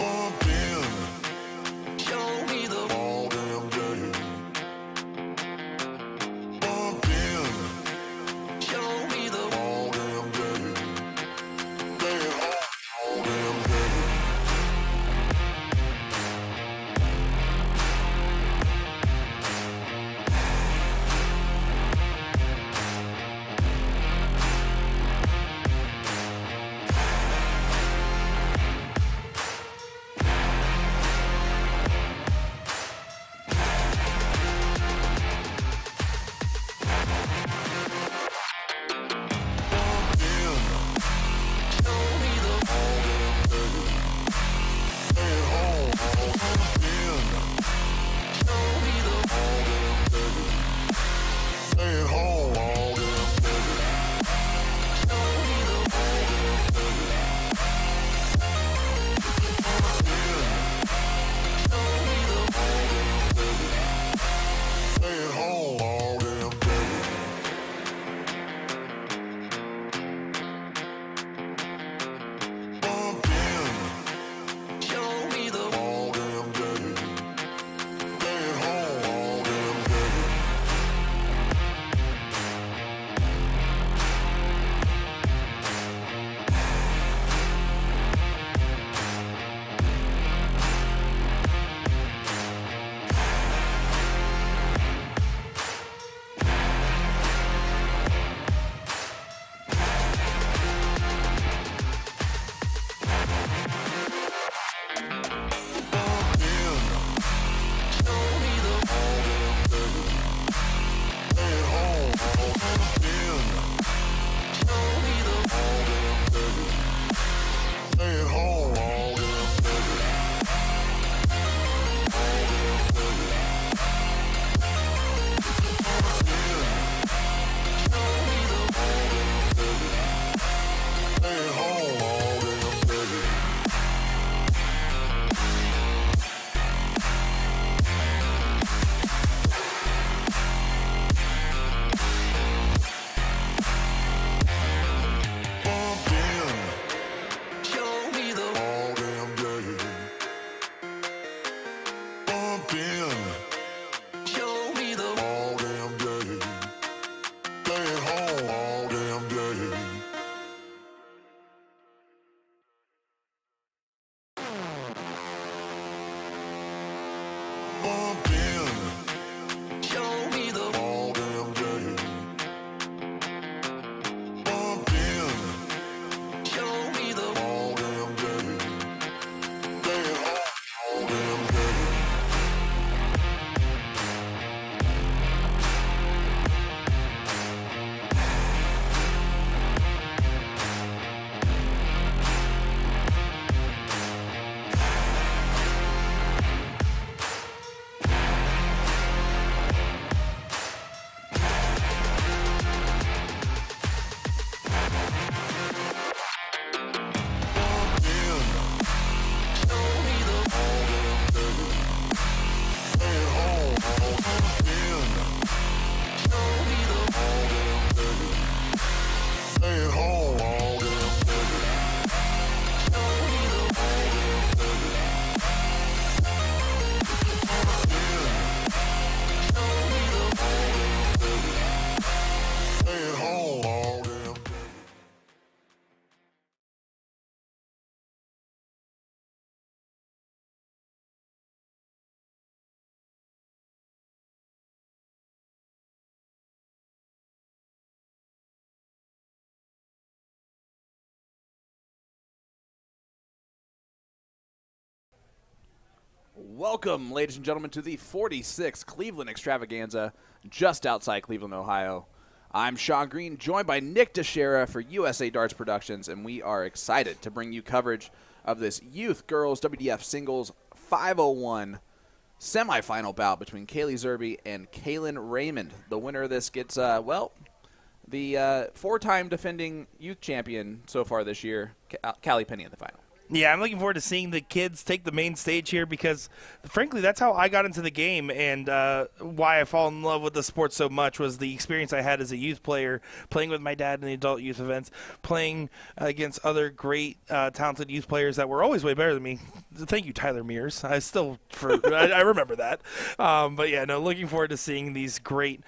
Bumped in. Show me the all damn day. Bumped in. Show me the all damn day. Stay at home all damn day. Welcome, ladies and gentlemen, to the 46th Cleveland Extravaganza, just outside Cleveland, Ohio. I'm Sean Green, joined by Nick DeShera for USA Darts Productions, and we are excited to bring you coverage of this Youth Girls WDF Singles 501 semifinal bout between Kaylee Zerby and Kaylin Raymond. The winner of this gets, the four-time defending youth champion so far this year, Callie Penny, in the final. Yeah, I'm looking forward to seeing the kids take the main stage here because, frankly, that's how I got into the game and why I fall in love with the sport so much was the experience I had as a youth player, playing with my dad in the adult youth events, playing against other great, talented youth players that were always way better than me. Thank you, Tyler Mears. I remember that. But yeah, no, looking forward to seeing these great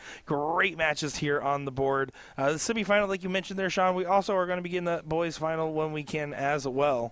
matches here on the board. The semifinal, like you mentioned there, Sean, we also are going to begin the boys' final when we can as well.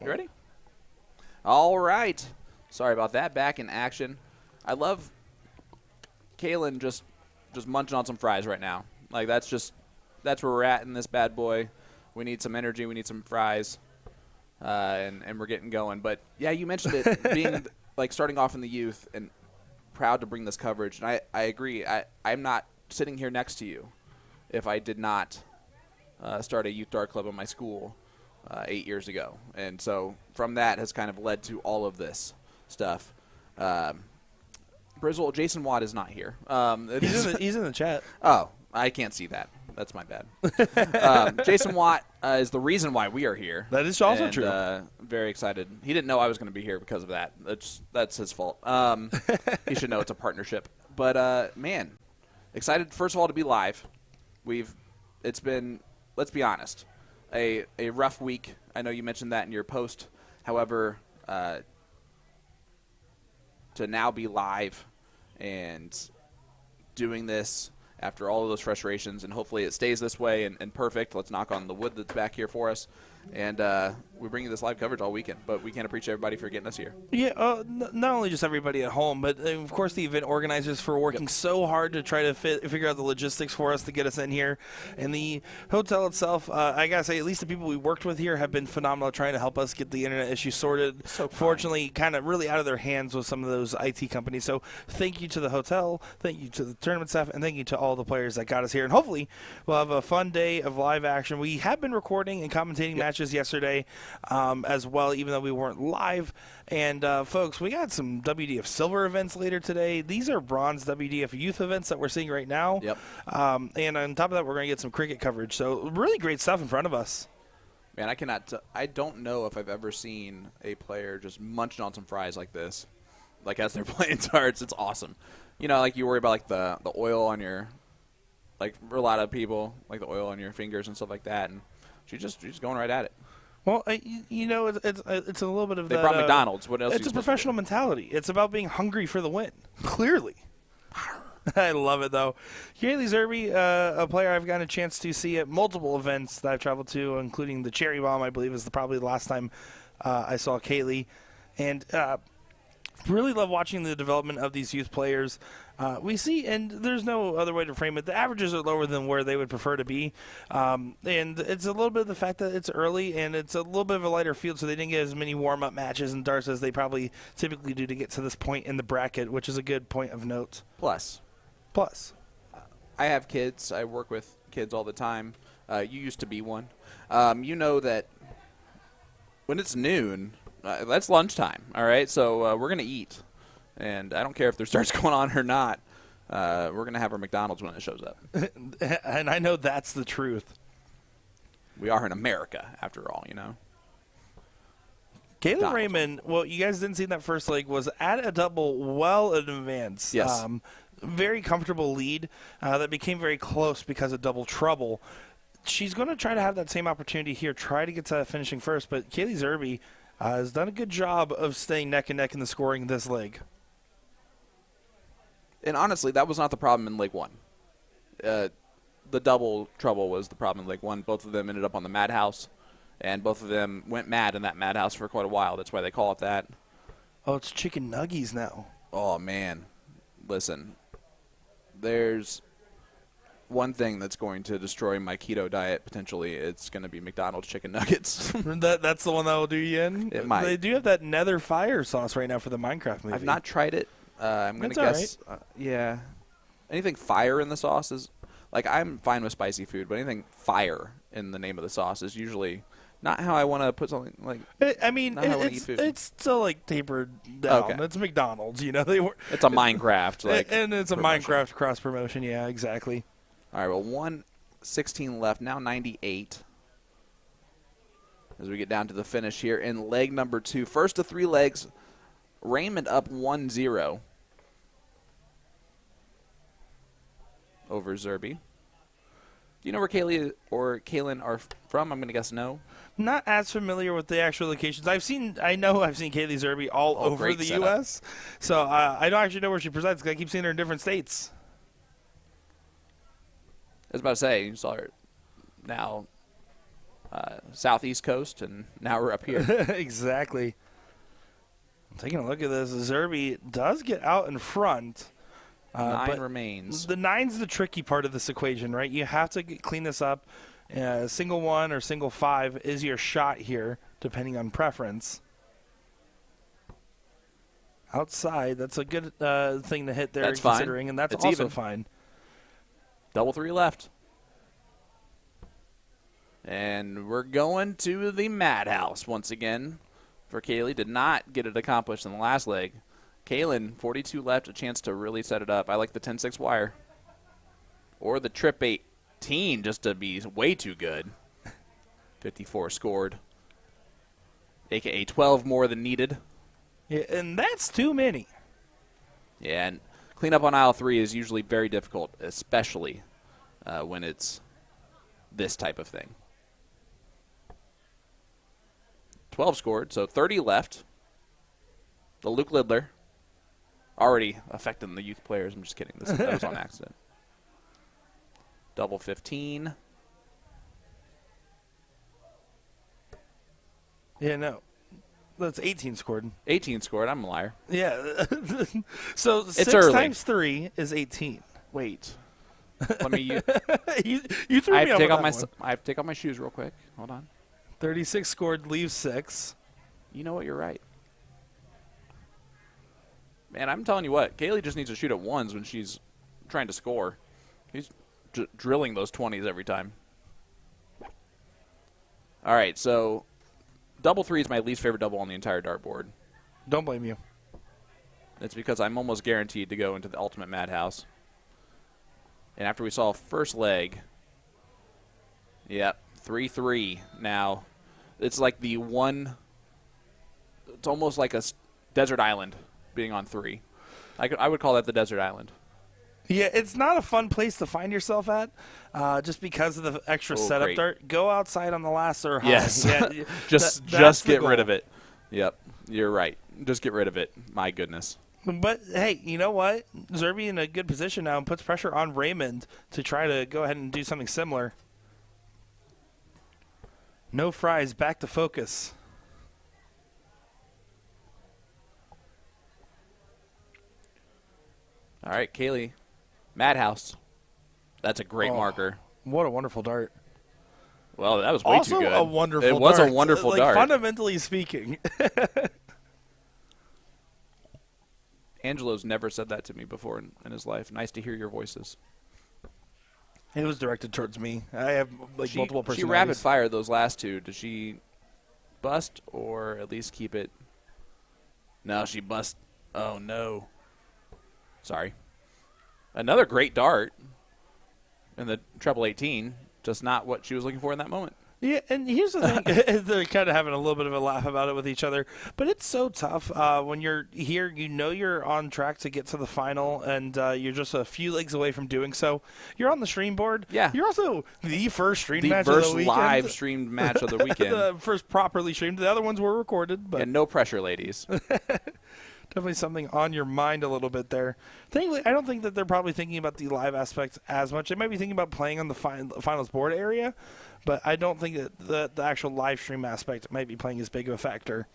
You ready? All right. Sorry about that. Back in action. I love Kalen just munching on some fries right now. Like that's where we're at in this bad boy. We need some energy. We need some fries, and we're getting going. But yeah, you mentioned it being like starting off in the youth and proud to bring this coverage. And I agree. I'm not sitting here next to you if I did not start a youth dart club in my school 8 years ago. And so from that has kind of led to all of this stuff. Brizzle, Jason Watt is not here. He's in the chat. Oh, I can't see that. That's my bad. Jason Watt is the reason why we are here. That is also and, true. Very excited. He didn't know I was going to be here because of that. That's his fault. He should know it's a partnership. But, man, excited, first of all, to be live. It's been, let's be honest, a rough week. I know you mentioned that in your post. However, to now be live and doing this after all of those frustrations, and hopefully it stays this way and perfect. Let's knock on the wood that's back here for us. And we bring you this live coverage all weekend, but we can't appreciate everybody for getting us here. Yeah, not only just everybody at home, but of course the event organizers for working so hard to try to figure out the logistics for us to get us in here. And the hotel itself, I gotta say, at least the people we worked with here have been phenomenal trying to help us get the internet issue sorted. So fortunately, kind of really out of their hands with some of those IT companies. So thank you to the hotel, thank you to the tournament staff, and thank you to all the players that got us here. And hopefully we'll have a fun day of live action. We have been recording and commentating matches yesterday as well, even though we weren't live. And folks, we got some WDF Silver events later today. These are bronze WDF youth events that we're seeing right now. Yep. And on top of that, we're going to get some cricket coverage. So really great stuff in front of us. Man, I don't know if I've ever seen a player just munching on some fries like this, like as they're playing darts. It's awesome. You know, like you worry about like the oil on your, like for a lot of people, like the oil on your fingers and stuff like that, and she's just going right at it. Well, you know, it's a little bit of they that. Brought McDonald's. What else? It's a professional mentality. It's about being hungry for the win. Clearly. I love it, though. Kaylee Zerby, a player I've gotten a chance to see at multiple events that I've traveled to, including the Cherry Bomb, I believe, is probably the last time I saw Kaylee. And really love watching the development of these youth players. We see, and there's no other way to frame it, the averages are lower than where they would prefer to be. And it's a little bit of the fact that it's early and it's a little bit of a lighter field, so they didn't get as many warm-up matches and darts as they probably typically do to get to this point in the bracket, which is a good point of note. Plus, I have kids. I work with kids all the time. You used to be one. You know that when it's noon, that's lunchtime, all right? So we're going to eat. And I don't care if there's darts going on or not. We're going to have our McDonald's when it shows up. And I know that's the truth. We are in America, after all, you know. Caleb Raymond, well, you guys didn't see that first leg, was at a double well in advance. Yes. Very comfortable lead that became very close because of double trouble. She's going to try to have that same opportunity here, try to get to finishing first. But Kaylee Zerby has done a good job of staying neck and neck in the scoring this leg. And honestly, that was not the problem in Leg 1. The double trouble was the problem in Leg 1. Both of them ended up on the madhouse, and both of them went mad in that madhouse for quite a while. That's why they call it that. Oh, it's chicken nuggies now. Oh, man. Listen, there's one thing that's going to destroy my keto diet potentially, it's going to be McDonald's chicken nuggets. That's the one that will do you in? It might. They do have that Nether Fire sauce right now for the Minecraft movie. I've not tried it. I'm going to guess. Yeah. Anything fire in the sauce is, like, I'm fine with spicy food, but anything fire in the name of the sauce is usually not how I want to put something like. I mean, not how I wanna eat food. it's still like tapered down. Okay. It's McDonald's, you know. They were. It's a Minecraft, like, and it's a promotion. Minecraft cross promotion. Yeah, exactly. All right, well, 1:16 left, now 98. As we get down to the finish here in leg number 2. First of 3 legs, Raymond up 1-0 over Zerby. Do you know where Kaylee or Kaylin are from? I'm going to guess no. Not as familiar with the actual locations. I've seen Kaylee Zerby all over great the setup. U.S. So I don't actually know where she presides because I keep seeing her in different states. I was about to say, you saw her now southeast coast, and now we're up here. Exactly. Taking a look at this, Zerby does get out in front. 9 but remains. The 9's the tricky part of this equation, right? You have to clean this up. Single 1 or single 5 is your shot here, depending on preference. Outside, that's a good thing to hit there, That's fine. considering, and that's It's also even. fine. Double 3 left. And we're going to the madhouse once again for Kaylee. Did not get it accomplished in the last leg. Kaylin, 42 left, a chance to really set it up. I like the 10-6 wire. Or the trip 18 just to be way too good. 54 scored. AKA 12 more than needed. Yeah, and that's too many. Yeah, and cleanup on aisle 3 is usually very difficult, especially when it's this type of thing. 12 scored, so 30 left. The Luke Lidler already affecting the youth players. I'm just kidding. That was on accident. Double 15. Yeah, no. That's 18 scored. 18 scored. I'm a liar. Yeah. So It's 6 early. times 3 is 18. Wait. Let me use. You threw I me have to take off off my. that one. I have to take off my shoes real quick. Hold on. 36 scored, leaves 6. You know what? You're right. Man, I'm telling you what. Kaylee just needs to shoot at ones when she's trying to score. He's drilling those 20s every time. All right, so double 3 is my least favorite double on the entire dartboard. Don't blame you. It's because I'm almost guaranteed to go into the ultimate madhouse. And after we saw first leg, yep, 3-3 now. It's like the one, it's almost like a desert island being on 3. I would call that the desert island. Yeah, it's not a fun place to find yourself at, just because of the extra setup great. dart. Go outside on the last or high. Yes. Yeah, just that's the get rid goal. of it. Yep, you're right. Just get rid of it. My goodness. But, hey, you know what? Zerby in a good position now and puts pressure on Raymond to try to go ahead and do something similar. No fries, back to focus. All right, Kaylee. Madhouse. That's a great marker. What a wonderful dart. Well, that was way Also too good. a wonderful It was dart. a wonderful like, dart. Fundamentally speaking. Angelo's never said that to me before in his life. Nice to hear your voices. It was directed towards me. I have multiple personalities. She rapid fired those last 2. Did she bust or at least keep it? No, she bust. Oh, no. Sorry. Another great dart in the treble 18. Just not what she was looking for in that moment. Yeah, and here's the thing. They're kind of having a little bit of a laugh about it with each other. But it's so tough when you're here. You know you're on track to get to the final, and you're just a few legs away from doing so. You're on the stream board. Yeah. You're also the first stream The match of first the weekend. live streamed match of the weekend. The first properly streamed. The other ones were recorded. But And no pressure, ladies. definitely something on your mind a little bit there. I don't think that they're probably thinking about the live aspect as much. They might be thinking about playing on the finals board area, but I don't think that the actual live stream aspect might be playing as big of a factor.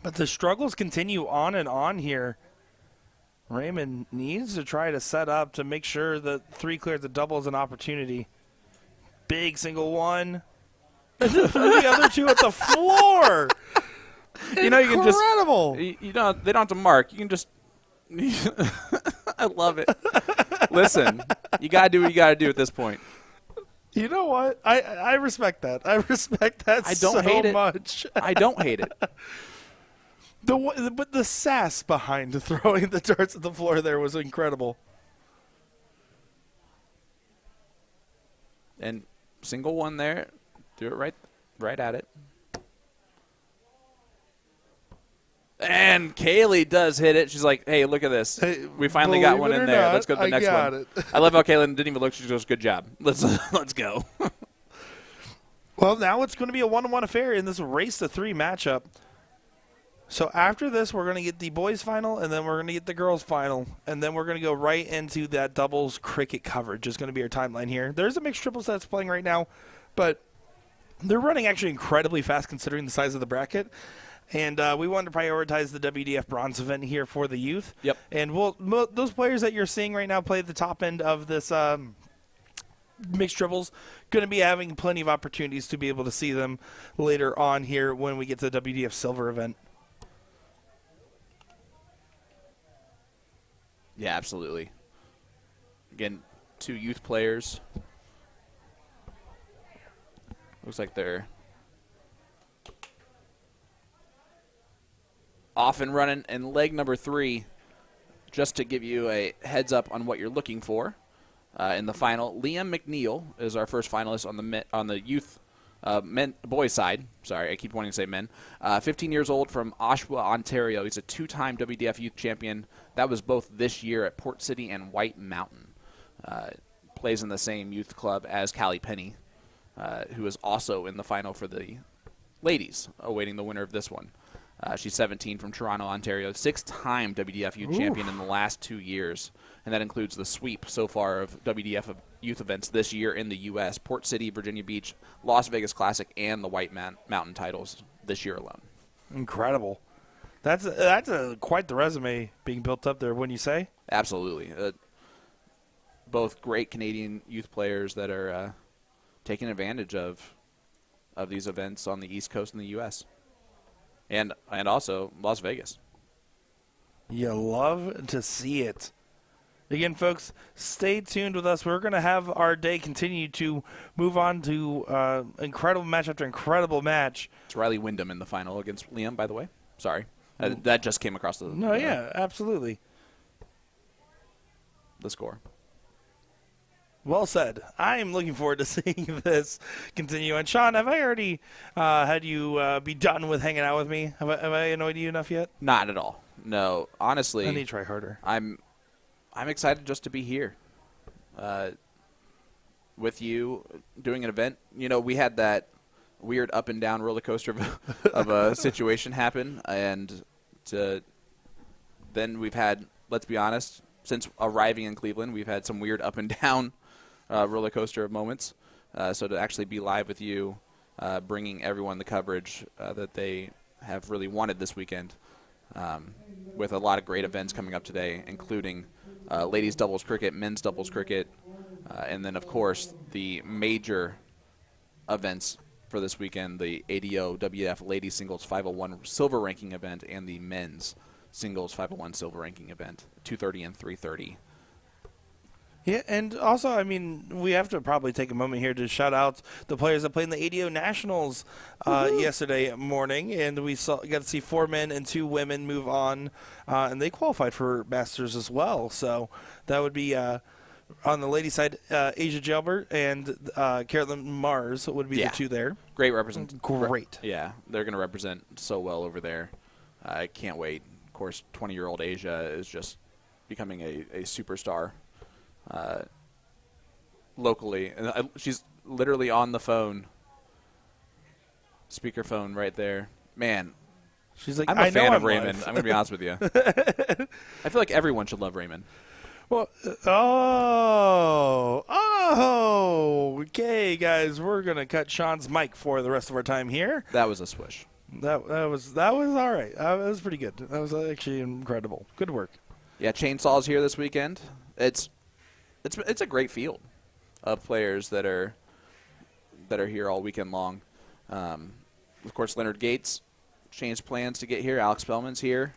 But the struggles continue on and on here. Raymond needs to try to set up to make sure that 3 clears the double is an opportunity. Big single one. And then threw the other 2 at the floor. You know, you can just Incredible. you know, they don't have to mark. You can just I love it. Listen, you got to do what you got to do at this point. You know what? I respect that. I respect that I don't so hate it. much. I don't hate it. But the sass behind throwing the darts at the floor there was incredible. And single one there. Do it right at it. And Kaylee does hit it. She's like, hey, look at this. Hey, We finally got one believe in it or there. not, Let's go to the I next got one. it. I love how Kaylee didn't even look. She goes, good job. Let's go. Well, now it's going to be a 1-1 affair in this race to 3 matchup. So after this, we're going to get the boys final, and then we're going to get the girls final, and then we're going to go right into that doubles cricket coverage is going to be our timeline here. There's a mixed triples that's playing right now, but they're running actually incredibly fast considering the size of the bracket. And we wanted to prioritize the WDF bronze event here for the youth. Yep. And those players that you're seeing right now play at the top end of this mixed triples, going to be having plenty of opportunities to be able to see them later on here when we get to the WDF silver event. Yeah, absolutely. Again, 2 youth players. Looks like they're off and running. And leg number 3, just to give you a heads up on what you're looking for in the final, Liam McNeil is our first finalist on the youth boys side. Sorry, I keep wanting to say men. 15 years old from Oshawa, Ontario. He's a 2-time WDF youth champion. That was both this year at Port City and White Mountain. Plays in the same youth club as Callie Penny, who is also in the final for the ladies, awaiting the winner of this one. She's 17 from Toronto, Ontario. 6-time WDF youth champion in the last 2 years. And that includes the sweep so far of WDF youth events this year in the U.S. Port City, Virginia Beach, Las Vegas Classic, and the White Mountain titles this year alone. Incredible. That's quite the resume being built up there, wouldn't you say? Absolutely. Both great Canadian youth players that are taking advantage of these events on the East Coast in the U.S. and also Las Vegas. You love to see it. Again, folks, stay tuned with us. We're going to have our day continue to move on to incredible match after incredible match. It's Riley Wyndham in the final against Liam, by the way. Sorry. That just came across the No, yeah, absolutely. the score. Well said. I am looking forward to seeing this continue. And, Sean, have I already had you be done with hanging out with me? Have I annoyed you enough yet? Not at all. No, honestly. I need to try harder. I'm excited just to be here with you doing an event. You know, we had that weird up and down roller coaster of a situation happen, and then we've had, let's be honest, since arriving in Cleveland, we've had some weird up and down roller coaster of moments. So to actually be live with you, bringing everyone the coverage that they have really wanted this weekend, with a lot of great events coming up today, including ladies doubles cricket, men's doubles cricket, and then, of course, the major events for this weekend, the ADO WF Ladies Singles 501 Silver Ranking event and the Men's Singles 501 Silver Ranking event, 2:30 and 3:30. Yeah, and also, I mean, we have to probably take a moment here to shout out the players that played in the ADO Nationals yesterday morning, and we got to see 4 men and 2 women move on, and they qualified for Masters as well. So that would be on the ladies' side, Asia Gelbert and Carolyn Mars would be the 2 there. Great represent. Great. Yeah, they're going to represent so well over there. I can't wait. Of course, 20-year-old Asia is just becoming a superstar. Locally, and she's literally on the phone, speakerphone right there. Man, she's like, I'm a fan of Raymond. live. I'm gonna be honest with you. I feel like everyone should love Raymond. Well, okay, guys, we're gonna cut Sean's mic for the rest of our time here. That was a swish. That was all right. That was pretty good. That was actually incredible. Good work. Yeah, Chainsaws here this weekend. It's a great field of players that are here all weekend long. Of course, Leonard Gates changed plans to get here. Alex Spellman's here.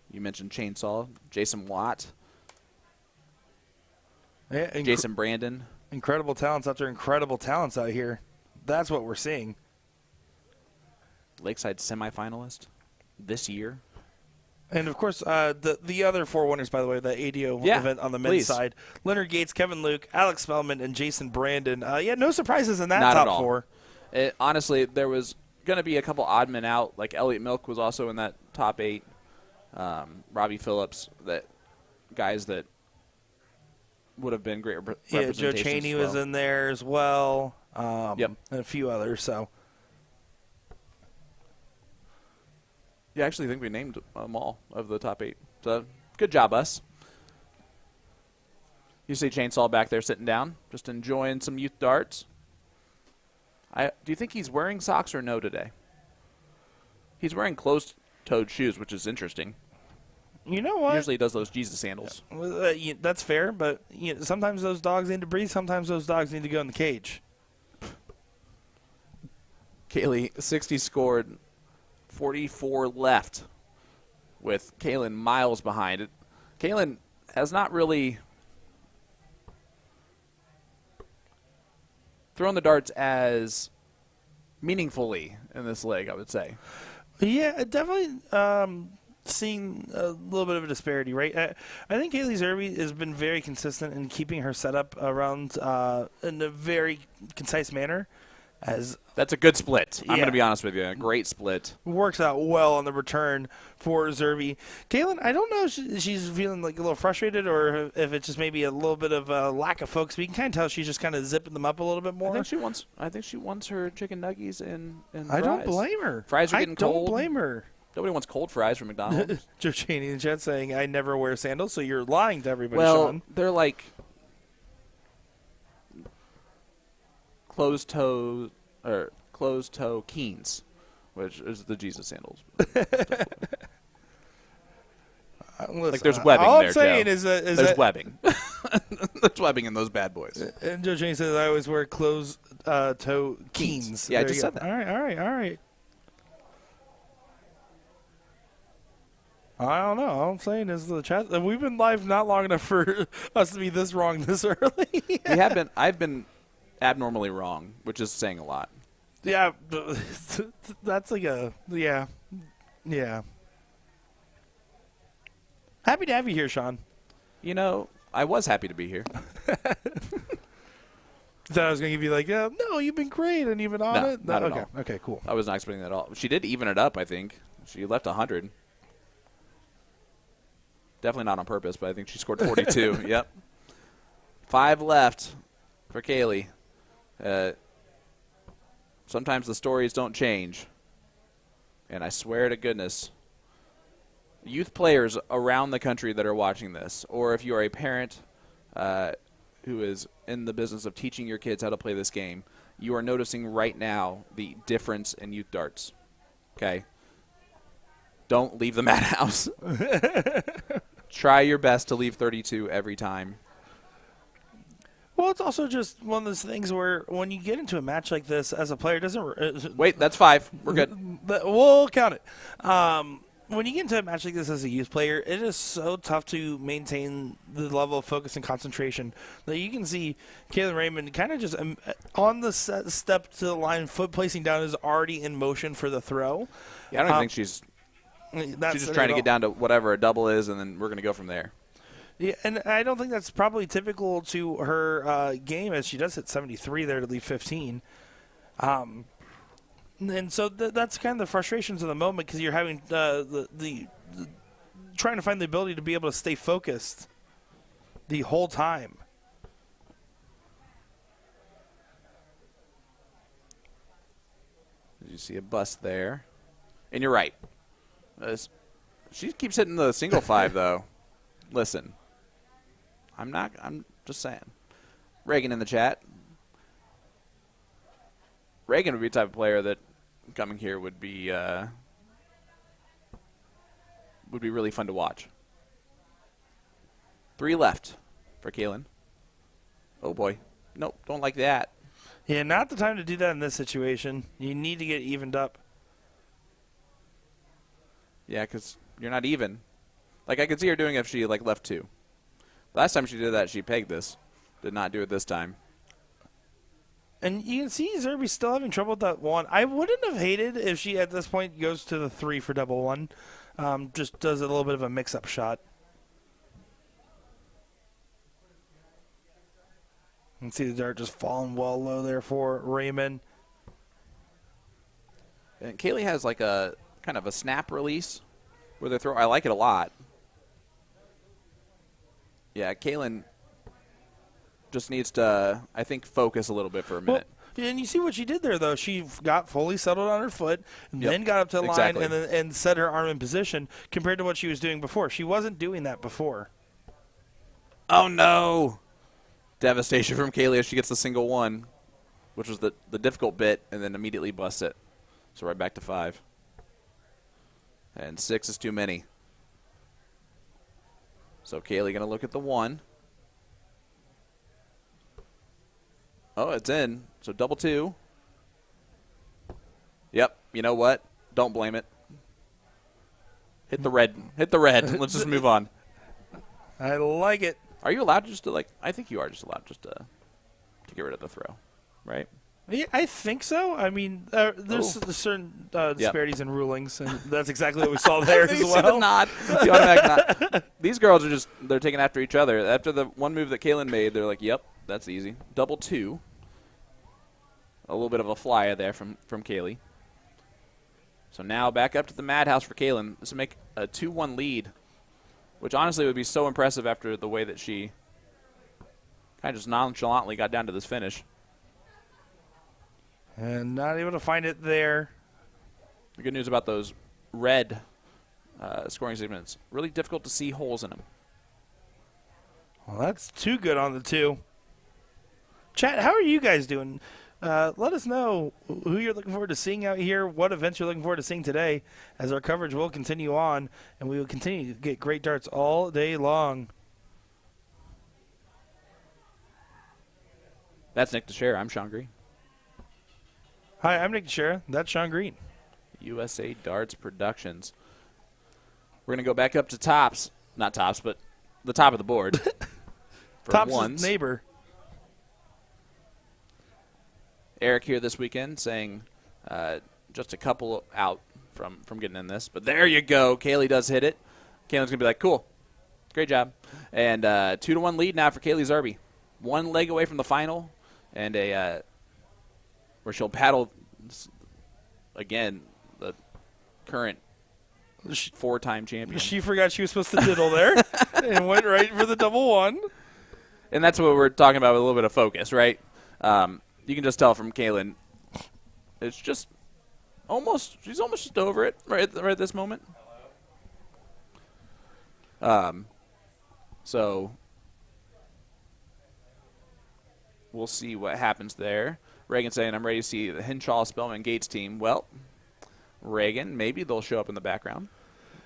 You mentioned Chainsaw, Jason Watt, Yeah, Jason Brandon. Incredible talents after incredible talents out here. That's what we're seeing. Lakeside semifinalist this year. And, of course, the other 4 winners, by the way, the ADO event on the men's please. side. Leonard Gates, Kevin Luke, Alex Spellman, and Jason Brandon. No surprises in that Not top at all. 4. Honestly, there was going to be a couple odd men out. Like Elliot Milk was also in that top 8. Robbie Phillips, guys that would have been great representations. Joe Chaney was in there as well. And a few others. So, yeah, I actually think we named them all of the top 8. So, good job, us. You see Chainsaw back there sitting down, just enjoying some youth darts. Do you think he's wearing socks or no today? He's wearing closed-toed shoes, which is interesting. you know what? Usually he does those Jesus sandals. That's fair, but sometimes those dogs need to breathe. Sometimes those dogs need to go in the cage. Kaylee, 60 scored, 44 left, with Kaylin miles behind it. Kaylin has not really thrown the darts as meaningfully in this leg, I would say. Yeah, definitely seeing a little bit of a disparity, right? I think Kaylee Zerby has been very consistent in keeping her setup around in a very concise manner. That's a good split. I'm Yeah. going to be honest with you. A great split. Works out well on the return for Zerby. Kaylin, I don't know if she's feeling like a little frustrated or if it's just maybe a little bit of a lack of focus. But you can kind of tell she's just kind of zipping them up a little bit more. I think she wants her chicken nuggies and fries. I don't blame her. Fries are getting cold. I don't blame her. Nobody wants cold fries from McDonald's. Joe Chaney in the chat saying, I never wear sandals, so you're lying to everybody, Well, Sean. they're like closed-toe Keens, which is the Jesus sandals. Listen, There's webbing all there, I'm saying Joe. is There's webbing. There's webbing in those bad boys. And Joe Chaney says, I always wear closed-toe Keens. Yeah, I There just you said go. that. All right. I don't know. All I'm saying is the chat. We've been live not long enough for us to be this wrong this early. I've been abnormally wrong, which is saying a lot. Yeah, that's like yeah. Happy to have you here, Sean. I was happy to be here. Thought I was going to give you no, you've been great and you've been on No, it. not at okay, all. okay, cool. I was not expecting that at all. She did even it up, I think. She left 100. Definitely not on purpose, but I think she scored 42. Yep. 5 left for Kaylee. Sometimes the stories don't change. And I swear to goodness, youth players around the country that are watching this, or if you are a parent who is in the business of teaching your kids how to play this game, you are noticing right now the difference in youth darts. Okay? Don't leave the madhouse. Try your best to leave 32 every time. Well, it's also just one of those things where when you get into a match like this as a player, it doesn't. Wait, that's 5. We're good. We'll count it. When you get into a match like this as a youth player, it is so tough to maintain the level of focus and concentration that you can see Kaylin Raymond kind of just on the step to the line, foot placing down is already in motion for the throw. Yeah, I don't think she's just trying to get down to whatever a double is, and then we're going to go from there. Yeah, and I don't think that's probably typical to her game, as she does hit 73 there to leave 15. And so that's kind of the frustrations of the moment because you're having the trying to find the ability to be able to stay focused the whole time. Did you see a bust there? And you're right. She keeps hitting the single 5, though. Listen. I'm just saying. Reagan in the chat. Reagan would be the type of player that coming here would be would be really fun to watch. 3 left for Kaylin. Oh, boy. Nope, don't like that. Yeah, not the time to do that in this situation. You need to get evened up. Yeah, because you're not even. Like, I could see her doing it if she, like, left 2. Last time she did that, she pegged this. Did not do it this time. And you can see Zerby's still having trouble with that 1. I wouldn't have hated if she, at this point, goes to the 3 for double 1. Just does a little bit of a mix-up shot. You can see the dart just falling well low there for Raymond. And Kaylee has, like, a kind of a snap release where they throw. I like it a lot. Yeah, Kaylin just needs to, I think, focus a little bit for a minute. Well, and you see what she did there, though. She got fully settled on her foot, and then got up to the line and set her arm in position compared to what she was doing before. She wasn't doing that before. Oh, no. Devastation from Kaylee as she gets the single 1, which was the difficult bit, and then immediately busts it. So right back to 5. And 6 is too many. So Kaylee going to look at the 1. Oh, it's in. So double 2. Yep. You know what? Don't blame it. Hit the red. Hit the red. Let's just move on. I like it. Are you allowed just to, like, I think you are just allowed just to get rid of the throw, right? Yeah, I think so. I mean, there's certain disparities in rulings, and that's exactly what we saw there as well. The nod. The automatic nod. These girls are they're taking after each other. After the one move that Kaylin made, they're like, yep, that's easy. Double 2. A little bit of a flyer there from Kaylee. So now back up to the madhouse for Kaylin. This will make a 2-1 lead, which honestly would be so impressive after the way that she kind of just nonchalantly got down to this finish. And not able to find it there. The good news about those red scoring segments, really difficult to see holes in them. Well, that's too good on the 2. Chat, how are you guys doing? Let us know who you're looking forward to seeing out here, what events you're looking forward to seeing today, as our coverage will continue on, and we will continue to get great darts all day long. That's Nick Teixeira. I'm Sean Green. Hi, I'm Nick Teixeira. That's Sean Green. USA Darts Productions. We're going to go back up to tops. Not tops, but the top of the board. For Tops' ones. neighbor. Eric here this weekend saying just a couple out from getting in this. But there you go. Kaylee does hit it. Kaylee's going to be like, cool. Great job. And 2-1 lead now for Kaylee Zerby. 1 leg away from the final. And where she'll paddle, again, the current 4-time champion. She forgot she was supposed to diddle there and went right for the double 1. And that's what we're talking about with a little bit of focus, right? You can just tell from Kaylin, it's just she's almost just over it right at this moment. So we'll see what happens there. Reagan saying, I'm ready to see the Hinshaw, Spellman, Gates team. Well, Reagan, maybe they'll show up in the background.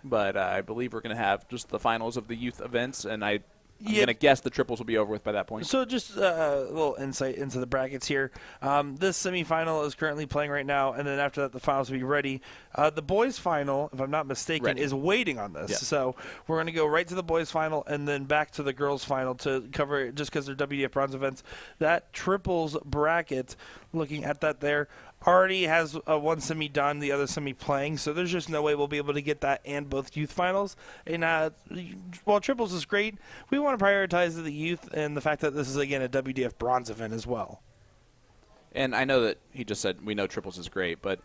But I believe we're going to have just the finals of the youth events, and I'm going to guess the triples will be over with by that point. So just a little insight into the brackets here. This semifinal is currently playing right now, and then after that the finals will be ready. The boys' final, if I'm not mistaken, is waiting on this. Yeah. So we're going to go right to the boys' final and then back to the girls' final to cover it just because they're WDF bronze events. That triples bracket, looking at that there, already has one semi done, the other semi playing, so there's just no way we'll be able to get that and both youth finals. And while triples is great, we want to prioritize the youth and the fact that this is, again, a WDF bronze event as well. And I know that he just said we know triples is great, but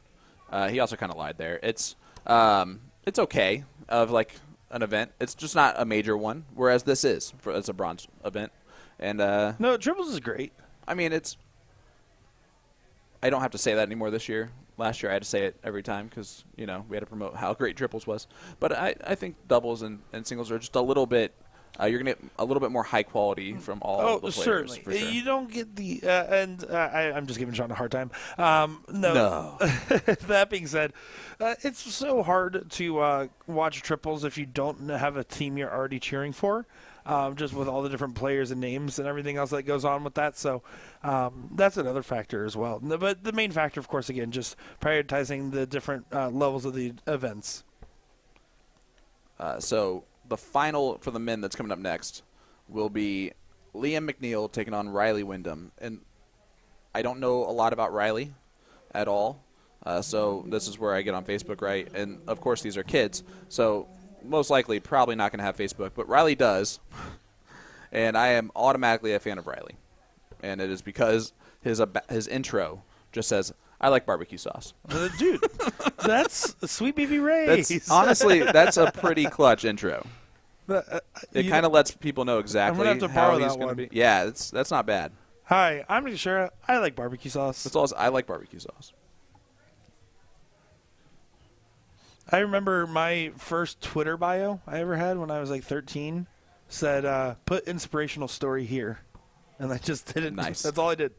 he also kind of lied there. It's okay of like an event. It's just not a major one, whereas this is. It's a bronze event. And no, triples is great. I mean, I don't have to say that anymore this year. Last year I had to say it every time because, we had to promote how great triples was. But I think doubles and singles are just a little bit You're going to get a little bit more high quality from all the players. Certainly. For sure. You don't get the I'm just giving Sean a hard time. No. That being said, it's so hard to watch triples if you don't have a team you're already cheering for. Just with all the different players and names and everything else that goes on with that. So that's another factor as well. But the main factor, of course, again, just prioritizing the different levels of the events. So the final for the men that's coming up next will be Liam McNeil taking on Riley Wyndham. And I don't know a lot about Riley at all. So this is where I get on Facebook, right? And, of course, these are kids. So most likely probably not going to have Facebook. But Riley does. And I am automatically a fan of Riley. And it is because his intro just says, I like barbecue sauce. Dude, that's Sweet Baby Ray's. Honestly, that's a pretty clutch intro. It kind of lets people know exactly I'm gonna have to how borrow he's that going to one. be. Yeah, that's not bad. Hi, I'm Nick Shara. I like barbecue sauce. That's all. I like barbecue sauce. I remember my first Twitter bio I ever had when I was like 13 said, put inspirational story here. And I just did it. Nice. That's all I did.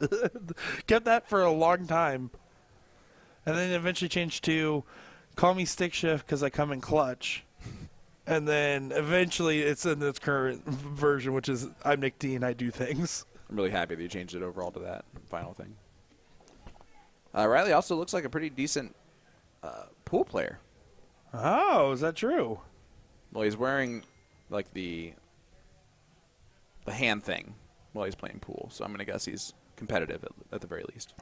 Kept that for a long time. And then eventually changed to call me stick shift because I come in clutch. And then eventually it's in its current version, which is I'm Nick D and I do things. I'm really happy that you changed it overall to that final thing. Riley also looks like a pretty decent pool player. Oh, is that true? Well, he's wearing like the hand thing while he's playing pool, so I'm going to guess he's competitive at the very least.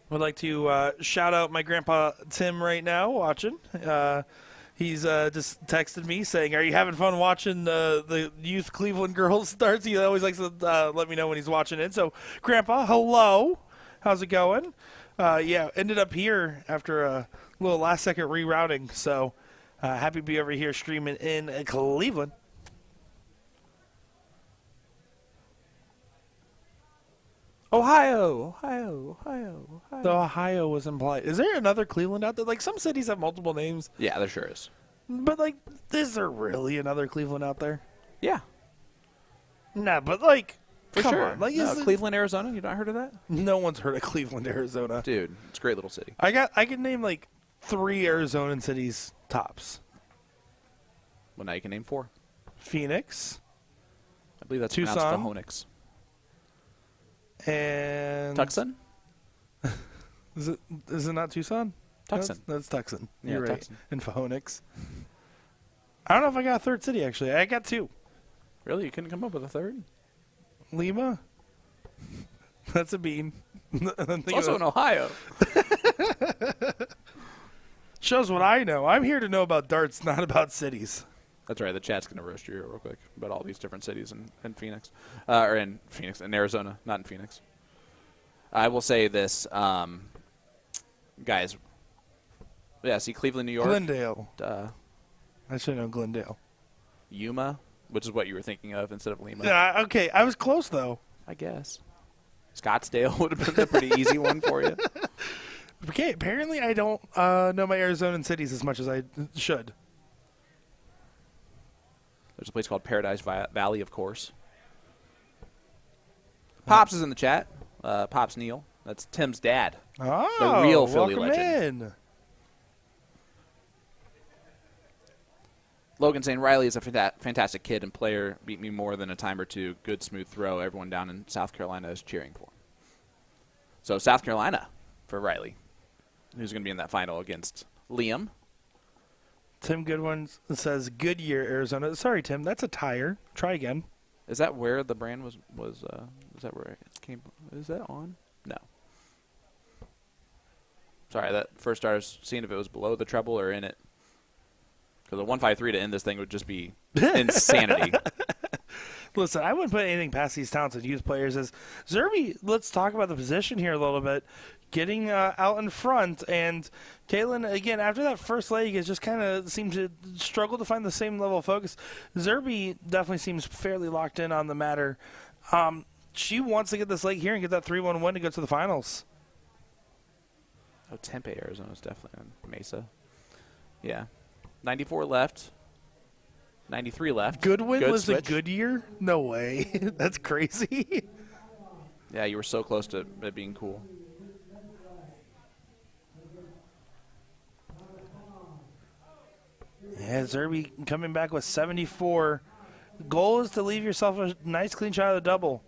Would like to shout out my grandpa Tim right now watching. He's just texted me saying, "Are you having fun watching the youth Cleveland girls starts?" He always likes to let me know when he's watching it. So, Grandpa, hello, how's it going? Yeah, ended up here after a little last second rerouting. So, happy to be over here streaming in Cleveland. Ohio. The Ohio was implied. Is there another Cleveland out there? Like some cities have multiple names, Yeah, there sure is. but like, is there really another Cleveland out there? Yeah, Nah, but like, for come sure. on, like, No, is it- Cleveland, Arizona. You not heard of that, no one's heard of Cleveland, Arizona. dude? It's a great little city. I can name like 3 Arizonan cities tops. Well, now you can name 4. Phoenix I believe that's Tucson. pronounced Phoenix. and Tucson. Is it not Tucson? Tucson. That's Tucson. Yeah, You're right. Tucson. And Phoenix. I don't know if I got a third city actually. I got 2. Really, you couldn't come up with a third? Lima. That's a bean. It's also in Ohio. Shows what I know. I'm here to know about darts, not about cities. That's right. The chat's going to roast you real quick about all these different cities in Phoenix. Or in Phoenix, in Arizona, not in Phoenix. I will say this, guys. Yeah, see Cleveland, New York. Glendale. Duh. I should know Glendale. Yuma, which is what you were thinking of instead of Lima. Yeah, okay. I was close, though. I guess. Scottsdale would have been a pretty easy one for you. Okay, apparently I don't know my Arizonan cities as much as I should. There's a place called Paradise Valley, of course. Pops is in the chat. Pops Neal. That's Tim's dad. Oh, The real Philly welcome legend. in. Logan saying Riley is a fantastic kid and player. Beat me more than a time or two. Good, smooth throw. Everyone down in South Carolina is cheering for him. So South Carolina for Riley, who's going to be in that final against Liam. Tim Goodwin says Goodyear, Arizona. Sorry, Tim, that's a tire. Try again. Is that where the brand was is that where it came? Is that on? No. Sorry, that first started seeing if it was below the treble or in it. Because a 153 to end this thing would just be insanity. Listen, I wouldn't put anything past these talented youth players. As Zerby, let's talk about the position here a little bit. Getting out in front, and Caitlin, again, after that first leg, has just kind of seemed to struggle to find the same level of focus. Zerby definitely seems fairly locked in on the matter. She wants to get this leg here and get that 3-1 win to go to the finals. Oh, Tempe, Arizona is definitely on Mesa. Yeah. 94 left. 93 left. Goodwin Good lives in switch. Goodyear? No way. That's crazy. Yeah, you were so close to it being cool. Yeah, Zerby coming back with 74. The goal is to leave yourself a nice clean shot of the double.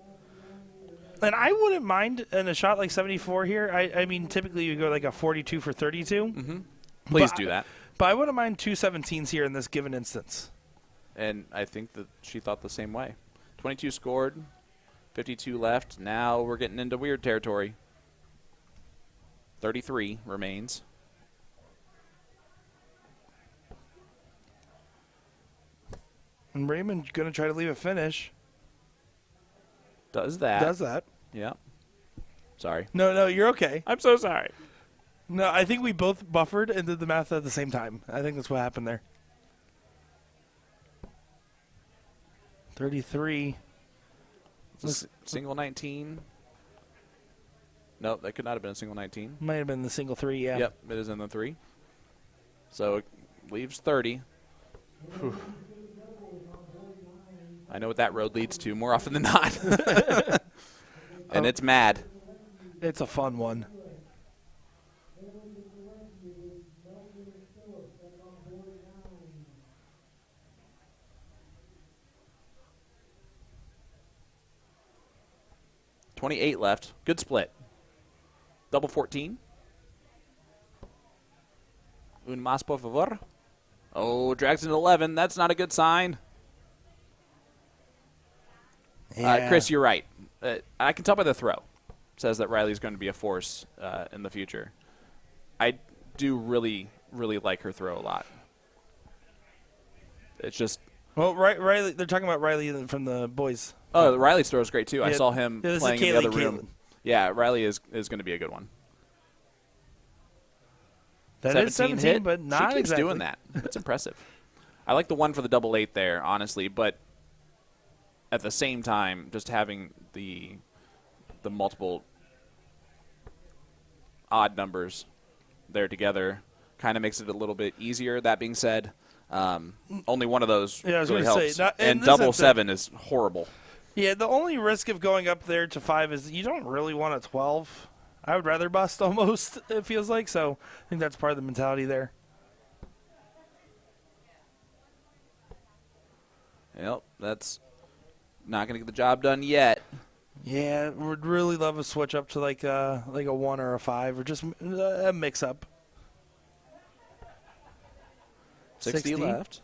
And I wouldn't mind in a shot like 74 here. I mean, typically you go like a 42 for 32. Mm-hmm. Please But- do that. But I wouldn't mind 2 17s here in this given instance. And I think that she thought the same way. 22 scored, 52 left. Now we're getting into weird territory. 33 remains. And Raymond's going to try to leave a finish. Does that. Does that. Yeah. Sorry. No, you're okay. I'm so sorry. No, I think we both buffered and did the math at the same time. I think that's what happened there. 33. Single 19. Nope, that could not have been a single 19. Might have been the single 3, yeah. Yep, it is in the 3. So it leaves 30. Whew. I know what that road leads to more often than not. And it's mad. It's a fun one. $28 left. Good split. Double 14. Un más, por favor. Oh, drags into 11. That's not a good sign. Yeah. Chris, you're right. I can tell by the throw. Says that Riley's going to be a force in the future. I do really, really like her throw a lot. It's just... Well, Riley, they're talking about Riley from the boys. Oh, Riley's throw is great, too. I Yeah, saw him this is playing in the other Caitlin. room. Yeah, Riley is going to be a good one. That is 17, hit, but not she keeps exactly. doing that. It's impressive. I like the one for the double 8 there, honestly, but at the same time, just having the multiple odd numbers there together kind of makes it a little bit easier. That being said, only one of those Yeah, I was really gonna say, helps. not- in And this double instance- 7 is horrible. Yeah, the only risk of going up there to 5 is you don't really want a 12. I would rather bust almost, it feels like. So I think that's part of the mentality there. Yep, that's not going to get the job done yet. Yeah, would really love a switch up to like a 1 or a 5 or just a mix up. 60 left.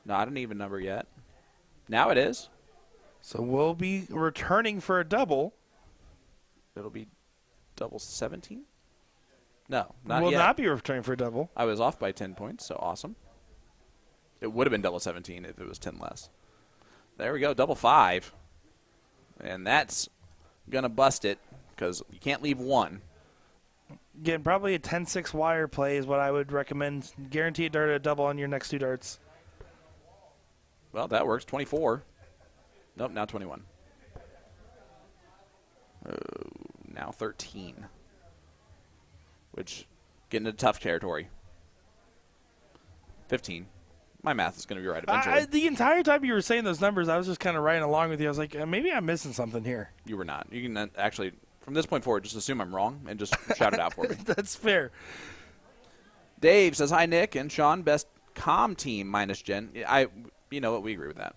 Not an even number yet. Now it is. So we'll be returning for a double. It'll be double 17? No, not We'll yet. not be returning for a double. I was off by 10 points, so awesome. It would have been double 17 if it was 10 less. There we go, double 5. And that's going to bust it because you can't leave 1. Again, probably a 10-6 wire play is what I would recommend. Guarantee a dart at a double on your next 2 darts. Well, that works. 24. Nope, now 21. Now 13. Which, getting into tough territory. 15. My math is going to be right eventually. The entire time you were saying those numbers, I was just kind of riding along with you. I was like, maybe I'm missing something here. You were not. You can actually, from this point forward, just assume I'm wrong and just shout it out for me. That's fair. Dave says, hi, Nick and Sean. Best comm team minus Jen. You know what? We agree with that.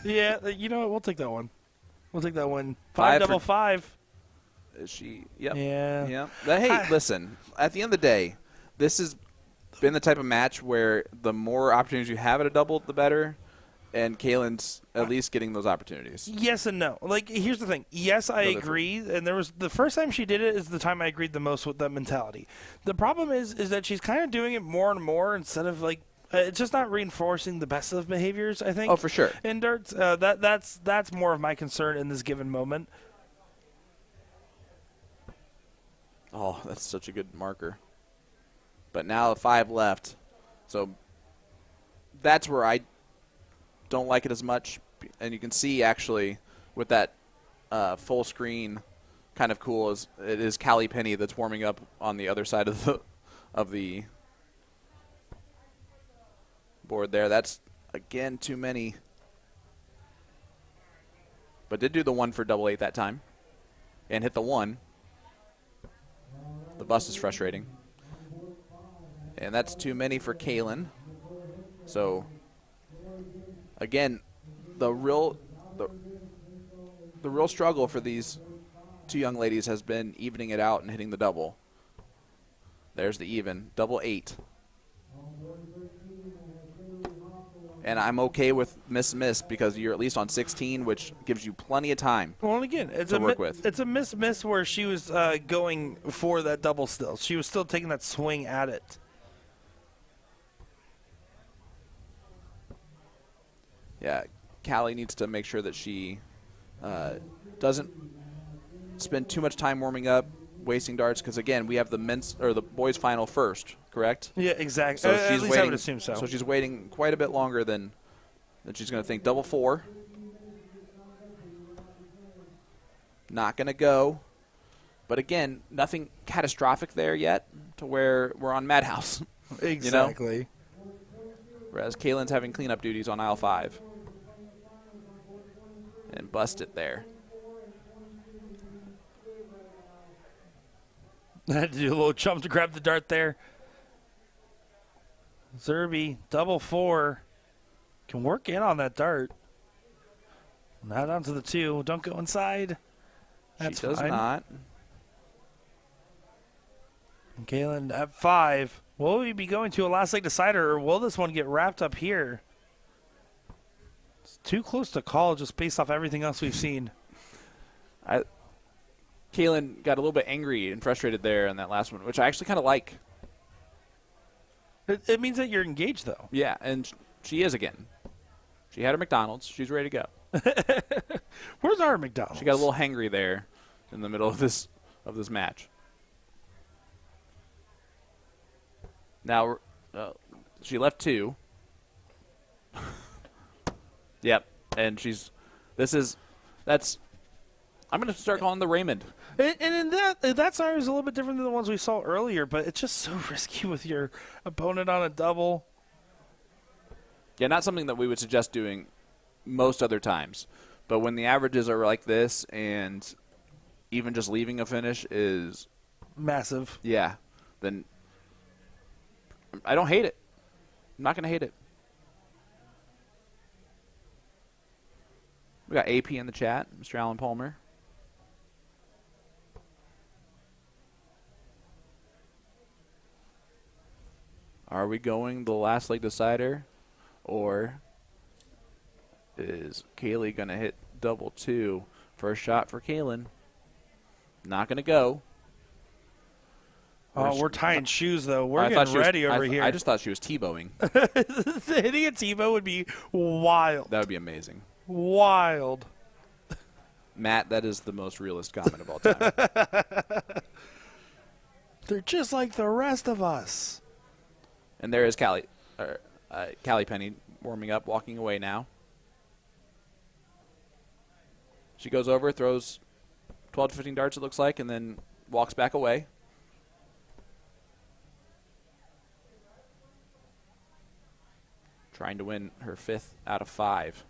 Yeah, you know what? We'll take that one. We'll take that one. 5 double for- 5. Is she? Yep. Yeah. Yeah. But hey, listen. At the end of the day, this has been the type of match where the more opportunities you have at a double, the better. And Kaylin's at least getting those opportunities. Yes and no. Like, here's the thing. Yes, I agree. And there was the first time she did it is the time I agreed the most with that mentality. The problem is that she's kind of doing it more and more instead of like it's just not reinforcing the best of behaviors. I think. Oh, for sure. In darts, that's more of my concern in this given moment. Oh, that's such a good marker. But now 5 left. So that's where I don't like it as much. And you can see, actually, with that full screen, kind of cool, is it is Callie Penny that's warming up on the other side of the board there. That's, again, too many. But did do the 1 for double 8 that time and hit the 1. The bust is frustrating. And that's too many for Kaylin. So, again, the real struggle for these two young ladies has been evening it out and hitting the double. There's the even. Double 8. And I'm okay with miss because you're at least on 16, which gives you plenty of time. Well, and again, it's a miss where she was going for that double still. She was still taking that swing at it. Yeah, Callie needs to make sure that she doesn't spend too much time warming up, wasting darts, because again, we have the boys final first, correct? Yeah, exactly. So at she's least waiting, I would assume so. So she's waiting quite a bit longer than she's going to think. Double 4. Not going to go. But again, nothing catastrophic there yet to where we're on Madhouse. Exactly. You know? Whereas Kaylin's having cleanup duties on aisle 5. And bust it there. I had to do a little jump to grab the dart there. Zerby, double 4. Can work in on that dart. Now down to the 2. Don't go inside. That's she does fine. not. And Kaylin at 5. Will we be going to a last leg decider, or will this one get wrapped up here? It's too close to call just based off everything else we've seen. Kaylin got a little bit angry and frustrated there in that last one, which I actually kind of like. It means that you're engaged, though. Yeah, and she is again. She had her McDonald's. She's ready to go. Where's our McDonald's? She got a little hangry there in the middle of this match. Now, she left 2. Yep, and I'm going to start calling the Raymond. And in that scenario is a little bit different than the ones we saw earlier, but it's just so risky with your opponent on a double. Yeah, not something that we would suggest doing most other times. But when the averages are like this and even just leaving a finish is massive. Yeah, then I don't hate it. I'm not going to hate it. We got AP in the chat, Mr. Alan Palmer. Are we going the last leg decider, or is Kaylee going to hit double 2? First shot for Kaylin. Not going to go. Oh, we're tying shoes, though. We're getting ready over here. I just thought she was Tebowing. Hitting a Tebow would be wild. That would be amazing. Wild. Matt, that is the most realist comment of all time. They're just like the rest of us. And there is Callie Penny warming up, walking away now. She goes over, throws 12 to 15 darts, it looks like, and then walks back away. Trying to win her 5th out of 5.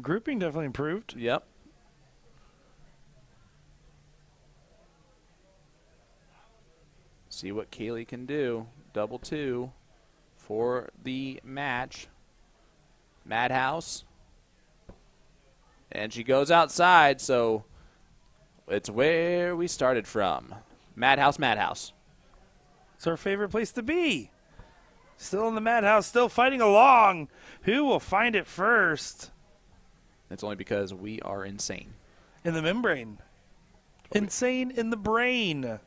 Grouping definitely improved. Yep. See what Kaylee can do. Double 2 for the match. Madhouse. And she goes outside, so it's where we started from. Madhouse. It's our favorite place to be. Still in the Madhouse, still fighting along. Who will find it first? It's only because we are insane. In the membrane. Insane in the brain.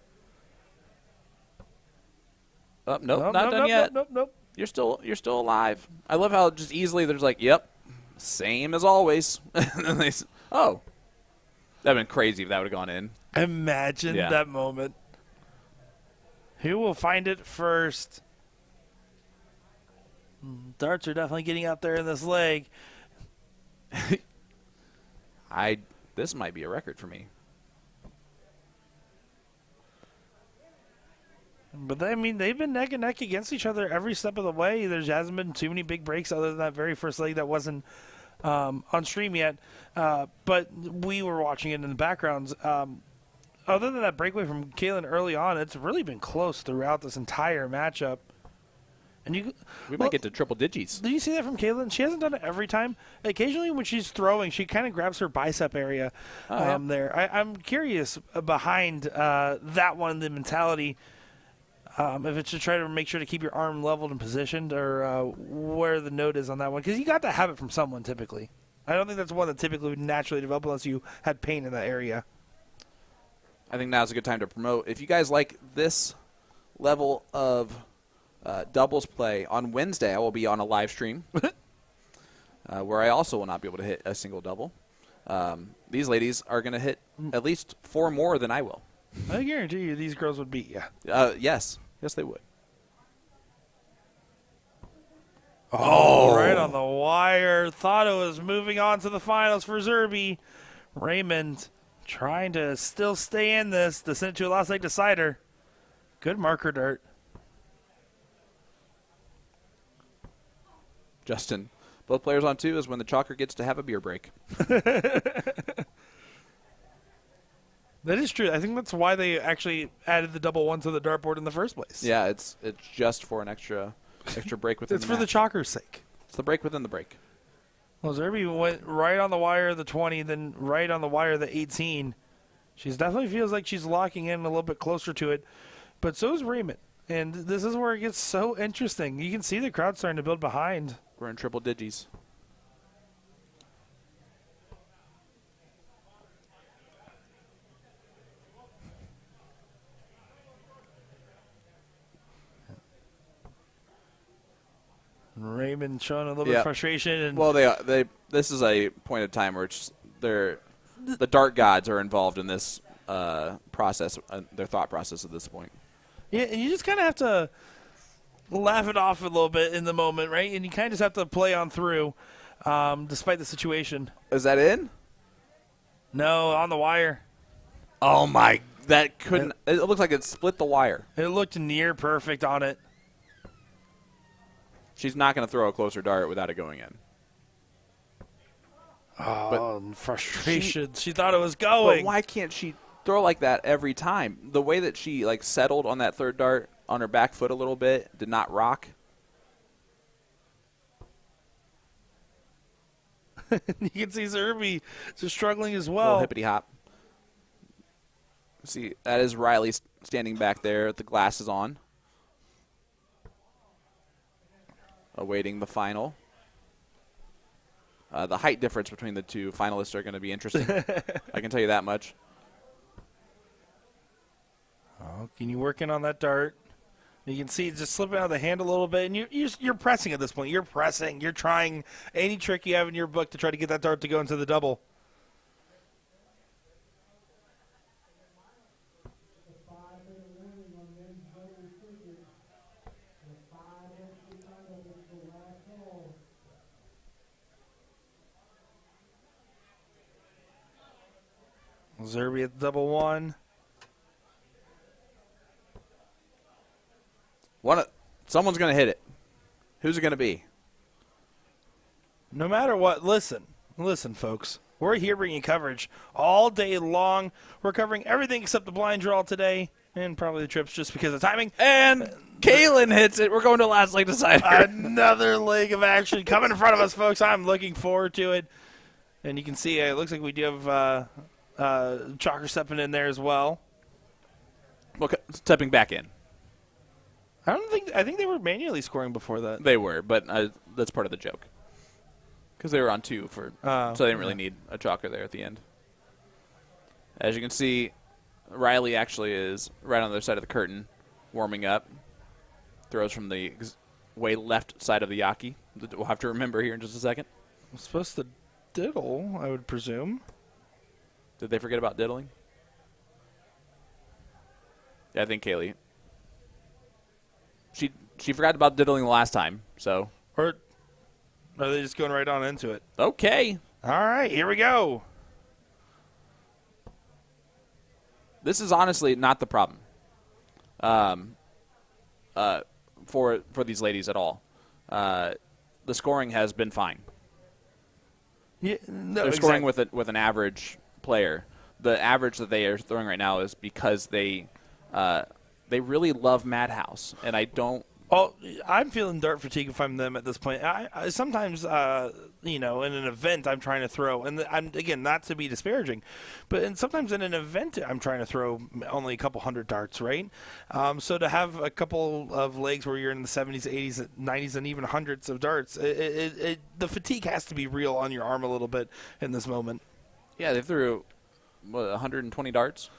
Oh, nope, not done yet. Nope. You're still alive. I love how just easily there's like, yep, same as always. And they, oh, that'd been crazy if that would have gone in. Imagine that moment. Who will find it first? Darts are definitely getting out there in this leg. This might be a record for me. But they've been neck and neck against each other every step of the way. There hasn't been too many big breaks other than that very first leg that wasn't on stream yet. But we were watching it in the backgrounds. Other than that breakaway from Kaylin early on, it's really been close throughout this entire matchup. And we might get to triple digits. Did you see that from Kaylin? She hasn't done it every time. Occasionally when she's throwing, she kind of grabs her bicep area there. I'm curious behind that one, the mentality, if it's to try to make sure to keep your arm leveled and positioned, or where the note is on that one. Because you got to have it from someone typically. I don't think that's one that typically would naturally develop unless you had pain in that area. I think now's a good time to promote. If you guys like this level of doubles play, on Wednesday I will be on a live stream where I also will not be able to hit a single double. These ladies are going to hit at least 4 more than I will. I guarantee you these girls would beat you. Yes, they would. Oh, right on the wire. Thought it was moving on to the finals for Zerby. Raymond trying to still stay in this to send it to a last leg decider. Good marker dart. Justin, both players on 2 is when the chalker gets to have a beer break. That is true. I think that's why they actually added the double one to the dartboard in the first place. Yeah, it's just for an extra break within It's the for the chalker's sake. It's the break within the break. Well, Zerby went right on the wire of the 20, then right on the wire of the 18. She definitely feels like she's locking in a little bit closer to it. But so is Raymond. And this is where it gets so interesting. You can see the crowd starting to build behind. We're in triple digits. Raymond showing a little bit of frustration. And well, they this is a point of time where the dart gods are involved in this process, their thought process at this point. Yeah, and you just kind of have to laugh it off a little bit in the moment, right? And you kind of just have to play on through, despite the situation. Is that in? No, on the wire. Oh my! That couldn't. It looks like it split the wire. It looked near perfect on it. She's not going to throw a closer dart without it going in. Oh, frustration. She thought it was going. But why can't she throw like that every time? The way that she settled on that third dart on her back foot a little bit, did not rock. You can see Zerby just struggling as well. Little hippity hop. See, that is Riley standing back there with the glasses on, awaiting the final. The height difference between the two finalists are going to be interesting. I can tell you that much. Oh, can you work in on that dart? You can see it's just slipping out of the hand a little bit, and you're pressing at this point. You're pressing. You're trying any trick you have in your book to try to get that dart to go into the double. Zerby at double one. Someone's going to hit it. Who's it going to be? No matter what, listen, folks. We're here bringing coverage all day long. We're covering everything except the blind draw today, and probably the trips just because of timing. And Kaylin hits it. We're going to last leg decider. Another leg of action coming in front of us, folks. I'm looking forward to it. And you can see it looks like we do have Chalker stepping in there as well. Okay, stepping back in. I think they were manually scoring before that. They were, but that's part of the joke. Because they were on 2 so they didn't really need a chalker there at the end. As you can see, Riley actually is right on the other side of the curtain, warming up. Throws from the way left side of the yaki. We'll have to remember here in just a second. I'm supposed to diddle, I would presume. Did they forget about diddling? Yeah, I think Kaylee. She forgot about diddling the last time, so. Or are they just going right on into it? Okay. All right, here we go. This is honestly not the problem. for these ladies at all. The scoring has been fine. Yeah, no, They're scoring with an average player. The average that they are throwing right now is because they really love Madhouse, and I don't. Oh, I'm feeling dart fatigue if I'm them at this point. I sometimes, in an event I'm trying to throw, and I'm again not to be disparaging, but sometimes in an event I'm trying to throw only a couple hundred darts, right? So to have a couple of legs where you're in the 70s, 80s, 90s, and even hundreds of darts, the fatigue has to be real on your arm a little bit in this moment. Yeah, they threw 120 darts,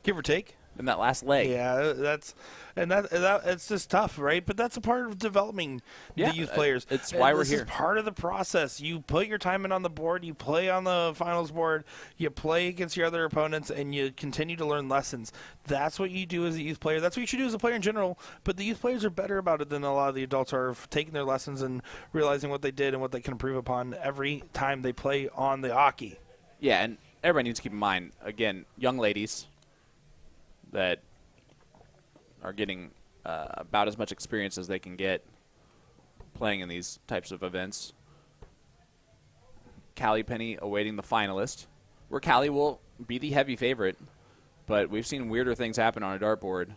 give or take. In that last leg. Yeah, that it's just tough, right? But that's a part of developing the youth players. It's why we're here. This is part of the process. You put your time in on the board, you play on the finals board, you play against your other opponents, and you continue to learn lessons. That's what you do as a youth player. That's what you should do as a player in general. But the youth players are better about it than a lot of the adults are, taking their lessons and realizing what they did and what they can improve upon every time they play on the hockey. Yeah, and everybody needs to keep in mind, again, young ladies that are getting about as much experience as they can get playing in these types of events. Callie Penny awaiting the finalist, where Callie will be the heavy favorite, but we've seen weirder things happen on a dartboard.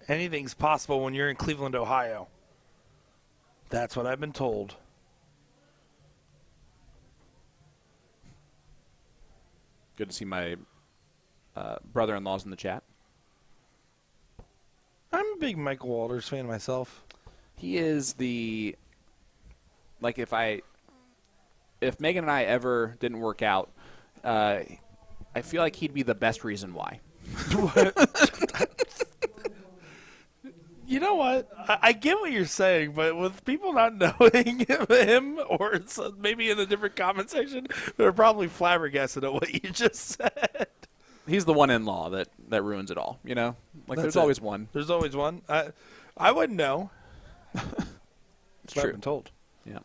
Anything's possible when you're in Cleveland, Ohio. That's what I've been told. Good to see my brother-in-law's in the chat. I'm a big Michael Walters fan myself. He is the, like, if Megan and I ever didn't work out, I feel like he'd be the best reason why. You know what? I get what you're saying, but with people not knowing him, or maybe in a different comment section, they're probably flabbergasted at what you just said. He's the one-in-law that ruins it all, you know? Like, there's always one. There's always one. I wouldn't know. It's true. I've been told. Yeah.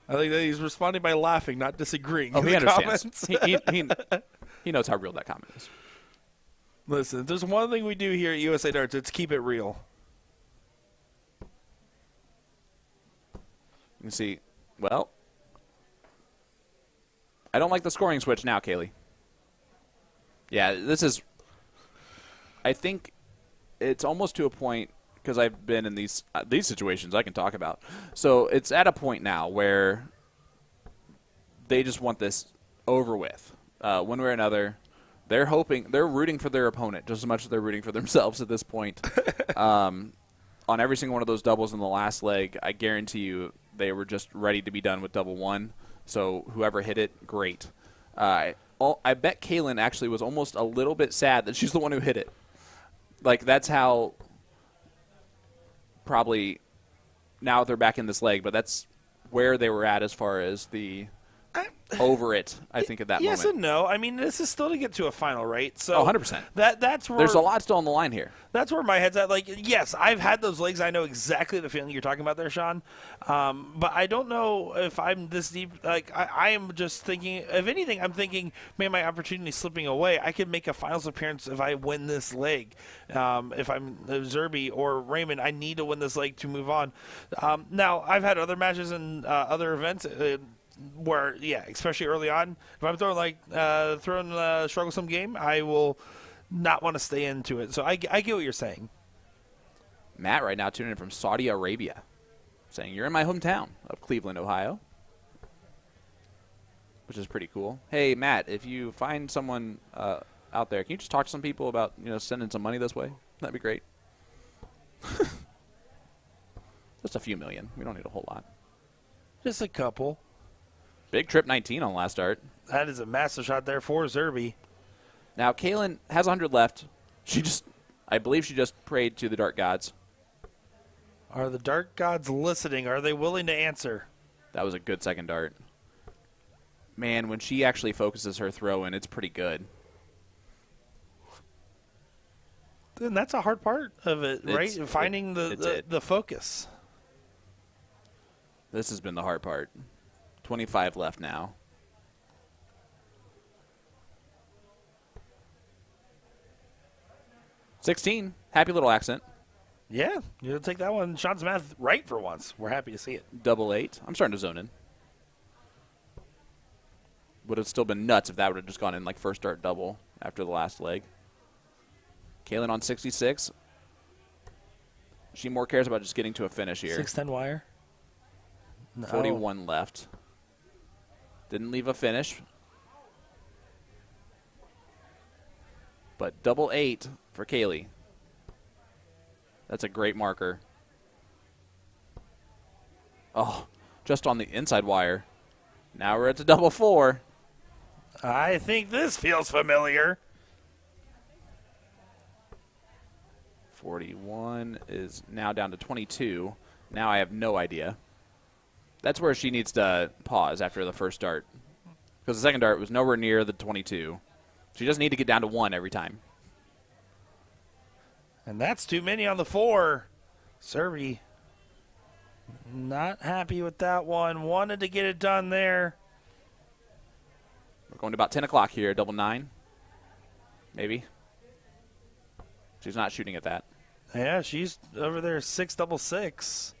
I think that he's responding by laughing, not disagreeing. Oh, he understands. Comments. He knows how real that comment is. Listen, if there's one thing we do here at USA Darts, it's keep it real. You can see, well, I don't like the scoring switch now, Kaylee. Yeah, this is, I think it's almost to a point, because I've been in these situations I can talk about. So it's at a point now where they just want this over with. One way or another, they're rooting for their opponent just as much as they're rooting for themselves at this point. On every single one of those doubles in the last leg, I guarantee you they were just ready to be done with double one. So whoever hit it, great. I bet Kaylin actually was almost a little bit sad that she's the one who hit it. Like, that's how probably now they're back in this leg, but that's where they were at as far as the over it, I think, at that yes moment. And no. I mean, this is still to get to a final, right? So 100%. That's where there's a lot still on the line here. That's where my head's at. Like, yes, I've had those legs. I know exactly the feeling you're talking about there, Sean. But I don't know if I'm this deep. Like, I am just thinking, if anything, I'm thinking, man, my opportunity is slipping away. I could make a finals appearance if I win this leg. If I'm Zerby or Raymond, I need to win this leg to move on. Now, I've had other matches and other events where, yeah, especially early on, if I'm throwing a strugglesome game, I will not want to stay into it. So I get what you're saying. Matt right now tuning in from Saudi Arabia, saying, you're in my hometown of Cleveland, Ohio, which is pretty cool. Hey, Matt, if you find someone out there, can you just talk to some people about, sending some money this way? That'd be great. Just a few million. We don't need a whole lot. Just a couple. Big trip 19 on last start. That is a massive shot there for Zerby. Now, Kaylin has 100 left. I believe she just prayed to the Dart Gods. Are the Dart Gods listening? Are they willing to answer? That was a good second dart. Man, when she actually focuses her throw in, it's pretty good. And that's a hard part of it, right? Finding the focus. This has been the hard part. 25 left now. 16. Happy little accent. Yeah, you'll take that one. Sean's math right for once. We're happy to see it. Double 8. I'm starting to zone in. Would have still been nuts if that would have just gone in like first dart double after the last leg. Kaylin on 66. She more cares about just getting to a finish here. 6-10 wire. No. 41 left. Didn't leave a finish. But double 8 for Kaylee. That's a great marker. Oh, just on the inside wire. Now we're at the double 4. I think this feels familiar. 41 is now down to 22. Now I have no idea. That's where she needs to pause after the first dart. Because the second dart was nowhere near the 22. She doesn't need to get down to 1 every time. And that's too many on the 4. Serby not happy with that one. Wanted to get it done there. We're going to about 10 o'clock here. Double 9. Maybe. She's not shooting at that. Yeah, she's over there 6-6.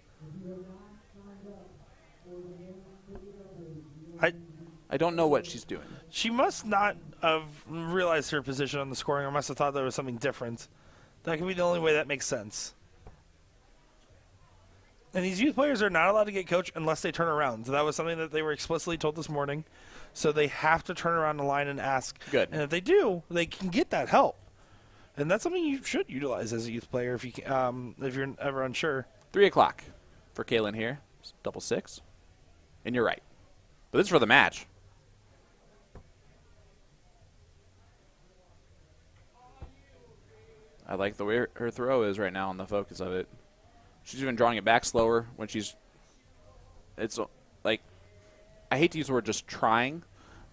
I don't know what she's doing. She must not have realized her position on the scoring, or must have thought there was something different. That could be the only way that makes sense. And these youth players are not allowed to get coached unless they turn around. So that was something that they were explicitly told this morning. So they have to turn around the line and ask. Good. And if they do, they can get that help. And that's something you should utilize as a youth player if you're ever unsure. 3 o'clock for Kaylin here. It's double 6. And you're right. But this is for the match. I like the way her throw is right now on the focus of it. She's even drawing it back slower when she's – it's like – I hate to use the word just trying,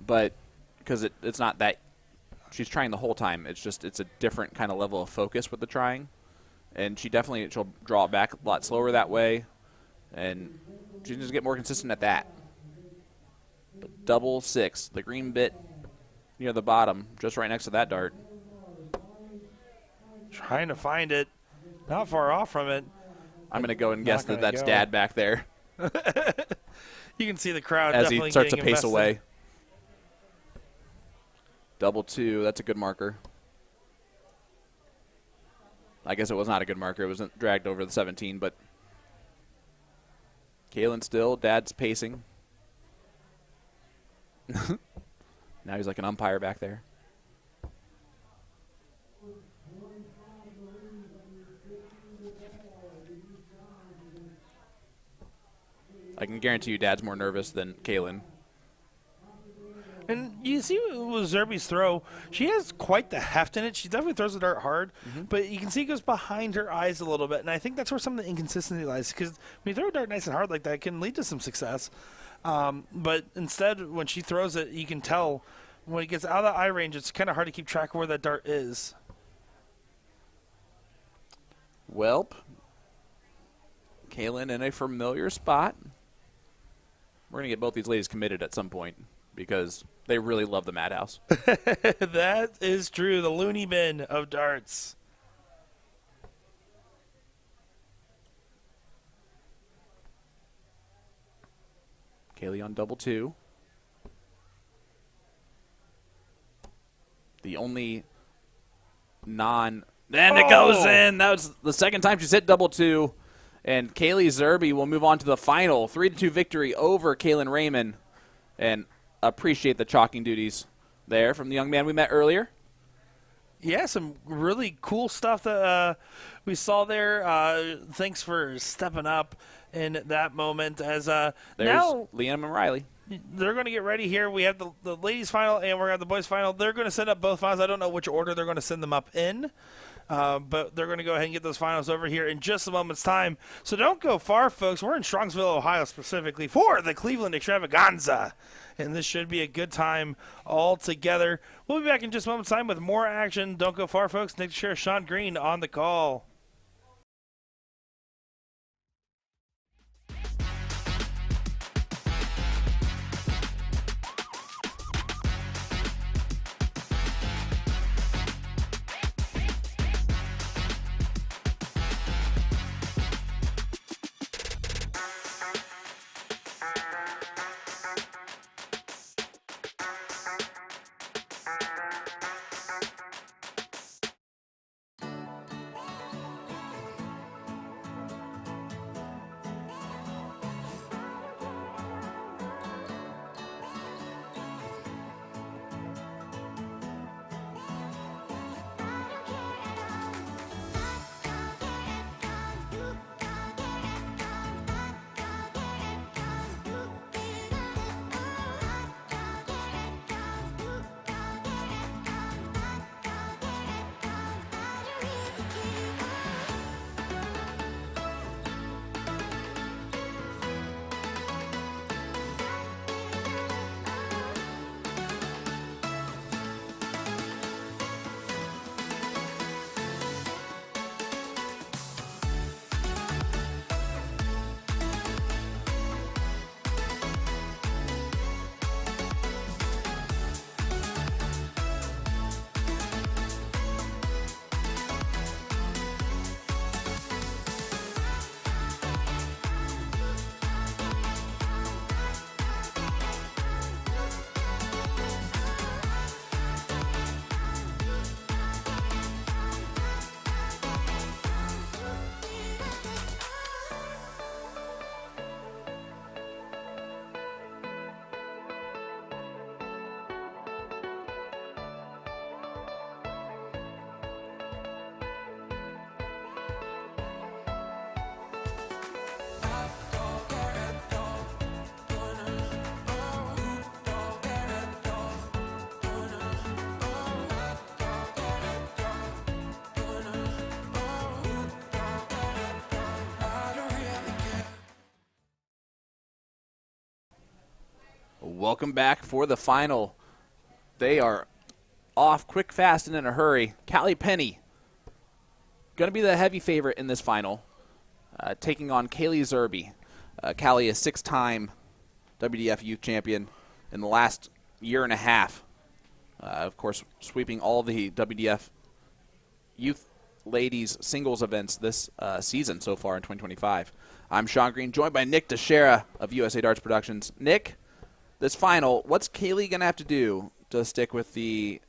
but because it's not that – she's trying the whole time. It's just it's a different kind of level of focus with the trying. And she'll draw it back a lot slower that way. And she can just get more consistent at that. But double 6, the green bit near the bottom, just right next to that dart. Trying to find it. Not far off from it. I'm going to go and guess that that's Dad back there. You can see the crowd as definitely he starts to getting pace invested. away. Double 2, that's a good marker. I guess it was not a good marker. It wasn't dragged over the 17, but Kaylin still, Dad's pacing. Now he's like an umpire back there. I can guarantee you Dad's more nervous than Kaylin. And you see with Zerby's throw, she has quite the heft in it. She definitely throws the dart hard, but you can see it goes behind her eyes a little bit. And I think that's where some of the inconsistency lies, because when you throw a dart nice and hard like that, it can lead to some success. But instead, when she throws it, you can tell when it gets out of the eye range, it's kind of hard to keep track of where that dart is. Welp. Kaylin in a familiar spot. We're going to get both these ladies committed at some point because they really love the Madhouse. That is true. The loony bin of darts. Kaylee on double 2. The only and it goes in. That was the second time she's hit double 2. And Kaylee Zerby will move on to the final 3-2 victory over Kaylin Raymond. And appreciate the chalking duties there from the young man we met earlier. Yeah, some really cool stuff that we saw there. Thanks for stepping up in that moment. As There's now Liam and Riley. they're going to get ready here. We have the ladies' final and we're going to have the boys' final. They're going to send up both finals. I don't know which order they're going to send them up in. But they're going to go ahead and get those finals over here in just a moment's time. So don't go far, folks. We're in Strongsville, Ohio, specifically for the Cleveland Extravaganza. And this should be a good time all together. We'll be back in just a moment's time with more action. Don't go far, folks. Nick Sheriff Sean Green on the call. Welcome back for the final. They are off quick, fast, and in a hurry. Callie Penny going to be the heavy favorite in this final, taking on Kaylee Zerbe. Callie is 6-time WDF youth champion in the last year and a half. Of course, sweeping all the WDF youth ladies singles events this season so far in 2025. I'm Sean Green, joined by Nick Teixeira of USA Darts Productions. Nick, this final, what's Kaylee going to have to do to stick with the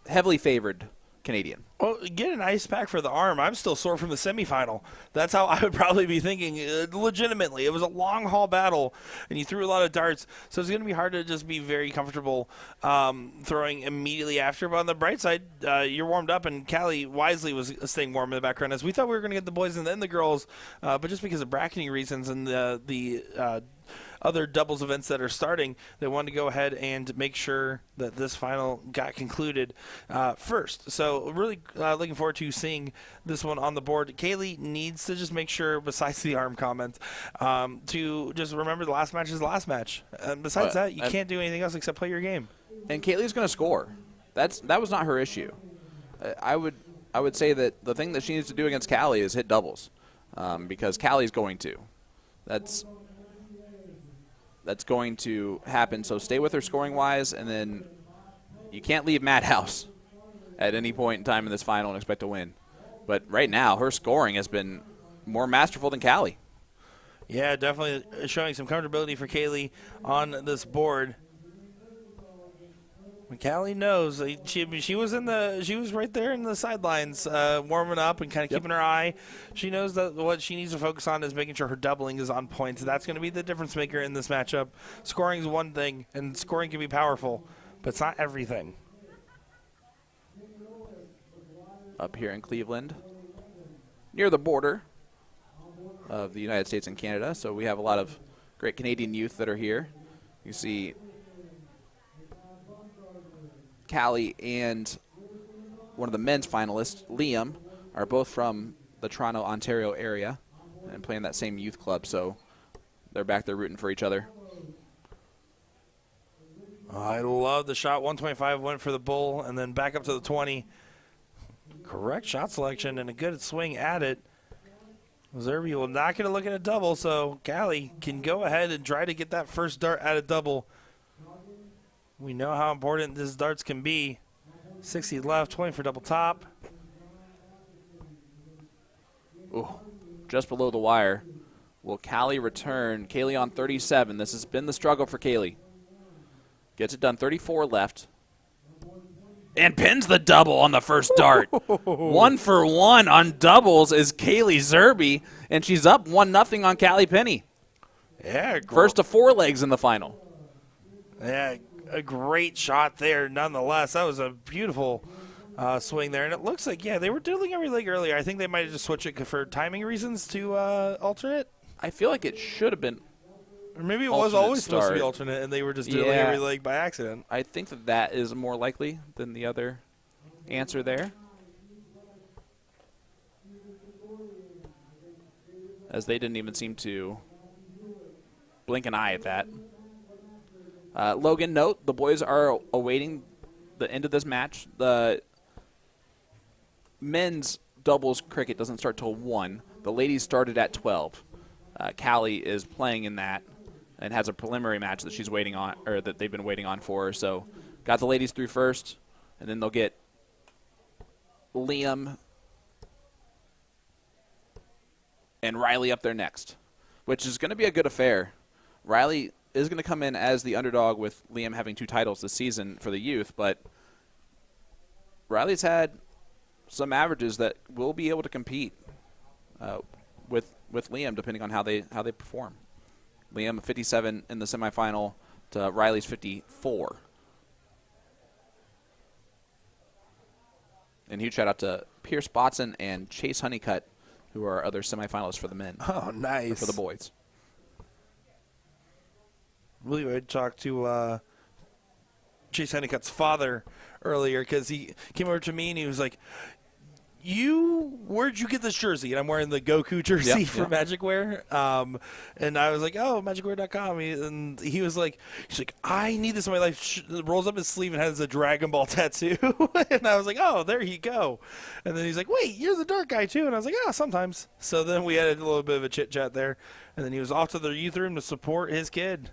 heavily favored Canadian? Well, get an ice pack for the arm. I'm still sore from the semifinal. That's how I would probably be thinking legitimately. It was a long haul battle, and you threw a lot of darts, so it's going to be hard to just be very comfortable throwing immediately after. But on the bright side, you're warmed up, and Callie wisely was staying warm in the background as we thought we were going to get the boys and then the girls, but just because of bracketing reasons and the other doubles events that are starting, they wanted to go ahead and make sure that this final got concluded first. So really looking forward to seeing this one on the board. Kaylee needs to just make sure, besides the arm comment, to just remember the last match is the last match. Besides that, you can't do anything else except play your game. And Kaylee's going to score. That was not her issue. I would say that the thing that she needs to do against Callie is hit doubles, because Callie's going to. That's going to happen. So stay with her scoring-wise, and then you can't leave Madhouse at any point in time in this final and expect to win. But right now, her scoring has been more masterful than Callie. Yeah, definitely showing some comfortability for Kaylee on this board. Callie knows she was right there in the sidelines, warming up and kind of keeping her eye. She knows that what she needs to focus on is making sure her doubling is on point. So that's going to be the difference maker in this matchup. Scoring is one thing, and scoring can be powerful, but it's not everything. Up here in Cleveland, near the border of the United States and Canada, so we have a lot of great Canadian youth that are here. You see Callie and one of the men's finalists, Liam, are both from the Toronto, Ontario area and playing that same youth club, so they're back there rooting for each other. I love the shot. 125 went for the bull and then back up to the 20. Correct shot selection and a good swing at it. Zerbe will not get a look at a double, so Callie can go ahead and try to get that first dart at a double. We know how important these darts can be. 60 left, 20 for double top. Ooh, just below the wire. Will Callie return? Kaylee on 37. This has been the struggle for Kaylee. Gets it done, 34 left. And pins the double on the first dart. 1 for 1 on doubles is Kaylee Zerbe, and she's up 1-0 on Callie Penny. Yeah, first to 4 legs in the final. Yeah, a great shot there nonetheless. That was a beautiful swing there. And it looks like, yeah, they were doodling every leg earlier. I think they might have just switched it for timing reasons to alternate. I feel like it should have been. Or maybe it was always supposed to be alternate, and they were just doodling every leg by accident. I think that is more likely than the other answer there. As they didn't even seem to blink an eye at that. Logan, note, the boys are awaiting the end of this match. The men's doubles cricket doesn't start till 1. The ladies started at 12. Callie is playing in that and has a preliminary match that she's waiting on, or that they've been waiting on for her. So got the ladies through first, and then they'll get Liam and Riley up there next, which is going to be a good affair. Riley is going to come in as the underdog with Liam having 2 titles this season for the youth, but Riley's had some averages that will be able to compete with Liam depending on how they perform. Liam 57 in the semifinal to Riley's 54. And huge shout out to Pierce Botson and Chase Honeycutt, who are other semifinalists for the men. Oh, nice. For the boys. I believe I talked to Chase Honeycutt's father earlier because he came over to me and he was like, where'd you get this jersey? And I'm wearing the Goku jersey from Magic Wear. And I was like, oh, magicwear.com. And he was like, I need this in my life. Rolls up his sleeve and has a Dragon Ball tattoo. And I was like, oh, there you go. And then he's like, wait, you're the dark guy too. And I was like, oh, sometimes. So then we had a little bit of a chit chat there. And then he was off to the youth room to support his kid.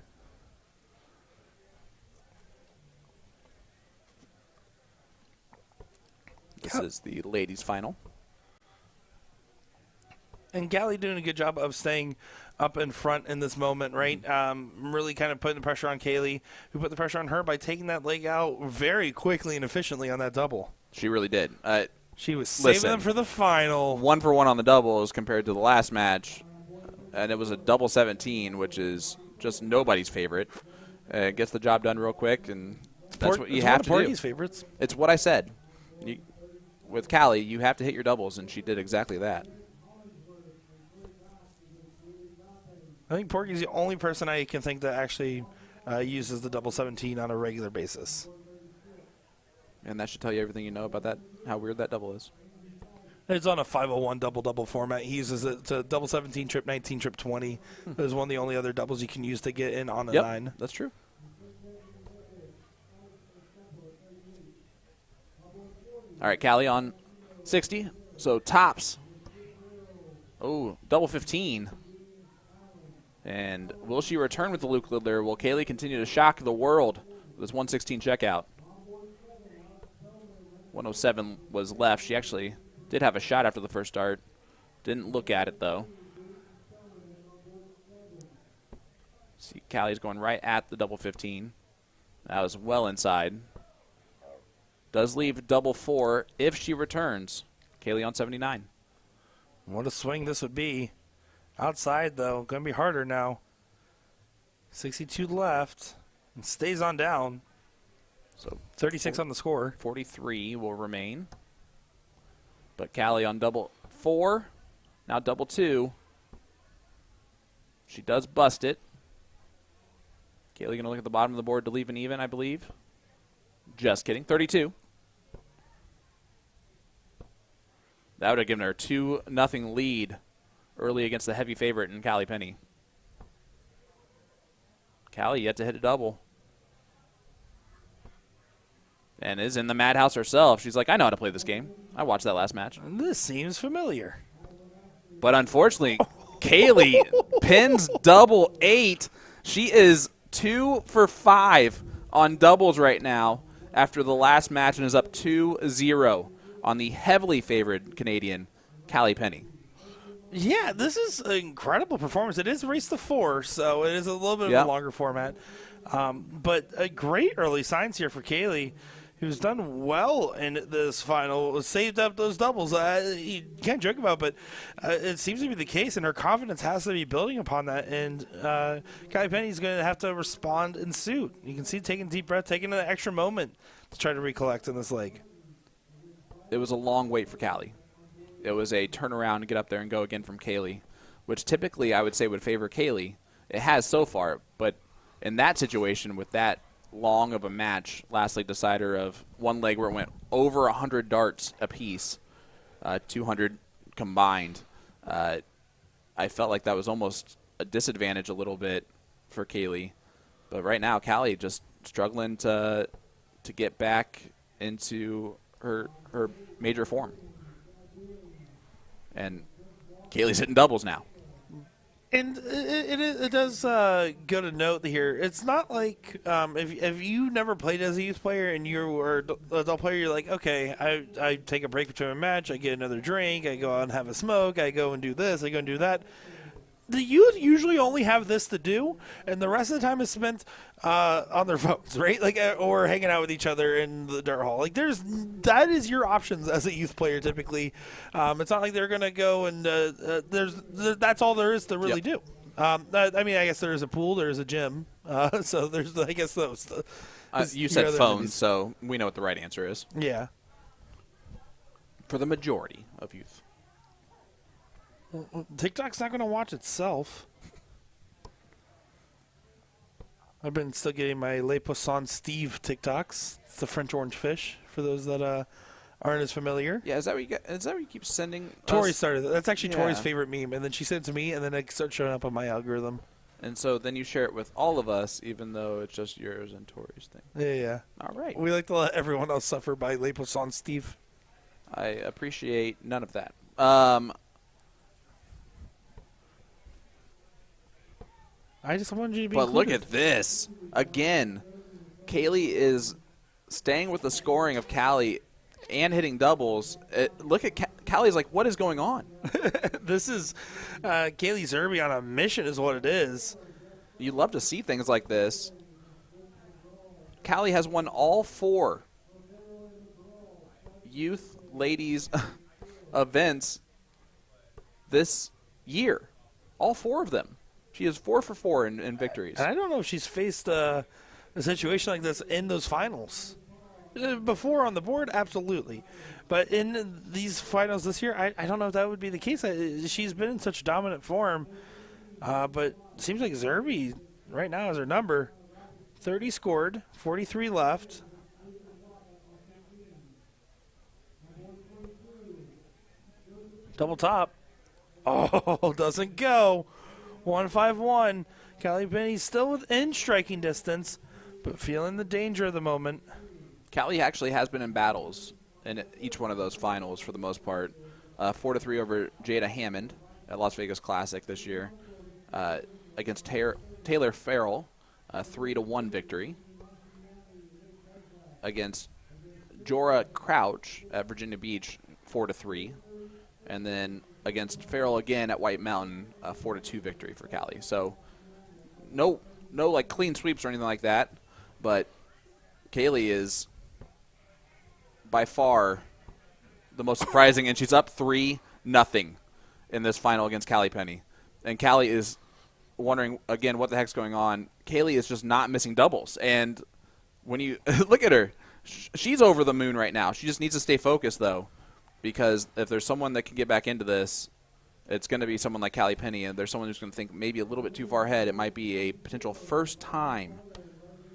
This is the ladies' final. And Gally doing a good job of staying up in front in this moment, right? Really kind of putting the pressure on Kaylee, who put the pressure on her by taking that leg out very quickly and efficiently on that double. She really did. She was saving them for the final. 1 for 1 on the doubles compared to the last match. And it was a double 17, which is just nobody's favorite. Gets the job done real quick, and that's what you have to do. It's one of Porky's favorites. It's what I said. With Callie, you have to hit your doubles, and she did exactly that. I think Porky's the only person I can think that actually uses the double 17 on a regular basis. And that should tell you everything you know about that, how weird that double is. It's on a 501 double-double format. He uses it to double 17, trip 19, trip 20. It was one of the only other doubles you can use to get in on a 9. That's true. All right, Callie on 60. So tops. Oh, double 15. And will she return with the Luke Littler? Will Kaylee continue to shock the world with this 116 checkout? 107 was left. She actually did have a shot after the first start. Didn't look at it, though. See, Callie's going right at the double 15. That was well inside. Does leave double 4 if she returns. Kaylee on 79. What a swing this would be. Outside, though, going to be harder now. 62 left. And stays on down. So 36 on the score. 43 will remain. But Callie on double 4. Now double 2. She does bust it. Kaylee going to look at the bottom of the board to leave an even, I believe. Just kidding. 32. That would have given her a 2-0 lead early against the heavy favorite in Callie Penny. Callie yet to hit a double. And is in the madhouse herself. She's like, I know how to play this game. I watched that last match. This seems familiar. But unfortunately, Kaylee pins double 8. She is 2 for 5 on doubles right now after the last match and is up 2-0 on the heavily favored Canadian Callie Penny. Yeah, this is an incredible performance. It is race to 4, so it is a little bit of a longer format. But a great early signs here for Kaylee, who's done well in this final, saved up those doubles. You can't joke about it, but it seems to be the case, and her confidence has to be building upon that. And Callie Penny's going to have to respond in suit. You can see taking a deep breath, taking an extra moment to try to recollect in this leg. It was a long wait for Callie. It was a turnaround to get up there and go again from Kaylee, which typically I would say would favor Kaylee. It has so far, but in that situation with that long of a match, last leg decider of one leg where it went over 100 darts apiece, 200 combined, I felt like that was almost a disadvantage a little bit for Kaylee. But right now, Callie just struggling to get back into her major form. And Kaylee's hitting doubles now. And it does go to note here. It's not like if you never played as a youth player and you were an adult player, you're like, okay, I take a break between a match, I get another drink, I go out and have a smoke, I go and do this, I go and do that. The youth usually only have this to do, and the rest of the time is spent on their phones, right? Like, or hanging out with each other in the dart hall. Like, that is your options as a youth player typically. It's not like they're gonna go and that's all there is to really do. I mean, I guess there is a pool, there is a gym, so there's I guess those. You said phones, so we know what the right answer is. Yeah. For the majority of youth. TikTok's not going to watch itself. I've been still getting my Le Poisson Steve TikToks. It's the French orange fish, for those that aren't as familiar. Yeah, is that what you keep sending? Tori us? started it. That's actually Tori's Yeah. favorite meme, and then she sent it to me, and then it starts showing up on my algorithm. And so then you share it with all of us, even though it's just yours and Tori's thing. Yeah. All right. We like to let everyone else suffer by labels on Steve. I appreciate none of that. I just wanted you to be But look included. at this. Again, Kaylee is staying with the scoring of Callie and hitting doubles. Look at Callie's like, what is going on? This is Kaylee Zerby on a mission is what it is. You love to see things like this. Callie has won all 4 youth ladies events this year. All 4 of them. She is 4 for 4 in victories. And I don't know if she's faced a situation like this in those finals. Before on the board, absolutely. But in these finals this year, I don't know if that would be the case. She's been in such dominant form. But it seems like Zerby right now is her number. 30 scored, 43 left. Double top. Oh, doesn't go. 1-5-1. Callie Penny's still within striking distance, but feeling the danger of the moment. Callie actually has been in battles in each one of those finals for the most part. 4-3 over Jada Hammond at Las Vegas Classic this year. Against Taylor Farrell, 3-1 victory. Against Jorah Crouch at Virginia Beach, 4-3. And then against Farrell again at White Mountain, 4-2 victory for Callie. So no like clean sweeps or anything like that, but Kaylee is by far the most surprising, and she's up 3-0 in this final against Callie Penny. And Callie is wondering, again, what the heck's going on. Kaylee is just not missing doubles. And when you look at her, she's over the moon right now. She just needs to stay focused, though, because if there's someone that can get back into this, it's going to be someone like Callie Penny, and there's someone who's going to think maybe a little bit too far ahead. It might be a potential first-time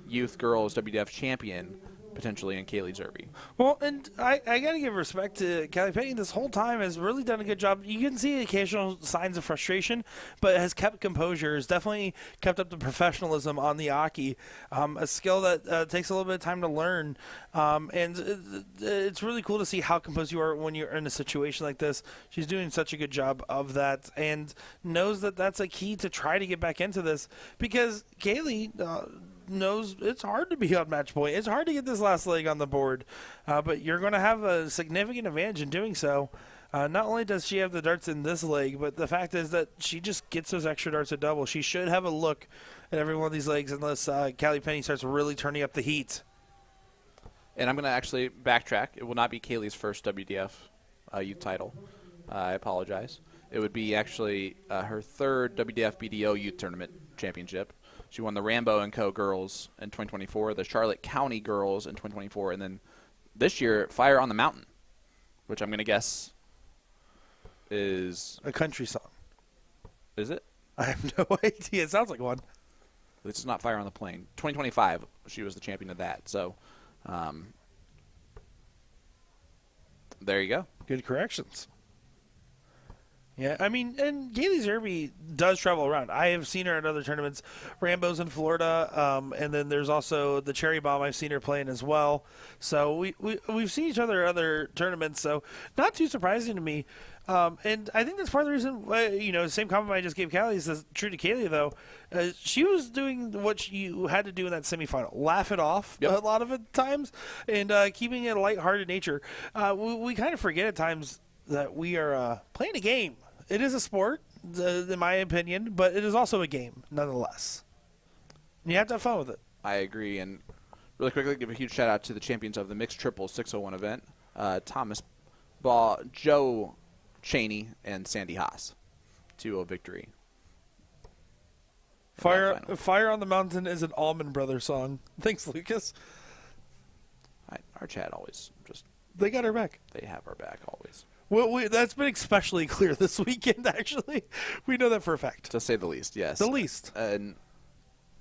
youth girls WWF champion, potentially, in Kaylee Zerby. Well, and I got to give respect to Callie Penny. This whole time has really done a good job. You can see occasional signs of frustration, but has kept composure, has definitely kept up the professionalism on the Aki, a skill that takes a little bit of time to learn. And it's really cool to see how composed you are when you're in a situation like this. She's doing such a good job of that and knows that that's a key to try to get back into this, because Kaylee knows it's hard to be on match point. It's hard to get this last leg on the board, but you're going to have a significant advantage in doing so. Not only does she have the darts in this leg, but the fact is that she just gets those extra darts at double. She should have a look at every one of these legs unless Callie Penny starts really turning up the heat. And I'm going to actually backtrack. It will not be Kaylee's first WDF youth title. I apologize. It would be actually her third WDF BDO youth tournament championship. She won the Rambo & Co. Girls in 2024, the Charlotte County Girls in 2024, and then this year, Fire on the Mountain, which I'm going to guess is... A country song. Is it? I have no idea. It sounds like one. It's not Fire on the Plain. 2025, she was the champion of that. So, there you go. Good corrections. Yeah, I mean, and Kaylee Zerby does travel around. I have seen her at other tournaments, Rambo's in Florida, and then there's also the Cherry Bomb I've seen her playing as well. So we've seen each other at other tournaments, so not too surprising to me. And I think that's part of the reason, the same compliment I just gave Callie is true to Kaylee, though. She was doing what you had to do in that semifinal. Laugh it off a lot of it times, and keeping it a lighthearted nature. We kind of forget at times that we are playing a game. It is a sport, in my opinion, but it is also a game, nonetheless. And you have to have fun with it. I agree. And really quickly, give a huge shout-out to the champions of the Mixed Triple 601 event, Thomas Baugh, Joe Cheney, and Sandy Haas. 2-0 victory. Fire on the Mountain is an Allman Brothers song. Thanks, Lucas. Our chat always just... They got our back. They have our back always. Well, that's been especially clear this weekend, actually. We know that for a fact. To say the least, yes. The least. And,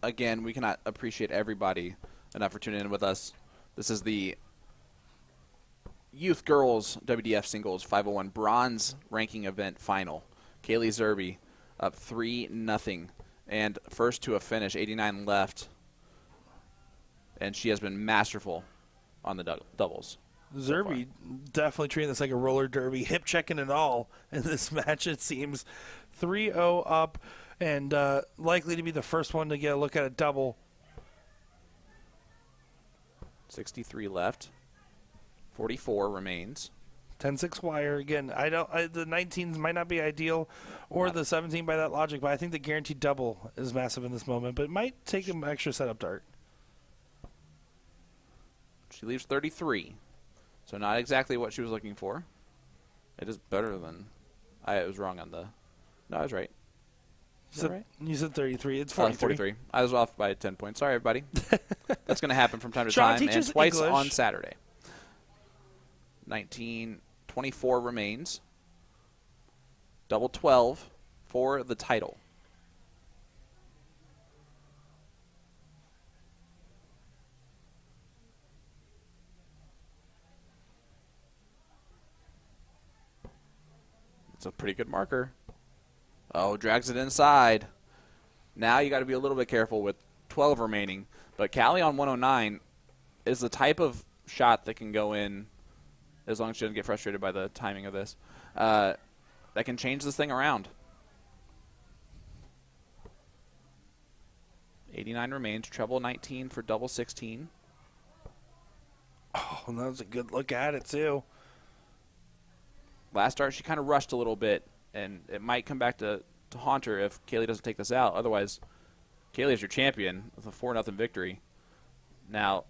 again, we cannot appreciate everybody enough for tuning in with us. This is the Youth Girls WDF Singles 501 Bronze Ranking Event Final. Kaylee Zerbe up 3-0. And first to a finish, 89 left. And she has been masterful on the doubles. Zerbe definitely treating this like a roller derby, hip checking and all in this match, it seems. 3-0 up and likely to be the first one to get a look at a double. 63 left. 44 remains. 10-6 wire. Again, the 19s might not be ideal, or the 17 by that logic, but I think the guaranteed double is massive in this moment, but it might take an extra setup dart. She leaves 33. So not exactly what she was looking for. It is better than... I was wrong on the... No, I was right. You said 33. It's 43. 43. I was off by 10 points. Sorry, everybody. That's going to happen from time to time, and twice English on Saturday. 24 remains. Double 12 for the title. It's a pretty good marker. Oh, drags it inside. Now you got to be a little bit careful with 12 remaining. But Callie on 109 is the type of shot that can go in, as long as she doesn't get frustrated by the timing of this, that can change this thing around. 89 remains. Treble 19 for double 16. Oh, that was a good look at it, too. Last start, she kind of rushed a little bit, and it might come back to haunt her if Kaylee doesn't take this out. Otherwise, Kaylee is your champion with a 4-0 victory. Now,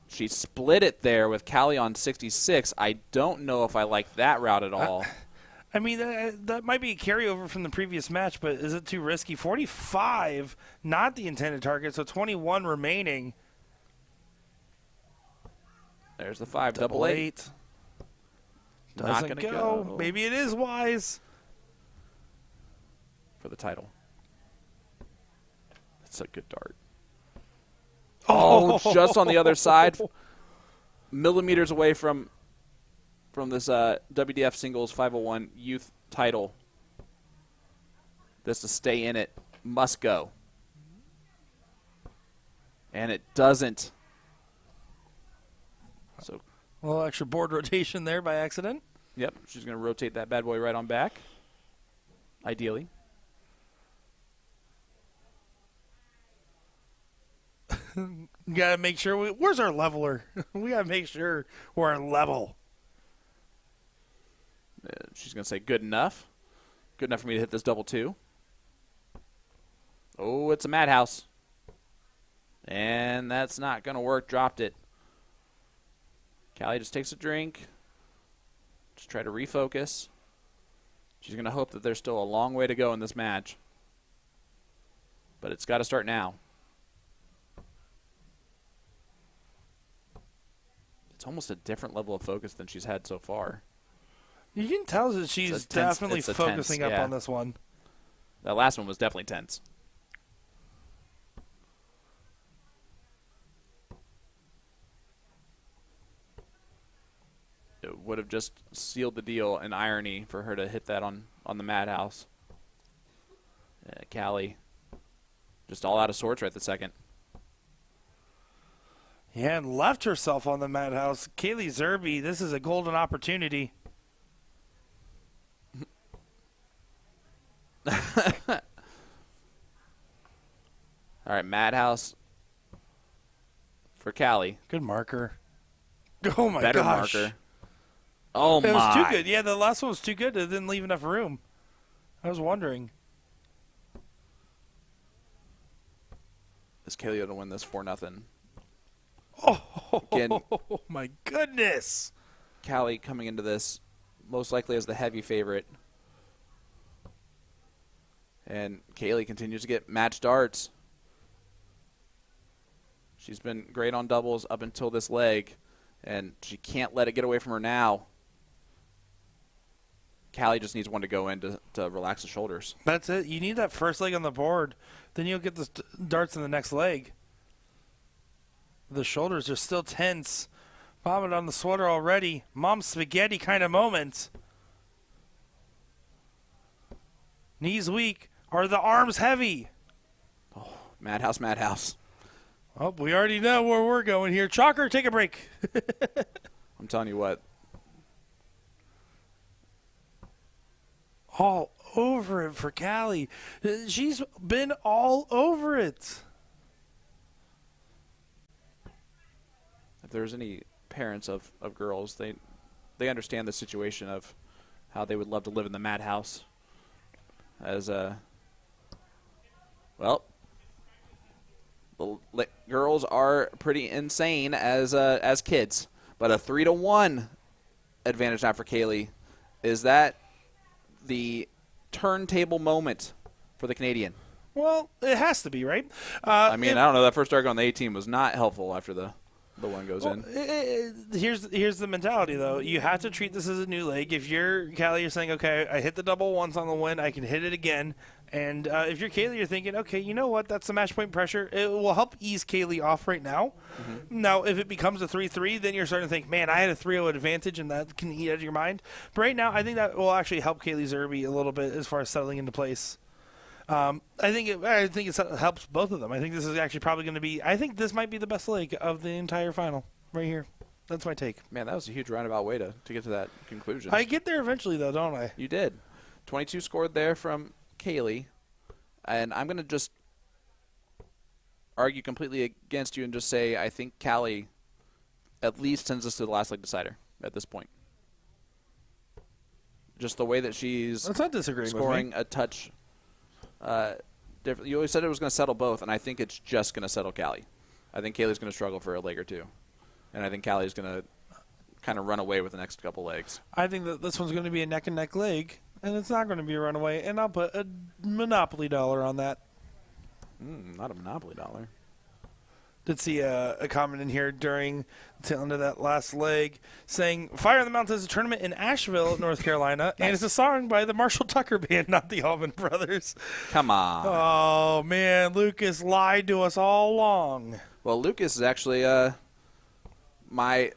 she split it there with Callie on 66. I don't know if I like that route at all. I mean, that might be a carryover from the previous match, but is it too risky? 45, not the intended target, so 21 remaining. There's the 5, double 8. Not Doesn't gonna go. Maybe it is wise. For the title. That's a good dart. Oh, just on the other side. Millimeters away from this WDF Singles 501 Youth title. This to stay in it must go. And it doesn't. So, a little extra board rotation there by accident. Yep, she's going to rotate that bad boy right on back. Ideally. Got to make sure. Where's our leveler? We got to make sure we're level. She's going to say good enough. Good enough for me to hit this double 2. Oh, it's a madhouse. And that's not going to work. Dropped it. Callie just takes a drink. Just try to refocus. She's going to hope that there's still a long way to go in this match. But it's got to start now. It's almost a different level of focus than she's had so far. You can tell that she's definitely focusing up yeah. on this one. That last one was definitely tense. It would have just sealed the deal in irony for her to hit that on the madhouse. Callie just all out of sorts right this second. Yeah, and left herself on the madhouse. Kaylee Zerbe, this is a golden opportunity. All right, madhouse for Callie. Good marker. Oh, my Better gosh. marker. Oh, it my. was too good. Yeah, the last one was too good. It didn't leave enough room. I was wondering. Is Kaylee going to win this 4-0? Oh, Again, my goodness. Callie coming into this most likely as the heavy favorite. And Kaylee continues to get match darts. She's been great on doubles up until this leg, and she can't let it get away from her now. Callie just needs one to go in to relax the shoulders. That's it. You need that first leg on the board. Then you'll get the darts in the next leg. The shoulders are still tense, Vomit on the sweater already. Mom's spaghetti kind of moment. Knees weak. Are the arms heavy? Madhouse, madhouse. Oh, we already know where we're going here. Chalker, take a break. I'm telling you what. All over it for Callie. She's been all over it. If there's any parents of girls, they understand the situation of how they would love to live in the madhouse. As well, the girls are pretty insane as kids, but a 3-1 advantage now for Kaylee. Is that the turntable moment for the Canadian? Well, it has to be, right? I don't know. That first target on the 18 was not helpful after the one goes in. Here's the mentality, though. You have to treat this as a new leg. If you're Callie, you're saying, okay, I hit the double once on the win. I can hit it again. And if you're Kaylee, you're thinking, okay, you know what? That's the match point pressure. It will help ease Kaylee off right now. Mm-hmm. Now, if it becomes a 3-3, then you're starting to think, man, I had a 3-0 advantage, and that can eat out of your mind. But right now, I think that will actually help Kaylee Zerbe a little bit as far as settling into place. I think it helps both of them. I think this is actually probably going to be – I think this might be the best leg of the entire final right here. That's my take. Man, that was a huge roundabout way to get to that conclusion. I get there eventually, though, don't I? You did. 22 scored there from Kaylee. And I'm going to just argue completely against you and just say I think Callie at least sends us to the last leg decider at this point. Just the way that she's That's not disagreeing scoring with me. A touch different. You always said it was going to settle both, and I think it's just going to settle Callie. I think Kaylee's going to struggle for a leg or two. And I think Callie's going to kind of run away with the next couple legs. I think that this one's going to be a neck-and-neck leg, and it's not going to be a runaway, and I'll put a Monopoly dollar on that. Not a Monopoly dollar. Did see a comment in here during the tail end of that last leg saying, Fire in the Mountains is a tournament in Asheville, North Carolina, and it's a song by the Marshall Tucker Band, not the Allman Brothers. Come on. Oh, man, Lucas lied to us all along. Well, Lucas is actually my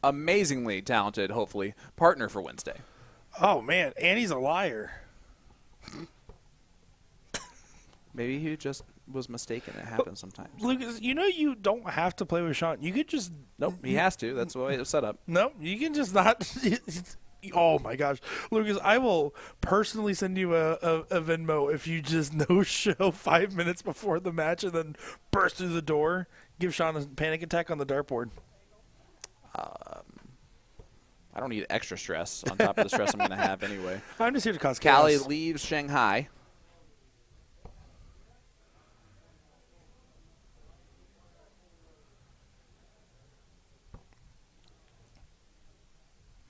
amazingly talented, hopefully, partner for Wednesday. Oh, man, and he's a liar. Maybe he just was mistaken. It happens sometimes. Lucas, you know you don't have to play with Sean. You could just... Nope, he has to. That's the way it was set up. No, you can just not... Oh, my gosh. Lucas, I will personally send you a Venmo if you just no-show 5 minutes before the match and then burst through the door. Give Sean a panic attack on the dartboard. I don't need extra stress on top of the stress I'm going to have anyway. I'm just here to cause Callie chaos. leaves Shanghai.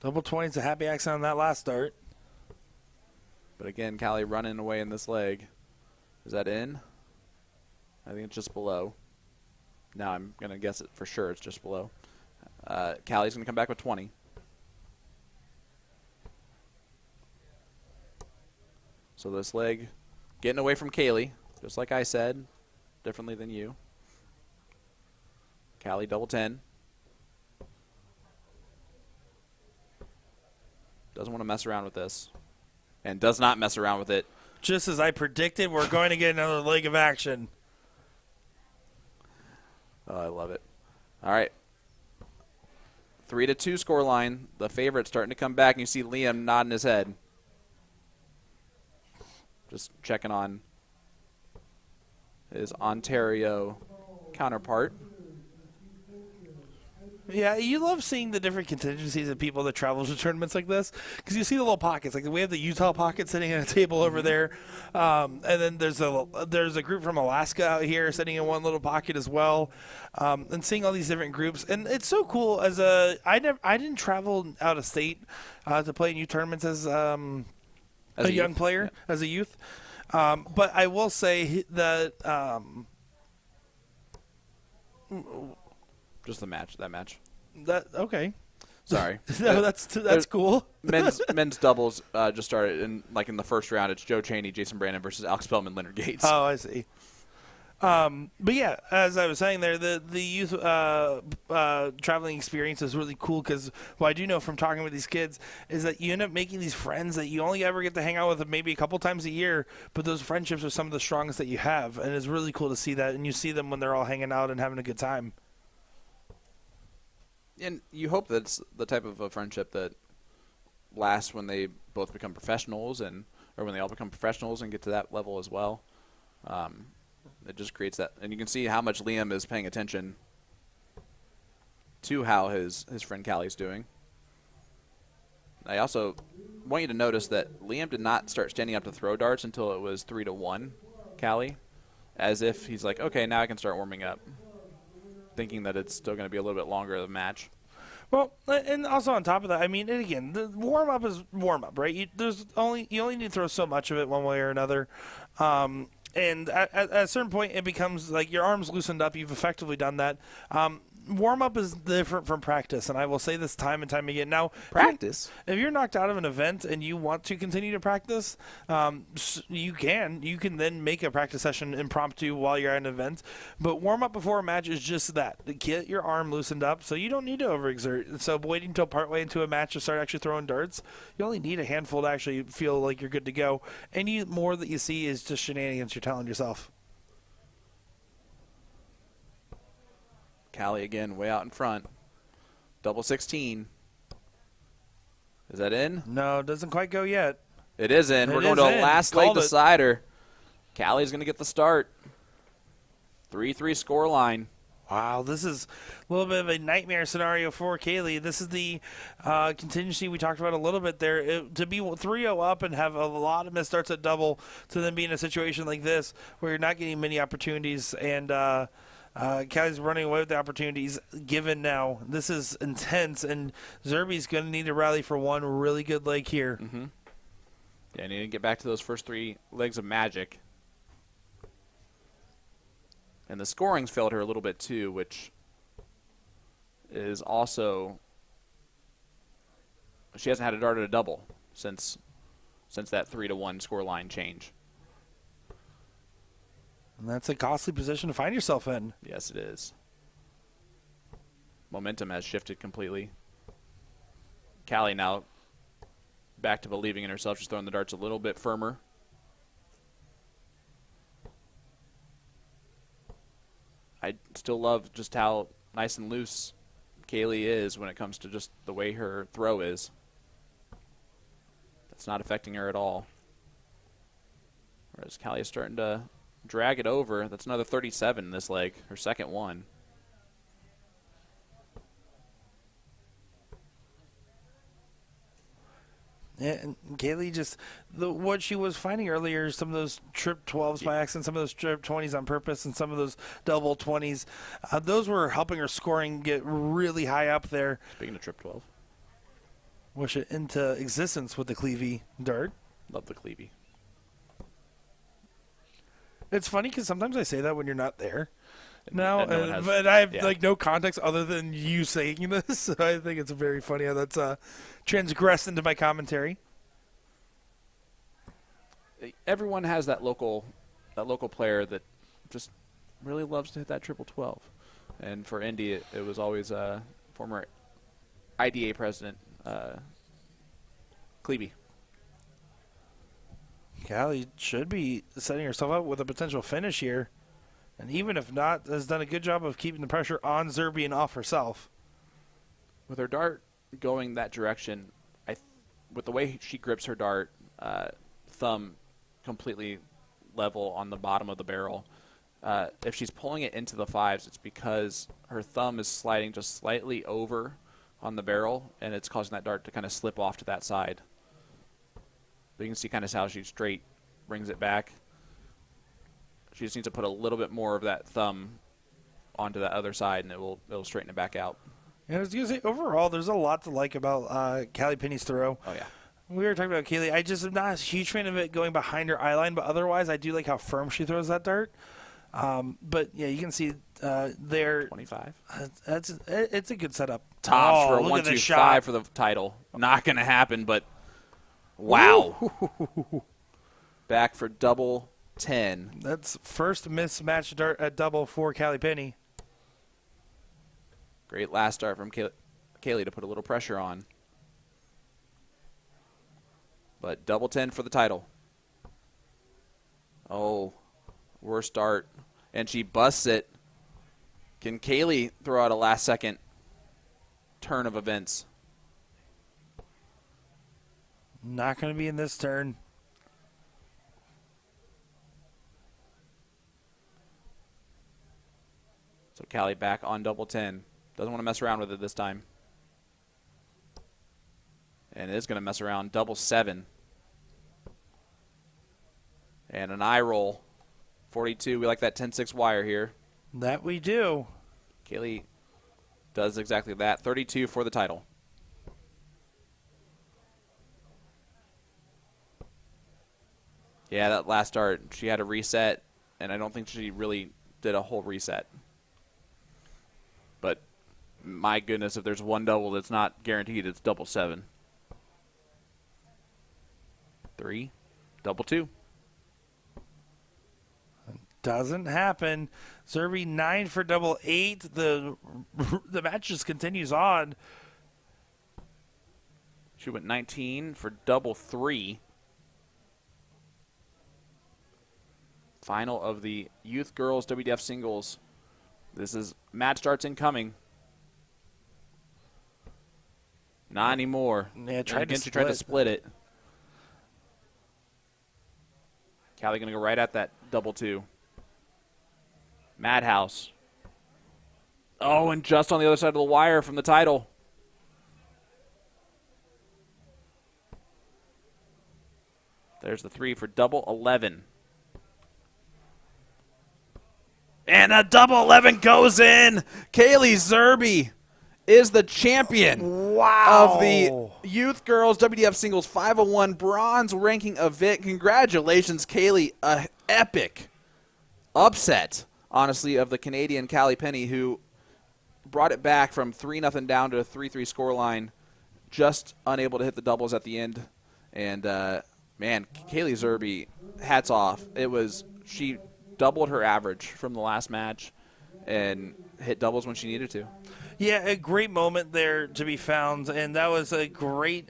Double 20's a happy accident on that last start. But again, Callie running away in this leg. Is that in? I think it's just below. Now I'm going to guess it for sure. It's just below. Callie's going to come back with 20. So this leg getting away from Kaylee, just like I said, differently than you. Callie double 10. Doesn't want to mess around with this. And does not mess around with it. Just as I predicted, we're going to get another leg of action. Oh, I love it. All right. 3-2 score line. The favorite starting to come back, and you see Liam nodding his head. Just checking on his Ontario counterpart. Yeah, you love seeing the different contingencies of people that travel to tournaments like this because you see the little pockets. Like we have the Utah pocket sitting at a table over there, and then there's a group from Alaska out here sitting in one little pocket as well, and seeing all these different groups. And it's so cool. I didn't travel out of state to play in youth tournaments as a young player, as a youth. But I will say that just that match. Okay. Sorry. No, that's cool. men's doubles just started in the first round. It's Joe Cheney, Jason Brandon versus Alex Bellman, Leonard Gates. Oh, I see. But yeah, as I was saying there, the youth traveling experience is really cool because what I do know from talking with these kids is that you end up making these friends that you only ever get to hang out with maybe a couple times a year, but those friendships are some of the strongest that you have, and it's really cool to see that, and you see them when they're all hanging out and having a good time. And you hope that it's the type of a friendship that lasts when they both become professionals or when they all become professionals and get to that level as well. It just creates that. And you can see how much Liam is paying attention to how his friend Callie's doing. I also want you to notice that Liam did not start standing up to throw darts until it was 3-1 Callie, as if he's like, okay, now I can start warming up, thinking that it's still going to be a little bit longer of a match. Well, and also on top of that, I mean, and again, the warm-up is warm-up, right? You only need to throw so much of it one way or another. And at a certain point, it becomes like your arm's loosened up. You've effectively done that. Warm-up is different from practice, and I will say this time and time again. Now, Practice? if you're knocked out of an event and you want to continue to practice, you can. You can then make a practice session impromptu while you're at an event. But warm-up before a match is just that. To get your arm loosened up, so you don't need to overexert. So waiting until partway into a match to start actually throwing darts, you only need a handful to actually feel like you're good to go. Any more that you see is just shenanigans you're telling yourself. Callie again, way out in front. Double 16. Is that in? No, it doesn't quite go yet. It is in. We're It going is to a in. last late Called it. decider. Callie's going to get the start. 3-3 score line. Wow, this is a little bit of a nightmare scenario for Kaylee. This is the contingency we talked about a little bit there. To be 3-0 up and have a lot of missed starts at double, to then be in a situation like this where you're not getting many opportunities, and Callie's running away with the opportunities given now. This is intense, and Zerby's going to need to rally for one really good leg here. Mm-hmm. Yeah, need to get back to those first 3 legs of magic. And the scoring's failed her a little bit too, which is also she hasn't had a dart at a double since that 3-1 score line change. And that's a costly position to find yourself in. Yes, it is. Momentum has shifted completely. Callie now back to believing in herself. She's throwing the darts a little bit firmer. I still love just how nice and loose Kaylee is when it comes to just the way her throw is. That's not affecting her at all. Whereas Callie is starting to drag it over. That's another 37 in this leg, her second one. Yeah, and Kaylee just what she was finding earlier, some of those trip 12s by accident, some of those trip 20s on purpose, and some of those double 20s, those were helping her scoring get really high up there. Speaking of trip 12. Wish it into existence with the Clevey dart. Love the Clevey. It's funny because sometimes I say that when you're not there. Now, And no one has- but I have yeah. like no context other than you saying this. So I think it's very funny how that's transgressed into my commentary. Everyone has that local player that just really loves to hit that triple 12. And for Indy, it was always former IDA president Clevey. Callie should be setting herself up with a potential finish here. And even if not, has done a good job of keeping the pressure on Zerby and off herself. With her dart going that direction, with the way she grips her dart, thumb completely level on the bottom of the barrel, if she's pulling it into the 5s, it's because her thumb is sliding just slightly over on the barrel, and it's causing that dart to kind of slip off to that side. But you can see kind of how she straight brings it back. She just needs to put a little bit more of that thumb onto that other side, and it'll straighten it back out. And I was going to say, overall, there's a lot to like about Callie Penny's throw. Oh, yeah. We were talking about Kaylee. I just am not a huge fan of it going behind her eye line, but otherwise I do like how firm she throws that dart. But, yeah, you can see there. 25. It's a good setup. Tops for a look at this 1-2-5 shot. for the title. Not going to happen, but wow. Back for double 10. That's first mismatch dart at double for Callie Penny. Great last start from Kaylee to put a little pressure on. But double 10 for the title. Oh, worst start. And she busts it. Can Kaylee throw out a last-second turn of events? Not going to be in this turn. So Callie back on double 10. Doesn't want to mess around with it this time. And it is going to mess around double 7. And an eye roll. 42. We like that 10-6 wire here. That we do. Kaylee does exactly that. 32 for the title. Yeah, that last start, she had a reset, and I don't think she really did a whole reset. But my goodness, if there's one double that's not guaranteed, it's double 7. 3, double 2. Doesn't happen. Zerby 9 for double 8. The match just continues on. She went 19 for double 3. Final of the Youth Girls WDF Singles. This is match starts incoming. Not anymore. Yeah, tried to split it. Callie going to go right at that double 2. Madhouse. Oh, and just on the other side of the wire from the title. There's the 3 for double 11. And a double 11 goes in. Kaylee Zerby is the champion of the Youth Girls WDF Singles 501 Bronze Ranking event. Congratulations, Kaylee. A epic upset, honestly, of the Canadian Callie Penny, who brought it back from 3-0 down to a 3-3 scoreline, just unable to hit the doubles at the end. And, man, Kaylee Zerby, hats off. She doubled her average from the last match and hit doubles when she needed to. Yeah, a great moment there to be found, and that was a great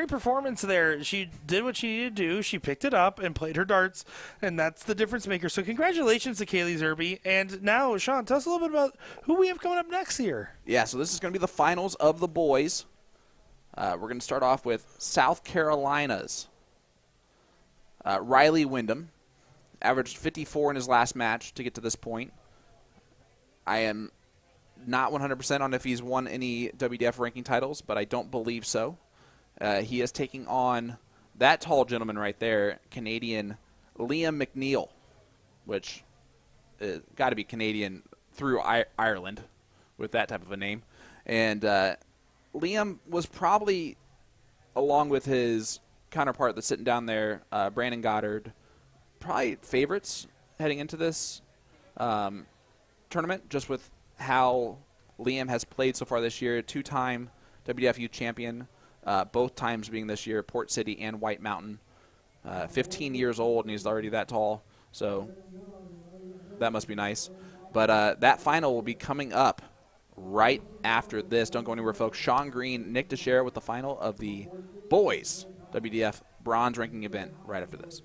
performance there. She did what she needed to do. She picked it up and played her darts, and that's the difference maker. So congratulations to Kaylee Zerby. And now, Sean, tell us a little bit about who we have coming up next here. Yeah, so this is going to be the finals of the boys. We're going to start off with South Carolina's Riley Wyndham. Averaged 54 in his last match to get to this point. I am not 100% on if he's won any WDF ranking titles, but I don't believe so. He is taking on that tall gentleman right there, Canadian Liam McNeil, which got to be Canadian through Ireland with that type of a name. And Liam was probably, along with his counterpart that's sitting down there, Brandon Goddard, probably favorites heading into this tournament, just with how Liam has played so far this year. 2-time WDFU champion, both times being this year, Port City and White Mountain. 15 years old, and he's already that tall, so that must be nice. But that final will be coming up right after this. Don't go anywhere, folks. Sean Green, Nick Teixeira with the final of the boys WDF bronze ranking event right after this.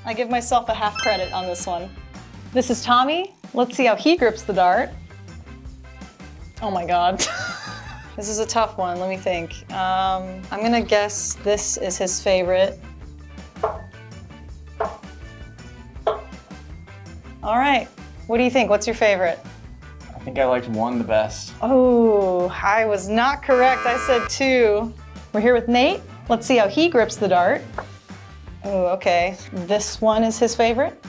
I give myself a half credit on this one. This is Tommy. Let's see how he grips the dart. Oh my God. This is a tough one. Let me think. I'm gonna guess this is his favorite. All right. What do you think? What's your favorite? I think I liked 1 the best. Oh, I was not correct. I said 2. We're here with Nate. Let's see how he grips the dart. Oh, okay. This one is his favorite.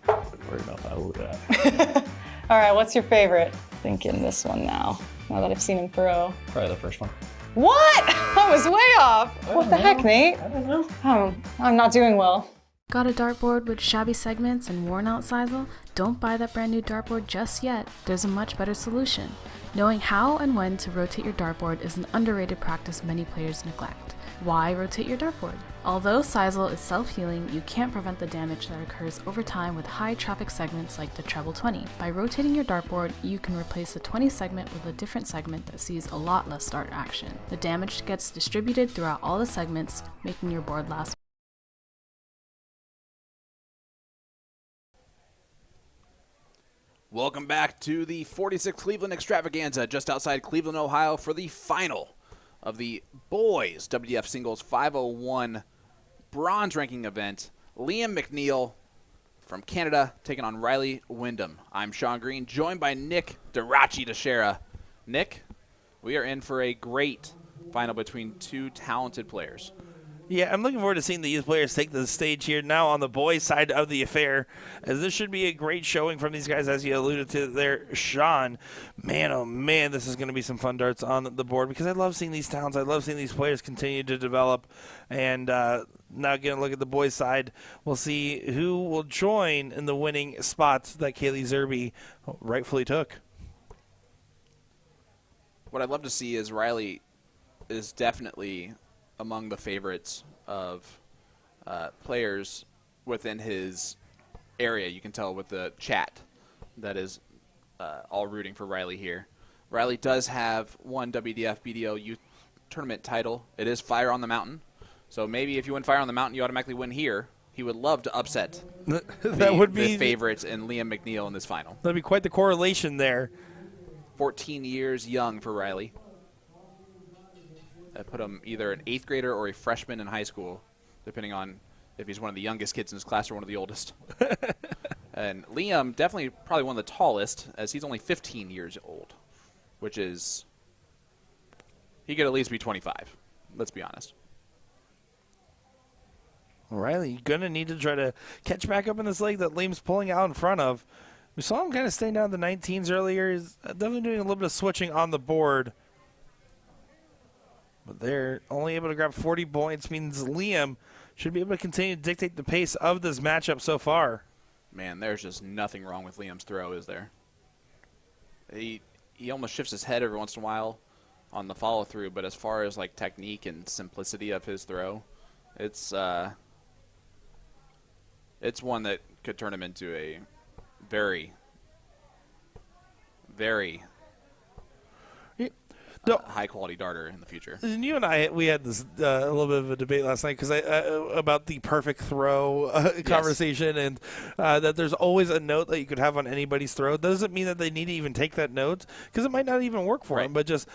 Worried about that. All right, what's your favorite? Thinking this one now that I've seen him throw. Probably the first one. What? I was way off. What the heck, Nate? I don't know. Oh, I'm not doing well. Got a dartboard with shabby segments and worn out sisal? Don't buy that brand new dartboard just yet. There's a much better solution. Knowing how and when to rotate your dartboard is an underrated practice many players neglect. Why rotate your dartboard? Although sisal is self-healing, you can't prevent the damage that occurs over time with high traffic segments like the treble 20. By rotating your dartboard, you can replace the 20 segment with a different segment that sees a lot less dart action. The damage gets distributed throughout all the segments, making your board last. Welcome back to the 46th Cleveland Extravaganza, just outside Cleveland, Ohio, for the final of the boys WDF Singles 501 bronze ranking event. Liam McNeil from Canada taking on Riley Wyndham. I'm Sean Green, joined by Nick Dirachi Teixeira. Nick, we are in for a great final between two talented players. Yeah, I'm looking forward to seeing the youth players take the stage here now on the boys' side of the affair, as this should be a great showing from these guys, as you alluded to there, Sean. Man, oh man, this is going to be some fun darts on the board, because I love seeing these talents. I love seeing these players continue to develop. And now getting a look at the boys' side, we'll see who will join in the winning spots that Kaylee Zerby rightfully took. What I'd love to see is Riley is definitely among the favorites of players within his area. You can tell with the chat that is all rooting for Riley here. Riley does have one WDF BDO Youth Tournament title. It is Fire on the Mountain. So maybe if you win Fire on the Mountain, you automatically win here. He would love to upset That would be the favorites in Liam McNeil in this final. That'd be quite the correlation there. 14 years young for Riley. That put him either an 8th grader or a freshman in high school, depending on if he's one of the youngest kids in his class or one of the oldest. And Liam, definitely probably one of the tallest, as he's only 15 years old, which is, he could at least be 25, let's be honest. Riley, you're going to need to try to catch back up in this leg that Liam's pulling out in front of. We saw him kind of staying down the 19s earlier. He's definitely doing a little bit of switching on the board. But they're only able to grab 40 points, means Liam should be able to continue to dictate the pace of this matchup so far. Man, there's just nothing wrong with Liam's throw, is there? He almost shifts his head every once in a while on the follow-through, but as far as like technique and simplicity of his throw, it's one that could turn him into a very, very high-quality darter in the future. And you and I, we had this a little bit of a debate last night about the perfect throw conversation, and that there's always a note that you could have on anybody's throw. Doesn't mean that they need to even take that note, because it might not even work for them, but just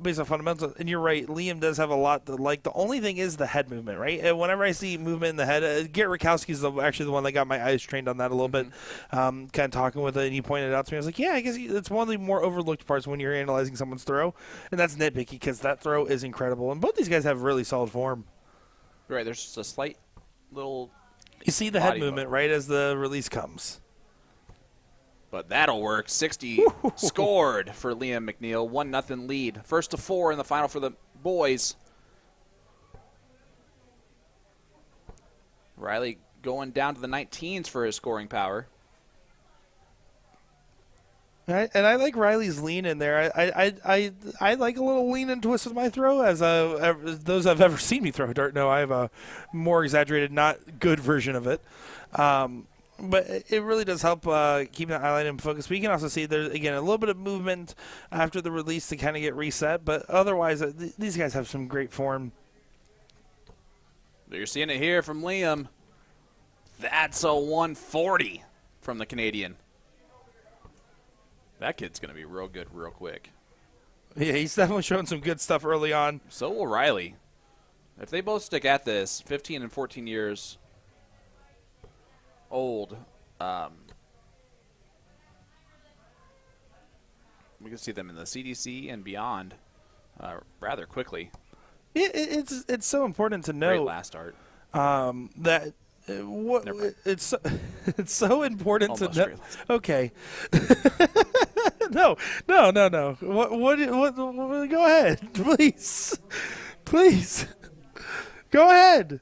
based on fundamentals. And you're right, Liam does have a lot to like. The only thing is the head movement, right? And whenever I see movement in the head, Garrett Rakowski's actually the one that got my eyes trained on that a little bit, kind of talking with it, and he pointed it out to me. I was like, yeah, I guess it's one of the more overlooked parts when you're analyzing someone's throw. And that's nitpicky, because that throw is incredible. And both these guys have really solid form. Right, there's just a slight little... You see the head movement right as the release comes. But that'll work. 60 scored for Liam McNeil. 1-0 lead. First to 4 in the final for the boys. Riley going down to the 19s for his scoring power. And I like Riley's lean in there. I like a little lean and twist with my throw, as those I've ever seen me throw a dart know. I have a more exaggerated, not good version of it. But it really does help keep the eyeline in focus. We can also see there's, again, a little bit of movement after the release to kind of get reset. But otherwise, these guys have some great form. You're seeing it here from Liam. That's a 140 from the Canadian. That kid's going to be real good real quick. Yeah, he's definitely showing some good stuff early on. So will Riley. If they both stick at this, 15 and 14 years old, we can see them in the CDC and beyond rather quickly. It's so important to Great know last start. that what Never mind. it's so important Almost to know. great last Okay. No. What? Go ahead, please. Go ahead.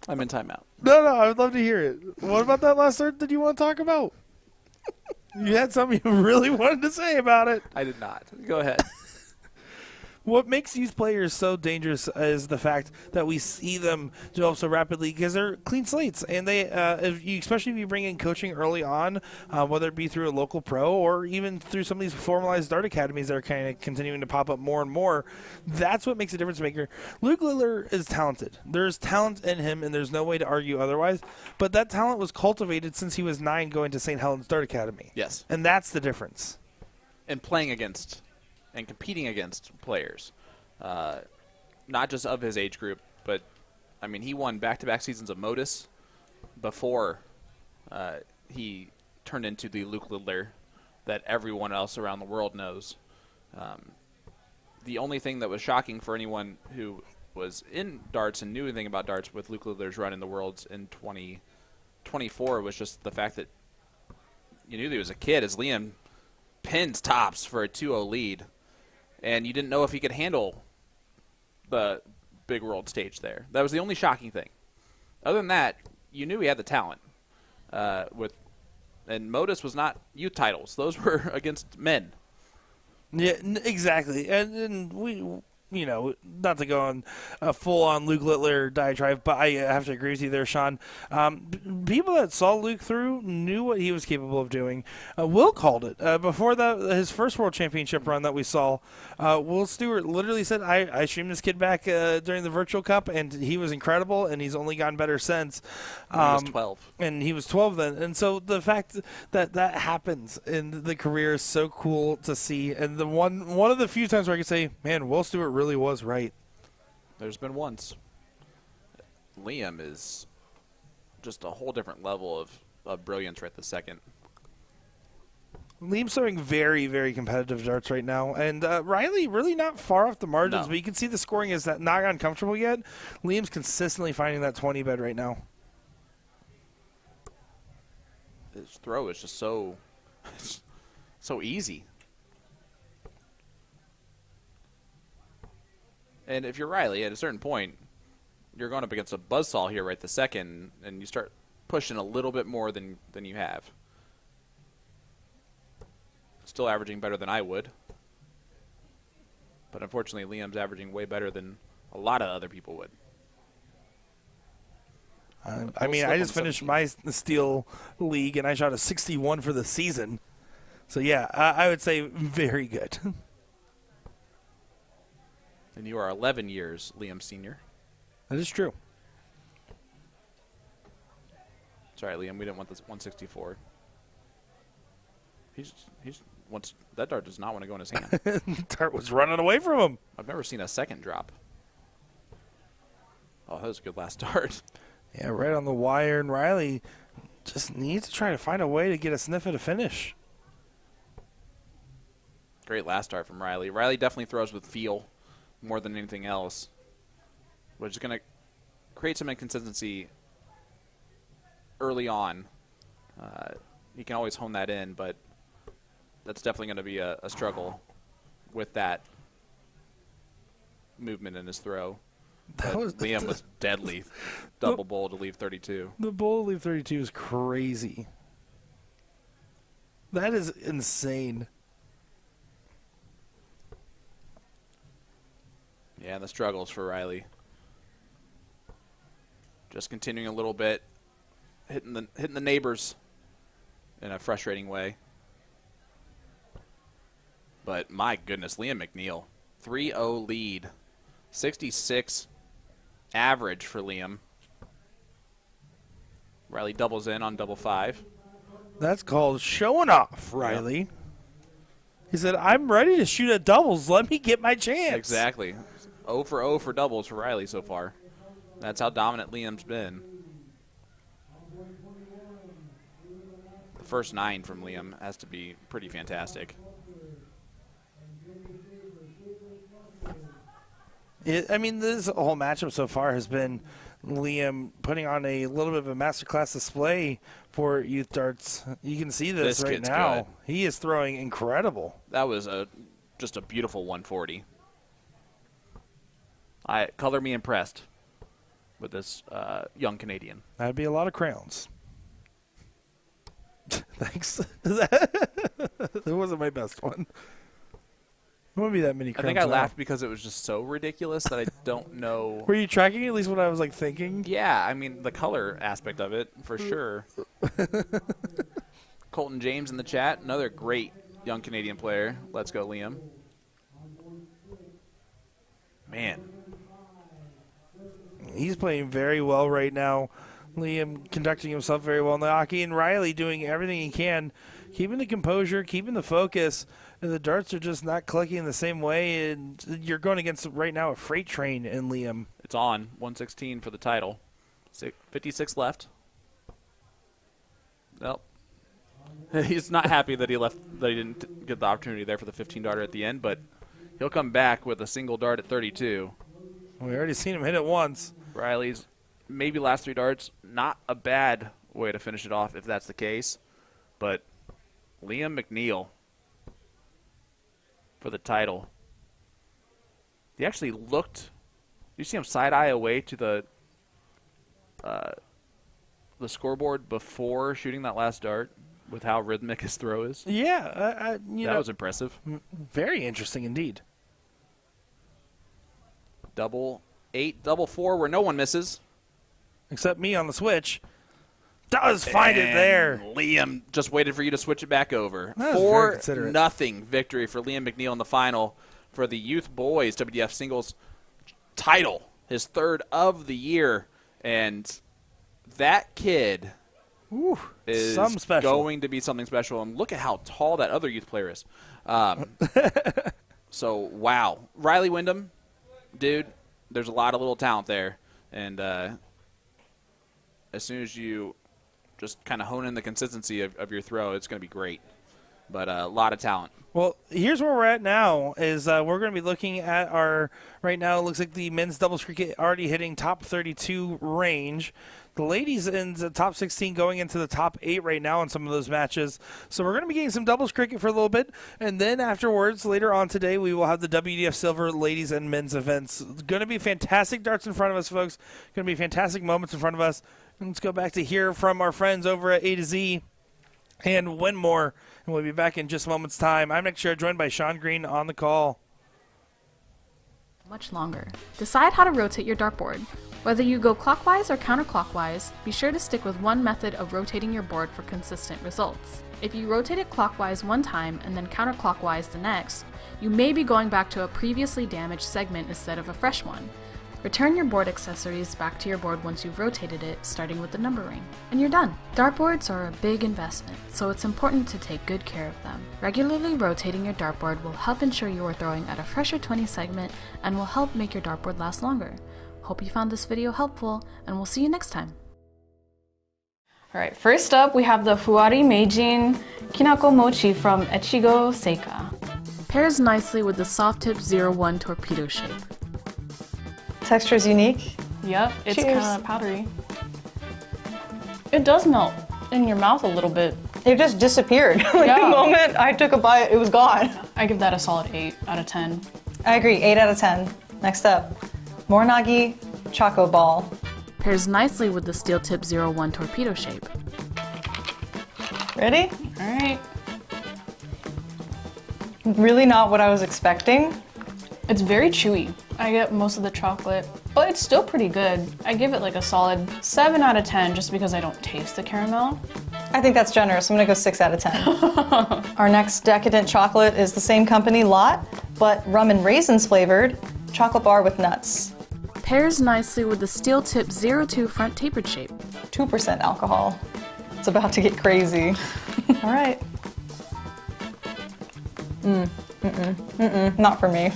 I'm in timeout. No, I would love to hear it. What about that last start that you want to talk about? You had something you really wanted to say about it. I did not. Go ahead. What makes these players so dangerous is the fact that we see them develop so rapidly because they're clean slates, and they, especially if you bring in coaching early on, whether it be through a local pro or even through some of these formalized dart academies that are kind of continuing to pop up more and more. That's what makes a difference maker. Luke Littler is talented. There's talent in him, and there's no way to argue otherwise. But that talent was cultivated since he was 9, going to St. Helens Dart Academy. Yes. And that's the difference. And playing against and competing against players, not just of his age group, but, I mean, he won back-to-back seasons of Modus before he turned into the Luke Littler that everyone else around the world knows. The only thing that was shocking for anyone who was in darts and knew anything about darts with Luke Littler's run in the Worlds in 2024 was just the fact that you knew that he was a kid as Liam pins tops for a 2-0 lead. And you didn't know if he could handle the big world stage there. That was the only shocking thing. Other than that, you knew he had the talent. And Modus was not youth titles; those were against men. Yeah, exactly. And we, not to go on a full-on Luke Littler diatribe, but I have to agree with you there, Sean. People that saw Luke through knew what he was capable of doing. Will called it. Before his first World Championship run that we saw, Will Stewart literally said, I streamed this kid back during the Virtual Cup, and he was incredible, and he's only gotten better since. He was 12. And he was 12 then. And so the fact that that happens in the career is so cool to see. And the one of the few times where I can say, man, Will Stewart really was right. There's been once. Liam is just a whole different level of brilliance right this second. Liam's throwing very, very competitive darts right now. And Riley really not far off the margins, No. but you can see the scoring is not gotten comfortable yet. Liam's consistently finding that 20 bed right now. His throw is just so easy. And if you're Riley, at a certain point, you're going up against a buzzsaw here right this second, and you start pushing a little bit more than you have. Still averaging better than I would. But unfortunately, Liam's averaging way better than a lot of other people would. I mean, I just finished my steel league, and I shot a 61 for the season. So, yeah, I would say very good. And you are 11 years, Liam Sr. That is true. Sorry, Liam, we didn't want this 164. He's once that dart does not want to go in his hand. Dart was running away from him. I've never seen a second drop. Oh, that was a good last dart. Yeah, right on the wire, and Riley just needs to try to find a way to get a sniff at a finish. Great last dart from Riley. Riley definitely throws with feel more than anything else, which is going to create some inconsistency early on. He can always hone that in, but that's definitely going to be a struggle with that movement in his throw. Liam was deadly. Double bowl to leave 32. The bowl to leave 32 is crazy. That is insane. Yeah, the struggles for Riley. Just continuing a little bit, hitting the neighbors in a frustrating way. But my goodness, Liam McNeil, 3-0 lead, 66 average for Liam. Riley doubles in on double 5. That's called showing off, Riley. Yep. He said, I'm ready to shoot at doubles. Let me get my chance. Exactly. 0 for 0 for doubles for Riley so far. That's how dominant Liam's been. The first 9 from Liam has to be pretty fantastic. I mean, this whole matchup so far has been Liam putting on a little bit of a masterclass display for youth darts. You can see this right now. Good. He is throwing incredible. That was just a beautiful 140. Color me impressed with this young Canadian. That'd be a lot of crayons. Thanks. That wasn't my best one. It wouldn't be that many crayons. I think I laughed because it was just so ridiculous that I don't know. Were you tracking at least what I was like thinking? Yeah, I mean the color aspect of it for sure. Colton James in the chat, another great young Canadian player. Let's go, Liam. Man. He's playing very well right now. Liam conducting himself very well in the hockey, and Riley doing everything he can, keeping the composure, keeping the focus. And the darts are just not clicking the same way, and you're going against right now a freight train in Liam. It's on 116 for the title. 56 left. Nope. He's not happy that he didn't get the opportunity there for the 15 darter at the end, but he'll come back with a single dart at 32. We already seen him hit it once. Riley's maybe last 3 darts, not a bad way to finish it off if that's the case, but Liam McNeil for the title. He actually looked. You see him side eye away to the scoreboard before shooting that last dart with how rhythmic his throw is. Yeah, that was impressive. Very interesting indeed. Double 8, double 4, where no one misses, except me on the switch. Does find it there. Liam just waited for you to switch it back over. 4-0 victory for Liam McNeil in the final for the Youth Boys WDF Singles title, his 3rd of the year. And that kid is going to be something special. And look at how tall that other youth player is. So, wow. Riley Wyndham, dude, there's a lot of little talent there. And as soon as you just kind of hone in the consistency of your throw, it's going to be great. But a lot of talent. Well, here's where we're at now is we're going to be looking at our – right now it looks like the men's doubles cricket already hitting top 32 range. The ladies in the top 16 going into the top 8 right now in some of those matches. So we're going to be getting some doubles cricket for a little bit. And then afterwards, later on today, we will have the WDF Silver ladies and men's events. It's going to be fantastic darts in front of us, folks. Going to be fantastic moments in front of us. Let's go back to hear from our friends over at A to Z and Winmore, and we'll be back in just a moment's time. I'm Nick Share, joined by Sean Green on the call. Much longer. Decide how to rotate your dartboard. Whether you go clockwise or counterclockwise, be sure to stick with one method of rotating your board for consistent results. If you rotate it clockwise one time and then counterclockwise the next, you may be going back to a previously damaged segment instead of a fresh one. Return your board accessories back to your board once you've rotated it, starting with the number ring, and you're done. Dartboards are a big investment, so it's important to take good care of them. Regularly rotating your dartboard will help ensure you are throwing at a fresher 20 segment and will help make your dartboard last longer. Hope you found this video helpful, and we'll see you next time. All right, first up we have the Fuwari Meijin Kinako Mochi from Echigo Seika. Pairs nicely with the soft tip 01 torpedo shape. Texture is unique. Yep, it's kind of powdery. It does melt in your mouth a little bit. It just disappeared. The moment I took a bite, it was gone. I give that a solid 8 out of 10. I agree, 8 out of 10. Next up, Morinagi Choco Ball. Pairs nicely with the steel tip 01 torpedo shape. Ready? All right. Really not what I was expecting. It's very chewy. I get most of the chocolate, but it's still pretty good. I give it like a solid 7 out of 10 just because I don't taste the caramel. I think that's generous. I'm gonna go 6 out of 10. Our next decadent chocolate is the same company, Lot, but rum and raisins flavored chocolate bar with nuts. Pairs nicely with the steel tip 02 front tapered shape. 2% alcohol. It's about to get crazy. All right. Not for me.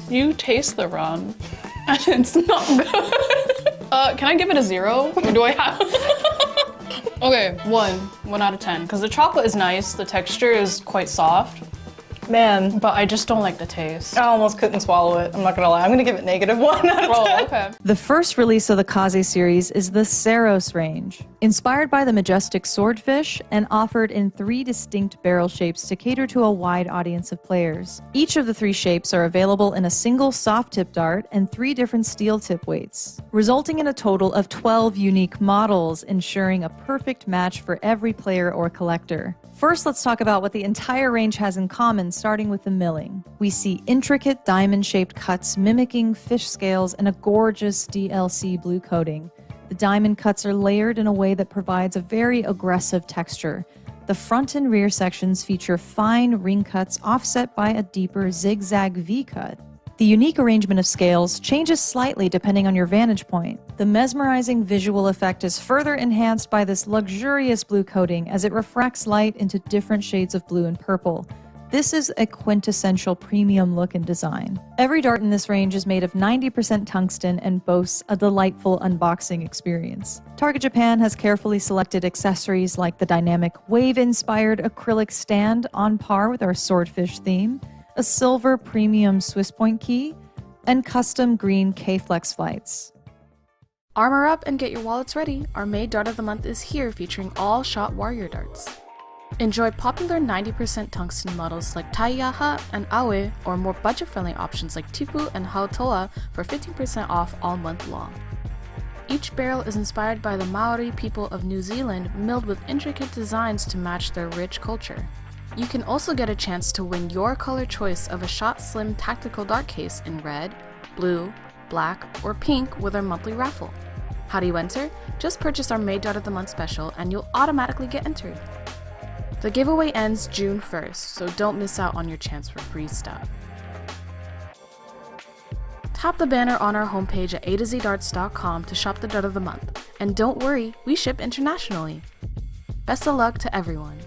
You taste the rum. It's not good. Can I give it a 0? Or do I have? Okay, 1 out of 10. Because the chocolate is nice, the texture is quite soft, Man, but I just don't like the taste. I almost couldn't swallow it. I'm not gonna lie. I'm gonna give it -1 out of 10. Oh, okay. The first release of the Kaze series is the Saros range. Inspired by the majestic swordfish and offered in 3 distinct barrel shapes to cater to a wide audience of players. Each of the 3 shapes are available in a single soft tip dart and 3 different steel tip weights, resulting in a total of 12 unique models, ensuring a perfect match for every player or collector. First, let's talk about what the entire range has in common, starting with the milling. We see intricate diamond-shaped cuts mimicking fish scales and a gorgeous DLC blue coating. The diamond cuts are layered in a way that provides a very aggressive texture. The front and rear sections feature fine ring cuts offset by a deeper zigzag V-cut. The unique arrangement of scales changes slightly depending on your vantage point. The mesmerizing visual effect is further enhanced by this luxurious blue coating as it refracts light into different shades of blue and purple. This is a quintessential premium look and design. Every dart in this range is made of 90% tungsten and boasts a delightful unboxing experience. Target Japan has carefully selected accessories like the dynamic wave-inspired acrylic stand on par with our swordfish theme, a silver premium Swiss point key, and custom green K-Flex flights. Armor up and get your wallets ready. Our May Dart of the Month is here, featuring all shot warrior darts. Enjoy popular 90% tungsten models like Taiyaha and Awe, or more budget-friendly options like Tipu and Haotoa for 15% off all month long. Each barrel is inspired by the Maori people of New Zealand, milled with intricate designs to match their rich culture. You can also get a chance to win your color choice of a Shot Slim tactical dart case in red, blue, black, or pink with our monthly raffle. How do you enter? Just purchase our May Dart of the Month special and you'll automatically get entered. The giveaway ends June 1st, so don't miss out on your chance for free stuff. Tap the banner on our homepage at a2zdarts.com to shop the Dart of the Month. And don't worry, we ship internationally. Best of luck to everyone.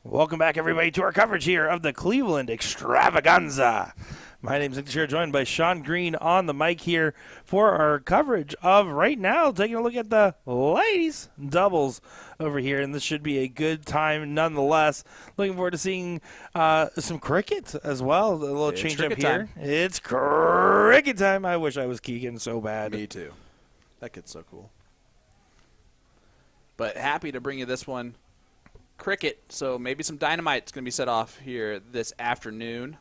Welcome back, everybody, to our coverage here of the Cleveland Extravaganza. My name is Nick Teixeira, joined by Sean Green on the mic here for our coverage of right now, taking a look at the ladies' doubles over here, and this should be a good time nonetheless. Looking forward to seeing some cricket as well. A little change up here. It's cricket time. I wish I was Keegan so bad. Me too. That kid's so cool. But happy to bring you this one. Cricket, so maybe some dynamite's going to be set off here this afternoon.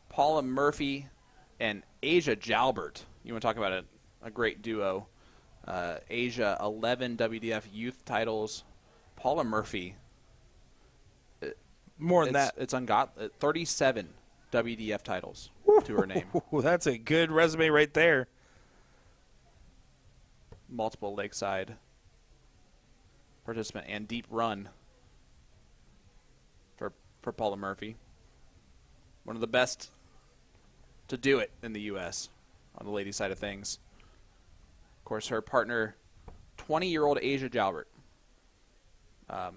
Paula Murphy and Asia Jalbert. You want to talk about a great duo. Asia, 11 WDF youth titles. Paula Murphy. More than that. It's ungodly. 37 WDF titles to her name. That's a good resume right there. Multiple lakeside participant and deep run for Paula Murphy. One of the best to do it in the U.S. on the ladies' side of things. Of course, her partner, 20-year-old Asia Jalbert. I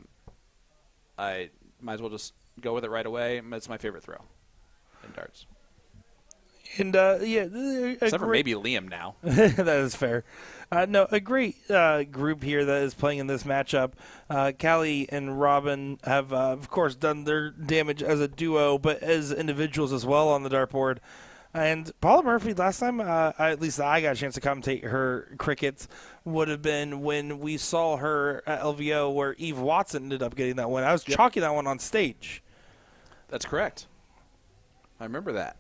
might as well just go with it right away. It's my favorite throw in darts. And, Except for maybe Liam now. That is fair. No, a great group here that is playing in this matchup. Callie and Robin have, of course, done their damage as a duo, but as individuals as well on the dartboard. And Paula Murphy, last time, at least I got a chance to commentate her crickets, would have been when we saw her at LVO where Eve Watson ended up getting that one. I was chalking that one on stage. That's correct. I remember that.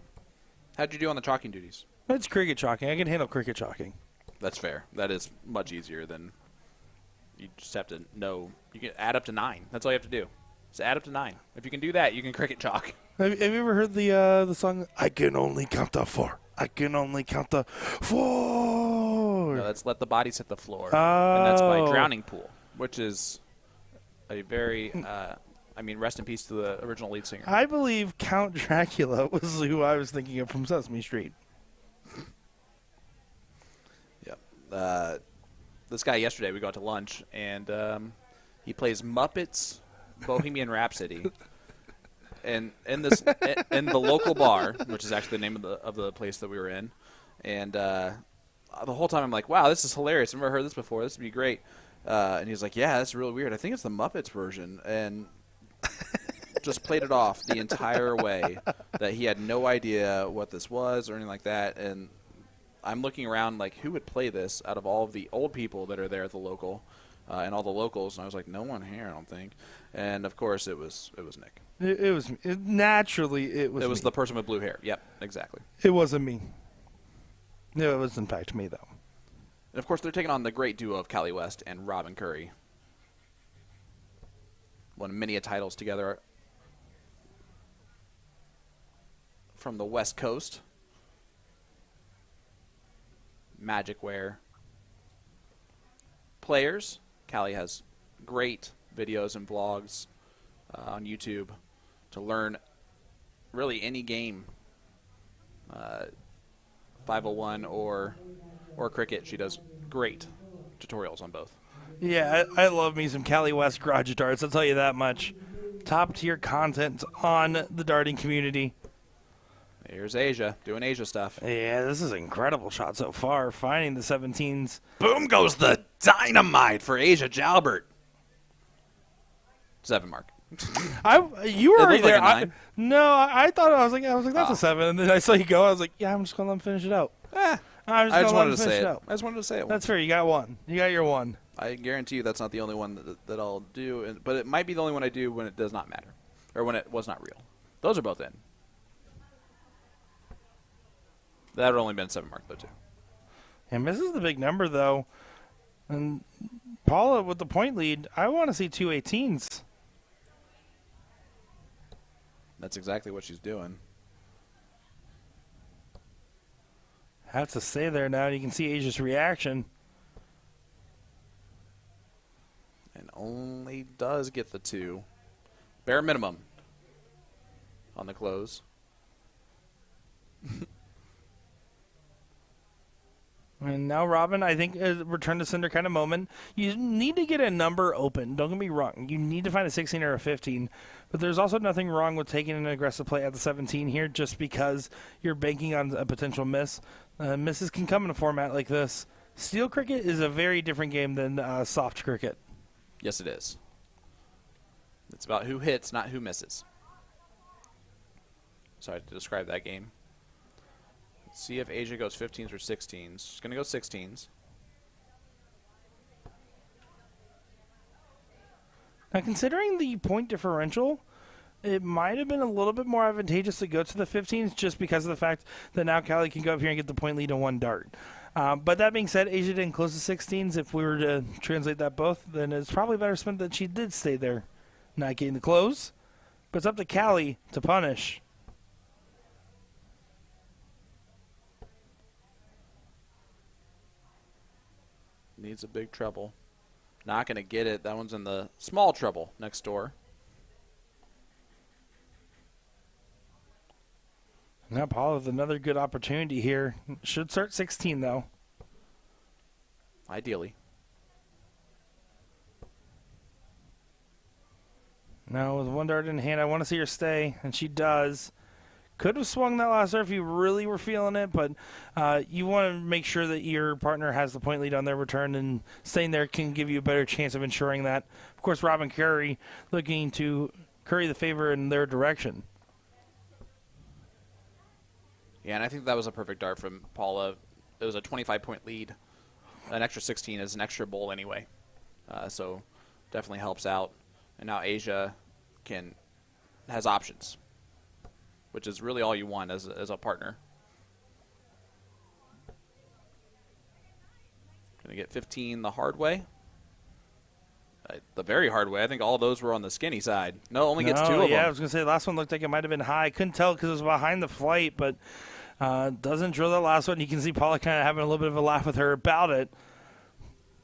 How'd you do on the chalking duties? It's cricket chalking. I can handle cricket chalking. That's fair. That is much easier than you just have to know. You can add up to 9. That's all you have to do. Just add up to 9. If you can do that, you can cricket chalk. Have you ever heard the song "I Can Only Count to 4"? I can only count to 4. No, that's Let the Bodies Hit the Floor. And that's by Oh. Drowning Pool, which is a very, rest in peace to the original lead singer. I believe Count Dracula was who I was thinking of from Sesame Street. Yep. This guy yesterday, we got to lunch, and he plays Muppets Bohemian Rhapsody. And in the local bar, which is actually the name of the place that we were in, and the whole time I'm like, wow, this is hilarious. I've never heard this before. This would be great. And he's like, yeah, that's really weird. I think it's the Muppets version, and just played it off the entire way that he had no idea what this was or anything like that. And I'm looking around like, who would play this out of all of the old people that are there at the local and all the locals? And I was like, no one here, I don't think. And of course, it was Nick. It was naturally it was. It was me. the person with blue hair. Yep, exactly. It wasn't me. No, it was in fact me though. And of course, they're taking on the great duo of Callie West and Robin Curry. Won many titles together from the West Coast. Magic Wear. Players. Callie has great videos and vlogs on YouTube to learn really any game. 501 or cricket. She does great tutorials on both. Yeah, I love me some Cali West garage darts. I'll tell you that much. Top tier content on the darting community. Here's Asia doing Asia stuff. Yeah, this is an incredible shot so far. Finding the 17s. Boom goes the dynamite for Asia Jalbert. 7 mark. You were It already looked like there. a 9. I thought I was like that's Oh. a 7, and then I saw you go. I was like, yeah, I'm just gonna let him finish it out. I just wanted to say it. out. I just wanted to say it. That's fair. You got one. You got your one. I guarantee you that's not the only one that I'll do, but it might be the only one I do when it does not matter, or when it was not real. Those are both in. That would only been 7 mark though too. And misses the big number though. And Paula with the point lead. I want to see 2 18s. That's exactly what she's doing. Have to stay there now. You can see Asia's reaction. And only does get the 2. Bare minimum on the close. And now Robin, I think, return to sender kind of moment. You need to get a number open. Don't get me wrong. You need to find a 16 or a 15. But there's also nothing wrong with taking an aggressive play at the 17 here just because you're banking on a potential miss. Misses can come in a format like this. Steel cricket is a very different game than soft cricket. Yes, it is. It's about who hits, not who misses. Sorry to describe that game. Let's see if Asia goes 15s or 16s. She's going to go 16s. Now, considering the point differential, it might have been a little bit more advantageous to go to the 15s just because of the fact that now Callie can go up here and get the point lead in one dart. But that being said, Asia didn't close the 16s. If we were to translate that both, then it's probably better spent that she did stay there, not getting the close. But it's up to Callie to punish. Needs a big treble. Not going to get it. That one's in the small treble next door. Now Paul with another good opportunity here. Should start 16 though. Ideally. Now with one dart in hand, I want to see her stay, and she does. Could have swung that last serve if you really were feeling it, but you want to make sure that your partner has the point lead on their return, and staying there can give you a better chance of ensuring that. Of course, Robin Curry looking to curry the favor in their direction. Yeah, and I think that was a perfect dart from Paula. It was a 25-point lead. An extra 16 is an extra bowl anyway. So definitely helps out. And now Asia has options, which is really all you want as a partner. Going to get 15 the hard way. The very hard way. I think all those were on the skinny side. No, only gets 2 of them. Yeah, I was going to say the last one looked like it might have been high. I couldn't tell because it was behind the flight, but doesn't drill the last one. You can see Paula kind of having a little bit of a laugh with her about it.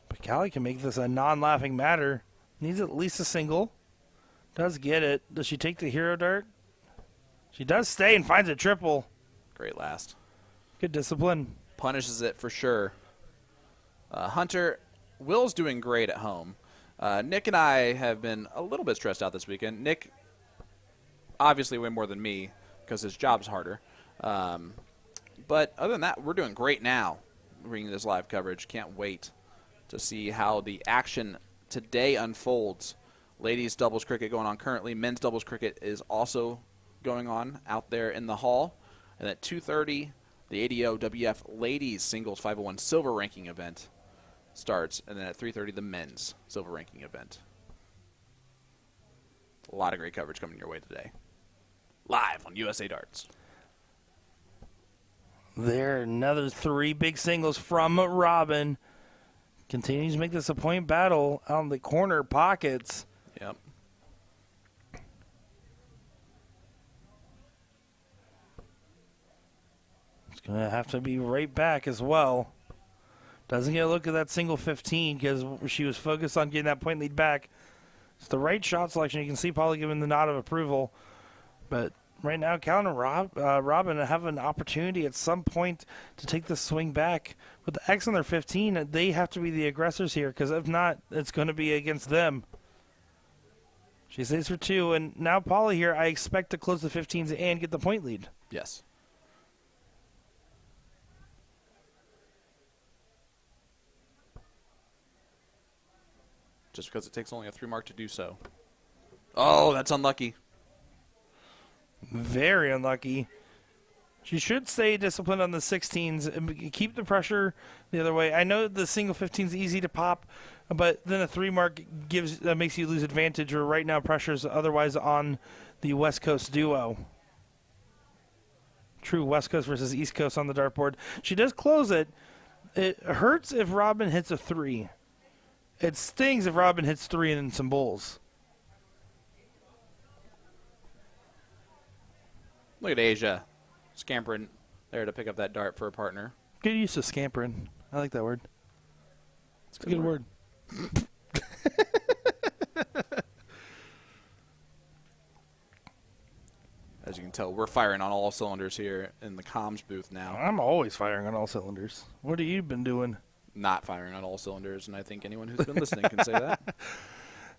But Callie can make this a non-laughing matter. Needs at least a single. Does get it. Does she take the hero dart? She does stay and finds a triple. Great last. Good discipline. Punishes it for sure. Hunter, Will's doing great at home. Nick and I have been a little bit stressed out this weekend. Nick, obviously way more than me because his job's harder. But other than that, we're doing great now bringing this live coverage. Can't wait to see how the action today unfolds. Ladies doubles cricket going on currently. Men's doubles cricket is also going on out there in the hall. And at 2:30, the ADO WF Ladies Singles 501 Silver Ranking event starts. And then at 3:30, the Men's Silver Ranking event. A lot of great coverage coming your way today. Live on USA Darts. There, another 3 big singles from Robin. Continues to make this a point battle on the corner pockets. Yep. It's going to have to be right back as well. Doesn't get a look at that single 15 because she was focused on getting that point lead back. It's the right shot selection. You can see Paula giving the nod of approval. But right now, Callan and Robin have an opportunity at some point to take the swing back. With the X on their 15, they have to be the aggressors here because if not, it's going to be against them. She stays for 2, and now Paula here, I expect to close the 15s and get the point lead. Yes. Just because it takes only a 3 mark to do so. Oh, that's unlucky. Very unlucky. She should stay disciplined on the 16s and keep the pressure the other way. I know the single 15 is easy to pop, but then a 3 mark makes you lose advantage, or right now pressure's otherwise on the West Coast duo. True West Coast versus East Coast on the dartboard. She does close it. It hurts if Robin hits a 3. It stings if Robin hits 3 and some bowls. Look at Asia scampering there to pick up that dart for a partner. Good use of scampering. I like that word. It's a good word. As you can tell, we're firing on all cylinders here in the comms booth now. I'm always firing on all cylinders. What have you been doing? Not firing on all cylinders, and I think anyone who's been listening can say that.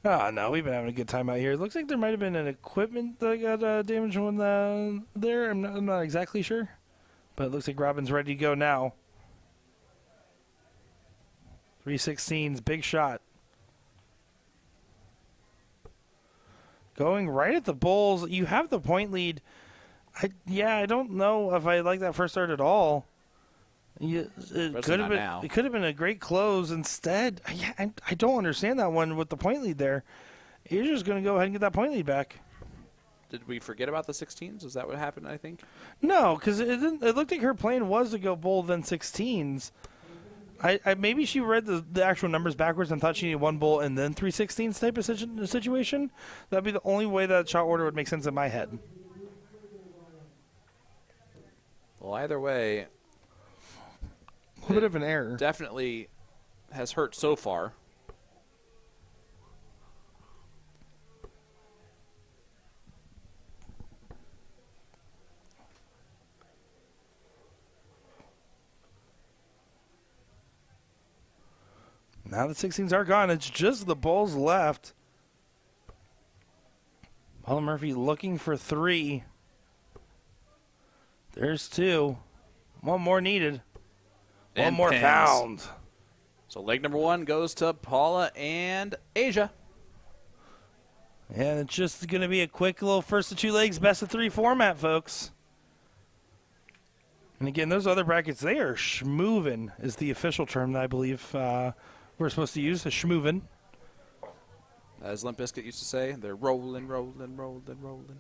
No, we've been having a good time out here. It looks like there might have been an equipment that got damaged when there. I'm not exactly sure, but it looks like Robin's ready to go now. 316s, big shot. Going right at the bowls. You have the point lead. I don't know if I like that first start at all. It could have been a great close instead. I don't understand that one with the point lead there. You're just going to go ahead and get that point lead back. Did we forget about the 16s? Is that what happened, I think? No, because it looked like her plan was to go bowl then 16s. Maybe she read the actual numbers backwards and thought she needed 1 bowl and then 3 16s type of situation. That'd be the only way that shot order would make sense in my head. Well, either way, A little bit of an error. definitely has hurt so far. Now the 16s are gone. It's just the bowls left. Paula Murphy looking for 3. There's 2. 1 more needed. And 1 more pins. found. So leg number 1 goes to Paula and Asia. And it's just going to be a quick little first of 2 legs, best of 3 format, folks. And again, those other brackets, they are schmoovin' is the official term that I believe we're supposed to use, a schmoovin'. As Limp Bizkit used to say, they're rolling, rolling, rolling, rolling.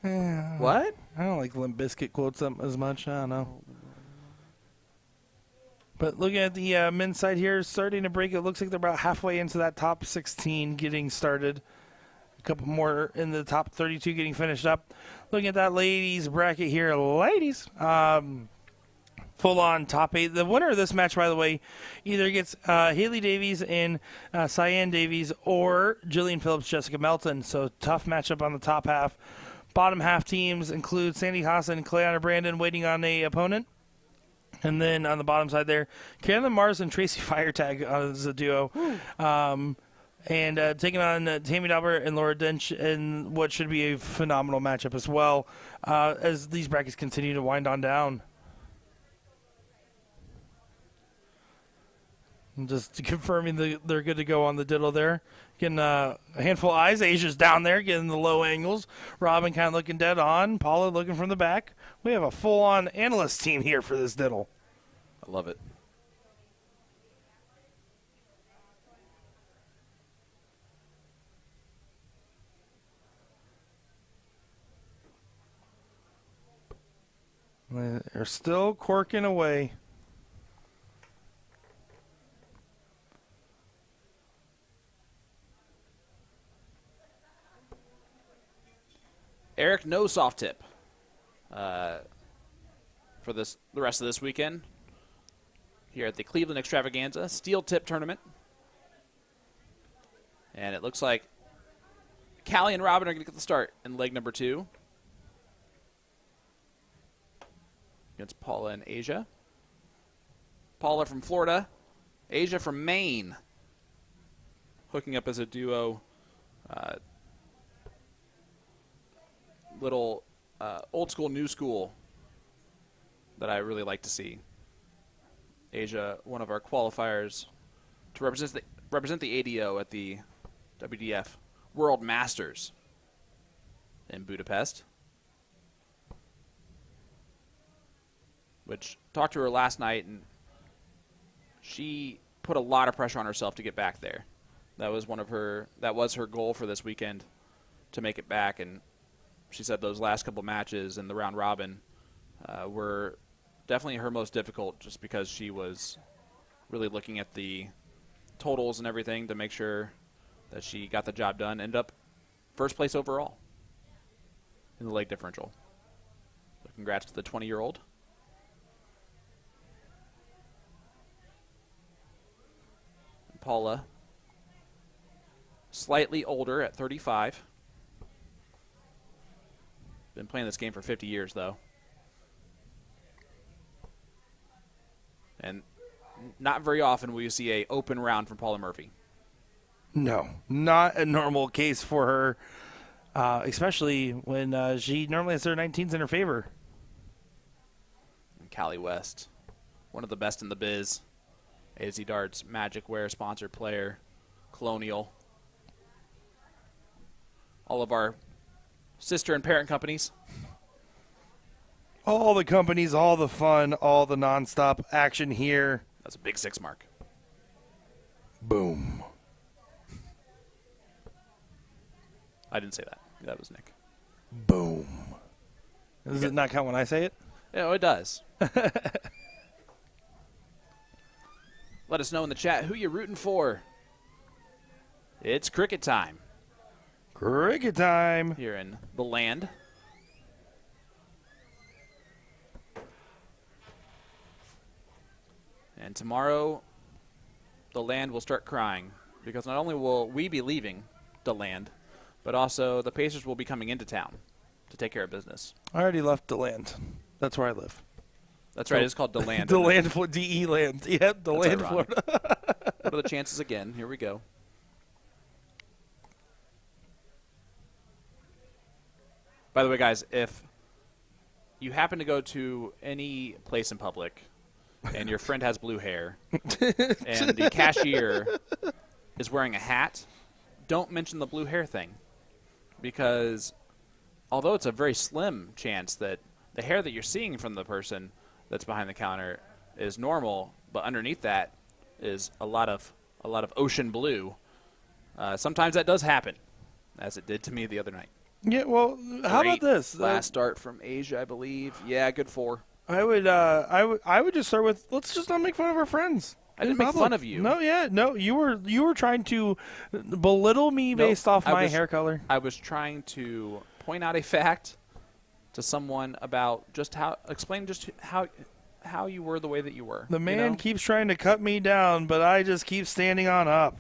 Yeah, What? I don't like Limp Bizkit quotes as much. I don't know. But looking at the men's side here, starting to break. It looks like they're about halfway into that top 16 getting started. A couple more in the top 32 getting finished up. Looking at that ladies bracket here, ladies, full-on top 8. The winner of this match, by the way, either gets Haley Davies and Cyan Davies or Jillian Phillips, Jessica Melton. So tough matchup on the top half. Bottom half teams include Sandy Hassan and Cleanna Brandon waiting on a opponent. And then on the bottom side there, Carolyn Mars and Tracy Firetag as a duo. And taking on Tammy Dauber and Laura Dench in what should be a phenomenal matchup as well as these brackets continue to wind on down. And just confirming they're good to go on the diddle there. Getting a handful of eyes. Asia's down there getting the low angles. Robin kind of looking dead on. Paula looking from the back. We have a full-on analyst team here for this diddle. I love it. They're still corking away. Eric, no soft tip for the rest of this weekend here at the Cleveland Extravaganza Steel Tip Tournament. And it looks like Callie and Robin are going to get the start in leg number 2 against Paula and Asia. Paula from Florida, Asia from Maine, hooking up as a duo. Little old school, new school that I really like to see. Asia, one of our qualifiers to represent the ADO at the WDF World Masters in Budapest. Which talked to her last night, and she put a lot of pressure on herself to get back there. That was her goal for this weekend, to make it back. And she said those last couple matches in the round robin were definitely her most difficult, just because she was really looking at the totals and everything to make sure that she got the job done. Ended up first place overall in the leg differential. So congrats to the 20-year-old. Paula, slightly older at 35. Been playing this game for 50 years, though. And not very often will you see a open round from Paula Murphy. No, not a normal case for her, especially when she normally has her 19s in her favor. And Callie West, one of the best in the biz. A to Z Darts, Magic Wear, sponsored player, Colonial. All of our sister and parent companies. All the companies, all the fun, all the nonstop action here. That's a big 6 mark. Boom. I didn't say that. That was Nick. Boom. Does it not count when I say it? Yeah, it does. Let us know in the chat who you're rooting for. It's cricket time. Cricket time. Here in the land. And tomorrow, the land will start crying, because not only will we be leaving the land, but also the Pacers will be coming into town to take care of business. I already left DeLand. That's where I live. That's right. It's called DeLand. DeLand, DE land. Yep, DeLand, Florida. What are the chances again? Here we go. By the way, guys, if you happen to go to any place in public and your friend has blue hair and the cashier is wearing a hat, don't mention the blue hair thing, because although it's a very slim chance that the hair that you're seeing from the person that's behind the counter is normal, but underneath that is a lot of ocean blue. Sometimes that does happen, as it did to me the other night. Yeah, well, how about this? Last start from Asia, I believe. Yeah, good 4. I would just start with, let's just not make fun of our friends. I didn't make fun of you. No, you were trying to belittle me based off my hair color. I was trying to point out a fact to someone about explain how you were the way that you were. The man keeps trying to cut me down, but I just keep standing on up.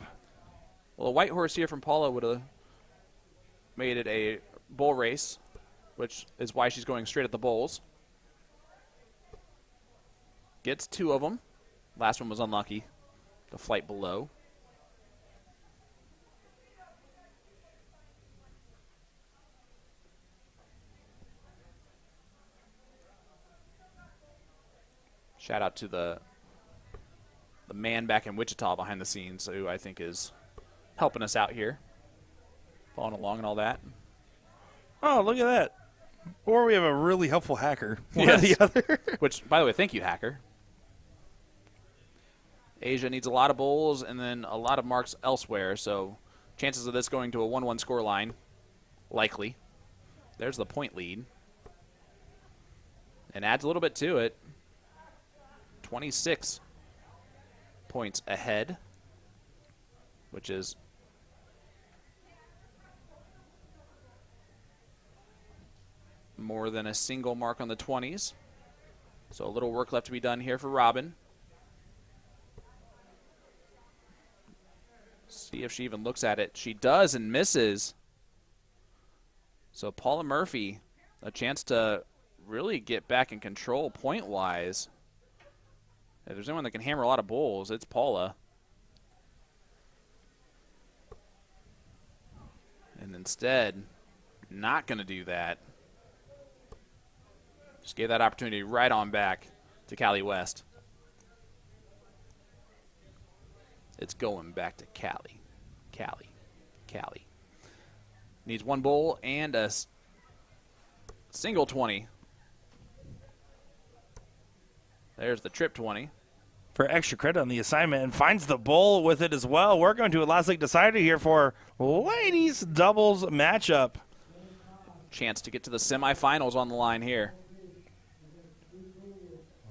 Well, a white horse here from Paula would have made it a bull race, which is why she's going straight at the bulls. Gets 2 of them. Last one was unlucky. The flight below. Shout out to the man back in Wichita behind the scenes, who I think is helping us out here, following along and all that. Oh, look at that. Or we have a really helpful hacker. One or the other. Which, by the way, thank you, hacker. Asia needs a lot of bowls and then a lot of marks elsewhere, so chances of this going to a 1-1 score line, likely. There's the point lead. And adds a little bit to it. 26 points ahead, which is more than a single mark on the 20s. So a little work left to be done here for Robin. See if she even looks at it. She does and misses. So Paula Murphy, a chance to really get back in control point-wise. If there's anyone that can hammer a lot of bowls, it's Paula. And instead, not going to do that. Just gave that opportunity right on back to Callie West. It's going back to Callie. Callie. Needs 1 bowl and a single 20. There's the trip 20. For extra credit on the assignment, and finds the bowl with it as well. We're going to a last league decider here for ladies doubles matchup. Chance to get to the semifinals on the line here.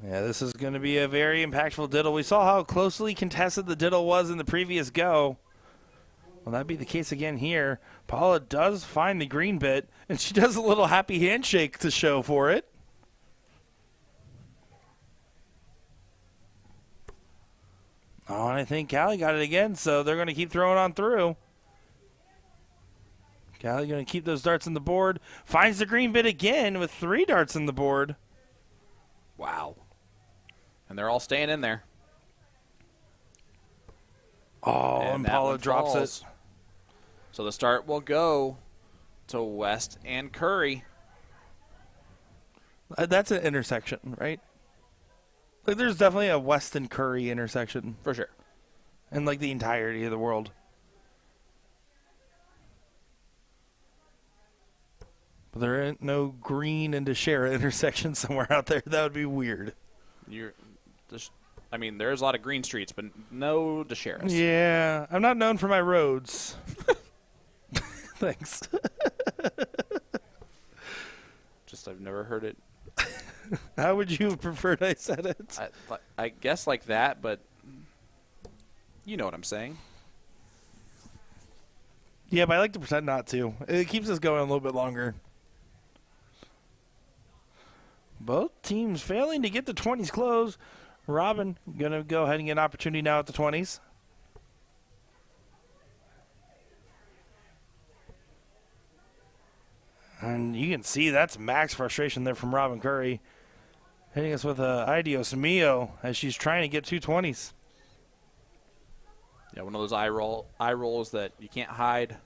Yeah, this is going to be a very impactful diddle. We saw how closely contested the diddle was in the previous go. Will that be the case again here? Paula does find the green bit, and she does a little happy handshake to show for it. Oh, and I think Callie got it again, so they're going to keep throwing on through. Callie going to keep those darts on the board. Finds the green bit again with 3 darts on the board. Wow. And they're all staying in there. Oh, and Paula drops it. So the start will go to West and Curry. That's an intersection, right? Like, there's definitely a West and Curry intersection. For sure. In, like, the entirety of the world. But there ain't no Green and Deshera intersection somewhere out there. That would be weird. There's a lot of green streets, but no Desheras. Yeah, I'm not known for my roads. Thanks. I've never heard it. How would you have preferred I said it? I guess like that, but you know what I'm saying. Yeah, but I like to pretend not to. It keeps us going a little bit longer. Both teams failing to get the 20s close. Robin going to go ahead and get an opportunity now at the 20s. And you can see that's max frustration there from Robin Curry. Hitting us with a Idios Mio as she's trying to get 2 20s. Yeah, one of those eye rolls that you can't hide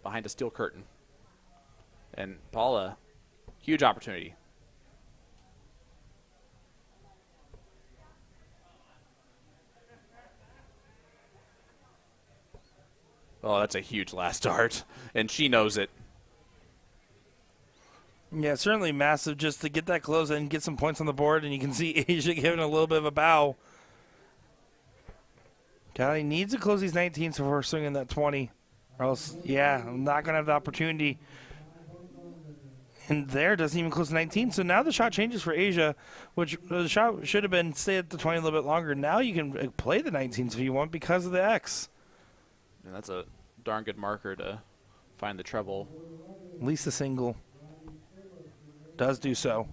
behind a steel curtain. And Paula, huge opportunity. Oh, that's a huge last dart, and she knows it. Yeah, certainly massive just to get that close and get some points on the board, and you can see Asia giving a little bit of a bow. Callie needs to close these 19s before swinging that 20, or else, yeah, I'm not going to have the opportunity. And there doesn't even close to 19. So now the shot changes for Asia, which the shot should have been stay at the 20 a little bit longer. Now you can play the 19s if you want because of the X. And that's a darn good marker to find the treble. At least the single does do so.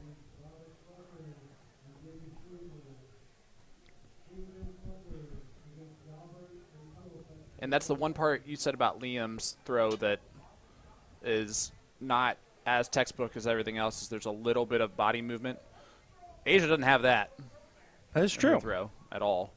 And that's the one part you said about Liam's throw that is not as textbook as everything else. Is there's a little bit of body movement. Asia doesn't have that. That is in her true. throw at all.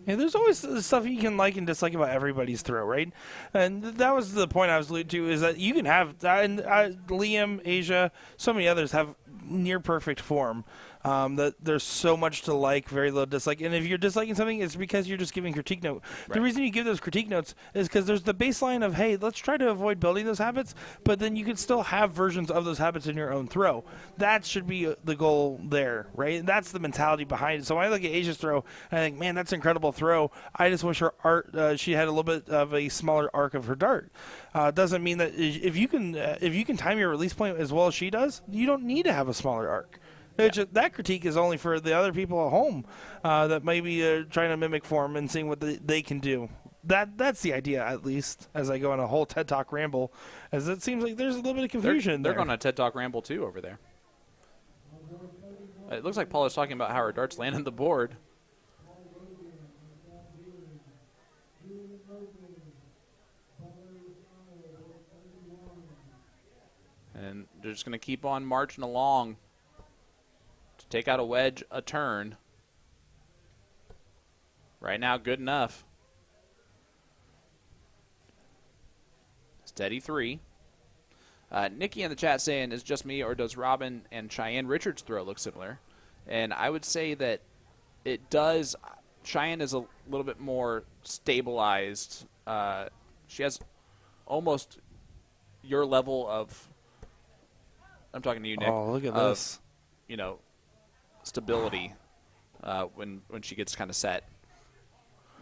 Yeah, there's always stuff you can like and dislike about everybody's throw, right? And that was the point I was alluding to, is that you can have, and Liam, Asia, so many others have near perfect form. That there's so much to like, very little dislike. And if you're disliking something, it's because you're just giving critique note. Right. The reason you give those critique notes is because there's the baseline of, hey, let's try to avoid building those habits, but then you can still have versions of those habits in your own throw. That should be the goal there, right? That's the mentality behind it. So when I look at Asia's throw, I think, man, that's an incredible throw. I just wish her she had a little bit of a smaller arc of her dart. Doesn't mean that if you can time your release point as well as she does, you don't need to have a smaller arc. That critique is only for the other people at home that may be trying to mimic form and seeing what they can do. That's the idea, at least, as I go on a whole TED Talk ramble, as it seems like there's a little bit of confusion They're there. going on a TED Talk ramble, too, over there. It looks like Paula's talking about how her darts land on the board. And they're just going to keep on marching along. Take out a wedge, a turn. Right now, good enough. Steady 3. Nikki in the chat saying, is just me or does Robin and Cheyenne Richards' throw look similar? And I would say that it does. Cheyenne is a little bit more stabilized. She has almost your level of, I'm talking to you, Nick. Oh, look at this. You know, stability when she gets kind of set.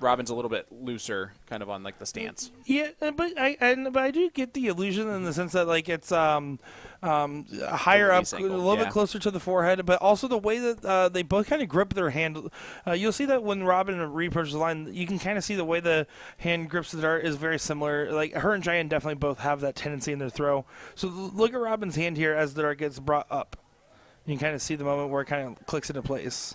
Robin's a little bit looser, kind of on like the stance. Yeah, but I do get the illusion in the sense that like it's higher up, angle, a little yeah. bit closer to the forehead, but also the way that they both kind of grip their hand. You'll see that when Robin re-approaches the line, you can kind of see the way the hand grips the dart is very similar. Like her and Cheyenne definitely both have that tendency in their throw. So look at Robin's hand here as the dart gets brought up. You can kind of see the moment where it kind of clicks into place.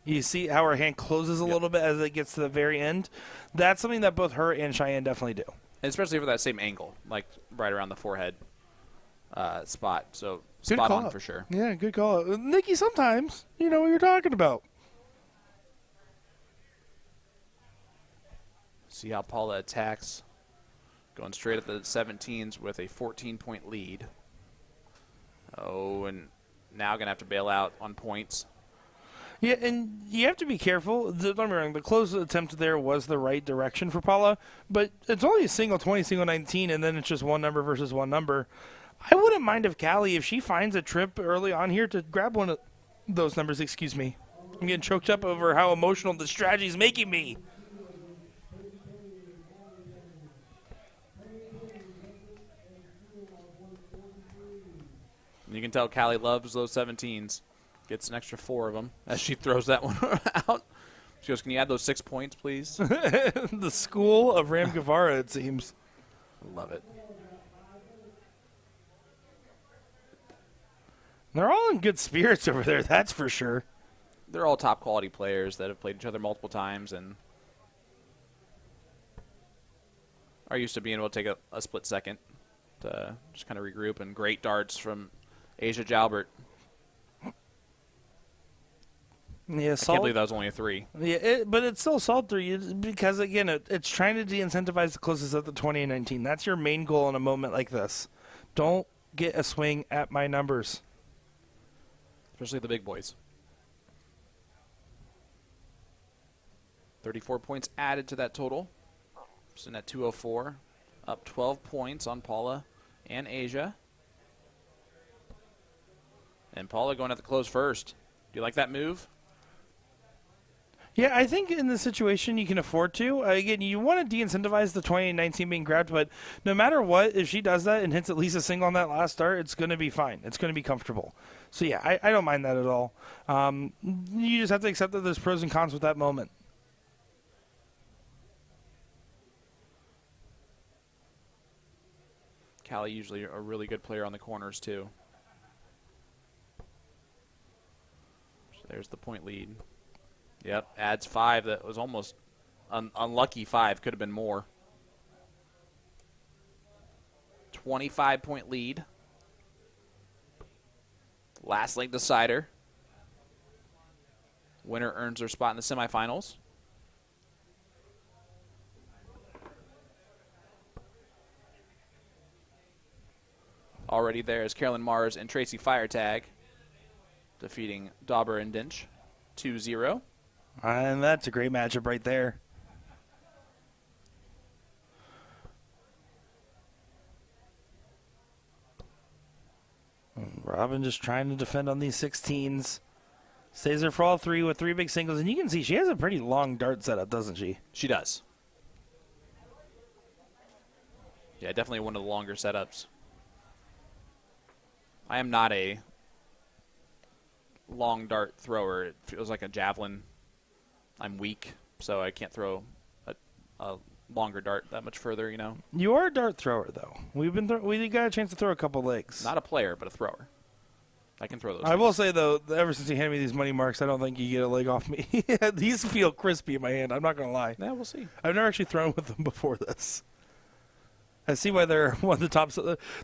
You see how her hand closes a little bit as it gets to the very end? That's something that both her and Cheyenne definitely do. And especially for that same angle, like right around the forehead spot. So Good spot call on out. for sure. Yeah, good call. Nikki, sometimes you know what you're talking about. See how Paula attacks. Going straight at the 17s with a 14-point lead. Oh, and now going to have to bail out on points. Yeah, and you have to be careful. Don't get me wrong, the close attempt there was the right direction for Paula, but it's only a single 20, single 19, and then it's just one number versus one number. I wouldn't mind if Callie, if she finds a trip early on here to grab one of those numbers, excuse me. I'm getting choked up over how emotional the strategy is making me. You can tell Callie loves those 17s. Gets an extra 4 of them as she throws that one out. She goes, can you add those 6 points, please? The school of Ram Guevara, it seems. Love it. They're all in good spirits over there, that's for sure. They're all top quality players that have played each other multiple times and are used to being able to take a split second to just kind of regroup. And great darts from Asia Jalbert. Yeah, I can't believe that was only a 3. Yeah, but it's still solid 3 because, again, it's trying to de-incentivize the closest at the 20 and 19. That's your main goal in a moment like this. Don't get a swing at my numbers. Especially the big boys. 34 points added to that total. Sitting at 204. Up 12 points on Paula and Asia. And Paula going at the close first. Do you like that move? Yeah, I think in this situation you can afford to. Again, you want to de-incentivize the 2019 being grabbed, but no matter what, if she does that and hits at least a single on that last start, it's going to be fine. It's going to be comfortable. So yeah, I don't mind that at all. You just have to accept that there's pros and cons with that moment. Callie usually a really good player on the corners too. So there's the point lead. Yep, adds 5. That was almost unlucky 5. Could have been more. 25-point lead. Last leg decider. Winner earns their spot in the semifinals. Already there is Carolyn Mars and Tracy Firetag, defeating Dauber and Dinch 2-0. And that's a great matchup right there. Robin just trying to defend on these 16s. Stays there for all 3 with 3 big singles. And you can see she has a pretty long dart setup, doesn't she? She does. Yeah, definitely one of the longer setups. I am not a long dart thrower. It feels like a javelin. I'm weak, so I can't throw a longer dart that much further, you know. You are a dart thrower, though. We got a chance to throw a couple legs. Not a player, but a thrower. I can throw those. I will say, though, ever since you handed me these money marks, I don't think you get a leg off me. These feel crispy in my hand. I'm not going to lie. Yeah, we'll see. I've never actually thrown with them before this. I see why they're one of the tops.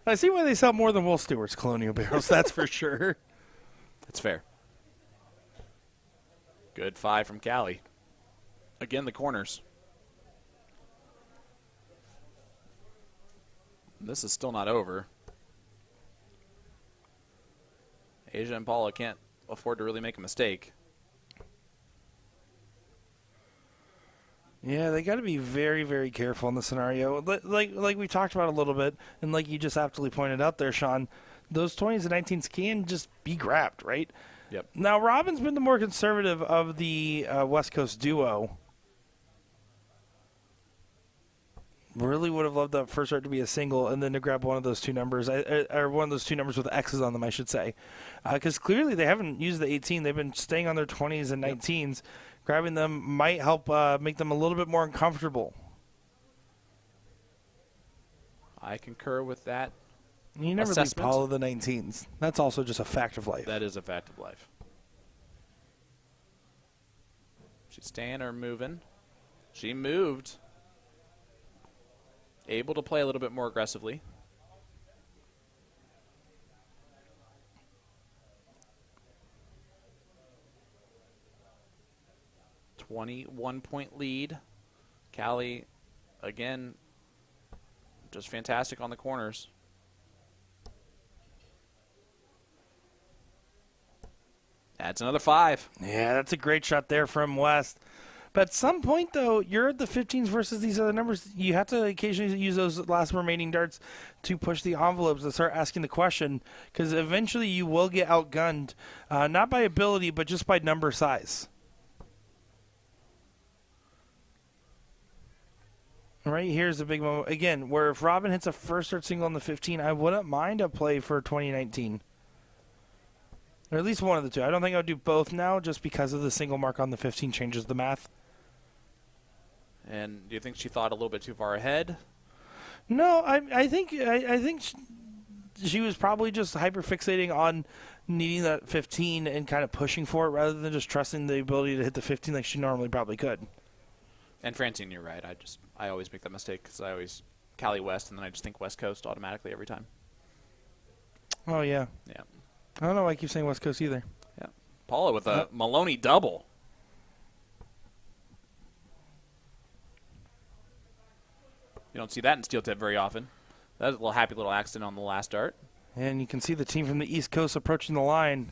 I see why they sell more than Will Stewart's Colonial Barrels. That's for sure. That's fair. Good 5 from Callie. Again, the corners. This is still not over. Asia and Paula can't afford to really make a mistake. Yeah, they got to be very, very careful in the scenario. Like we talked about a little bit, and like you just aptly pointed out there, Sean, those 20s and 19s can just be grabbed, right? Yep. Now, Robin's been the more conservative of the West Coast duo. Really would have loved that first start to be a single and then to grab one of those 2 numbers, or one of those 2 numbers with X's on them, I should say. Because clearly they haven't used the 18. They've been staying on their 20s and 19s. Yep. Grabbing them might help make them a little bit more uncomfortable. I concur with that. You never leave assessment. Paula the 19s. That's also just a fact of life. That is a fact of life. She's staying or moving. She moved. Able to play a little bit more aggressively. .1 lead. Callie, again, just fantastic on the corners. That's another 5. Yeah, that's a great shot there from West. But at some point, though, you're at the 15s versus these other numbers. You have to occasionally use those last remaining darts to push the envelopes and start asking the question, because eventually you will get outgunned, not by ability, but just by number size. Right here's a big moment. Again, where if Robin hits a first start single on the 15, I wouldn't mind a play for 2019. Or at least one of the 2. I don't think I would do both now just because of the single mark on the 15 changes the math. And do you think she thought a little bit too far ahead? No, I think she was probably just hyper-fixating on needing that 15 and kind of pushing for it rather than just trusting the ability to hit the 15 like she normally probably could. And Francine, you're right. I always make that mistake because I always Callie West, and then I just think West Coast automatically every time. Oh, yeah. Yeah. I don't know why I keep saying West Coast either. Yeah. Paula with a Maloney double. You don't see that in steel tip very often. That was a little happy little accident on the last dart. And you can see the team from the East Coast approaching the line.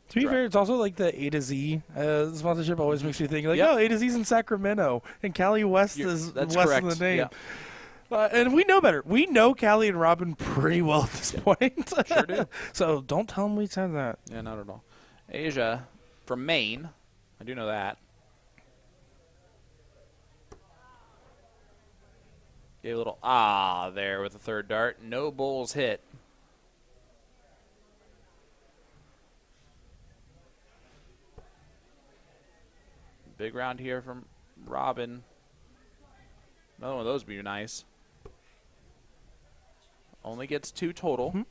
To be fair, it's also like the A to Z sponsorship always makes me think like, Yep. oh, A to Z's in Sacramento and Cali West is That's west correct. of the name. Yeah. And we know better. We know Callie and Robin pretty well at this point. Sure do. So don't tell them we said that. Yeah, not at all. Asia from Maine. I do know that. Gave a little there with the third dart. No bowls hit. Big round here from Robin. Another one of those would be nice. Only gets 2 total.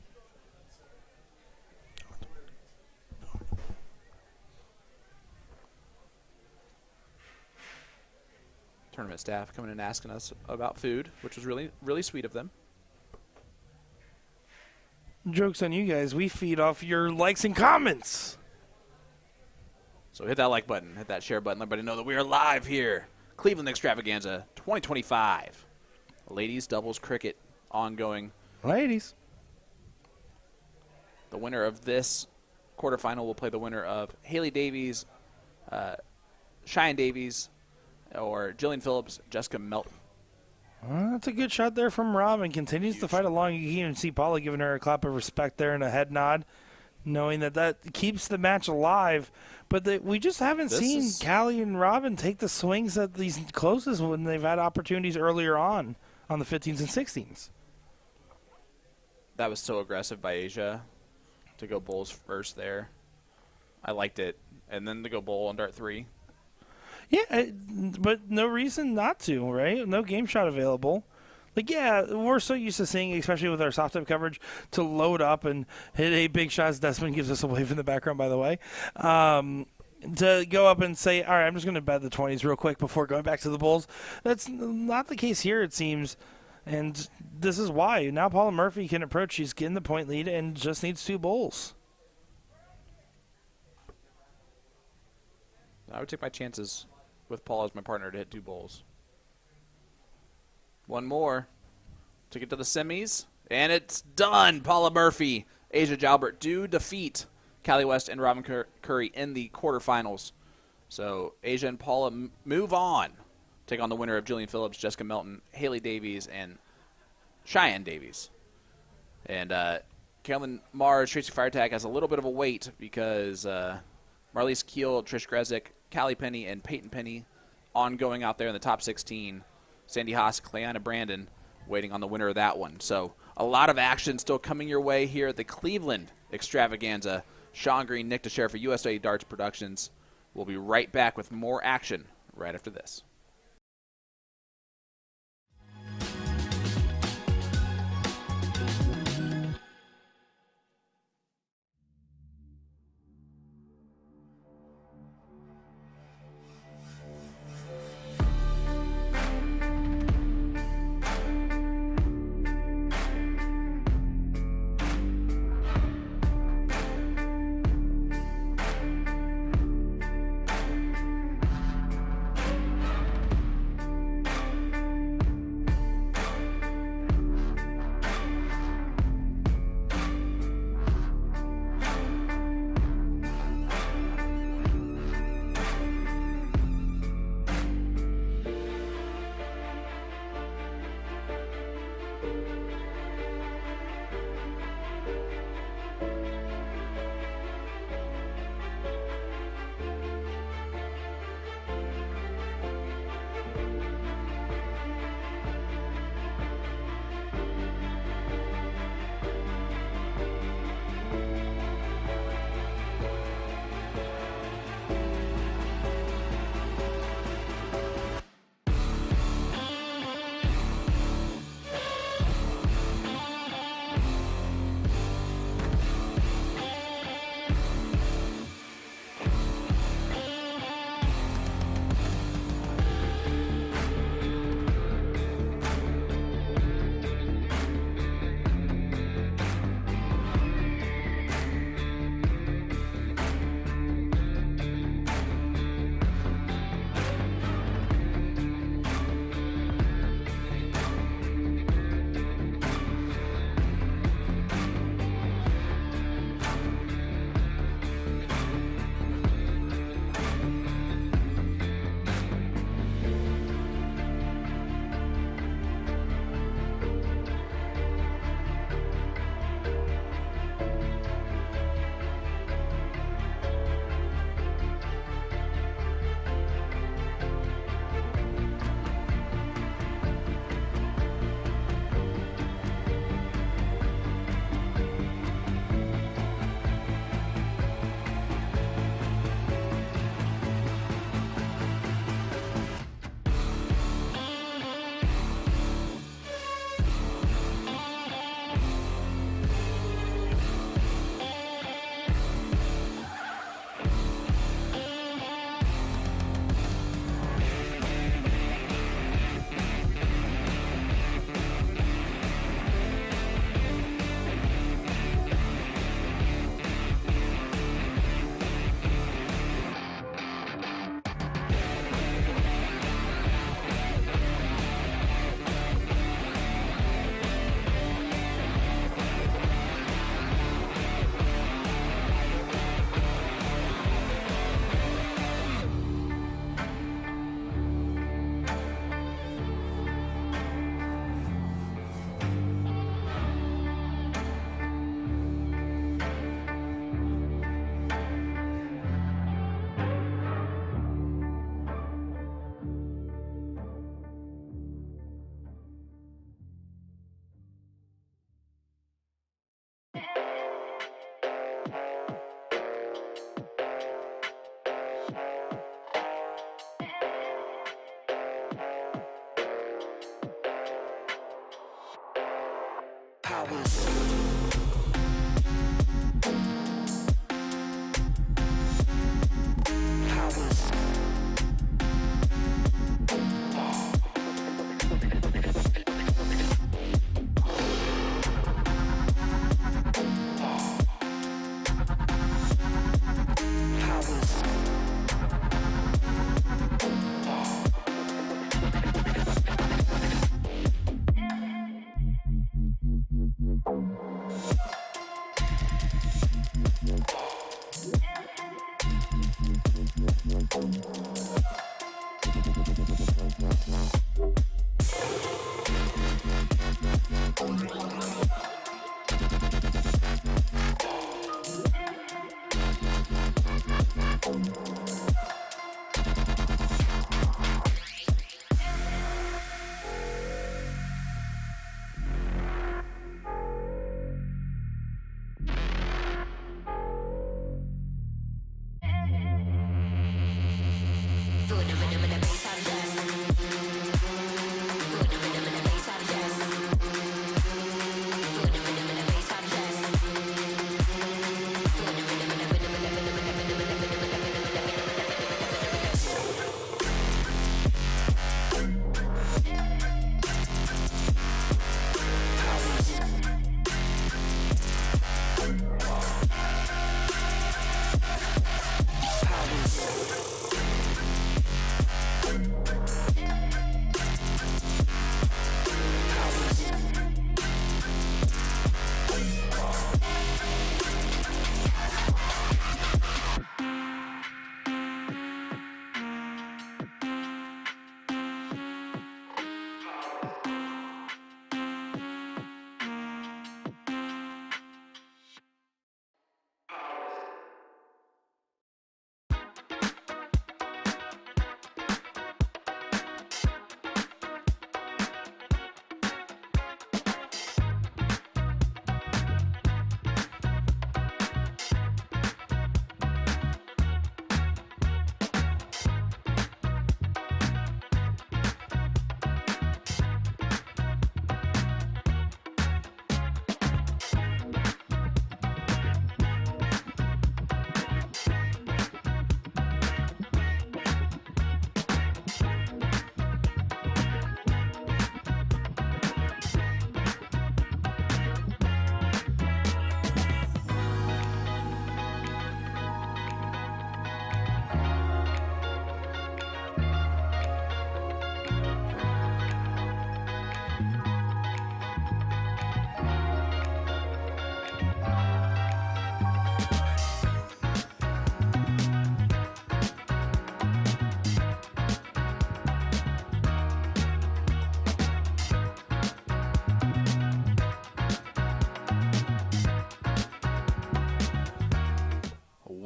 Tournament staff coming in asking us about food, which was really, really sweet of them. Joke's on you guys. We feed off your likes and comments. So hit that like button, hit that share button, let everybody know that we are live here. Cleveland Extravaganza 2025. Ladies doubles cricket ongoing. Ladies. The winner of this quarterfinal will play the winner of Haley Davies, Cheyenne Davies, or Jillian Phillips, Jessica Melton. That's a good shot there from Robin. Continues to fight along. You can even see Paula giving her a clap of respect there and a head nod, knowing that keeps the match alive. But we just haven't seen Callie and Robin take the swings at these closest when they've had opportunities earlier on the 15s and 16s. That was so aggressive by Asia to go bowls first there. I liked it. And then to go bowl on dart 3. Yeah, but no reason not to, right? No game shot available. Like, yeah, we're so used to seeing, especially with our soft tip coverage, to load up and hit a big shot. Desmond gives us a wave in the background, by the way. To go up and say, all right, I'm just going to bet the 20s real quick before going back to the bowls. That's not the case here, it seems. And this is why. Now Paula Murphy can approach. She's getting the point lead and just needs 2 bowls. I would take my chances with Paula as my partner to hit 2 bowls. One more to get to the semis, and it's done. Paula Murphy, Asia Jalbert do defeat Callie West and Robin Curry in the quarterfinals. So Asia and Paula move on, take on the winner of Jillian Phillips, Jessica Melton, Haley Davies, and Cheyenne Davies. And Carolyn Mars, Tracy Firetag has a little bit of a wait because Marliese Keel, Trish Grezik, Callie Penny, and Peyton Penny ongoing out there in the top 16. Sandy Haas, Cleanna Brandon waiting on the winner of that one. So a lot of action still coming your way here at the Cleveland Extravaganza. Sean Green, Nick DeShare for USA Darts Productions. We'll be right back with more action right after this.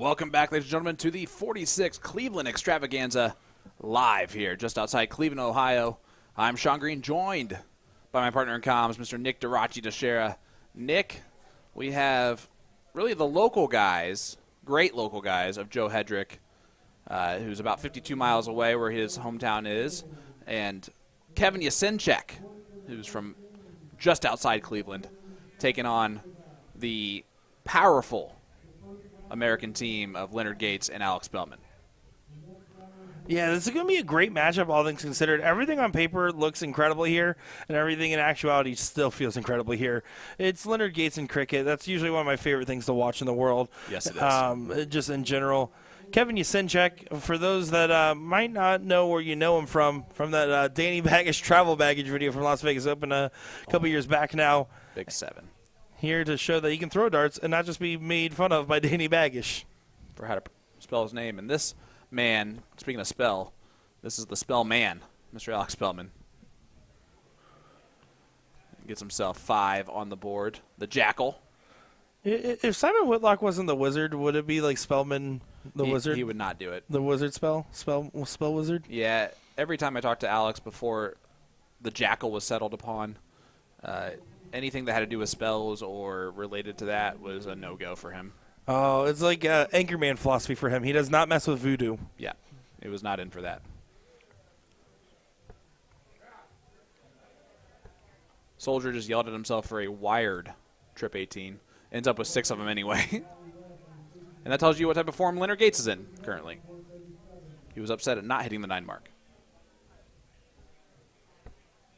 Welcome back, ladies and gentlemen, to the 46 Cleveland Extravaganza live here just outside Cleveland, Ohio. I'm Sean Green, joined by my partner in comms, Mr. Nick Teixeira. Nick, we have really the local guys, great local guys of Joe Hedrick, who's about 52 miles away where his hometown is, and Kevin Yasinchek, who's from just outside Cleveland, taking on the powerful American team of Leonard Gates and Alex Spellman. Yeah, this is going to be a great matchup, all things considered. Everything on paper looks incredible here, and everything in actuality still feels incredible here. It's Leonard Gates in cricket. That's usually one of my favorite things to watch in the world. Yes, it is. Just in general. Kevin Yasinchek, for those that might not know where you know him from that Danny Baggage travel baggage video from Las Vegas Open a couple years back now. Big 7. Here to show that he can throw darts and not just be made fun of by Danny Baggage. For how to spell his name. And this man, speaking of spell, this is the spell man, Mr. Alex Spellman. Gets himself 5 on the board. The Jackal. If Simon Whitlock wasn't the wizard, would it be like Spellman the wizard? He would not do it. The wizard spell wizard? Yeah, every time I talked to Alex before the Jackal was settled upon, anything that had to do with spells or related to that was a no-go for him. Oh, it's like Anchorman philosophy for him. He does not mess with voodoo. Yeah, it was not in for that. Soldier just yelled at himself for a wired trip 18. Ends up with 6 of them anyway. And that tells you what type of form Leonard Gates is in currently. He was upset at not hitting the 9 mark.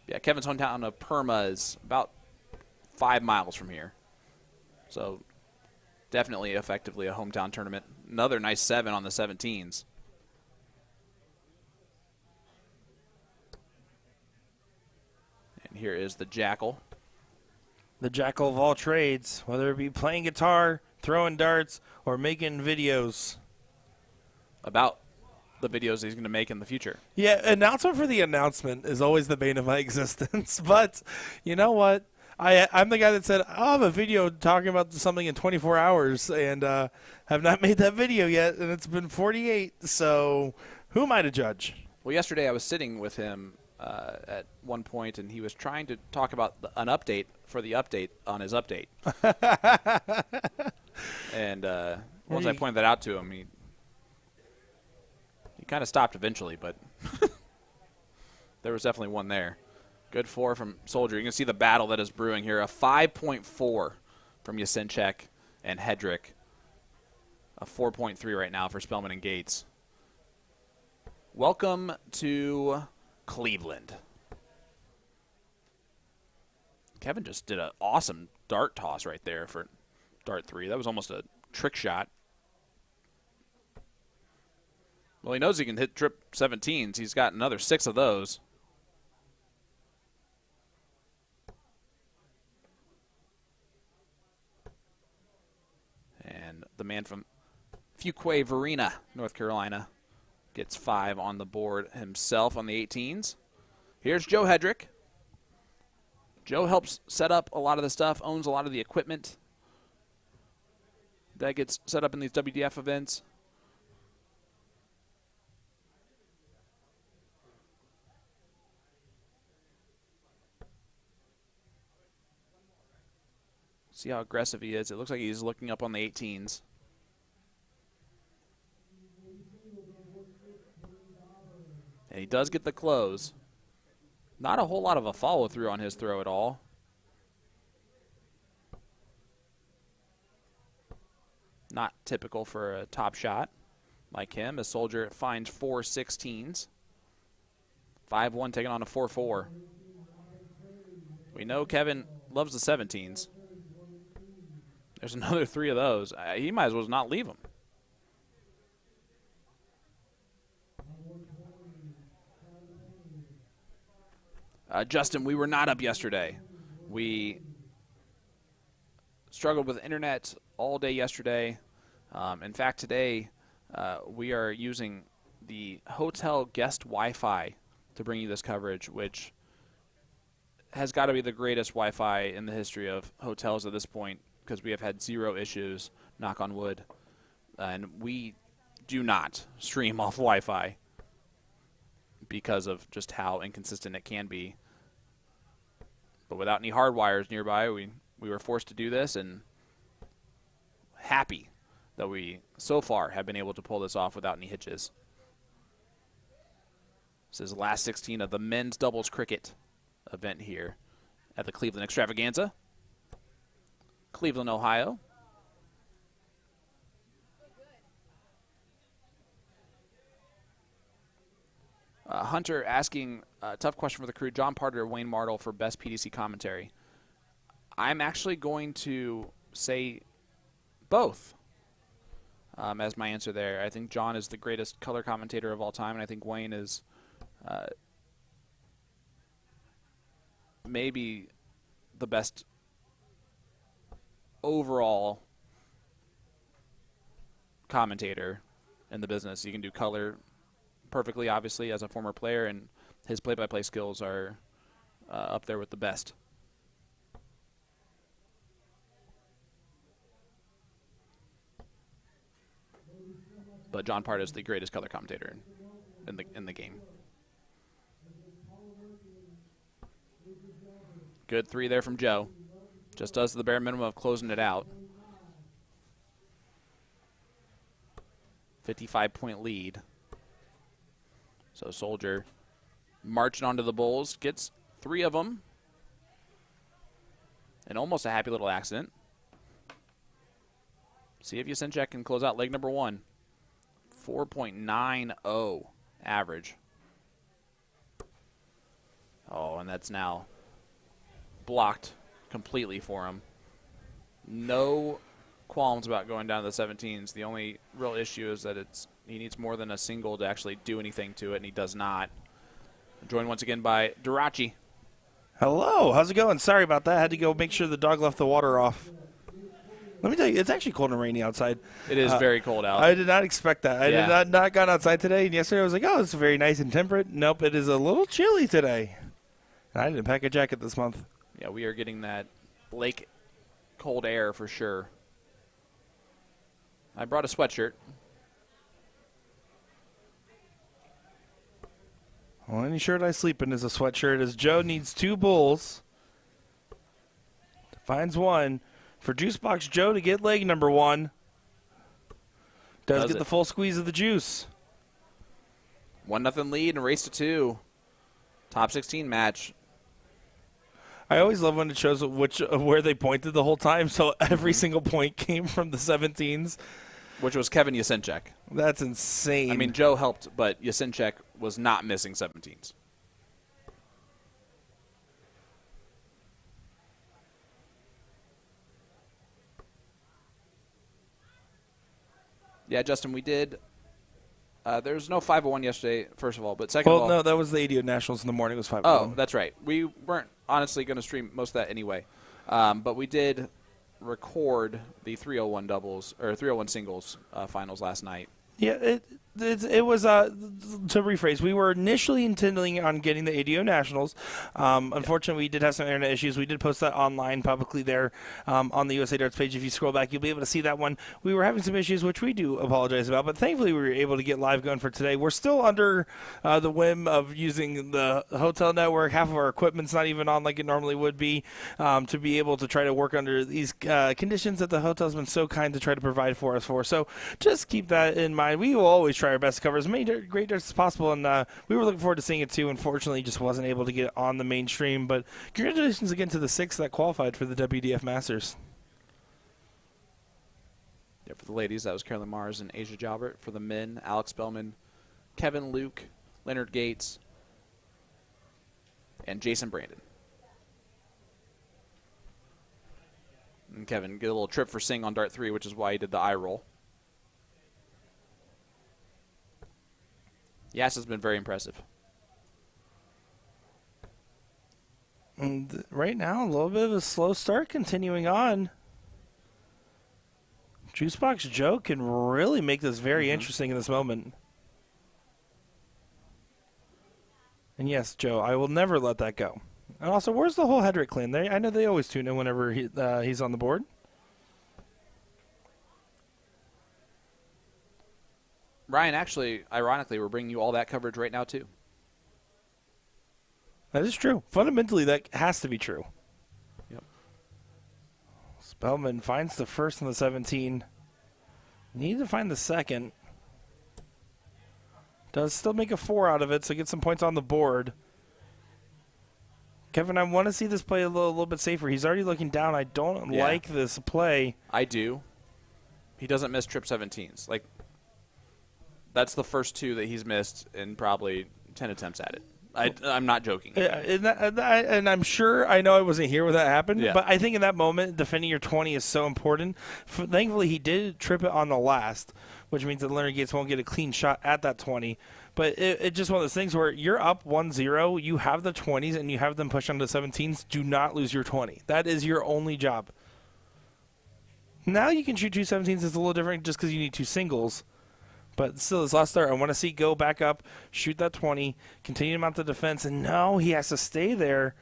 Yeah, Kevin's hometown of Perma is about 5 miles from here. So definitely effectively a hometown tournament. Another nice 7 on the 17s. And here is the Jackal. The jackal of all trades, whether it be playing guitar, throwing darts, or making videos. About the videos he's going to make in the future. Yeah, announcement for the announcement is always the bane of my existence. But you know what? I'm the guy that said, I'll have a video talking about something in 24 hours and have not made that video yet, and it's been 48. So who am I to judge? Well, yesterday I was sitting with him at one point, and he was trying to talk about an update for the update on his update. And once I pointed that out to him, he kind of stopped eventually, but there was definitely one there. Good 4 from Soldier. You can see the battle that is brewing here. A 5.4 from Yasinchek and Hedrick. A 4.3 right now for Spellman and Gates. Welcome to Cleveland. Kevin just did an awesome dart toss right there for dart 3. That was almost a trick shot. Well, he knows he can hit trip 17s. He's got another 6 of those. And the man from Fuquay Varina, North Carolina, gets 5 on the board himself on the 18s. Here's Joe Hedrick. Joe helps set up a lot of the stuff, owns a lot of the equipment that gets set up in these WDF events. See how aggressive he is. It looks like he's looking up on the 18s. And he does get the close. Not a whole lot of a follow-through on his throw at all. Not typical for a top shot like him. A Soldier finds 4 16s. 5-1 taking on a 4-4. We know Kevin loves the 17s. There's another 3 of those. He might as well not leave them. Justin, we were not up yesterday. We struggled with internet all day yesterday. In fact, today we are using the hotel guest Wi-Fi to bring you this coverage, which has got to be the greatest Wi-Fi in the history of hotels at this point, because we have had 0 issues, knock on wood. And we do not stream off Wi-Fi because of just how inconsistent it can be. But without any hard wires nearby, we were forced to do this, and happy that we so far have been able to pull this off without any hitches. This is the last 16 of the men's doubles cricket event here at the Cleveland Extravaganza, Cleveland, Ohio. Hunter asking a tough question for the crew. John Parter or Wayne Martle for best PDC commentary. I'm actually going to say both as my answer there. I think John is the greatest color commentator of all time, and I think Wayne is maybe the best overall commentator in the business. You can do color perfectly, obviously, as a former player, and his play-by-play skills are up there with the best. But John Part is the greatest color commentator in the game. Good 3 there from Joe. Just does the bare minimum of closing it out. 55-point lead. So Soldier marching onto the Bulls, gets 3 of them. And almost a happy little accident. See if Yasinchek can close out leg number 1. 4.90 average. Oh, and that's now blocked completely for him. No qualms about going down to the 17s. The only real issue is that he needs more than a single to actually do anything to it, and he does not. Joined once again by Durachi. Hello, how's it going? Sorry about that. I had to go make sure the dog left the water off. Let me tell you, it's actually cold and rainy outside. It is very cold out. I did not expect that. I did not gone outside today, and yesterday I was like, oh, it's very nice and temperate. Nope, it is a little chilly today. And I didn't pack a jacket this month. Yeah, we are getting that lake cold air for sure. I brought a sweatshirt. Well, any shirt I sleep in is a sweatshirt, as Joe needs 2 bulls. Finds one for Juicebox Joe to get leg number 1. Does get the full squeeze of the juice. 1-0 lead and race to 2. Top 16 match. I always love when it shows where they pointed the whole time, so every single point came from the 17s. Which was Kevin Yasinchek. That's insane. I mean, Joe helped, but Yasinchek was not missing 17s. Yeah, Justin, we did. There was no 501 yesterday, first of all, but second of all. Well, no, that was the ADO Nationals in the morning. It was 501. Oh, that's right. We weren't honestly going to stream most of that anyway. But we did record the 301 doubles or 301 singles finals last night. Yeah, it was, to rephrase, we were initially intending on getting the ADO Nationals. Unfortunately, we did have some internet issues. We did post that online publicly there on the USA Darts page. If you scroll back, you'll be able to see that one. We were having some issues, which we do apologize about, but thankfully we were able to get live going for today. We're still under the whim of using the hotel network. Half of our equipment's not even on like it normally would be, to be able to try to work under these conditions that the hotel's been so kind to try to provide for us for. So just keep that in mind. We will always try our best to cover as many great darts as possible, and we were looking forward to seeing it too. Unfortunately, just wasn't able to get it on the mainstream, but congratulations again to the 6 that qualified for the WDF Masters. Yeah, for the ladies, that was Carolyn Mars and Asia Jalbert. For the men, Alex Bellman, Kevin Luke, Leonard Gates, and Jason Brandon. And Kevin get a little trip for Sing on Dart 3, which is why he did the eye roll. Yas has been very impressive. And right now, a little bit of a slow start continuing on. Juicebox Joe can really make this very interesting in this moment. And yes, Joe, I will never let that go. And also, where's the whole Hedrick clan? I know they always tune in whenever he's on the board. Ryan, actually, ironically, we're bringing you all that coverage right now, too. That is true. Fundamentally, that has to be true. Yep. Spellman finds the first on the 17. Need to find the second. Does still make a 4 out of it, so get some points on the board. Kevin, I want to see this play a little bit safer. He's already looking down. I don't like this play. I do. He doesn't miss trip 17s. Like, that's the first 2 that he's missed in probably 10 attempts at it. I'm not joking. And I'm sure, I know I wasn't here when that happened, Yeah. but I think in that moment, defending your 20 is so important. Thankfully, he did trip it on the last, which means that Leonard Gates won't get a clean shot at that 20. But it's just one of those things where you're up 1-0, you have the 20s, and you have them push onto the 17s. Do not lose your 20. That is your only job. Now you can shoot 2 17s. It's a little different just because you need 2 singles. But still, this last start, I want to see go back up, shoot that 20, continue to mount the defense, and no, he has to stay there.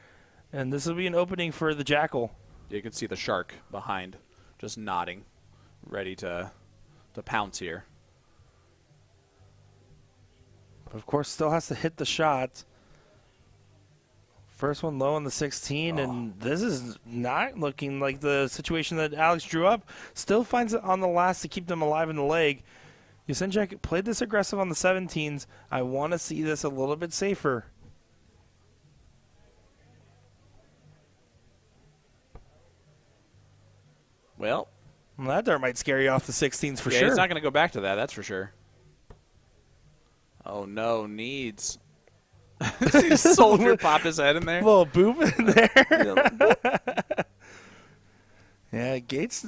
And this will be an opening for the Jackal. You can see the shark behind, just nodding, ready to pounce here. Of course, still has to hit the shot. First one low on the 16, and this is not looking like the situation that Alex drew up. Still finds it on the last to keep them alive in the leg. Yasinchek played this aggressive on the 17s. I want to see this a little bit safer. Well, That dart might scare you off the 16s for yeah, sure. he's not going to go back to that, that's for sure. Oh, no, needs. See Soldier pop his head in there. Little boop in there. Yeah, Gates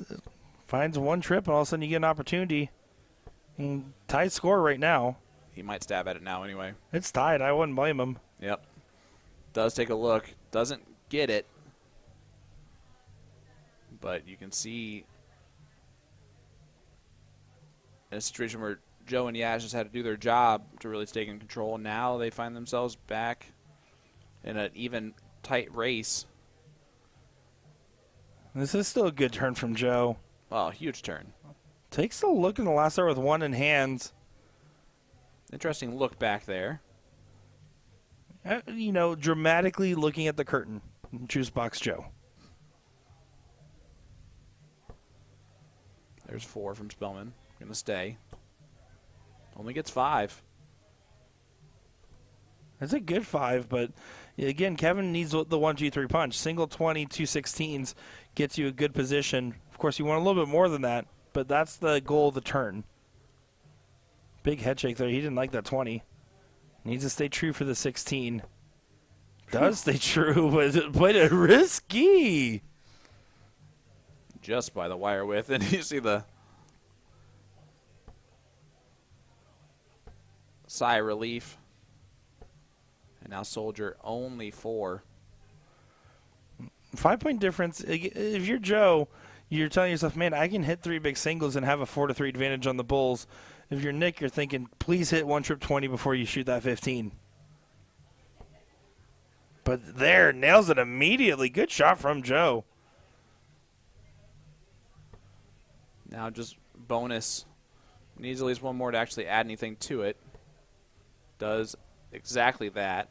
finds one trip, and all of a sudden you get an opportunity. And tied score right now. He might stab at it now anyway. It's tied. I wouldn't blame him. Yep. Does take a look. Doesn't get it. But you can see in a situation where Joe and Yash just had to do their job to really stay in control. Now they find themselves back in an even tight race. This is still a good turn from Joe. Oh, huge turn. Takes a look in the last start with one in hand. Interesting look back there. Dramatically looking at the curtain. Juice box Joe. There's 4 from Spellman. Going to stay. Only gets 5. That's a good 5, but again, Kevin needs the 1-2-3 punch. Single 20, 2 16s gets you a good position. Of course, you want a little bit more than that, but that's the goal of the turn. Big head shake there. He didn't like that 20. Needs to stay true for the 16. Does stay true, but it's risky. Just by the wire width. And you see the sigh of relief. And now Soldier only 4. 5-point difference. If you're Joe, you're telling yourself, man, I can hit 3 big singles and have a 4-3 advantage on the Bulls. If you're Nick, you're thinking, please hit one trip 20 before you shoot that 15. But there, nails it immediately. Good shot from Joe. Now just bonus. Needs at least one more to actually add anything to it. Does exactly that.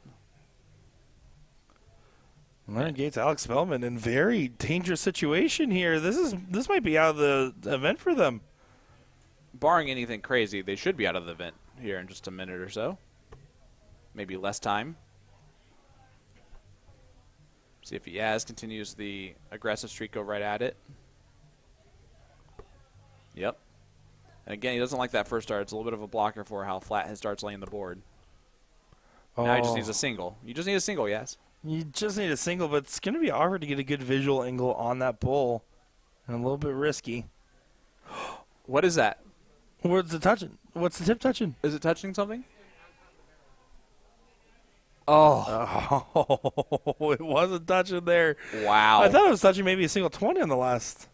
Leonard Gates, Alex Spellman in very dangerous situation here. This might be out of the event for them. Barring anything crazy, they should be out of the event here in just a minute or so. Maybe less time. See if Yaz continues the aggressive streak, go right at it. Yep. And again, he doesn't like that first dart. It's a little bit of a blocker for how flat his dart's laying the board. Now he just needs a single. You just need a single, yes. You just need a single, but it's going to be hard to get a good visual angle on that bull. And a little bit risky. What is that? What's the touching? What's the tip touching? Is it touching something? Oh. Oh, it wasn't touching there. Wow. I thought it was touching maybe a single 20 on the last.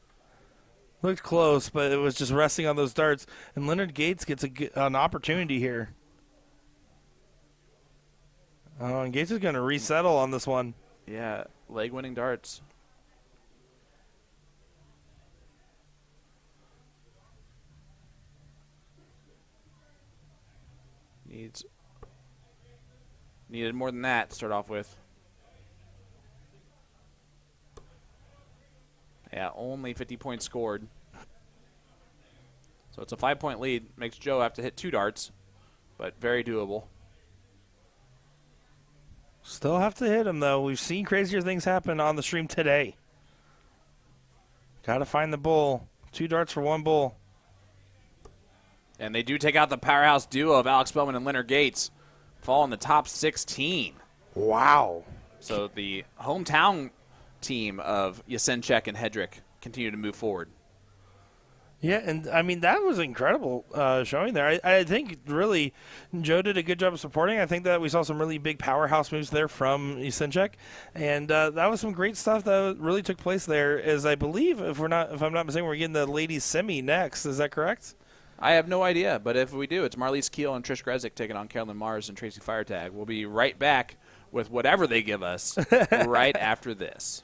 Looked close, but it was just resting on those darts. And Leonard Gates gets an opportunity here. Oh, and Gates is going to resettle on this one. Yeah, leg-winning darts. Needed more than that to start off with. Yeah, only 50 points scored. So it's a 5-point lead. Makes Joe have to hit 2 darts, but very doable. Still have to hit him, though. We've seen crazier things happen on the stream today. Got to find the bull. 2 darts for 1 bull. And they do take out the powerhouse duo of Alex Spellman and Leonard Gates. Fall in the top 16. Wow. So the hometown team of Yasenchek and Hedrick continue to move forward. Yeah, and I mean, that was incredible showing there. I think really Joe did a good job of supporting. I think that we saw some really big powerhouse moves there from Yasenchek, and that was some great stuff that really took place there. As I believe, if I'm not mistaken, we're getting the ladies semi next. Is that correct? I have no idea, but if we do, it's Marliese Keel and Trish Grezik taking on Carolyn Mars and Tracy Firetag. We'll be right back with whatever they give us right after this.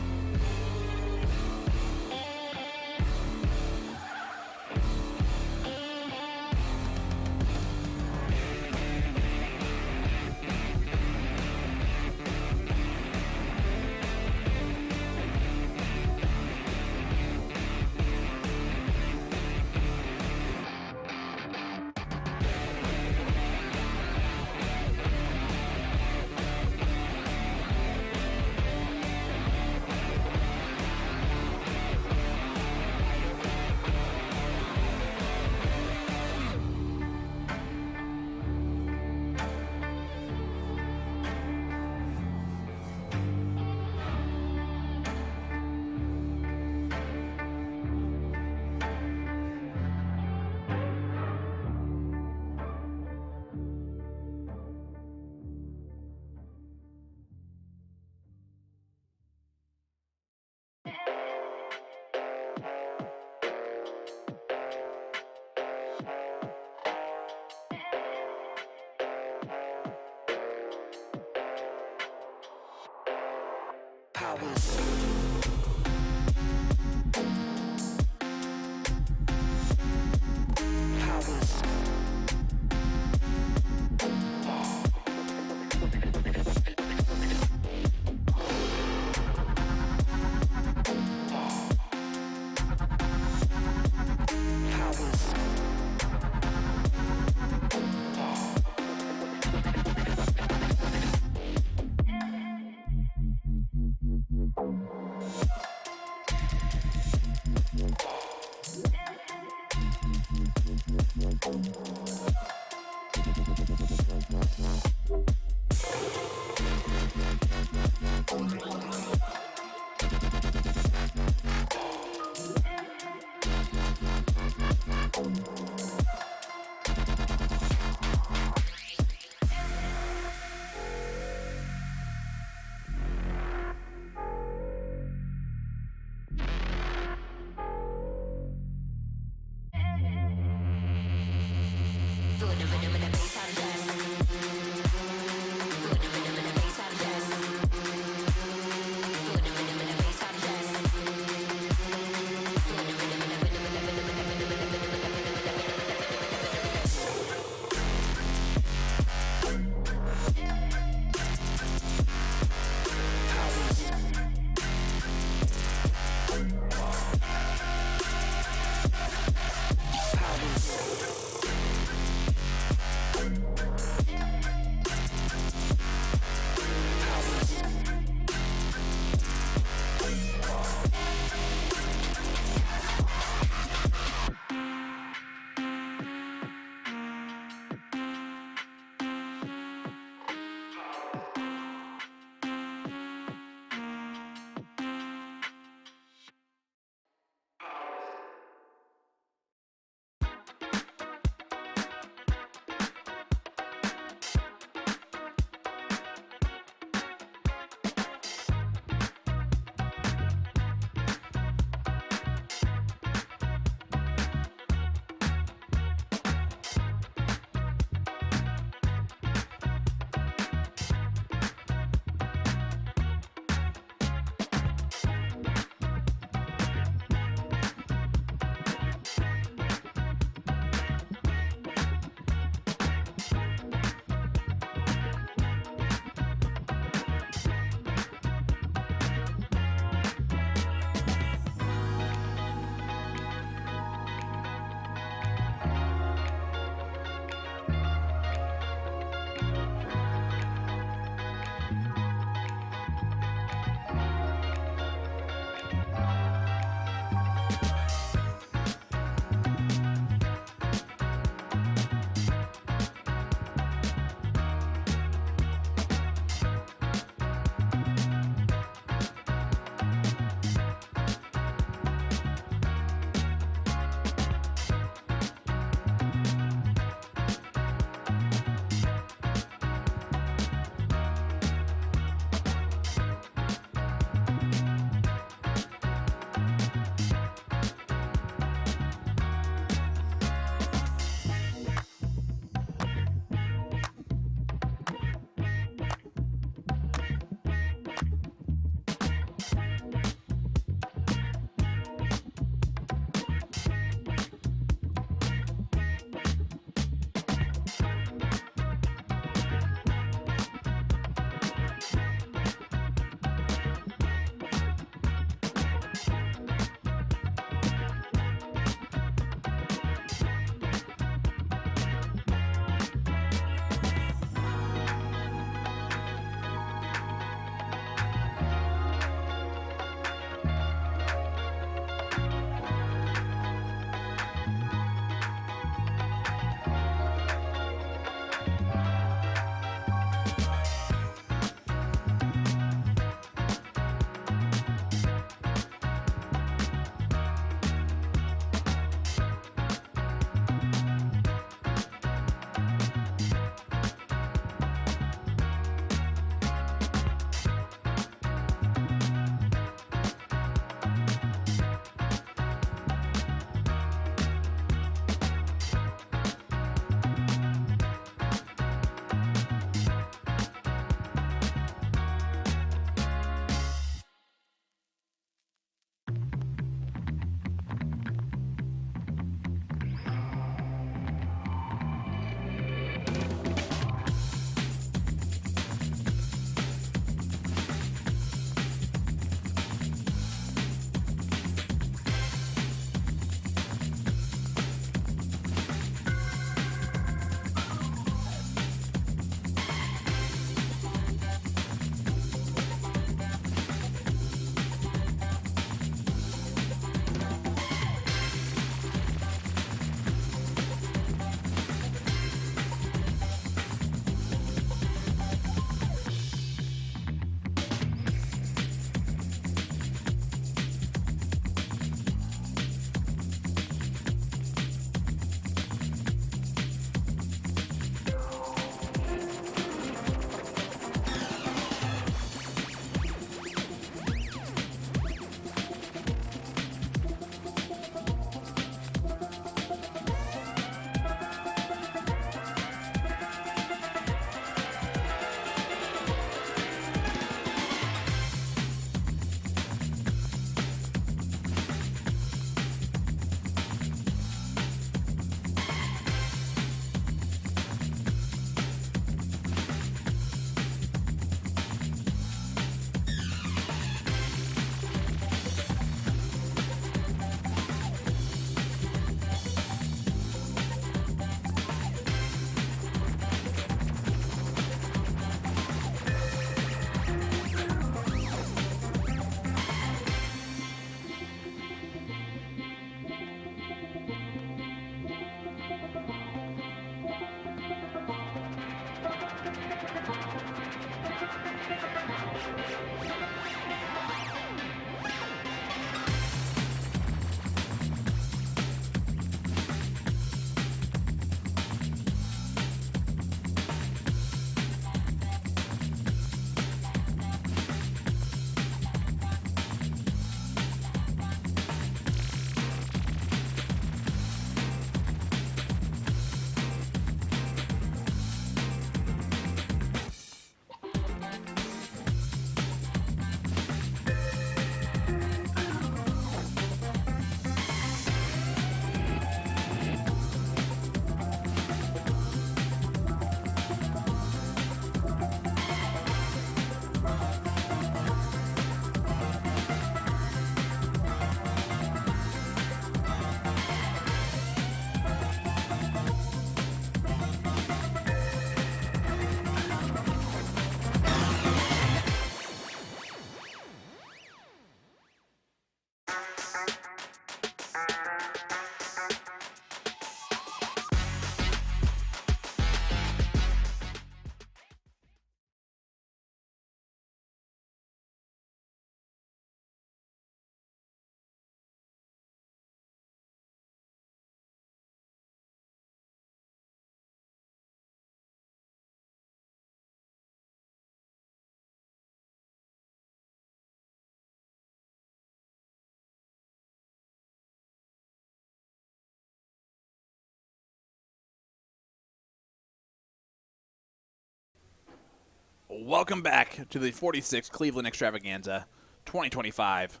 Welcome back to the 46th Cleveland Extravaganza 2025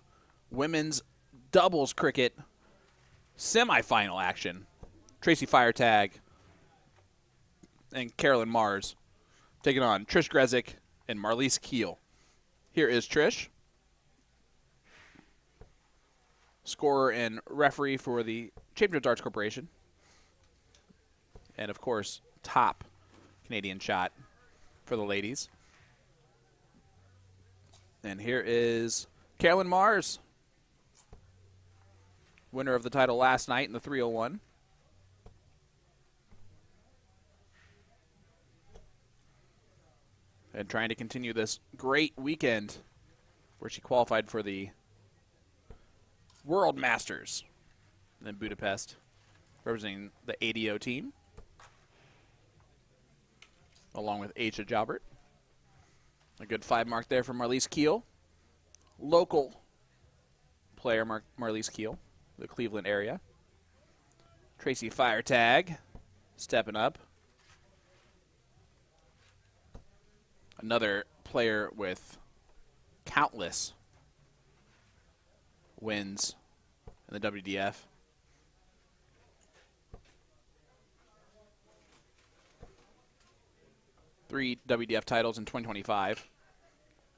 Women's Doubles Cricket Semifinal action. Tracy Firetag and Carolyn Mars taking on Trish Grezik and Marlise Keel. Here is Trish, scorer and referee for the Championship Darts Corporation, and of course, top Canadian shot for the ladies. And here is Carolyn Mars, winner of the title last night in the 301. And trying to continue this great weekend where she qualified for the World Masters in Budapest, representing the ADO team, along with Aisha Jalbert. A good 5 mark there for Marlise Keel. Local player Marlise Keel, the Cleveland area. Tracy Firetag stepping up. Another player with countless wins in the WDF. Three WDF titles in 2025,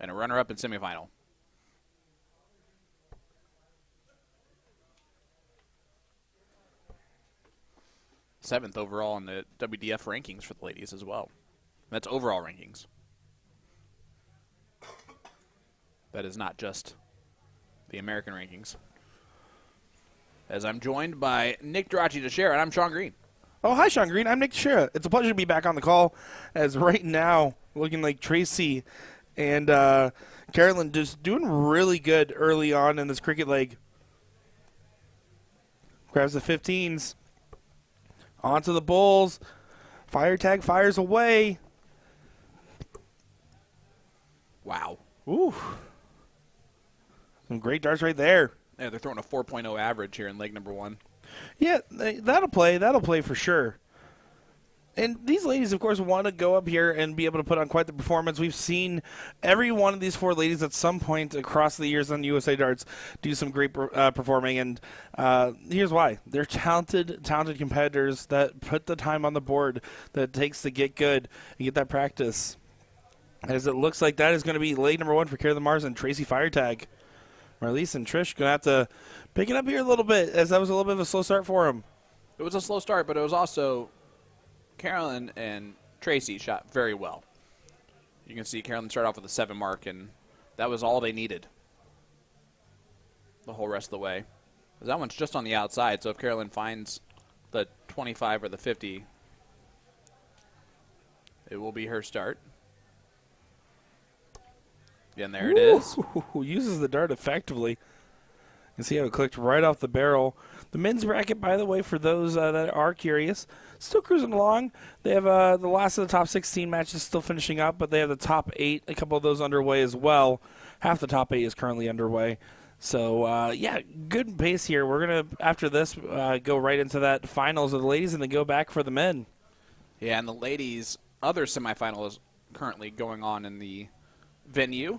and a runner-up in semifinal. Seventh overall in the WDF rankings for the ladies as well. That's overall rankings. That is not just the American rankings. As I'm joined by Nick Durachi-Teixeira, and I'm Sean Green. Oh, hi, Sean Green. I'm Nick Teixeira. It's a pleasure to be back on the call, as right now, looking like Tracy and Carolyn just doing really good early on in this cricket leg. Grabs the 15s. Onto the Bulls. Firetag fires away. Wow. Ooh. Some great darts right there. Yeah, they're throwing a 4.0 average here in leg number 1. Yeah, that'll play. That'll play for sure. And these ladies, of course, want to go up here and be able to put on quite the performance. We've seen every one of these 4 ladies at some point across the years on USA Darts do some great performing. And here's why. They're talented competitors that put the time on the board that it takes to get good and get that practice. As it looks like that is going to be leg number 1 for Carolyn Mars and Tracy Firetag. Marlise and Trish going to have to pick it up here a little bit, as that was a little bit of a slow start for them. It was a slow start, but it was also Carolyn and Tracy shot very well. You can see Carolyn start off with a 7 mark, and that was all they needed the whole rest of the way. That one's just on the outside, so if Carolyn finds the 25 or the 50, it will be her start. And there it is. Uses the dart effectively. You can see how it clicked right off the barrel. The men's bracket, by the way, for those that are curious, still cruising along. They have the last of the top 16 matches still finishing up, but they have the top 8, a couple of those underway as well. Half the top 8 is currently underway. So, yeah, good pace here. We're going to, after this, go right into that finals of the ladies and then go back for the men. Yeah, and the ladies' other semifinal is currently going on in the venue.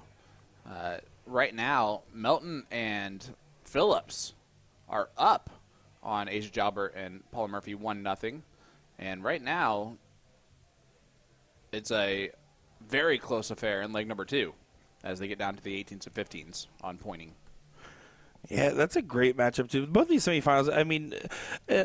Right now, Melton and Phillips are up on Asia Jalbert and Paula Murphy 1-0. And right now, it's a very close affair in leg number 2 as they get down to the 18s and 15s on pointing. Yeah, that's a great matchup, too. Both these semifinals, I mean,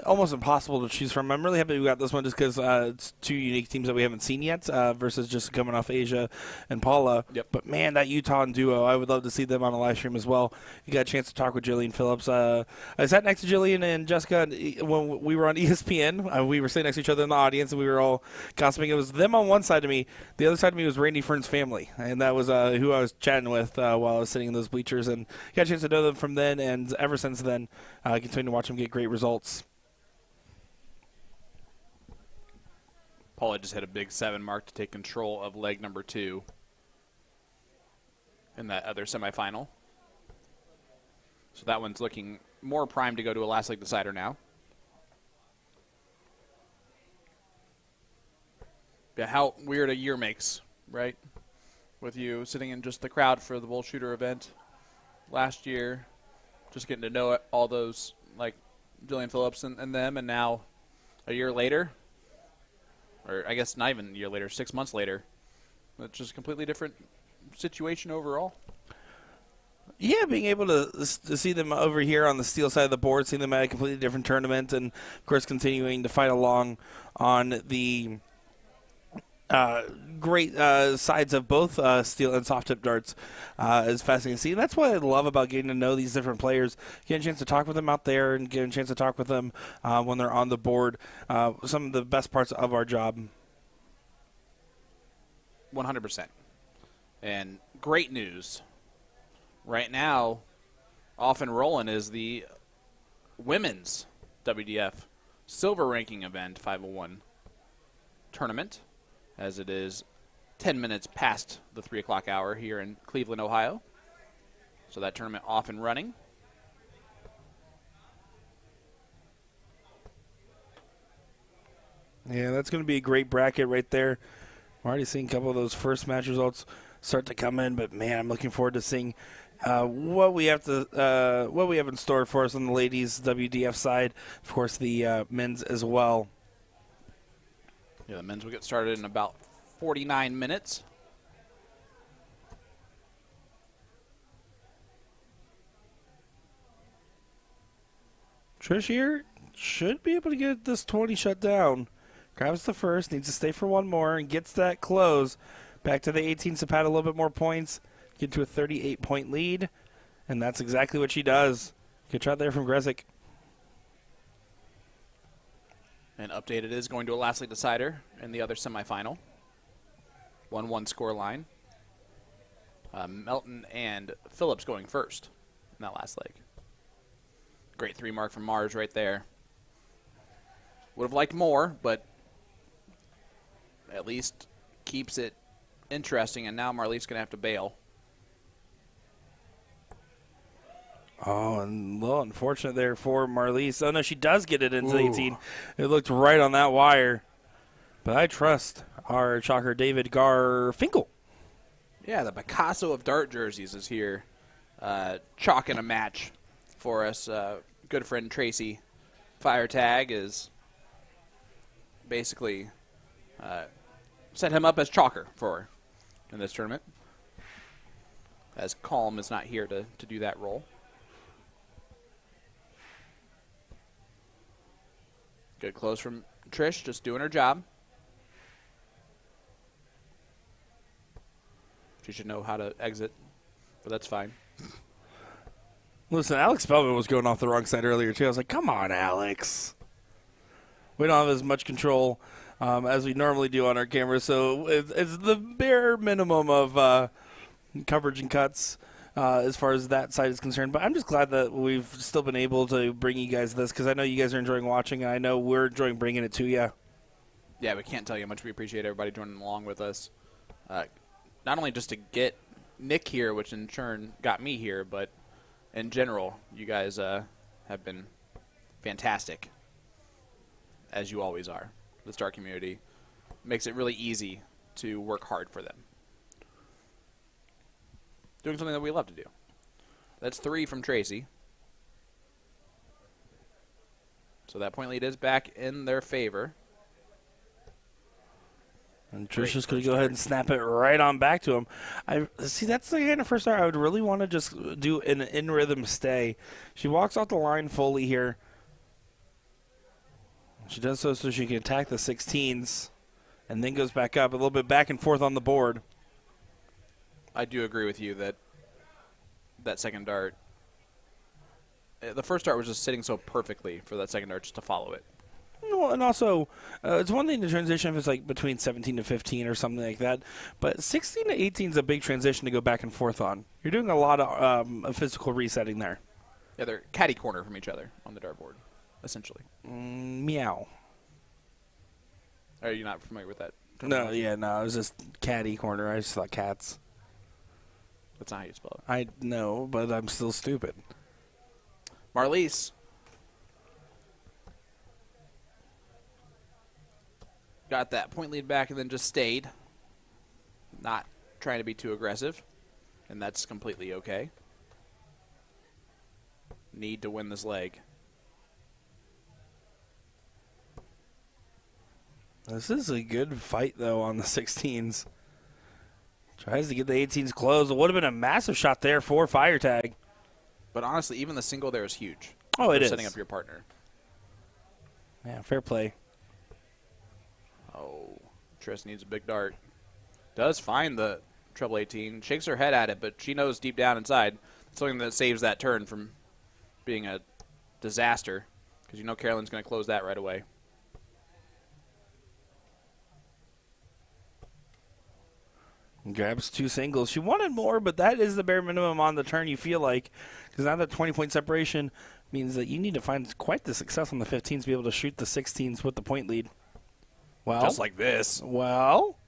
almost impossible to choose from. I'm really happy we got this one just because it's 2 unique teams that we haven't seen yet versus just coming off Asia and Paula. Yep. But, man, that Utah duo, I would love to see them on a live stream as well. You got a chance to talk with Jillian Phillips. I sat next to Jillian and Jessica when we were on ESPN. We were sitting next to each other in the audience, and we were all gossiping. It was them on one side of me. The other side of me was Randy Fern's family, and that was who I was chatting with while I was sitting in those bleachers. And got a chance to know them from then. And ever since then, I continue to watch him get great results. Paula just hit a big 7 mark to take control of leg number 2 in that other semifinal. So that one's looking more primed to go to a last leg decider now. Yeah, how weird a year makes, right? with you sitting in just the crowd for the bull shooter event last year, just getting to know all those, like Jillian Phillips and them, and now a year later, or I guess not even a year later, 6 months later, it's just a completely different situation overall. Yeah, being able to see them over here on the steel side of the board, seeing them at a completely different tournament, and of course continuing to fight along on the great sides of both steel and soft tip darts is fascinating to see. And that's what I love about getting to know these different players, getting a chance to talk with them out there and getting a chance to talk with them when they're on the board. Some of the best parts of our job. 100%. And great news. Right now, off and rolling is the women's WDF silver ranking event 501 tournament, as it is 10 minutes past the 3 o'clock hour here in Cleveland, Ohio. So that tournament off and running. Yeah, that's going to be a great bracket right there. I'm already seeing a couple of those first match results start to come in, but man, I'm looking forward to seeing what we have in store for us on the ladies' WDF side. Of course, the men's as well. Yeah, the men's will get started in about 49 minutes. Trish here should be able to get this 20 shut down. Grabs the first, needs to stay for one more, and gets that close. Back to the 18s to pad a little bit more points, get to a 38-point lead, and that's exactly what she does. Good shot there from Grezik. And updated is going to a last league decider in the other semifinal. 1-1 score line. Melton and Phillips going first in that last leg. Great 3 mark from Mars right there. Would have liked more, but at least keeps it interesting. And now Marlief's going to have to bail. Oh, and a little unfortunate there for Marlies. Oh, no, she does get it into 18. It looked right on that wire. But I trust our chalker, David Garfinkel. Yeah, the Picasso of dart jerseys is here chalking a match for us. Good friend Tracy Fire Tag is basically set him up as chalker for in this tournament, as Calm is not here to do that role. Good close from Trish, just doing her job. She should know how to exit, but that's fine. Listen, Alex Spellman was going off the wrong side earlier, too. I was like, come on, Alex. We don't have as much control as we normally do on our cameras, so it's the bare minimum of coverage and cuts as far as that side is concerned. But I'm just glad that we've still been able to bring you guys this, because I know you guys are enjoying watching, and I know we're enjoying bringing it to you. Yeah, we can't tell you how much we appreciate everybody joining along with us. Not only just to get Nick here, which in turn got me here, but in general, you guys have been fantastic, as you always are. The Star community makes it really easy to work hard for them. Doing something that we love to do. That's 3 from Tracy. So that point lead is back in their favor. And Trisha's going to go ahead and snap it right on back to him. See, that's the kind of first start I would really want to just do an in-rhythm stay. She walks off the line fully here. She does so she can attack the 16s and then goes back up, a little bit back and forth on the board. I do agree with you that that second dart, the first dart was just sitting so perfectly for that second dart just to follow it. No, and also, it's one thing to transition if it's like between 17 to 15 or something like that, but 16 to 18 is a big transition to go back and forth on. You're doing a lot of physical resetting there. Yeah, they're catty corner from each other on the dartboard, essentially. Meow. Are you not familiar with that? No, yeah, no, it was just catty corner. I just thought cats. That's not how you spell it. I know, but I'm still stupid. Marlies got that point lead back and then just stayed. Not trying to be too aggressive, and that's completely okay. Need to win this leg. This is a good fight, though, on the 16s. Tries to get the 18s closed. It would have been a massive shot there for fire tag. But honestly, even the single there is huge. Oh, it for is. setting up your partner. Yeah, fair play. Oh, Trish needs a big dart. Does find the treble 18. Shakes her head at it, but she knows deep down inside something that saves that turn from being a disaster, because you know Carolyn's going to close that right away. Grabs 2 singles. She wanted more, but that is the bare minimum on the turn, you feel like. Because now that 20-point separation means that you need to find quite the success on the 15s to be able to shoot the 16s with the point lead. Well, Just like this. Well,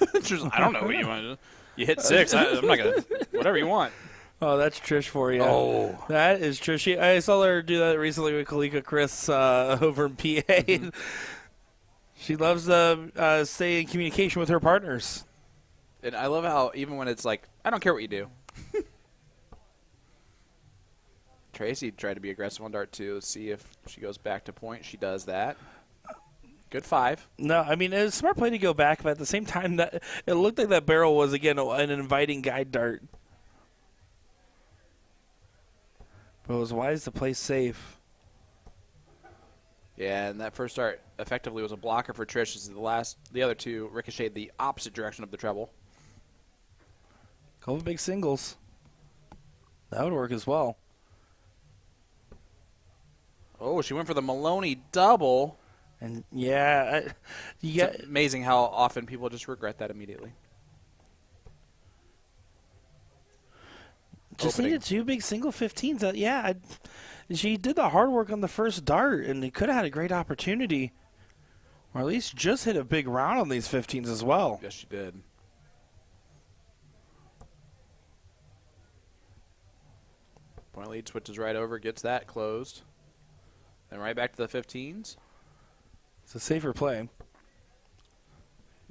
I don't know what you want to do. You hit 6. I'm not going to. Whatever you want. oh, that's Trish for you. Oh. That is Trish. I saw her do that recently with Kalika Chris over in PA. She loves to stay in communication with her partners. And I love how even when it's like, I don't care what you do. Tracy tried to be aggressive on dart 2. Let's see if she goes back to point. She does that. Good 5. No, I mean, it was a smart play to go back, but at the same time, that it looked like that barrel was, again, an inviting guide dart. But it was wise to play safe. Yeah, and that first dart effectively was a blocker for Trish. As the other 2 ricocheted the opposite direction of the treble. Couple big singles. That would work as well. Oh, she went for the Maloney double. And, yeah, It's amazing how often people just regret that immediately. just Opening. needed 2 big single 15s. She did the hard work on the first dart, and they could have had a great opportunity. Or at least just hit a big round on these 15s as well. Yes, she did. Point lead switches right over, gets that closed. Then right back to the 15s. It's a safer play.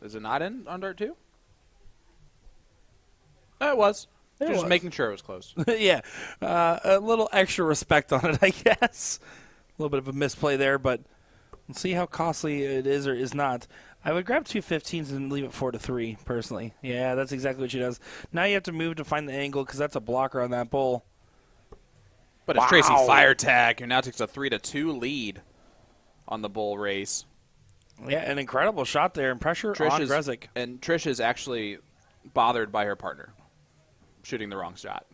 Is it not in on dart 2? It was. It Just was. making sure it was closed. Yeah, a little extra respect on it, I guess. A little bit of a misplay there, but let's see how costly it is or is not. I would grab 2 15s and leave it 4-3, personally. Yeah, that's exactly what she does. Now you have to move to find the angle because that's a blocker on that bowl. But it's Tracy Fire Tag, who now takes a 3-2 lead on the bull race. Yeah, an incredible shot there and pressure on Grezik. And Trish is actually bothered by her partner shooting the wrong shot.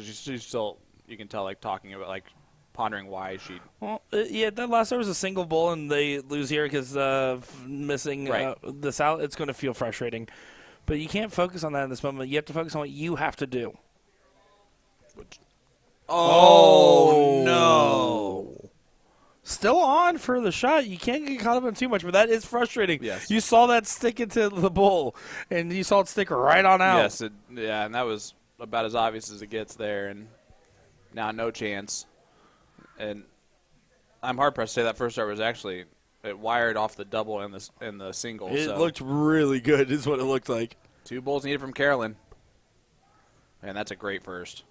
She's still, you can tell, like, talking about, like, pondering why she. Well, yeah, that last there was a single bull, and they lose here because of missing this out. It's going to feel frustrating. But you can't focus on that in this moment. You have to focus on what you have to do. Oh, no. Still on for the shot. You can't get caught up in too much, but that is frustrating. Yes. You saw that stick into the bull, and you saw it stick right on out. Yes, yeah, and that was about as obvious as it gets there, and now no chance. And I'm hard-pressed to say that first start was actually, it wired off the double and the single. It so looked really good is what it looked like. 2 bulls needed from Carolyn. And that's a great first.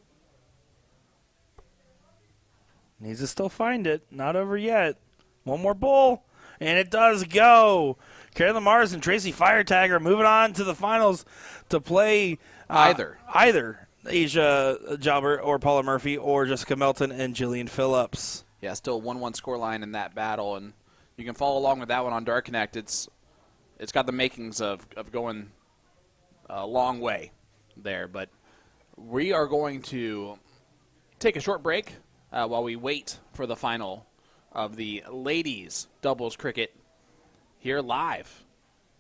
Needs to still find it. Not over yet. One more bull, and it does go. Carolyn Mars and Tracy Firetagger moving on to the finals to play either Asia Jalbert or Paula Murphy or Jessica Melton and Jillian Phillips. Yeah, still 1-1 scoreline in that battle, and you can follow along with that one on Dark Connect. It's got the makings of going a long way there, but we are going to take a short break while we wait for the final of the ladies doubles cricket here live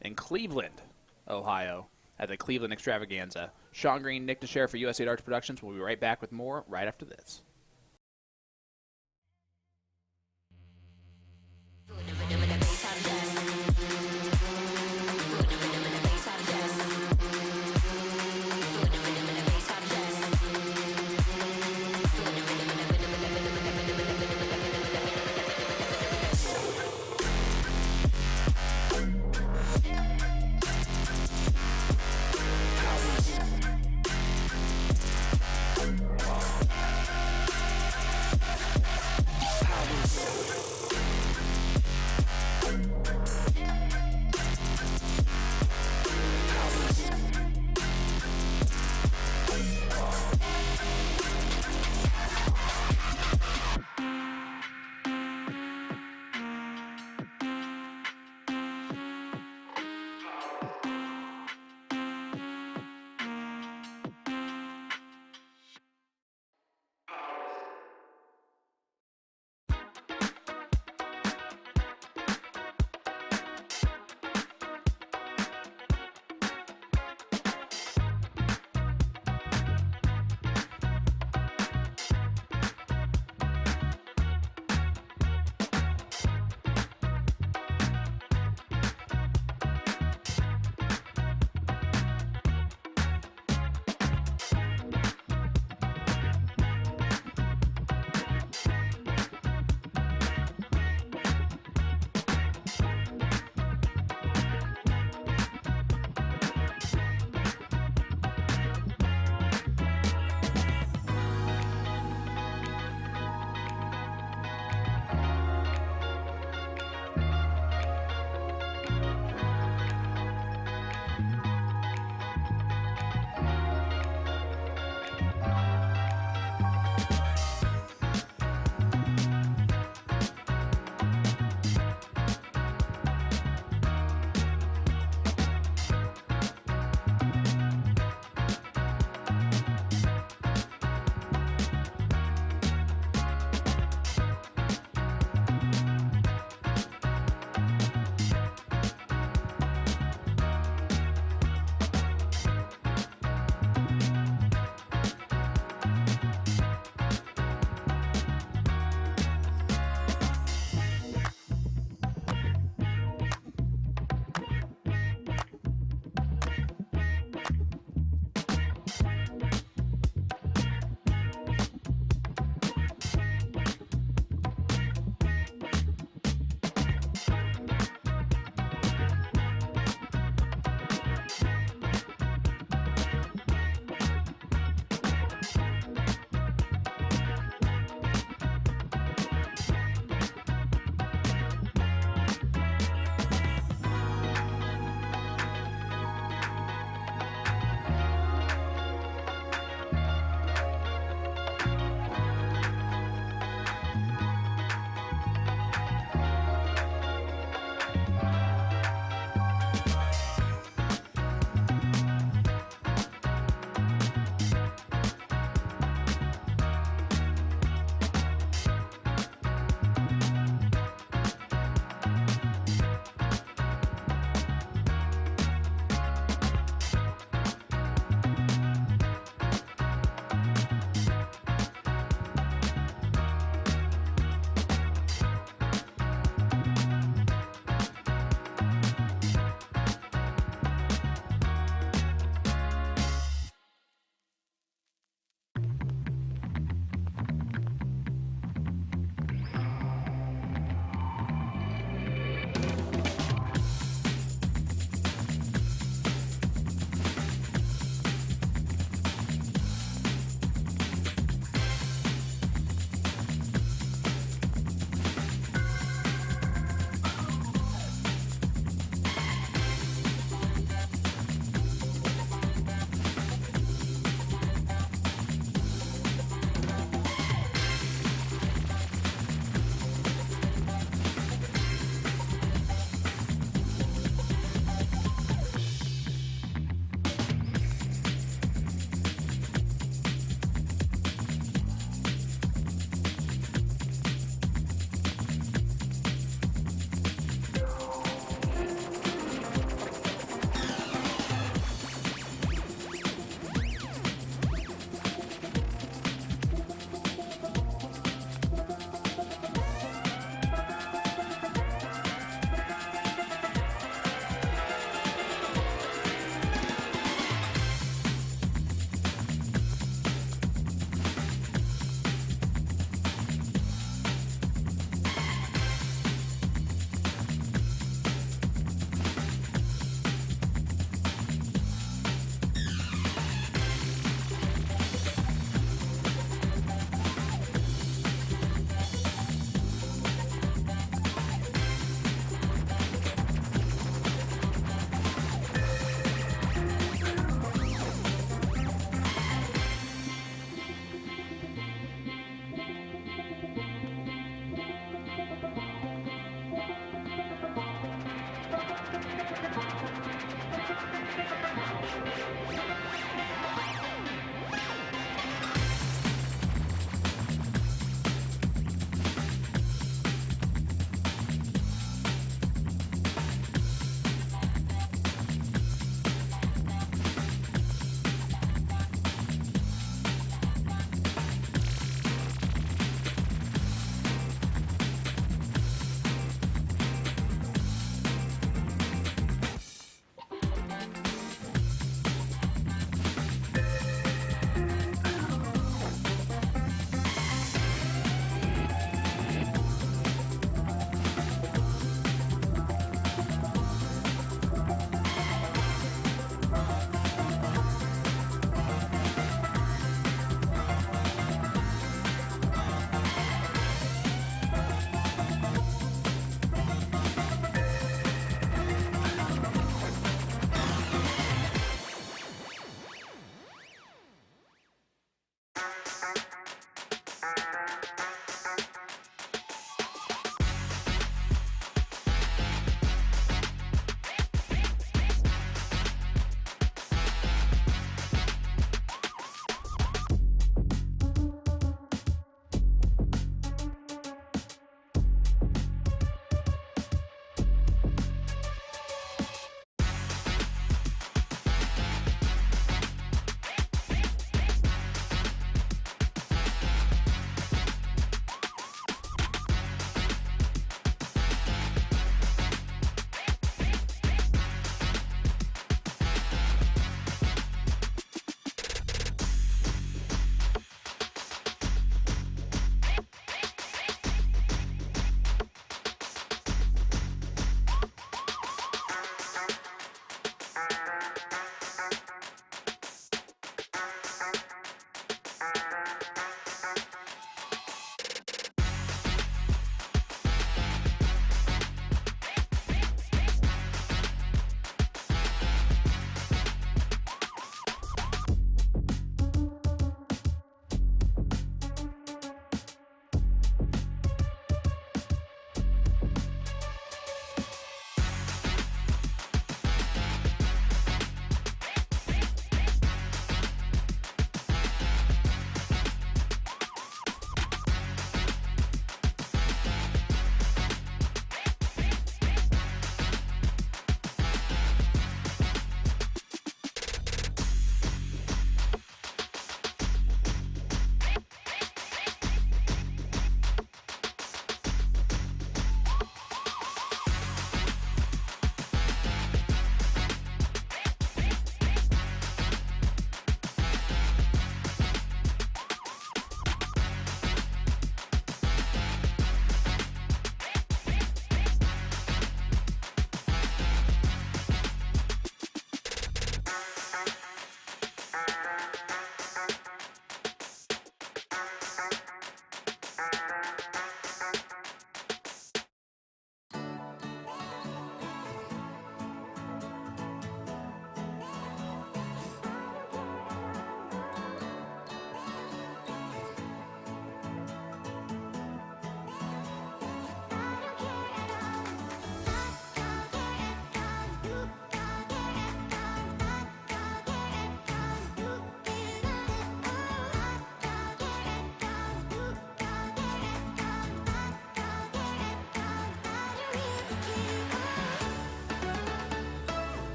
in Cleveland, Ohio, at the Cleveland Extravaganza. Sean Green, Nick DeShare for USA Darts Productions. We'll be right back with more right after this.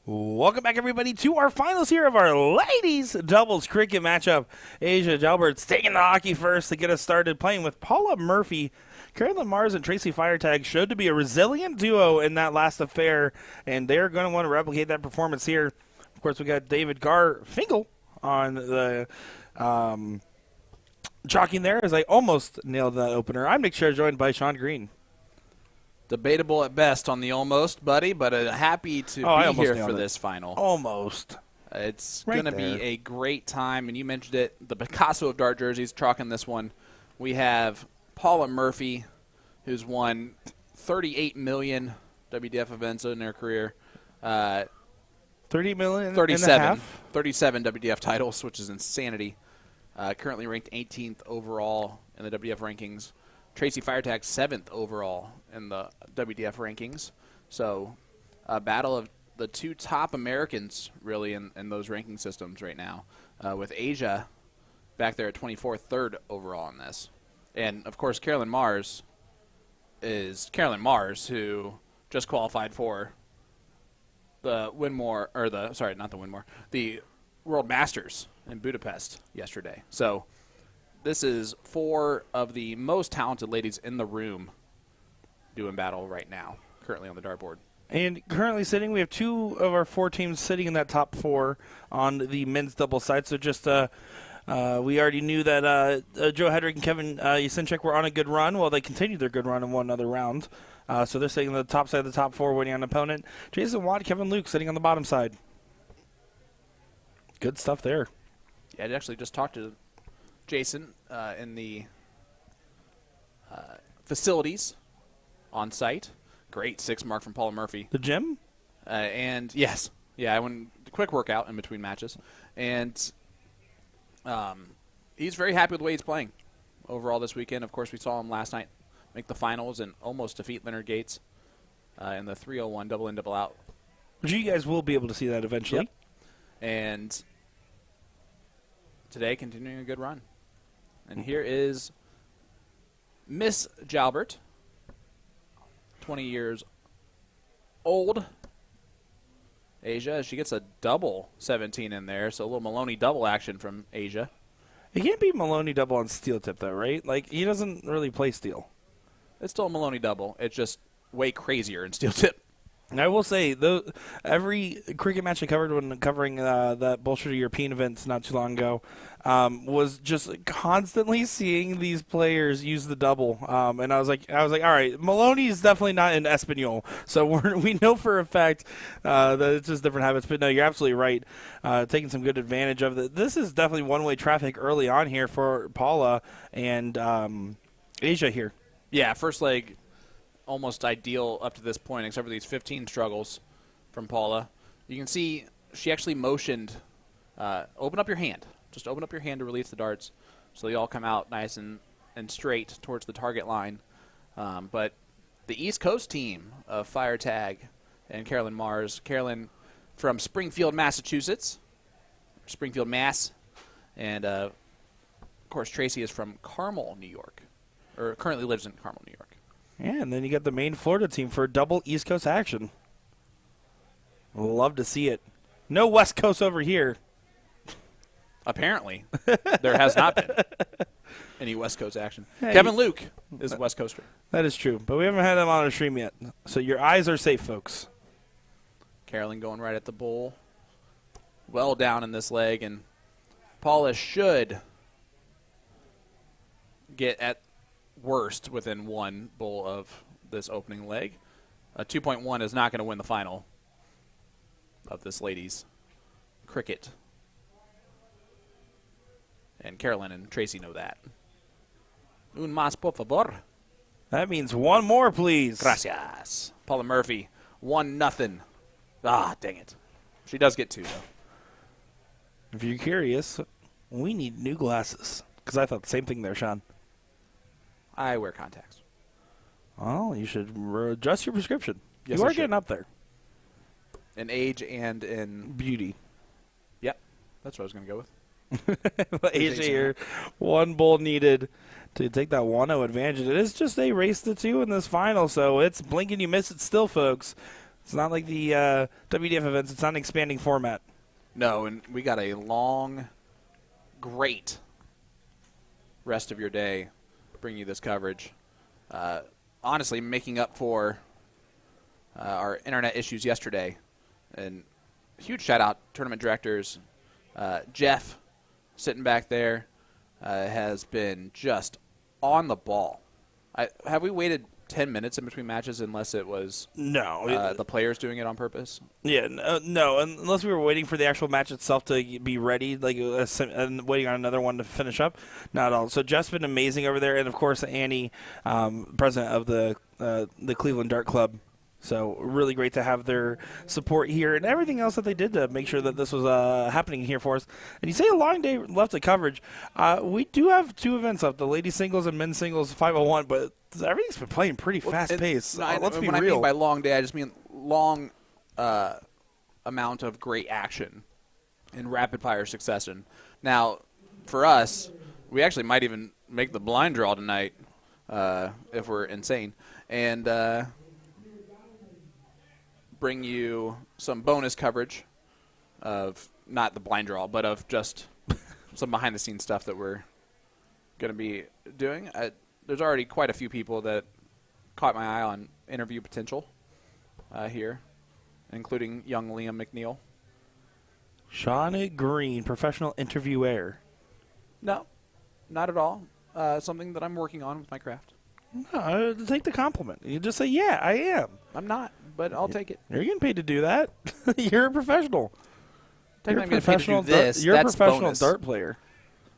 Welcome back, everybody, to our finals here of our ladies doubles cricket matchup. Asia Jalbert's taking the hockey first to get us started, playing with Paula Murphy. Carolyn Mars and Tracy Firetag showed to be a resilient duo in that last affair, and they're going to want to replicate that performance here. Of course, we got David Garfinkel on the chalking there, as I almost nailed that opener. I'm Nick Scher, joined by Sean Green. Debatable at best on the almost, buddy, but happy to be here for this final. Almost. It's Right going to there. be a great time, and you mentioned it, the Picasso of dart jerseys chalking this one. We have Paula Murphy, who's won 38 million WDF events in her career. 30 million 37. and a half? 37 WDF titles, which is insanity. Currently ranked 18th overall in the WDF rankings. Tracy Firetag 7th overall in the WDF rankings. So a battle of the two top Americans really in those ranking systems right now, with Asia back there at 24th, 3rd overall in this. And, of course, Carolyn Mars is Carolyn Mars, who just qualified for the Winmore, or the, sorry, not the Winmore, the World Masters in Budapest yesterday. So this is 4 of the most talented ladies in the room doing battle right now, currently on the dartboard. And currently sitting, we have 2 of our 4 teams sitting in that top 4 on the men's double side. So just we already knew that Joe Hedrick and Kevin Yasinchik were on a good run. Well, they continued their good run in one another round. So they're sitting on the top side of the top 4, waiting on an opponent. Jason Watt, Kevin Luke sitting on the bottom side. Good stuff there. Yeah, I actually just talked to Jason in the facilities on site. Great 6 mark from Paula Murphy. The gym? And yes, yeah, I went quick workout in between matches, and he's very happy with the way he's playing overall this weekend. Of course, we saw him last night make the finals and almost defeat Leonard Gates in the 301 double in double out. Which you guys will be able to see that eventually. Yep. And today, continuing a good run. And here is Miss Jalbert, 20 years old. Asia, as she gets a double 17 in there, so a little Maloney double action from Asia. He can't beat Maloney double on steel tip, though, right? Like, he doesn't really play steel. It's still a Maloney double. It's just way crazier in steel tip. And I will say, every cricket match I covered when covering that bullshit European events not too long ago was just constantly seeing these players use the double. And I was like, all right, Maloney is definitely not in Espanol, so we know for a fact that it's just different habits. But no, you're absolutely right, taking some good advantage of it. This is definitely one-way traffic early on here for Paula and Asia here. Yeah, first leg almost ideal up to this point, except for these 15 struggles from Paula. You can see she actually motioned, open up your hand. Just open up your hand to release the darts so they all come out nice and straight towards the target line. But the East Coast team of Firetag and Carolyn Mars, Carolyn from Springfield, Massachusetts, Springfield, Mass, and of course Tracy is from Carmel, New York, or currently lives in Carmel, New York. Yeah, and then you got the main Florida team for double East Coast action. Love to see it. No West Coast over here. Apparently, there has not been any West Coast action. Hey. Kevin Luke is a West Coaster. That is true, but we haven't had him on our stream yet. So your eyes are safe, folks. Carolyn going right at the bull. Well down in this leg, and Paula should get at worst within 1 bull of this opening leg. A 2.1 is not going to win the final of this ladies' cricket. And Carolyn and Tracy know that. Un más, por favor. That means 1 more, please. Gracias. Paula Murphy, 1-0. Ah, dang it. She does get 2, though. If you're curious, we need new glasses. Because I thought the same thing there, Sean. I wear contacts. Well, you should adjust your prescription. Yes, you I are should. getting up there. In age and in... Beauty. Yep. That's what I was going to go with. Asia here, 1 bull needed to take that 1-0 advantage. It is just a race to 2 in this final, so it's blink and you miss it still, folks. It's not like the WDF events. It's not an expanding format. No, and we got a long, great rest of your day bringing you this coverage. Honestly, making up for our internet issues yesterday. And huge shout-out, tournament directors. Jeff, sitting back there, has been just on the ball. Have we waited 10 minutes in between matches unless it was the players doing it on purpose? Yeah, no, unless we were waiting for the actual match itself to be ready, and waiting on another one to finish up. Not at all. So Jeff's been amazing over there, and of course Annie, president of the Cleveland Dart Club. So really great to have their support here and everything else that they did to make sure that this was happening here for us. And you say a long day left of coverage. We do have 2 events up, the ladies singles and men's singles 501, but everything's been playing pretty fast-paced. Let's be real. I mean by long day, I just mean long amount of great action in rapid-fire succession. Now, for us, we actually might even make the blind draw tonight if we're insane. And bring you some bonus coverage of not the blind draw, but of just some behind-the-scenes stuff that we're going to be doing. There's already quite a few people that caught my eye on interview potential here, including young Liam McNeil. Shauna Green, professional interviewer. No, not at all. Something that I'm working on with my craft. No, take the compliment. You just say, yeah, I am. I'm not, but I'll take it. You're getting paid to do that. You're a professional. You're a professional You're a professional bonus. dart player.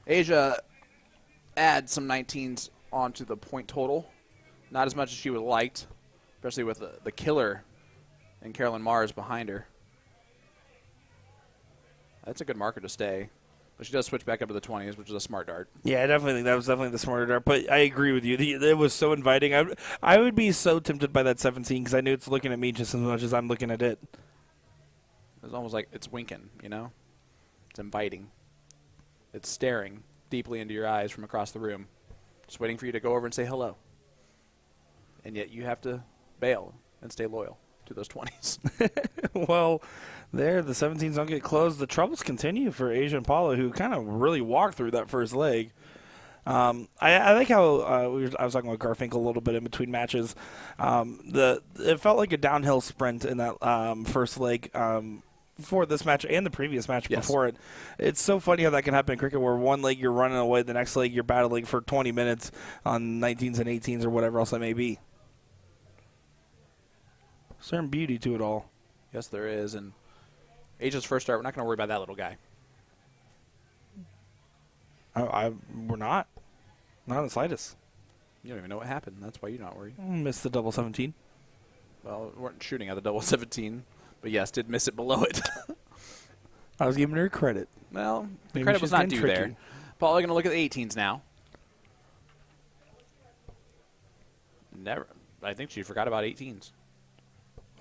Asia adds some 19s onto the point total. Not as much as she would have liked, especially with the killer and Carolyn Mars behind her. That's a good marker to stay. But she does switch back up to the 20s, which is a smart dart. Yeah, I definitely think that was definitely the smarter dart. But I agree with you. It was so inviting. I would be so tempted by that 17 because I knew it's looking at me just as much as I'm looking at it. It's almost like it's winking, you know? It's inviting. It's staring deeply into your eyes from across the room, just waiting for you to go over and say hello. And yet you have to bail and stay loyal to those 20s. Well, the 17s don't get closed. The troubles continue for Asia and Paula, who kind of really walked through that first leg. I like how I was talking about Garfinkel a little bit in between matches. It felt like a downhill sprint in that first leg for this match and the previous match before it. It's so funny how that can happen in cricket, where one leg you're running away, the next leg you're battling for 20 minutes on 19s and 18s or whatever else that may be. Certain beauty to it all. Yes, there is. And Asia's first start, we're not going to worry about that little guy. We're not. Not in the slightest. You don't even know what happened. That's why you're not worried. Missed the double 17. Well, we weren't shooting at the double 17, but yes, did miss it below it. I was giving her credit. Well, the Maybe credit she's was not getting due tricky. there. Paul, we're going to look at the 18s now. Never. I think she forgot about 18s.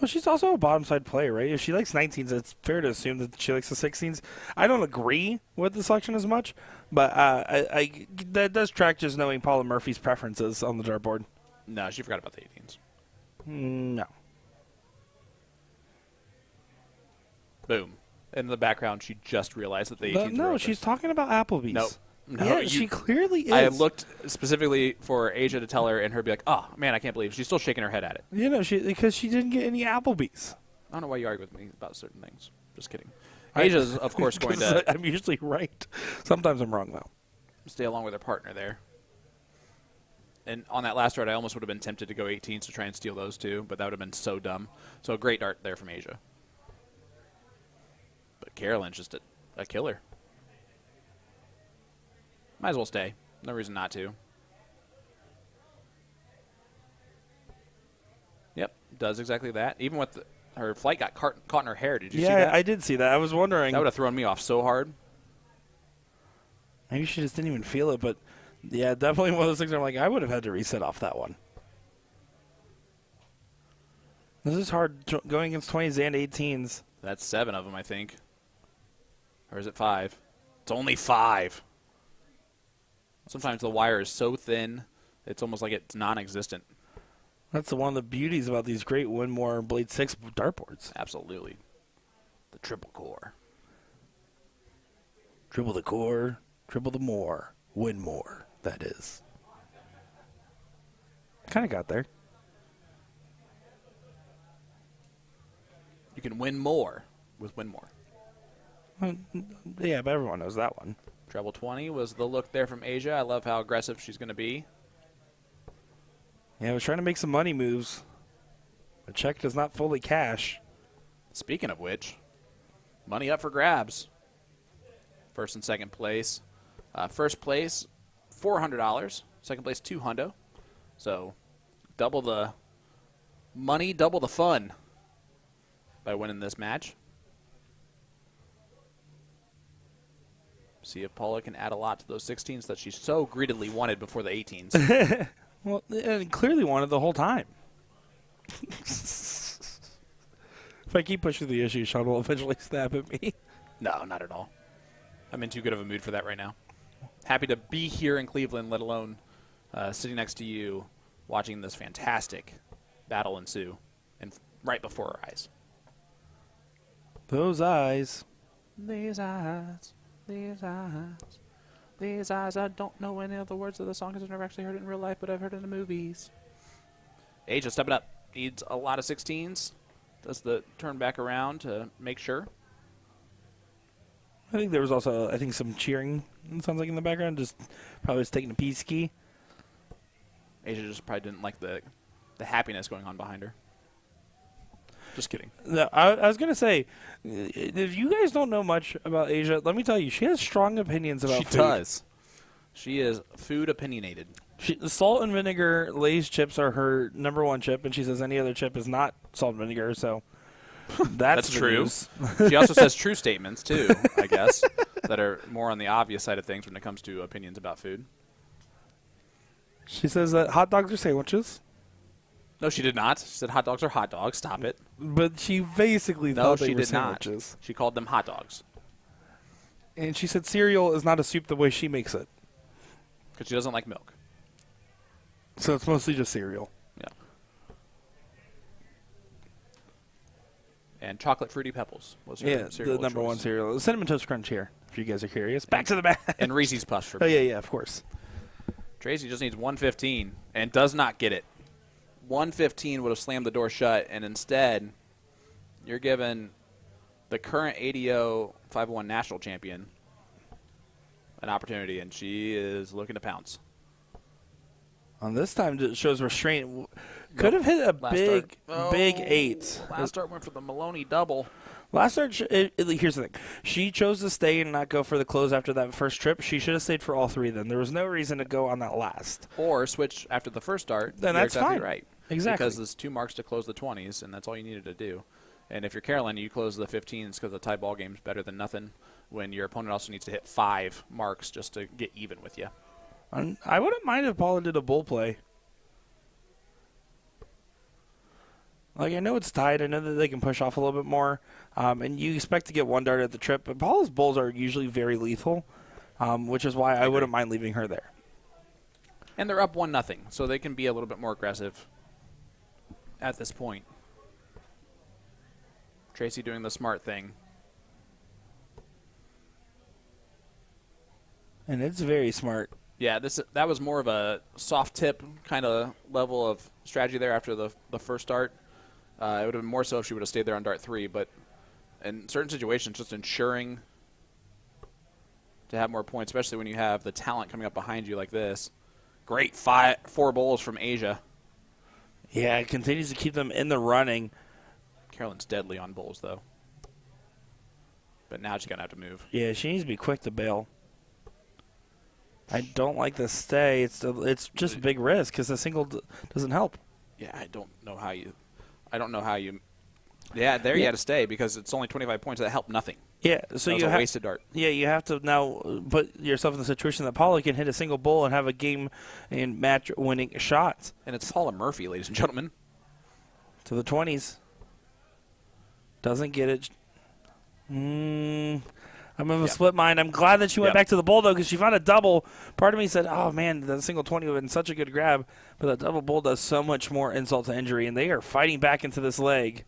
Well, she's also a bottom side player, right? If she likes 19s, it's fair to assume that she likes the 16s. I don't agree with the selection as much, but that does track just knowing Paula Murphy's preferences on the dartboard. No, she forgot about the 18s. No. Boom. In the background, she just realized that the 18s were No, open. she's talking about Applebee's. No. No, Yeah, she clearly is. I looked specifically for Asia to tell her, and her be like, oh, man, I can't believe it. She's still shaking her head at it. You know, because she didn't get any Applebe's. I don't know why you argue with me about certain things. Just kidding. Asia's, of course, going to I'm usually right. Sometimes I'm wrong, though. stay along with her partner there. And on that last dart, I almost would have been tempted to go 18s to try and steal those two, but that would have been so dumb. So a great dart there from Asia. But Carolyn's just a killer. Might as well stay. No reason not to. Yep, does exactly that. Even with her flight got caught in her hair. Did you see that? Yeah, I did see that. I was wondering. That would have thrown me off so hard. Maybe she just didn't even feel it, but yeah, definitely one of those things where I'm like, I would have had to reset off that one. This is hard going against 20s and 18s. That's 7 of them, I think. Or is it 5? It's only 5. Sometimes the wire is so thin, it's almost like it's non-existent. That's one of the beauties about these great Winmore Blade 6 dartboards. Absolutely. The triple core. Triple the core, triple the more. Winmore, that is. Kind of got there. You can win more with Winmore. Yeah, but everyone knows that one. Treble 20 was the look there from Asia. I love how aggressive she's going to be. Yeah, I was trying to make some money moves. The check does not fully cash. Speaking of which, money up for grabs. First and second place. First place, $400. Second place, $200. So double the money, double the fun by winning this match. See if Paula can add a lot to those 16s that she so greedily wanted before the 18s. Well, and clearly wanted the whole time. If I keep pushing the issue, Sean will eventually snap at me. No, not at all. I'm in too good of a mood for that right now. Happy to be here in Cleveland, let alone sitting next to you, watching this fantastic battle ensue, and right before our eyes. Those eyes. These eyes, these eyes, these eyes. I don't know any of the words of the song because I've never actually heard it in real life, but I've heard it in the movies. Asia, step it up. Needs a lot of 16s. Does the turn back around to make sure. I think there was also, some cheering, it sounds like, in the background. Just probably was taking a pee ski. Asia just probably didn't like the happiness going on behind her. Just kidding. No, I was going to say, if you guys don't know much about Asia, let me tell you, she has strong opinions about food. She does. She is food opinionated. The salt and vinegar Lay's chips are her number one chip, and she says any other chip is not salt and vinegar, so that's true. News. She also says true statements, too, I guess, that are more on the obvious side of things when it comes to opinions about food. She says that hot dogs are sandwiches. No, she did not. She said hot dogs are hot dogs. Stop it. But she basically No, thought she they were did not. sandwiches. She called them hot dogs. And she said cereal is not a soup the way she makes it. Because she doesn't like milk. So it's mostly just cereal. Yeah. And chocolate fruity pebbles was her Yeah, cereal the number choice. one cereal. The Cinnamon Toast Crunch here, if you guys are curious. Back to the back. And Reese's Puffs for Oh, me. yeah, of course. Tracy just needs 115 and does not get it. 115 would have slammed the door shut, and instead, you're giving the current ADO 501 national champion an opportunity, and she is looking to pounce. On this time, it shows restraint. Could have hit a big 8. Last start went for the Maloney double. Last start, here's the thing. She chose to stay and not go for the close after that first trip. She should have stayed for all three then. There was no reason to go on that last. Or switch after the first start. Then You're that's exactly fine. right. Exactly. Because there's 2 marks to close the 20s, and that's all you needed to do. And if you're Carolyn, you close the 15s because the tie ball game's better than nothing when your opponent also needs to hit 5 marks just to get even with you. I wouldn't mind if Paula did a bull play. Like, I know it's tied. I know that they can push off a little bit more. And you expect to get one dart at the trip. But Paula's bulls are usually very lethal, which is why I wouldn't mind leaving her there. And they're up 1-0, so they can be a little bit more aggressive at this point. Tracy doing the smart thing. And it's very smart. Yeah, that was more of a soft tip kind of level of strategy there after the first start. It would have been more so if she would have stayed there on dart 3, but in certain situations, just ensuring to have more points, especially when you have the talent coming up behind you like this. Great 4 bowls from Asia. Yeah, it continues to keep them in the running. Carolyn's deadly on bowls, though. But now she's going to have to move. Yeah, she needs to be quick to bail. I don't like the stay. It's just a big risk because the single doesn't help. Yeah, I don't know how you. Yeah, there you had to stay because it's only 25 points that help nothing. Yeah, so that was you a have wasted dart. Yeah, you have to now put yourself in the situation that Paula can hit a single bowl and have a game and match winning shot. And it's Paula Murphy, ladies and gentlemen. To the 20s. Doesn't get it. I'm of a split mind. I'm glad that she went back to the bull, though, because she found a double. Part of me said, oh, man, that single 20 would have been such a good grab. But that double bull does so much more insult to injury, and they are fighting back into this leg.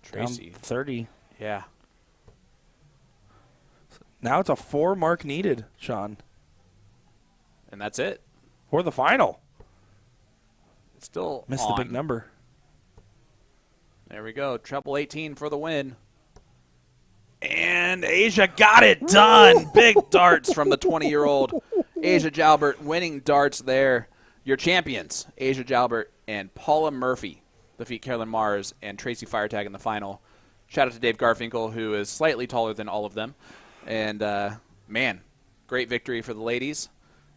Tracy. Down 30. Yeah. Now it's a 4 mark needed, Sean. And that's it. For the final. It's still Missed the big number. There we go. Treble 18 for the win. And Asia got it done. Big darts from the 20-year-old Asia Jalbert, winning darts there. Your champions, Asia Jalbert and Paula Murphy, defeat Carolyn Mars and Tracy Firetag in the final. Shout out to Dave Garfinkel, who is slightly taller than all of them. And, man, great victory for the ladies.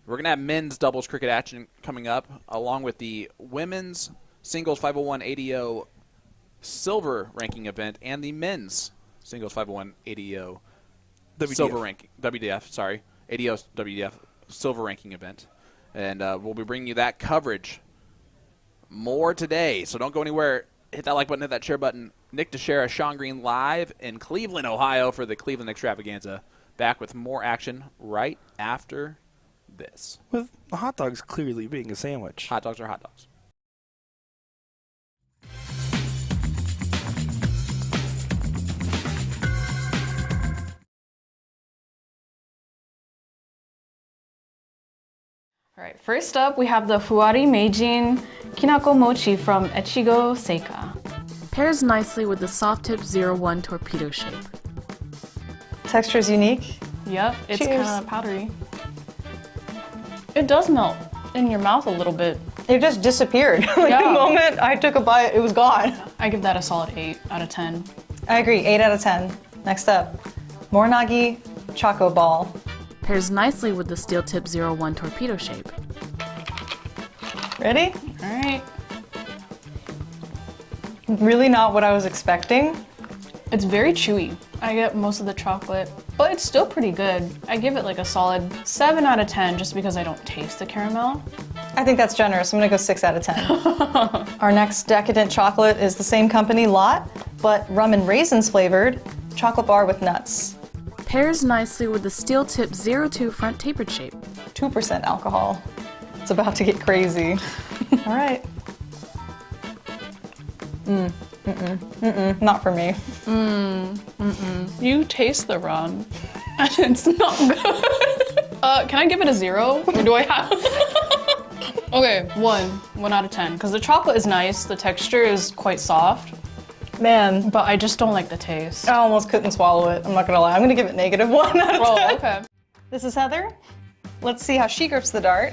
We're going to have men's doubles cricket action coming up, along with the women's singles 501 ADO silver ranking event and the men's singles 501 ADO silver ranking, WDF, sorry, ADO WDF silver ranking event. And we'll be bringing you that coverage more today. So don't go anywhere. Hit that like button, hit that share button. Nick Teixeira, Sean Green live in Cleveland, Ohio for the Cleveland Extravaganza. Back with more action right after this. With hot dogs clearly being a sandwich. Hot dogs are hot dogs. All right, first up, we have the Fuwari Meijin Kinako Mochi from Echigo Seika. Pairs nicely with the soft tip 01 torpedo shape. Texture is unique. Yep, it's Cheers. kind of powdery. It does melt in your mouth a little bit. It just disappeared. Like Yeah. the moment I took a bite, it was gone. I give that a solid 8 out of 10. I agree, 8 out of 10. Next up, Morinagi Choco Ball. Pairs nicely with the steel tip 01 torpedo shape. Ready? All right. Really not what I was expecting. It's very chewy. I get most of the chocolate, but it's still pretty good. I give it like a solid 7 out of 10 just because I don't taste the caramel. I think that's generous. I'm gonna go 6 out of 10. Our next decadent chocolate is the same company, Lot, but rum and raisins flavored chocolate bar with nuts. Pairs nicely with the steel tip 02 front tapered shape. 2% alcohol. It's about to get crazy. All right. Not for me. You taste the rum, and it's not good. Can I give it a 0? Or do I have? Okay, 1 out of 10. Because the chocolate is nice, the texture is quite soft, Man, but I just don't like the taste. I almost couldn't swallow it. I'm not gonna lie. I'm gonna give it negative 1 out of 10. Oh, okay. This is Heather. Let's see how she grips the dart.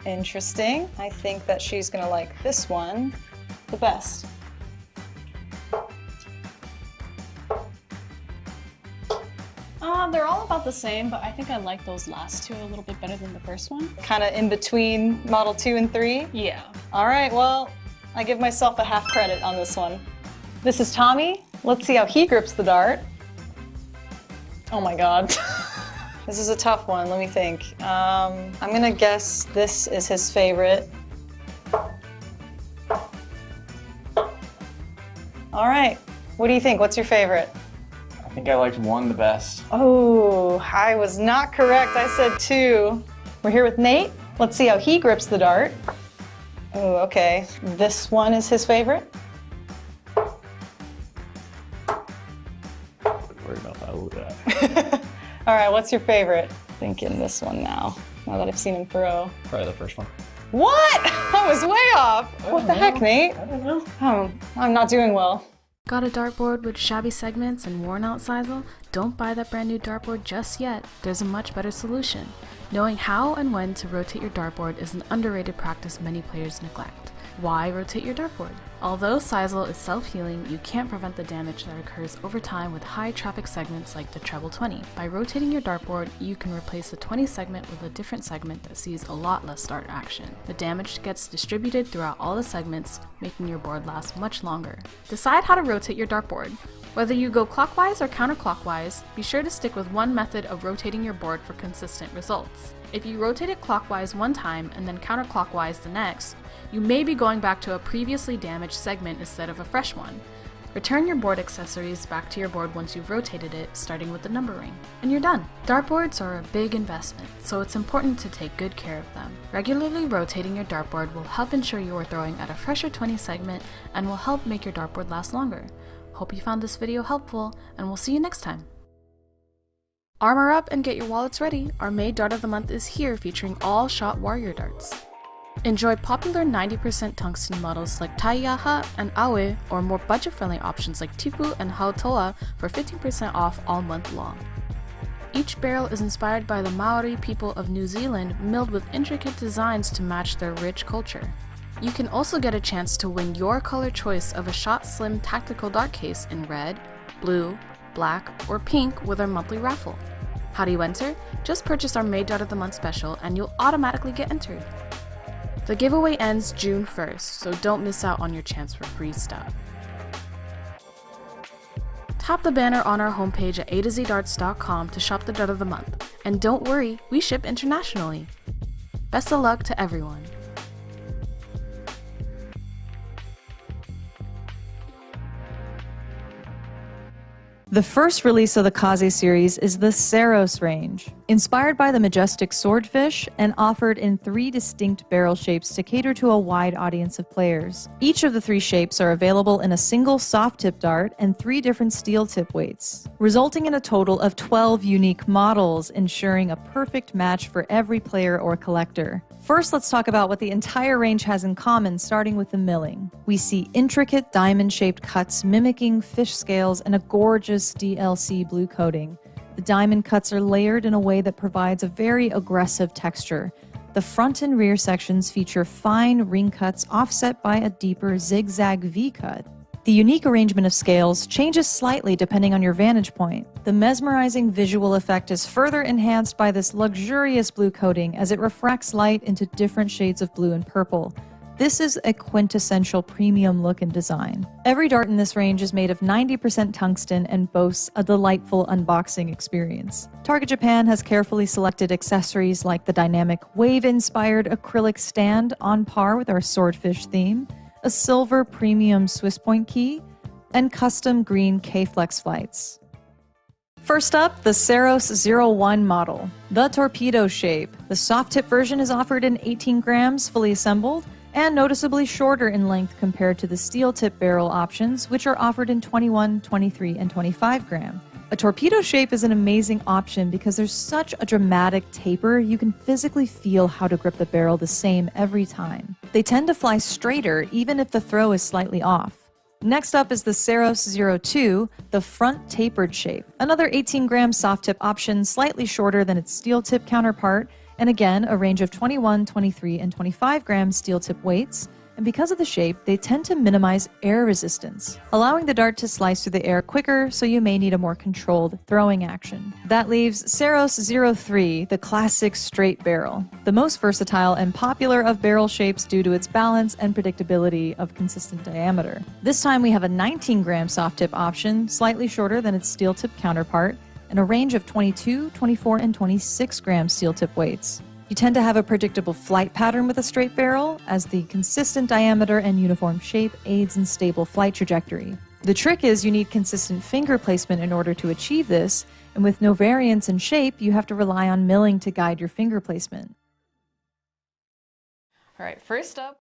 Interesting. I think that she's gonna like this one the best. They're all about the same, but I think I like those last two a little bit better than the first one. Kind of in between Model 2 and 3. Yeah. All right, well, I give myself a half credit on this one. This is Tommy. Let's see how he grips the dart. Oh my God. This is a tough one, let me think. I'm gonna guess this is his favorite. All right, what do you think? What's your favorite? I think I liked 1 the best. Oh, I was not correct. I said 2. We're here with Nate. Let's see how he grips the dart. Oh, okay. This one is his favorite. Worried about that. Look at that. All right, what's your favorite? Thinking this one now that I've seen him throw. Probably the first one. What? I was way off. What the heck, Nate? I don't know. Oh, I'm not doing well. Got a dartboard with shabby segments and worn out sisal? Don't buy that brand new dartboard just yet. There's a much better solution. Knowing how and when to rotate your dartboard is an underrated practice many players neglect. Why rotate your dartboard? Although sisal is self-healing, you can't prevent the damage that occurs over time with high traffic segments like the treble 20. By rotating your dartboard, you can replace the 20 segment with a different segment that sees a lot less dart action. The damage gets distributed throughout all the segments, making your board last much longer. Decide how to rotate your dartboard. Whether you go clockwise or counterclockwise, be sure to stick with one method of rotating your board for consistent results. If you rotate it clockwise one time and then counterclockwise the next, you may be going back to a previously damaged segment instead of a fresh one. Return your board accessories back to your board once you've rotated it, starting with the number ring, and you're done. Dartboards are a big investment, so it's important to take good care of them. Regularly rotating your dartboard will help ensure you are throwing at a fresher 20 segment and will help make your dartboard last longer. Hope you found this video helpful, and we'll see you next time. Armor up and get your wallets ready. Our May Dart of the Month is here, featuring all shot warrior darts. Enjoy popular 90% tungsten models like Taiyaha and Awe, or more budget-friendly options like Tipu and Haotoa for 15% off all month long. Each barrel is inspired by the Maori people of New Zealand, milled with intricate designs to match their rich culture. You can also get a chance to win your color choice of a Shot Slim tactical dart case in red, blue, black, or pink with our monthly raffle. How do you enter? Just purchase our May Dart of the Month special and you'll automatically get entered. The giveaway ends June 1st, so don't miss out on your chance for free stuff. Tap the banner on our homepage at a2zdarts.com to shop the Dart of the Month. And don't worry, we ship internationally. Best of luck to everyone. The first release of the Kaze series is the Saros range. Inspired by the majestic swordfish and offered in 3 distinct barrel shapes to cater to a wide audience of players. Each of the 3 shapes are available in a single soft tip dart and 3 different steel tip weights, resulting in a total of 12 unique models, ensuring a perfect match for every player or collector. First, let's talk about what the entire range has in common, starting with the milling. We see intricate diamond-shaped cuts mimicking fish scales and a gorgeous DLC blue coating. The diamond cuts are layered in a way that provides a very aggressive texture. The front and rear sections feature fine ring cuts offset by a deeper zigzag V-cut. The unique arrangement of scales changes slightly depending on your vantage point. The mesmerizing visual effect is further enhanced by this luxurious blue coating as it refracts light into different shades of blue and purple. This is a quintessential premium look and design. Every dart in this range is made of 90% tungsten and boasts a delightful unboxing experience. Target Japan has carefully selected accessories like the dynamic wave-inspired acrylic stand on par with our swordfish theme, a silver premium Swiss point key, and custom green K-Flex flights. First up, the Saros 01 model, the torpedo shape. The soft tip version is offered in 18 grams fully assembled and noticeably shorter in length compared to the steel tip barrel options, which are offered in 21, 23, and 25 gram. A torpedo shape is an amazing option because there's such a dramatic taper, you can physically feel how to grip the barrel the same every time. They tend to fly straighter even if the throw is slightly off. Next up is the Saros 02, the front tapered shape. Another 18-gram soft tip option, slightly shorter than its steel tip counterpart, and again, a range of 21, 23, and 25 gram steel tip weights. And because of the shape, they tend to minimize air resistance, allowing the dart to slice through the air quicker, so you may need a more controlled throwing action. That leaves Saros 03, the classic straight barrel, the most versatile and popular of barrel shapes due to its balance and predictability of consistent diameter. This time we have a 19-gram soft tip option, slightly shorter than its steel tip counterpart, and a range of 22, 24, and 26 gram steel tip weights. You tend to have a predictable flight pattern with a straight barrel, as the consistent diameter and uniform shape aids in stable flight trajectory. The trick is you need consistent finger placement in order to achieve this, and with no variance in shape, you have to rely on milling to guide your finger placement. All right, first up.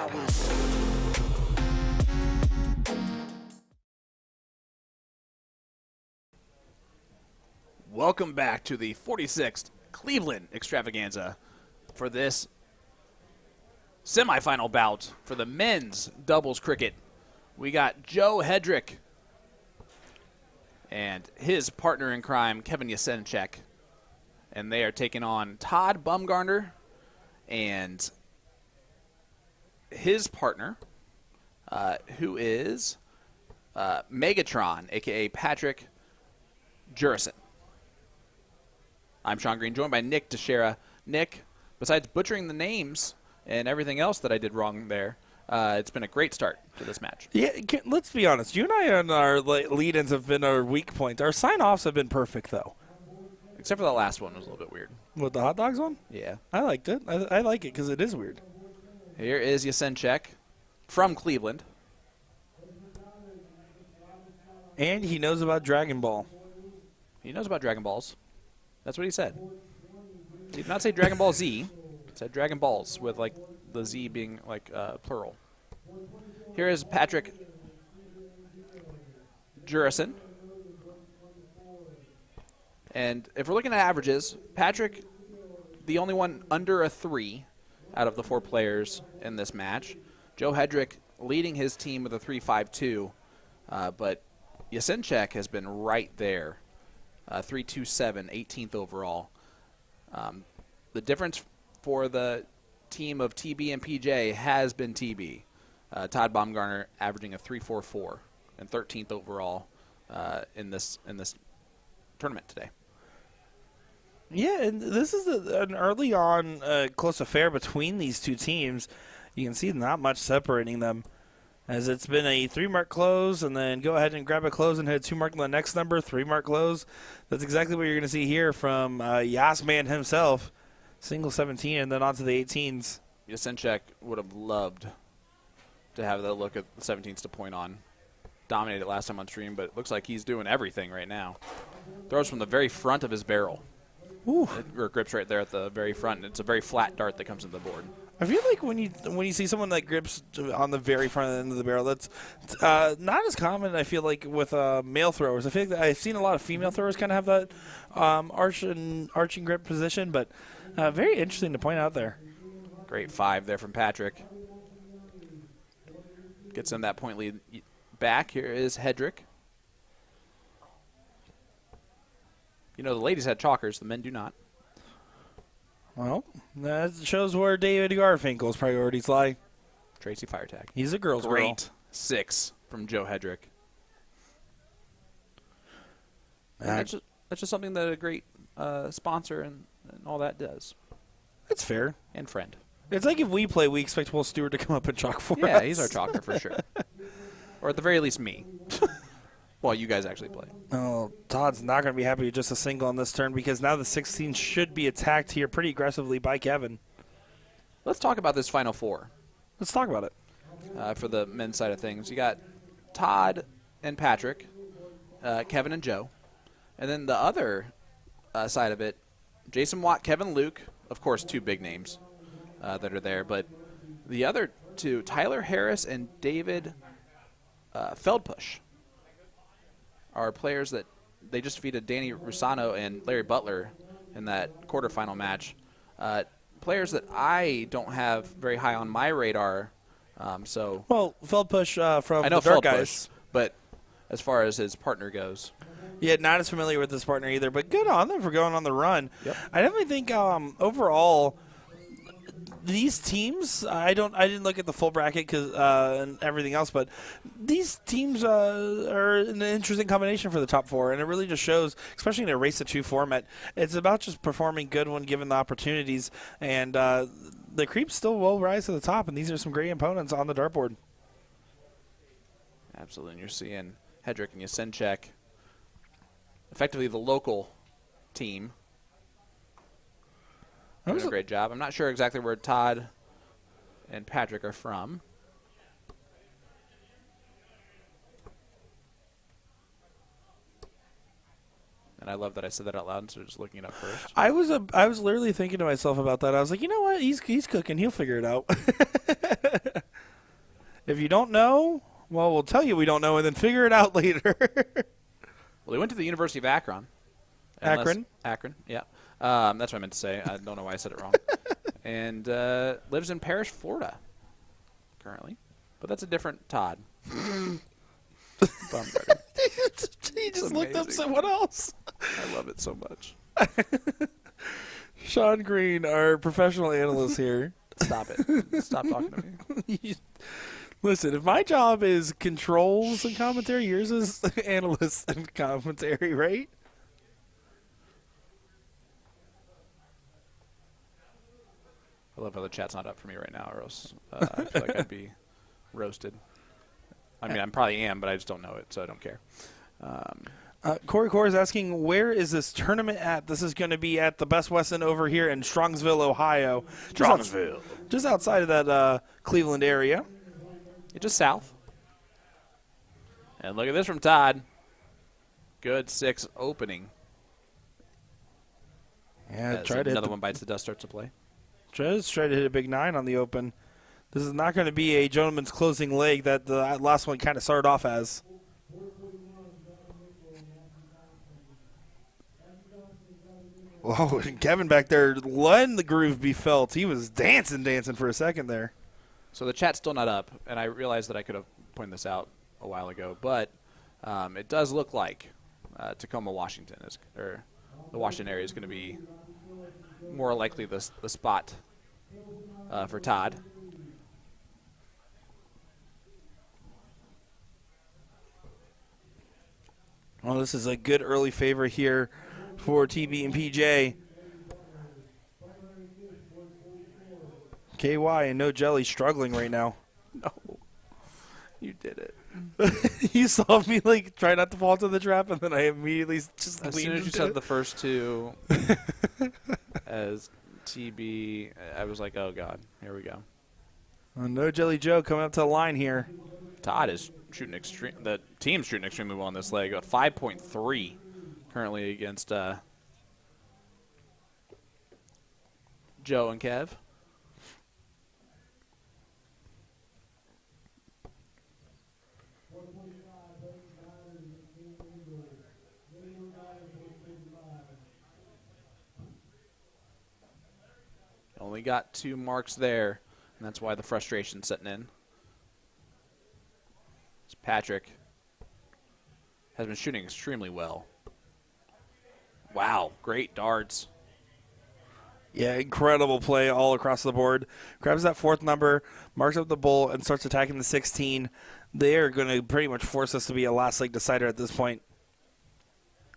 flowers. Welcome back to the 46th Cleveland Extravaganza for this semifinal bout for the men's doubles cricket. We got Joe Hedrick and his partner in crime, Kevin Yasenchek, and they are taking on Todd Bumgarner and his partner, who is Megatron, a.k.a. Patrick Jurison. I'm Sean Green, joined by Nick Teixeira. Nick, besides butchering the names and everything else that I did wrong there, it's been a great start to this match. Yeah, let's be honest. You and I on our lead-ins have been our weak point. Our sign-offs have been perfect, though. Except for the last one was a little bit weird. What, the hot dogs one? Yeah. I liked it. I like it because it is weird. Here is Yasenchek from Cleveland. And he knows about Dragon Ball. He knows about Dragon Balls. That's what he said. He did not say Dragon Ball Z. He said Dragon Balls with, like, the Z being, like, plural. Here is Patrick Jurison. And if we're looking at averages, Patrick, the only one under a 3 out of the 4 players in this match. Joe Hedrick leading his team with a 3.52, but Yasenchek has been right there. 3.27, 18th overall. The difference for the team of TB and PJ has been TB. Todd Baumgartner averaging a 3.44 and 13th overall in this tournament today. Yeah, and this is an early on close affair between these two teams. You can see not much separating them, as it's been a 3-mark close, and then go ahead and grab a close and hit a 2-mark on the next number, 3-mark close. That's exactly what you're going to see here from Yasman himself. Single 17 and then on to the 18s. Yasenchek would have loved to have that look at the 17s to point on. Dominated last time on stream, but it looks like he's doing everything right now. Throws from the very front of his barrel. Ooh. Or grips right there at the very front. And it's a very flat dart that comes into the board. I feel like when you see someone that grips on the very front end of the barrel, that's not as common. I feel like with male throwers. I feel like I've seen a lot of female throwers kind of have that arching grip position, but very interesting to point out there. Great 5 there from Patrick. Gets him that point lead back. Here is Hedrick. You know, the ladies had chalkers, the men do not. Well, that shows where David Garfinkel's priorities lie. Tracy Firetag. He's a girl's girl. Great 6 from Joe Hedrick. That's just something that a great sponsor and all that does. That's fair. And friend. It's like if we play, we expect Will Stewart to come up and chalk for us. Yeah, he's our chalker for sure. Or at the very least me. Well, you guys actually play. Oh, Todd's not going to be happy with just a single on this turn because now the 16 should be attacked here pretty aggressively by Kevin. Let's talk about this Final Four. Let's talk about it. For the men's side of things. You got Todd and Patrick, Kevin and Joe. And then the other side of it, Jason Watt, Kevin Luke, of course, 2 big names that are there. But the other 2, Tyler Harris and David Feldpush, are players that they just defeated Danny Rusano and Larry Butler in that quarterfinal match. Players that I don't have very high on my radar. Well, Feldpush from I know the Dark Feldpush, Guys. but as far as his partner goes. Yeah, not as familiar with this partner either, but good on them for going on the run. Yep. I definitely think overall these teams, I didn't look at the full bracket and everything else, but these teams are an interesting combination for the top 4, and it really just shows, especially in a race to 2 format, it's about just performing good when given the opportunities, and the creeps still will rise to the top, and these are some great opponents on the dartboard. Absolutely, and you're seeing Hedrick and Yasenchek, effectively the local team, doing a great job. I'm not sure exactly where Todd and Patrick are from. And I love that I said that out loud instead of just looking it up first. I was literally thinking to myself about that. I was like, you know what? He's cooking. He'll figure it out. If you don't know, well, we'll tell you we don't know and then figure it out later. Well, he went to the University of Akron. Akron? Akron, yeah. That's what I meant to say. I don't know why I said it wrong. And lives in Parrish, Florida, currently. But that's a different Todd. Bumgarner. He just looked up amazing. someone else. I love it so much. Sean Green, our professional analyst here. Stop it. Stop talking to me. Listen, if my job is controls and commentary, yours is analyst and commentary, right? I love how the chat's not up for me right now, or else I feel like I'd be roasted. I mean, I probably am, but I just don't know it, so I don't care. Corey Core is asking, where is this tournament at? This is going to be at the Best Westin over here in Strongsville, Ohio. Just outside of that Cleveland area. Just south. And look at this from Todd. Good 6 opening. Yeah, As another one bites the dust, starts to play. Just try to hit a big 9 on the open. This is not going to be a gentleman's closing leg that the last one kind of started off as. Whoa, and Kevin back there letting the groove be felt. He was dancing for a second there. So the chat's still not up, and I realized that I could have pointed this out a while ago, but it does look like Tacoma, Washington, or the Washington area is going to be more likely the spot for Todd. Well, this is a good early favor here for TB and PJ. KY and No Jelly struggling right now. No, you did it. You saw me like try not to fall into the trap, and then I immediately just As leaned soon as you into said it. the first two as TB, I was like, oh, God, here we go. No Jelly Joe coming up to the line here. Todd is shooting the team's shooting extremely well on this leg. 5.3 currently against Joe and Kev. Only got 2 marks there, and that's why the frustration's setting in. Patrick has been shooting extremely well. Wow, great darts. Yeah, incredible play all across the board. Grabs that 4th number, marks up the bull, and starts attacking the 16. They are going to pretty much force us to be a last leg decider at this point.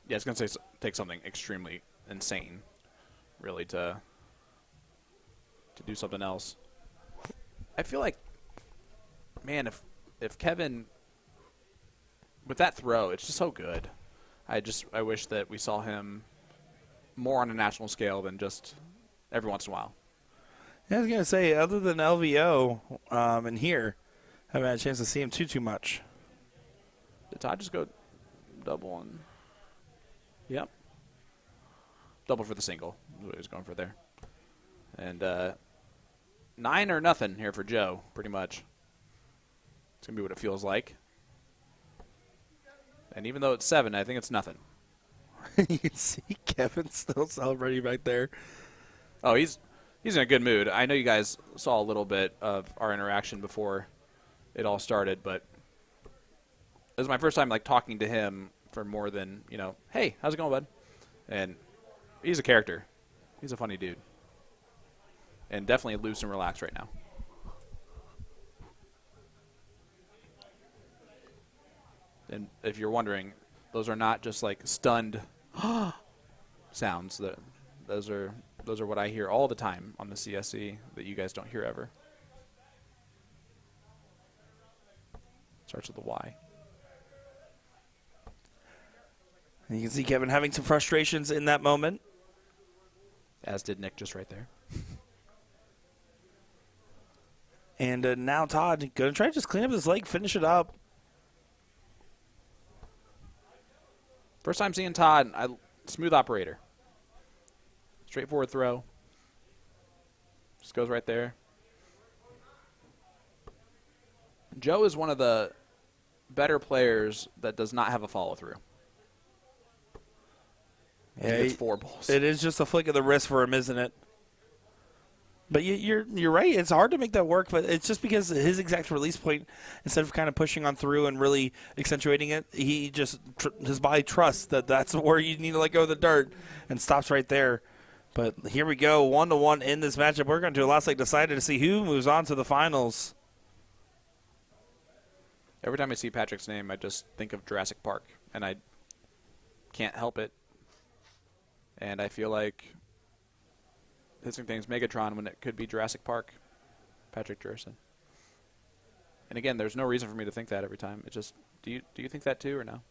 Yeah, it's going to take something extremely insane, really, to do something else. I feel like, man, if Kevin, with that throw, it's just so good. I wish that we saw him more on a national scale than just every once in a while. Yeah, I was going to say, other than LVO and here, haven't had a chance to see him too much. Did Todd just go double on? Yep. Double for the single is what he was going for there. And 9 or nothing here for Joe, pretty much. It's going to be what it feels like. And even though it's 7, I think it's nothing. You can see Kevin still celebrating right there. Oh, he's in a good mood. I know you guys saw a little bit of our interaction before it all started, but it was my first time like talking to him for more than, hey, how's it going, bud? And he's a character. He's a funny dude. And definitely loose and relaxed right now. And if you're wondering, those are not just like stunned sounds. Those are what I hear all the time on the CSC that you guys don't hear ever. Starts with a Y. And you can see Kevin having some frustrations in that moment. As did Nick just right there. And now Todd going to try to just clean up his leg, finish it up. First time seeing Todd, smooth operator. Straightforward throw. Just goes right there. Joe is one of the better players that does not have a follow-through. Yeah, It's 4 balls. It is just a flick of the wrist for him, isn't it? But you're right. It's hard to make that work, but it's just because his exact release point, instead of kind of pushing on through and really accentuating it, he just his body trusts that that's where you need to let go of the dart and stops right there. But here we go, 1-1 in this matchup. We're going to a last leg decided to see who moves on to the finals. Every time I see Patrick's name, I just think of Jurassic Park, and I can't help it. And I feel like his nickname's Megatron when it could be Jurassic Park. Patrick Jurison. And again, there's no reason for me to think that every time. It just do you think that too or no?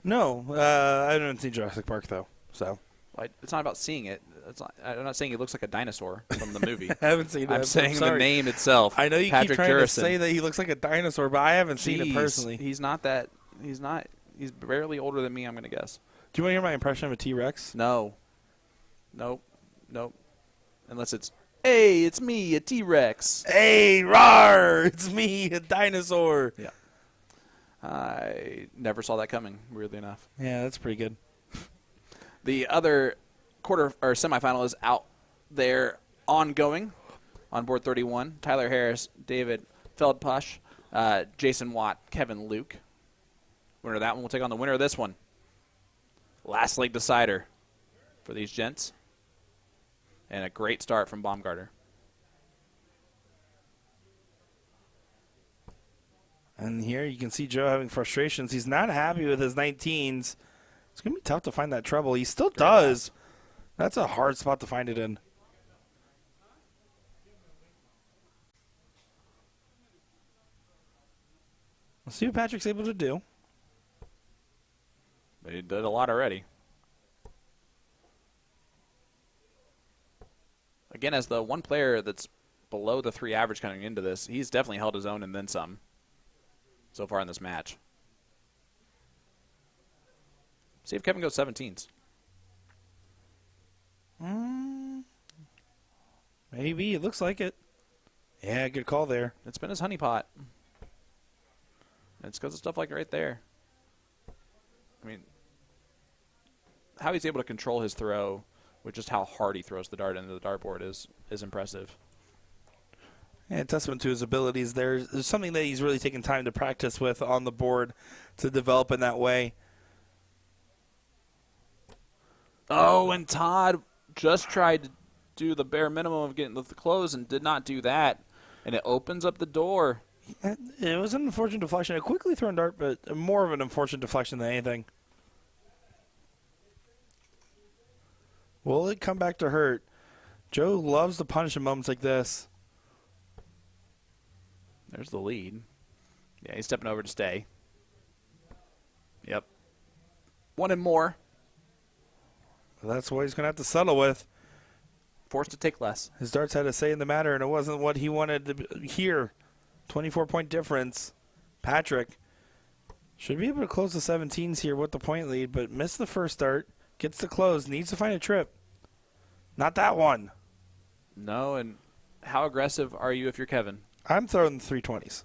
No, I haven't seen Jurassic Park though, so Well, it's not about seeing it. I'm not saying he looks like a dinosaur from the movie. I haven't seen it. I'm saying the sorry. name itself. I know you Patrick keep trying Jurison. to say that he looks like a dinosaur, but I haven't seen it personally. He's not that. He's not. He's barely older than me. I'm gonna guess. Do you want to hear my impression of a T-Rex? No. Nope. Unless it's, hey, it's me, a T-Rex. Hey, rawr! It's me, a dinosaur. Yeah. I never saw that coming, weirdly enough. Yeah, that's pretty good. The other quarter or semifinal is out there ongoing on board 31. Tyler Harris, David Feldpush, Jason Watt, Kevin Luke. Winner of that one will take on the winner of this one. Last leg decider for these gents. And a great start from Baumgartner. And here you can see Joe having frustrations. He's not happy with his 19s. It's going to be tough to find that treble. He still does. That's a hard spot to find it in. Let's see what Patrick's able to do. But he did a lot already. Again, as the one player that's below the 3 average coming into this, he's definitely held his own and then some so far in this match. See if Kevin goes 17s. Maybe. It looks like it. Yeah, good call there. It's been his honeypot. And it's because of stuff like right there. I mean, how he's able to control his throw with just how hard he throws the dart into the dartboard is impressive. Yeah, testament to his abilities there. There's something that he's really taken time to practice with on the board to develop in that way. Oh, and Todd just tried to do the bare minimum of getting the close and did not do that. And it opens up the door. It was an unfortunate deflection. A quickly thrown dart, but more of an unfortunate deflection than anything. Will it come back to hurt? Joe loves to punish in moments like this. There's the lead. Yeah, he's stepping over to stay. Yep. One and more. That's what he's going to have to settle with. Forced to take less. His darts had a say in the matter, and it wasn't what he wanted to hear. 24-point difference. Patrick should be able to close the 17s here with the point lead, but missed the first dart. Gets the close. Needs to find a trip. Not that one. No, and how aggressive are you if you're Kevin? I'm throwing the 320s.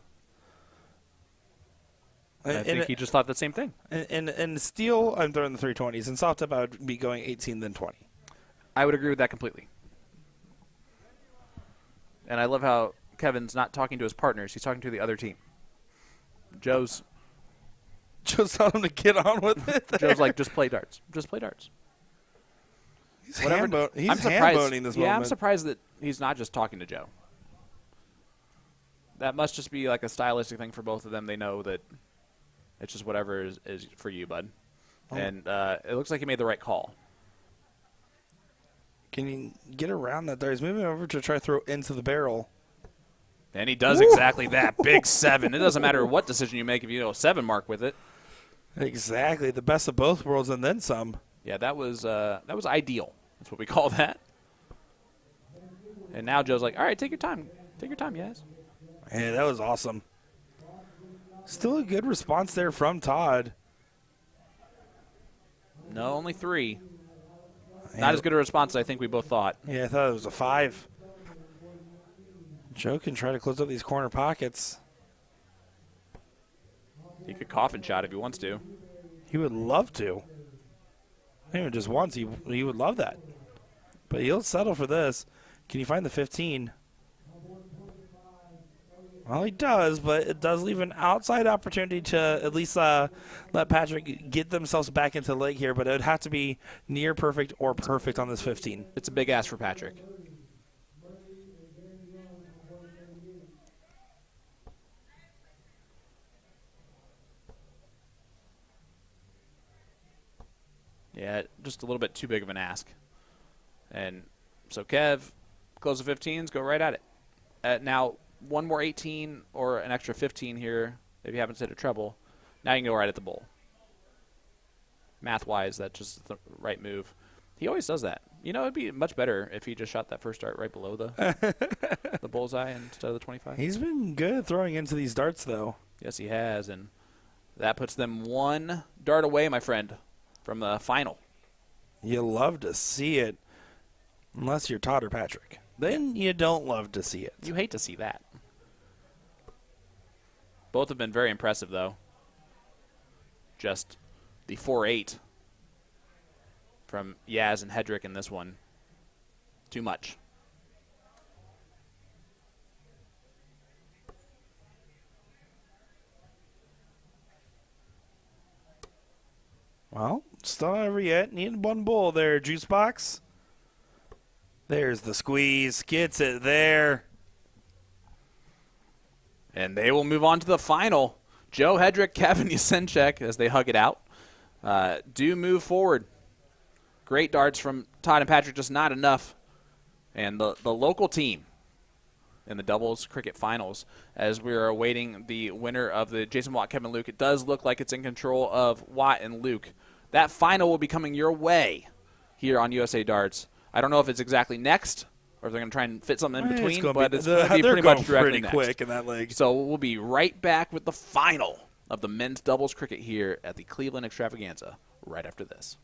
I think he just thought the same thing. In steel, I'm throwing the 320s. In soft tip, I would be going 18 then 20. I would agree with that completely. And I love how Kevin's not talking to his partners. He's talking to the other team. Joe's Telling him to get on with it. Joe's like, just play darts. Just play darts. He's ham-boning this moment. Yeah, I'm surprised that he's not just talking to Joe. That must just be like a stylistic thing for both of them. They know that it's just whatever is for you, bud. Oh. And it looks like he made the right call. Can he get around that there? He's moving over to try to throw into the barrel. And he does exactly that. Big 7. It doesn't matter what decision you make if you know a 7 mark with it. Exactly. The best of both worlds and then some. Yeah, that was ideal. That's what we call that. And now Joe's like, all right, take your time. Take your time, yes. Yeah, that was awesome. Still a good response there from Todd. No, only 3. Not as good a response as I think we both thought. Yeah, I thought it was a 5. Joe can try to close up these corner pockets. He could coffin shot if he wants to. He would love to. Not even just once. He would love that. But he'll settle for this. Can you find the 15? Well, he does, but it does leave an outside opportunity to at least let Patrick get themselves back into the leg here, but it would have to be near perfect or perfect on this 15. It's a big ask for Patrick. Yeah, just a little bit too big of an ask. And so Kev, close the 15s, go right at it. Now, one more 18 or an extra 15 here if you happen to hit a treble. Now you can go right at the bowl. Math-wise, that's just the right move. He always does that. You know, it'd be much better if he just shot that first dart right below the bullseye instead of the 25. He's been good at throwing into these darts, though. Yes, he has, and that puts them one dart away, my friend, from the final. You love to see it, unless you're Todd or Patrick. Then you don't love to see it. You hate to see that. Both have been very impressive, though. Just the 4-8 from Yaz and Hedrick in this one. Too much. Well, still not over yet. Need one bowl there, Juice Box. There's the squeeze. Gets it there. And they will move on to the final. Joe Hedrick, Kevin Yasenchek, as they hug it out, do move forward. Great darts from Todd and Patrick, just not enough. And the local team in the doubles cricket finals, as we are awaiting the winner of the Jason Watt, Kevin Luke, it does look like it's in control of Watt and Luke. That final will be coming your way here on USA Darts. I don't know if it's exactly next or if they're going to try and fit something in between, but it's going to be pretty much directly next. Quick in that leg. So we'll be right back with the final of the men's doubles cricket here at the Cleveland Extravaganza right after this.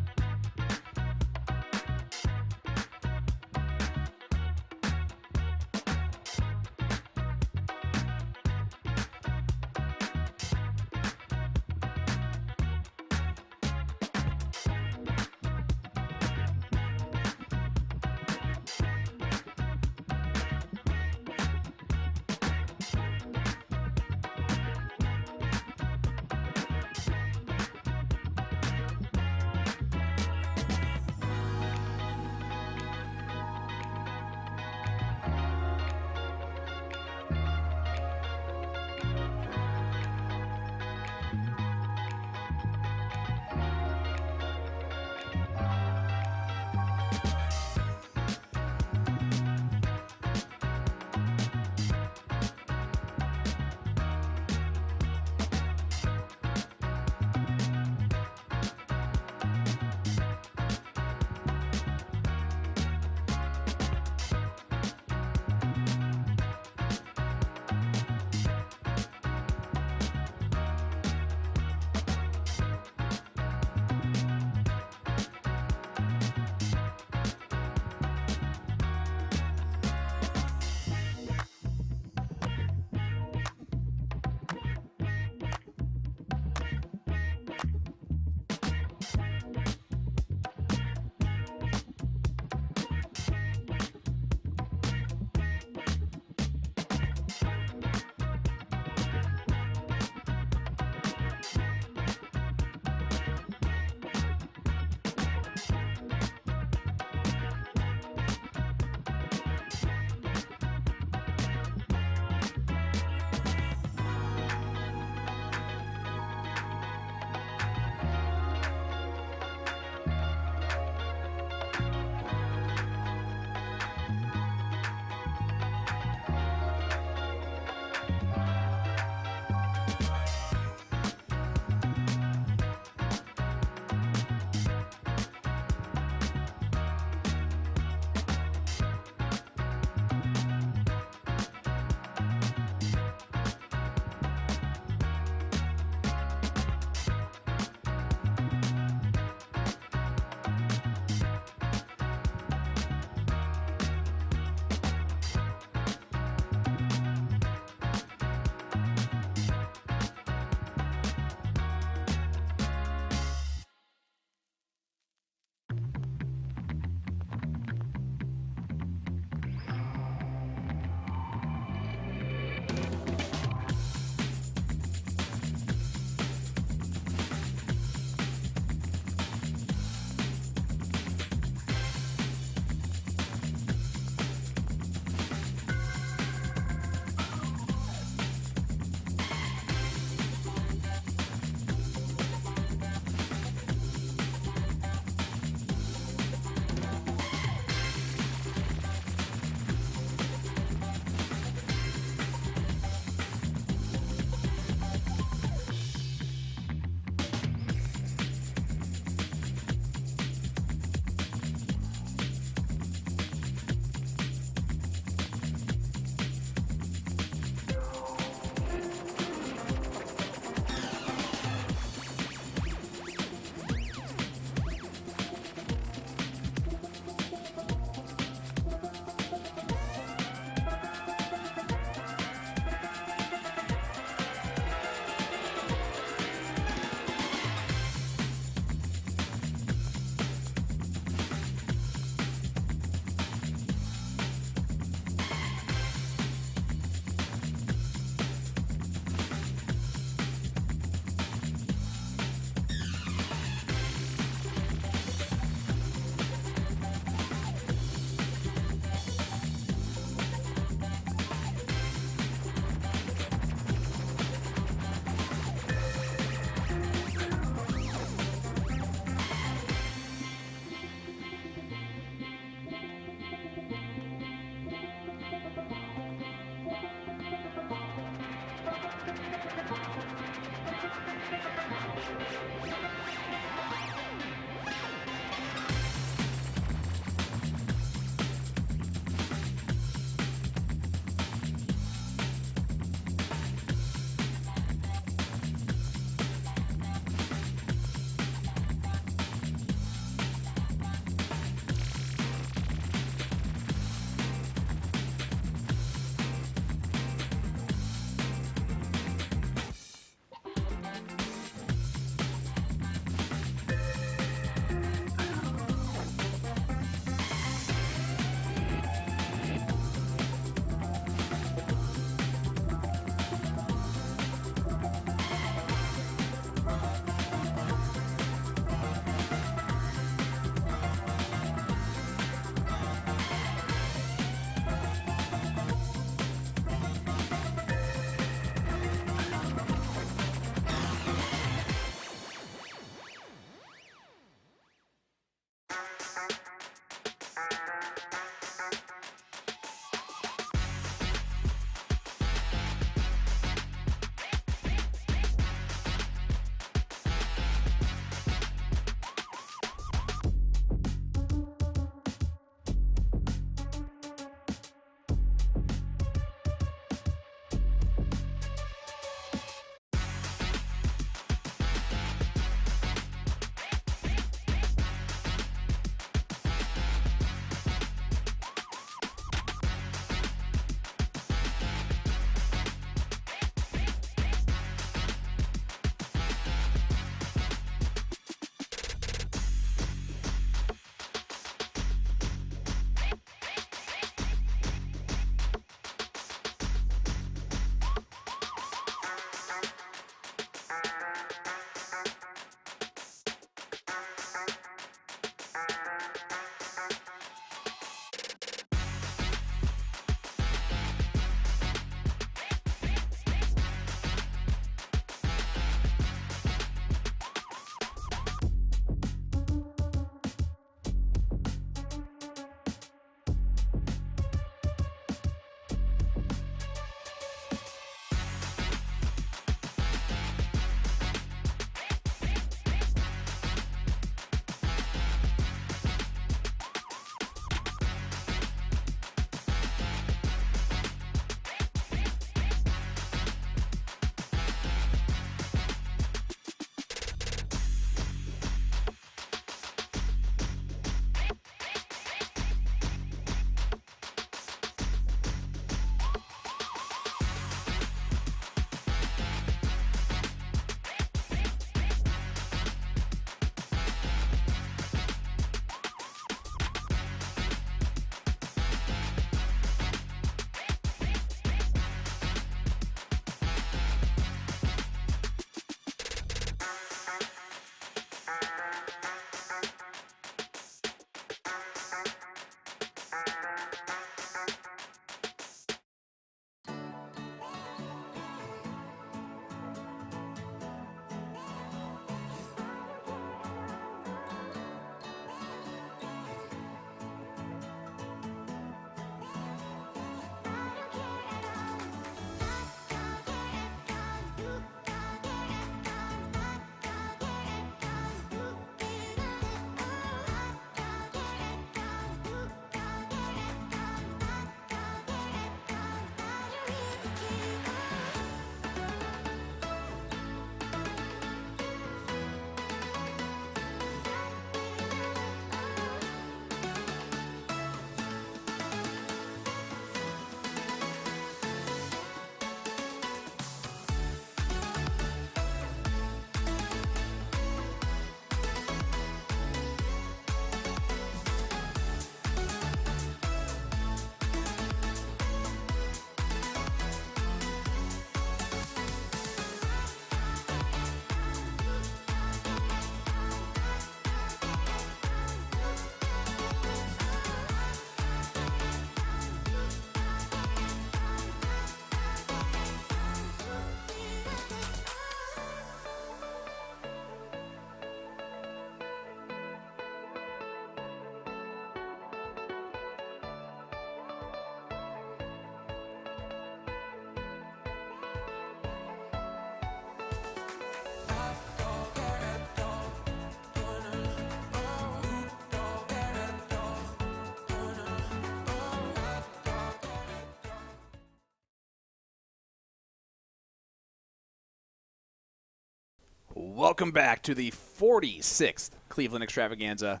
Welcome back to the 46th Cleveland Extravaganza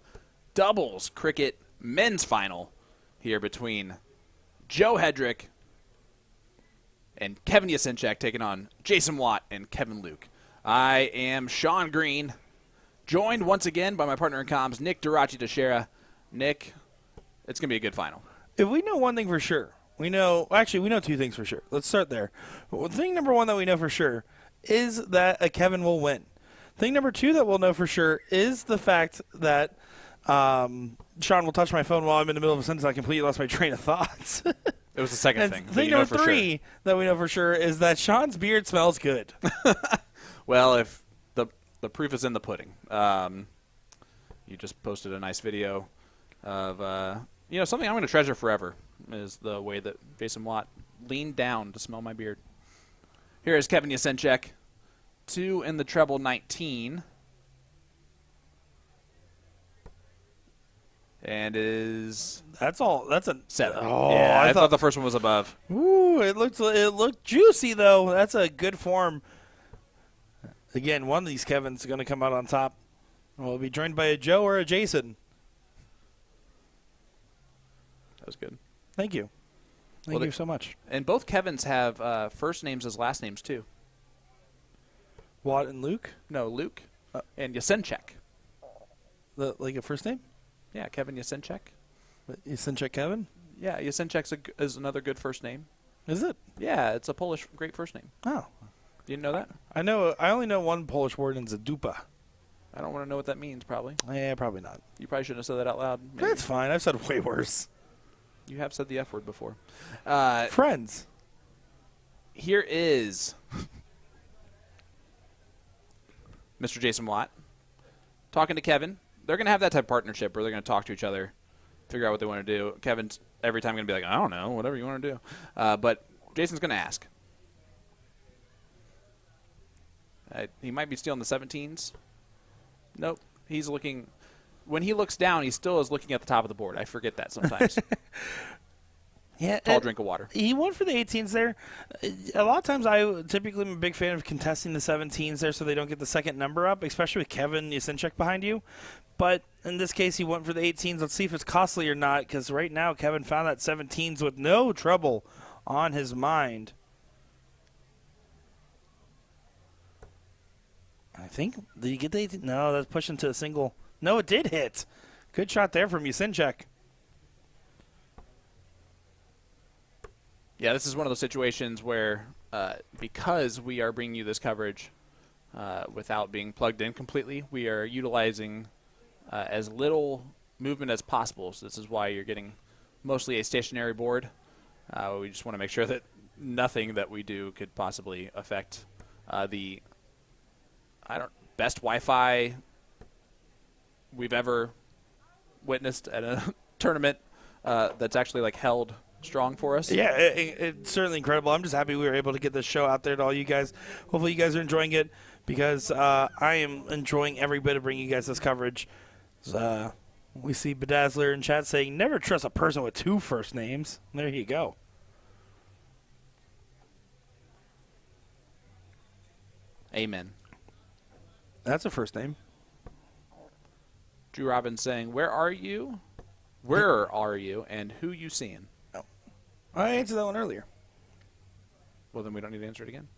doubles cricket men's final here between Joe Hedrick and Kevin Yasinchak taking on Jason Watt and Kevin Luke. I am Sean Green, joined once again by my partner in comms, Nick Durachi Teixeira. Nick, it's going to be a good final. If we know one thing for sure, we know two things for sure. Let's start there. Well, thing number one that we know for sure is that a Kevin will win. Thing number two that we'll know for sure is the fact that Sean will touch my phone while I'm in the middle of a sentence. I completely lost my train of thoughts. It was the second and thing. Thing number three that we know for sure is that Sean's beard smells good. Well, if the proof is in the pudding. You just posted a nice video of something I'm going to treasure forever is the way that Jason Watt leaned down to smell my beard. Here is Kevin Yasinchak, 2 in the treble 19. And that's all. That's a 7. Oh, yeah, I thought the first one was above. Ooh, it looked juicy though. That's a good form. Again, one of these Kevin's going to come out on top. We'll be joined by a Joe or a Jason. That was good. Thank you. Thank you so much. And both Kevins have first names as last names too. Watt and Luke? No, Luke and Yasinchak. Like a first name? Yeah, Kevin Yasinchak. Yasinchak Kevin? Yeah, Yasinchak is another good first name. Is it? Yeah, it's a Polish great first name. Oh. You didn't know that? I only know one Polish word, and it's Zadupa. I don't want to know what that means, probably. Yeah, probably not. You probably shouldn't have said that out loud. Maybe. That's fine. I've said way worse. You have said the F word before. Friends. Here is Mr. Jason Watt talking to Kevin. They're going to have that type of partnership where they're going to talk to each other, figure out what they want to do. Kevin's every time going to be like, I don't know, whatever you want to do. But Jason's going to ask. He might be stealing the 17s. Nope. He's looking. When he looks down, he still is looking at the top of the board. I forget that sometimes. Yeah, Tall drink of water. He went for the 18s there. A lot of times I typically am a big fan of contesting the 17s there so they don't get the second number up, especially with Kevin Yasinchak behind you. But in this case, he went for the 18s. Let's see if it's costly or not, because right now Kevin found that 17s with no trouble on his mind. I think, did he get the 18? No, that's pushing to a single. No, it did hit. Good shot there from Yasinchak. Yeah, this is one of those situations where because we are bringing you this coverage without being plugged in completely, we are utilizing as little movement as possible. So this is why you're getting mostly a stationary board. We just want to make sure that nothing that we do could possibly affect the best Wi-Fi we've ever witnessed at a tournament that's actually like held strong for us. Yeah, it's certainly incredible. I'm just happy we were able to get this show out there to all you guys. Hopefully you guys are enjoying it because I am enjoying every bit of bringing you guys this coverage. We see Bedazzler in chat saying, never trust a person with 2 first names. There you go. Amen. That's a first name. Drew Robbins saying, where are you? Where are you? And who you seeing? Oh. I answered that one earlier. Well, then we don't need to answer it again.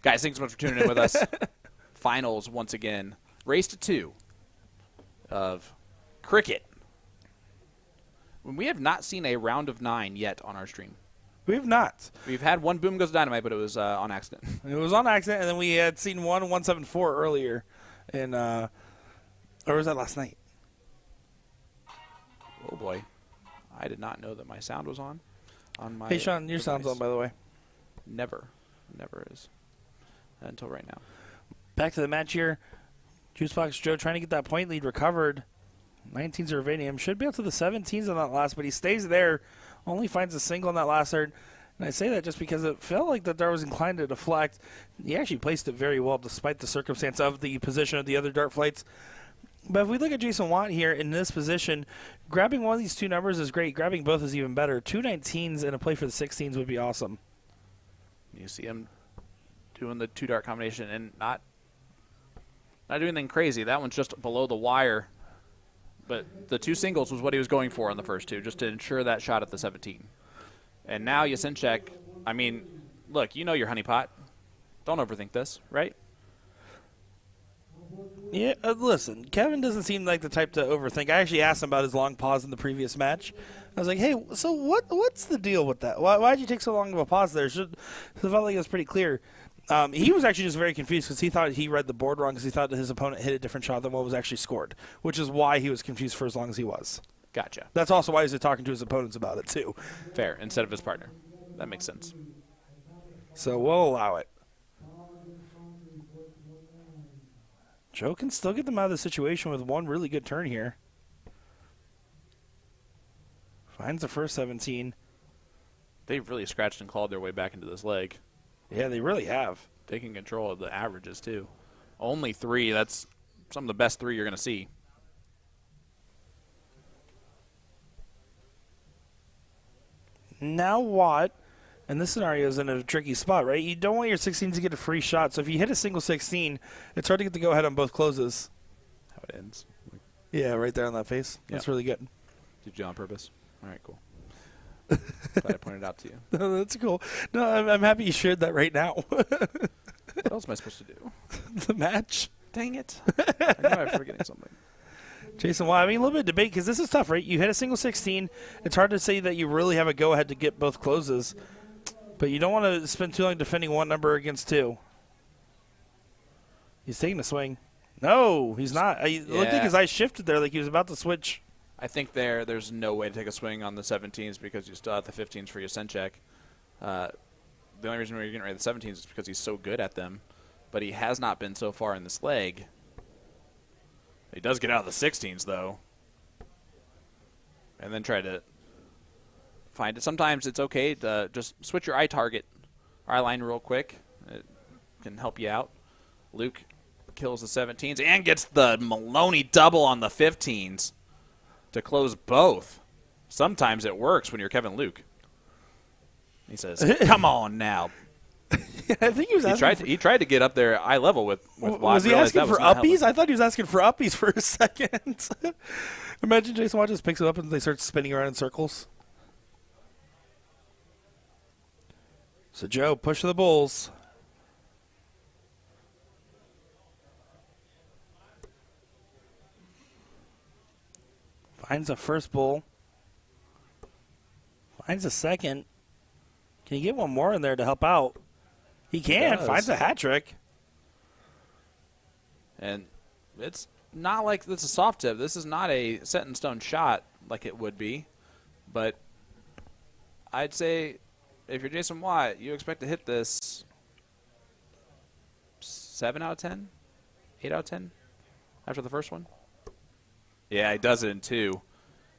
Guys, thanks so much for tuning in with us. Finals, once again. Race to 2 of cricket. We have not seen a round of 9 yet on our stream. We have not. We've had one Boom Goes Dynamite, but it was on accident. It was on accident, and then we had seen 174 earlier. Or was that last night? Oh, boy. I did not know that my sound was on my Hey, Sean, your device. sound's on, by the way. Never is. Until right now. Back to the match here. Juicebox Joe trying to get that point lead recovered. 19s Irvanium. Should be up to the 17s on that last, but he stays there. Only finds a single on that last third. And I say that just because it felt like the dart was inclined to deflect. He actually placed it very well despite the circumstance of the position of the other dart flights. But if we look at Jason Watt here in this position, grabbing one of these 2 numbers is great. Grabbing both is even better. 2 19s and a play for the 16s would be awesome. You see him doing the 2 dart combination and not Not doing anything crazy. That one's just below the wire. But the 2 singles was what he was going for on the first 2, just to ensure that shot at the 17. And now Yasinchek, I mean, look, you know your honeypot. Don't overthink this, right? Yeah, listen, Kevin doesn't seem like the type to overthink. I actually asked him about his long pause in the previous match. I was like, hey, so what's the deal with that? Why'd you take so long of a pause there? It felt like it was pretty clear. He was actually just very confused because he thought he read the board wrong because he thought that his opponent hit a different shot than what was actually scored, which is why he was confused for as long as he was. Gotcha. That's also why he was talking to his opponents about it, too. Fair, instead of his partner. That makes sense. So we'll allow it. Joe can still get them out of the situation with one really good turn here. Finds the first 17. They've really scratched and clawed their way back into this leg. Yeah, they really have. Taking control of the averages, too. Only 3. That's some of the best 3 you're going to see. Now Watt, and this scenario is in a tricky spot, right? You don't want your 16s to get a free shot, so if you hit a single 16, it's hard to get the go-ahead on both closes. How it ends. Yeah, right there on that face. That's really good. Did you do it on purpose? All right, cool. Glad I pointed out to you. No, that's cool. No, I'm happy you shared that right now. What else am I supposed to do? The match. Dang it. I knew I was forgetting something. Jason, well, I mean, a little bit of debate because this is tough, right? You hit a single 16. It's hard to say that you really have a go-ahead to get both closes, but you don't want to spend too long defending one number against 2. He's taking a swing. No, he's not. It looked like his eyes shifted there like he was about to switch. I think there's no way to take a swing on the 17s because you still have the 15s for your Yasinchek. The only reason we're getting rid of the 17s is because he's so good at them, but he has not been so far in this leg. He does get out of the 16s, though, and then try to find it. Sometimes it's okay to just switch your eye line real quick. It can help you out. Luke kills the 17s and gets the Maloney double on the 15s to close both. Sometimes it works when you're Kevin Luke. He says, come on now. I think he was asking he tried to get up there eye level with Watt. Was he asking for uppies? uppies? I thought he was asking for uppies for a second. Imagine Jason Watt just picks it up and they start spinning around in circles. So Joe, push the Bulls. Finds a first bull. Finds a second. Can you get one more in there to help out? He can. Finds a hat trick. And it's not like this is a soft tip. This is not a set-in-stone shot like it would be. But I'd say if you're Jason Watt, you expect to hit this 7 out of 10? 8 out of 10 after the first one? Yeah, he does it in 2.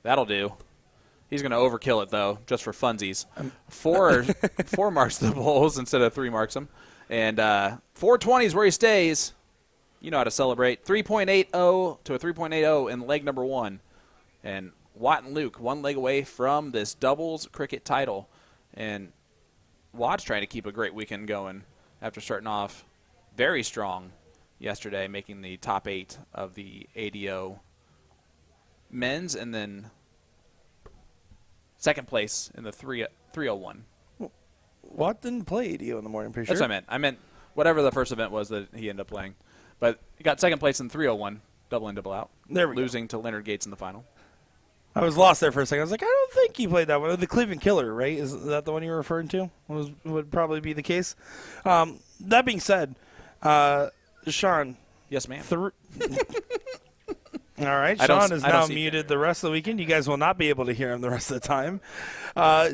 That'll do. He's going to overkill it, though, just for funsies. 4 marks the Bulls instead of 3 marks them. And 420 is where he stays. You know how to celebrate. 3.80 to a 3.80 in leg number 1. And Watt and Luke, 1 leg away from this doubles cricket title. And Watt's trying to keep a great weekend going after starting off very strong yesterday, making the top 8 of the ADO men's, and then second place in the 301. Watt didn't play ADO in the morning, pretty sure. That's what I meant. I meant whatever the first event was that he ended up playing. But he got second place in 301, double in, double out. There we go. Losing to Leonard Gates in the final. I was lost there for a second. I was like, I don't think he played that one. The Cleveland Killer, right? Is that the one you were referring to? Would probably be the case. That being said, Sean. Yes, ma'am. All right, Sean is now muted the rest of the weekend. You guys will not be able to hear him the rest of the time.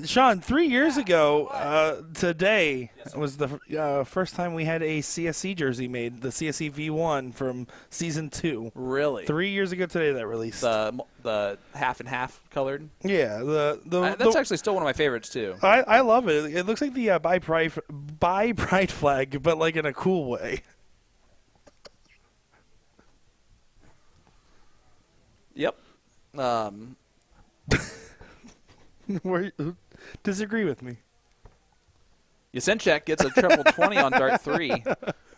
Sean, 3 years ago today was the first time we had a CSC jersey made, the CSC V1 from Season 2. Really? 3 years ago today that released. The half and half colored? Yeah. That's actually still one of my favorites, too. I love it. It looks like the Buy Pride flag, but like in a cool way. Yep. Disagree with me. Yasinchek gets a triple 20 on dart 3.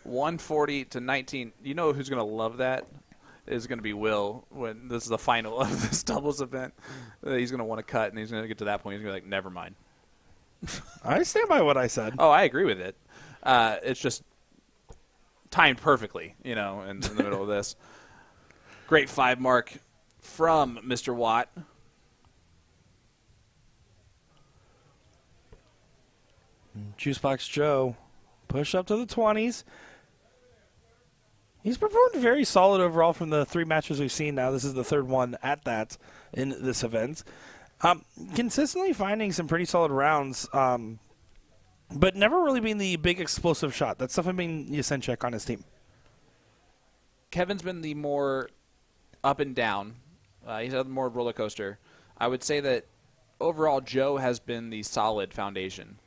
140 to 19. You know who's going to love that? Is going to be Will when this is the final of this doubles event. He's going to want to cut, and he's going to get to that point. He's going to be like, never mind. I stand by what I said. Oh, I agree with it. It's just timed perfectly, in the middle of this. Great 5 mark from Mr. Watt. Juicebox Joe, push up to the 20s. He's performed very solid overall from the 3 matches we've seen now. This is the 3rd one at that in this event. Consistently finding some pretty solid rounds, but never really being the big explosive shot. That's definitely been Yasenchek on his team. Kevin's been the more up and down. He's had more roller coaster. I would say that overall Joe has been the solid foundation.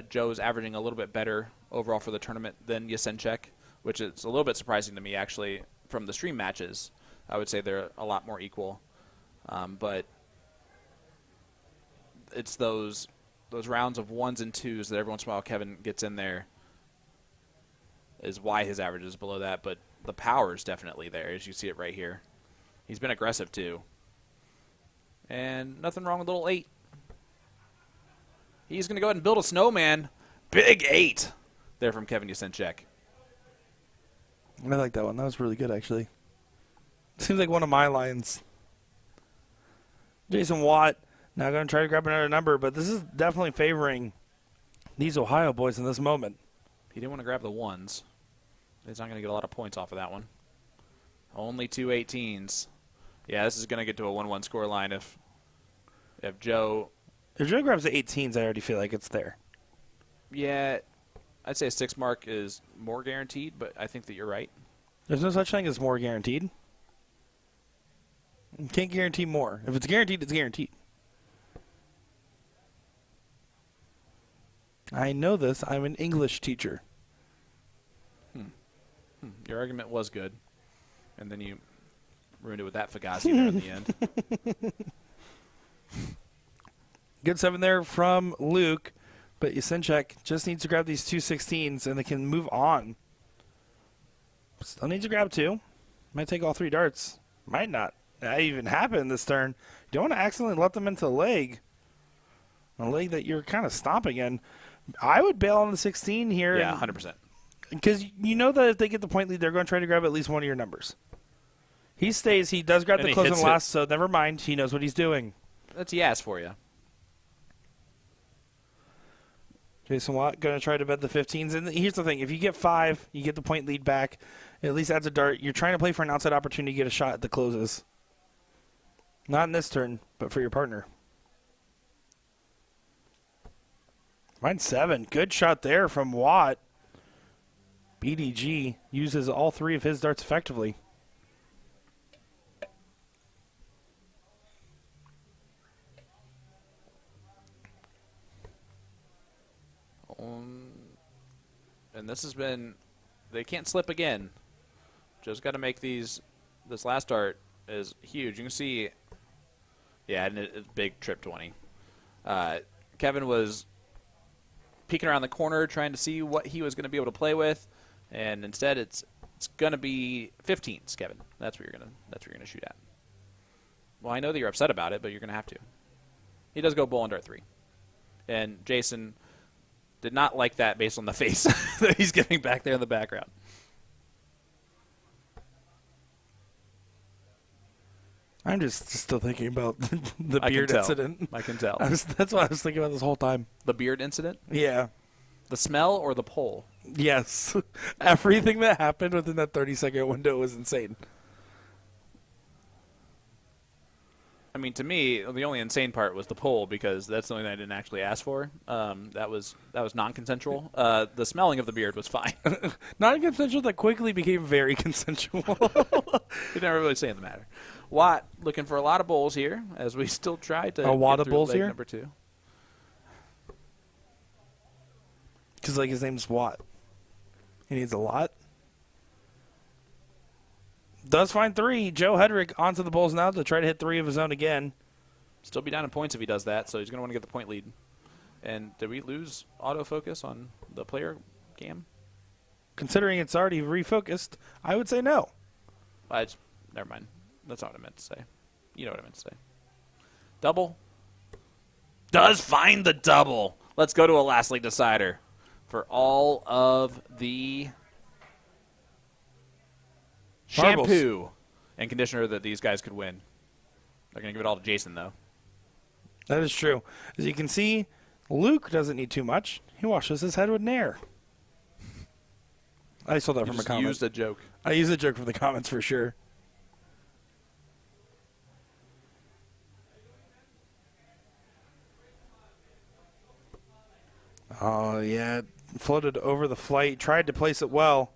Joe's averaging a little bit better overall for the tournament than Yasenchek, which is a little bit surprising to me, actually, from the stream matches. I would say they're a lot more equal. But it's those rounds of 1s and 2s that every once in a while Kevin gets in there is why his average is below that. But the power is definitely there, as you see it right here. He's been aggressive, too. And nothing wrong with little 8. He's going to go ahead and build a snowman. Big 8 there from Kevin Yasenchek. I like that one. That was really good, actually. Seems like one of my lines. Jason Watt now going to try to grab another number, but this is definitely favoring these Ohio boys in this moment. He didn't want to grab the 1s. He's not going to get a lot of points off of that one. Only 2 18s. Yeah, this is going to get to a 1-1 score line if Joe... If Joe grabs the 18s, I already feel like it's there. Yeah, I'd say a 6 mark is more guaranteed, but I think that you're right. There's no such thing as more guaranteed. You can't guarantee more. If it's guaranteed, it's guaranteed. I know this. I'm an English teacher. Your argument was good, and then you ruined it with that Fugazi there in the end. Good 7 there from Luke, but Yasenchek just needs to grab these 2 16s, and they can move on. Still needs to grab 2. Might take all 3 darts. Might not even happen this turn. You don't want to accidentally let them into the leg. A leg that you're kind of stomping in. I would bail on the 16 here. Yeah, 100%. Because you know that if they get the point lead, they're going to try to grab at least one of your numbers. He stays. He does grab And the he close and hits last, so never mind. He knows what he's doing. That's a yes for you. Jason Watt going to try to bet the 15s. And here's the thing. If you get 5, you get the point lead back. It at least adds a dart. You're trying to play for an outside opportunity to get a shot at the closes. Not in this turn, but for your partner. Mine's 7. Good shot there from Watt. BDG uses all 3 of his darts effectively. And this has been, they can't slip again. Just got to make these, this last dart is huge. You can see, yeah, and it's big trip 20. Kevin was peeking around the corner trying to see what he was going to be able to play with, and instead it's going to be 15s, Kevin. That's what you're going to shoot at. Well, I know that you're upset about it, but you're going to have to. He does go bull and dart 3. And Jason did not like that based on the face that he's giving back there in the background. I'm just still thinking about the I beard can tell. incident. I can tell. That's what I was thinking about this whole time. The beard incident? Yeah. The smell or the pole? Yes. Everything that happened within that 30-second window was insane. I mean, to me, the only insane part was the pole because that's the only thing I didn't actually ask for. That was non-consensual. The smelling of the beard was fine. Non-consensual that quickly became very consensual. He never really saying the matter. Watt looking for a lot of bowls here as we still try to A lot get of through bowls leg here? number 2. Because, like, his name's Watt. He needs a lot. Does find 3. Joe Hedrick onto the Bulls now to try to hit 3 of his own again. Still be down in points if he does that, so he's going to want to get the point lead. And did we lose autofocus on the player cam? considering it's already refocused, I would say no. Never mind. That's not what I meant to say. You know what I meant to say. Double. Does find the double. Let's go to a last league decider for all of the Marbles. shampoo and conditioner that these guys could win. They're going to give it all to Jason, though. That is true. As you can see, Luke doesn't need too much. He washes his head with Nair. I stole that from a Just comment. used a joke. I used a joke from the comments for sure. Oh, yeah. Floated over the flight. Tried to place it well.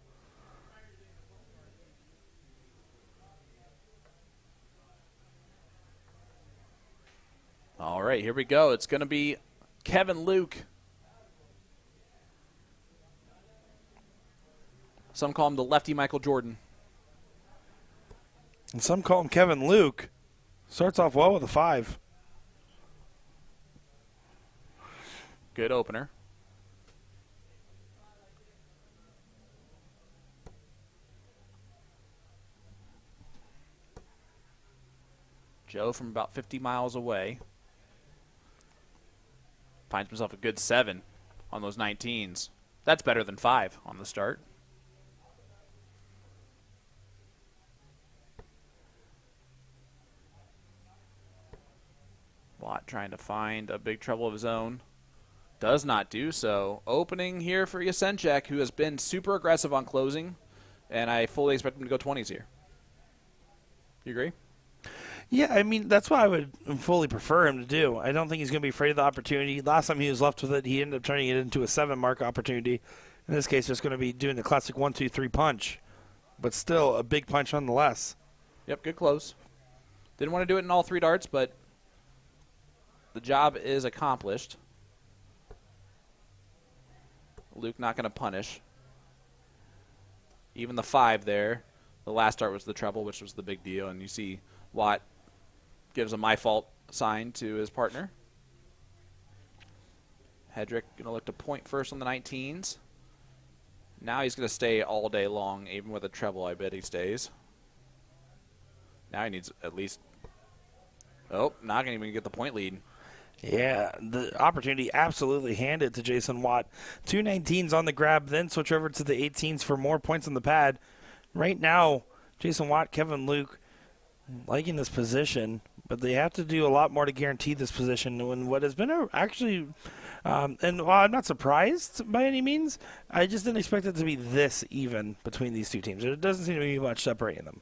All right, here we go. It's going to be Kevin Luke. Some call him the lefty Michael Jordan. And some call him Kevin Luke. Starts off well with a 5. Good opener. Joe from about 50 miles away finds himself a good 7 on those 19s. That's better than 5 on the start. Watt trying to find a big trouble of his own. Does not do so. Opening here for Yasenchek, who has been super aggressive on closing, and I fully expect him to go 20s here. You agree? Yeah, I mean, that's what I would fully prefer him to do. I don't think he's going to be afraid of the opportunity. Last time he was left with it, he ended up turning it into a 7-mark opportunity. In this case, just going to be doing the classic 1-2-3 punch, but still a big punch nonetheless. Yep, good close. Didn't want to do it in all 3 darts, but the job is accomplished. Luke not going to punish. Even the 5 there. The last dart was the treble, which was the big deal, and you see Watt gives a my fault sign to his partner. Hedrick going to look to point first on the 19s. Now he's going to stay all day long, even with a treble. I bet he stays. Now he needs at least. Oh, not going to even get the point lead. Yeah, the opportunity absolutely handed to Jason Watt. 2 19s on the grab, then switch over to the 18s for more points on the pad. Right now, Jason Watt, Kevin Luke liking this position, but they have to do a lot more to guarantee this position. When what has been and while I'm not surprised by any means, I just didn't expect it to be this even between these two teams. There doesn't seem to be much separating them.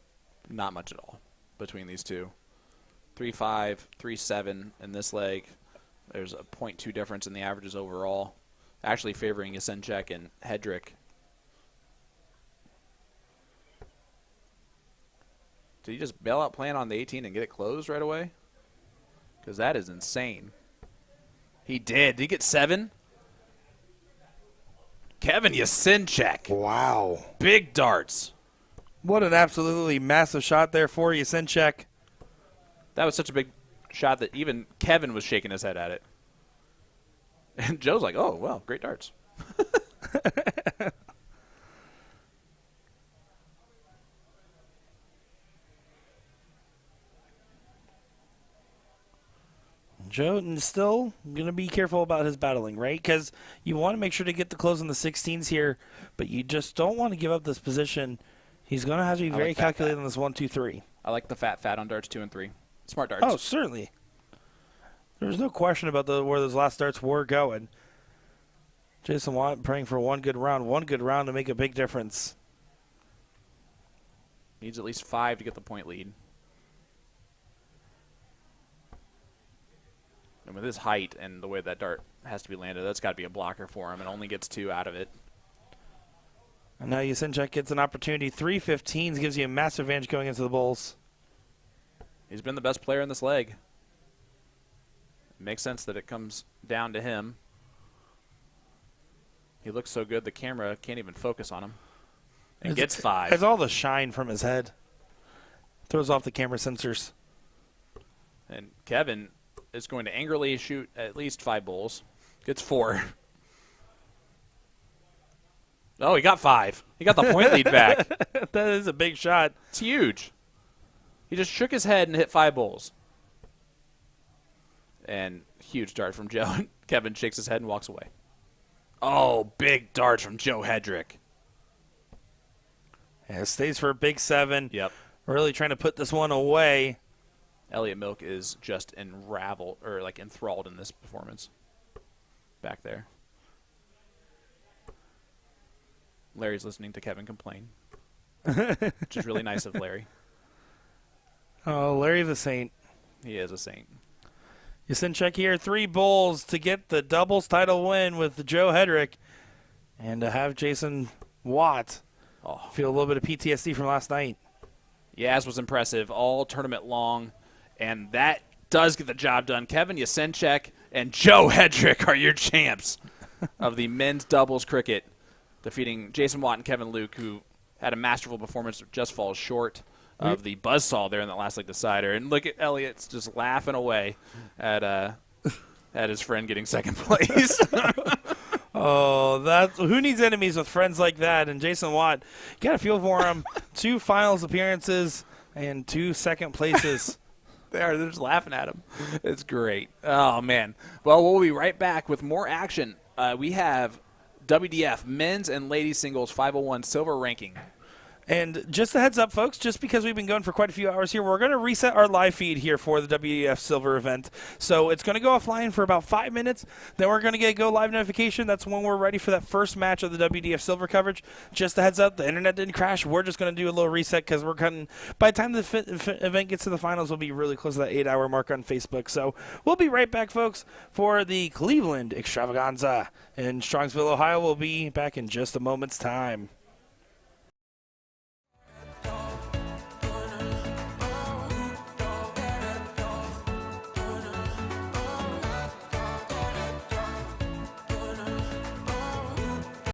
Not much at all between these two. 3-5, 3-7 in this leg. There's a 0.2 difference in the averages overall, actually favoring Yasenchek and Hedrick. Did he just bail out plan on the 18 and get it closed right away? Because that is insane. He did. Did he get 7? Kevin Yasenchek. Wow. Big darts. What an absolutely massive shot there for Yasenchek. That was such a big shot that even Kevin was shaking his head at it. And Joe's like, oh, well, great darts. Joe is still going to be careful about his battling, right? Because you want to make sure to get the close on the 16s here, but you just don't want to give up this position. He's going to have to be very calculated on this 1-2-3. I like the fat on darts 2 and 3. Smart darts. Oh, certainly. There's no question about where those last darts were going. Jason Watt praying for one good round to make a big difference. Needs at least 5 to get the point lead. And with his height and the way that dart has to be landed, that's got to be a blocker for him, and only gets 2 out of it. And now Yasenchek gets an opportunity. 3-15s gives you a massive advantage going into the bowls. He's been the best player in this leg. It makes sense that it comes down to him. He looks so good the camera can't even focus on him. And gets 5. It's all the shine from his head. Throws off the camera sensors. And Kevin is going to angrily shoot at least 5 bowls. Gets 4. Oh, he got 5. He got the point lead back. That is a big shot. It's huge. He just shook his head and hit 5 bowls. And huge dart from Joe. Kevin shakes his head and walks away. Oh, big dart from Joe Hedrick. Yeah, stays for a big 7. Yep. Really trying to put this one away. Elliot Milk is just enthralled in this performance. Back there. Larry's listening to Kevin complain. Which is really nice of Larry. Oh, Larry the Saint. He is a saint. Jasinchek here, 3 bowls to get the doubles title win with Joe Hedrick. And to have Jason Watt feel a little bit of PTSD from last night. Yaz was impressive all tournament long, and that does get the job done. Kevin Jasinchek and Joe Hedrick are your champs of the men's doubles cricket, defeating Jason Watt and Kevin Luke, who had a masterful performance, just falls short of the buzzsaw there in that last leg decider. And look at Elliot's just laughing away at his friend getting second place. Oh, who needs enemies with friends like that? And Jason Watt, got to feel for him. 2 finals appearances and 2 second places. They're just laughing at him. It's great. Oh, man. Well, we'll be right back with more action. We have WDF men's and ladies singles 501 silver ranking. And just a heads up, folks, just because we've been going for quite a few hours here, we're going to reset our live feed here for the WDF Silver event. So it's going to go offline for about 5 minutes. Then we're going to get go live notification. That's when we're ready for that first match of the WDF Silver coverage. Just a heads up, the internet didn't crash. We're just going to do a little reset because we're cutting. By the time the event gets to the finals, we'll be really close to that 8-hour mark on Facebook. So we'll be right back, folks, for the Cleveland Extravaganza in Strongsville, Ohio. We'll be back in just a moment's time.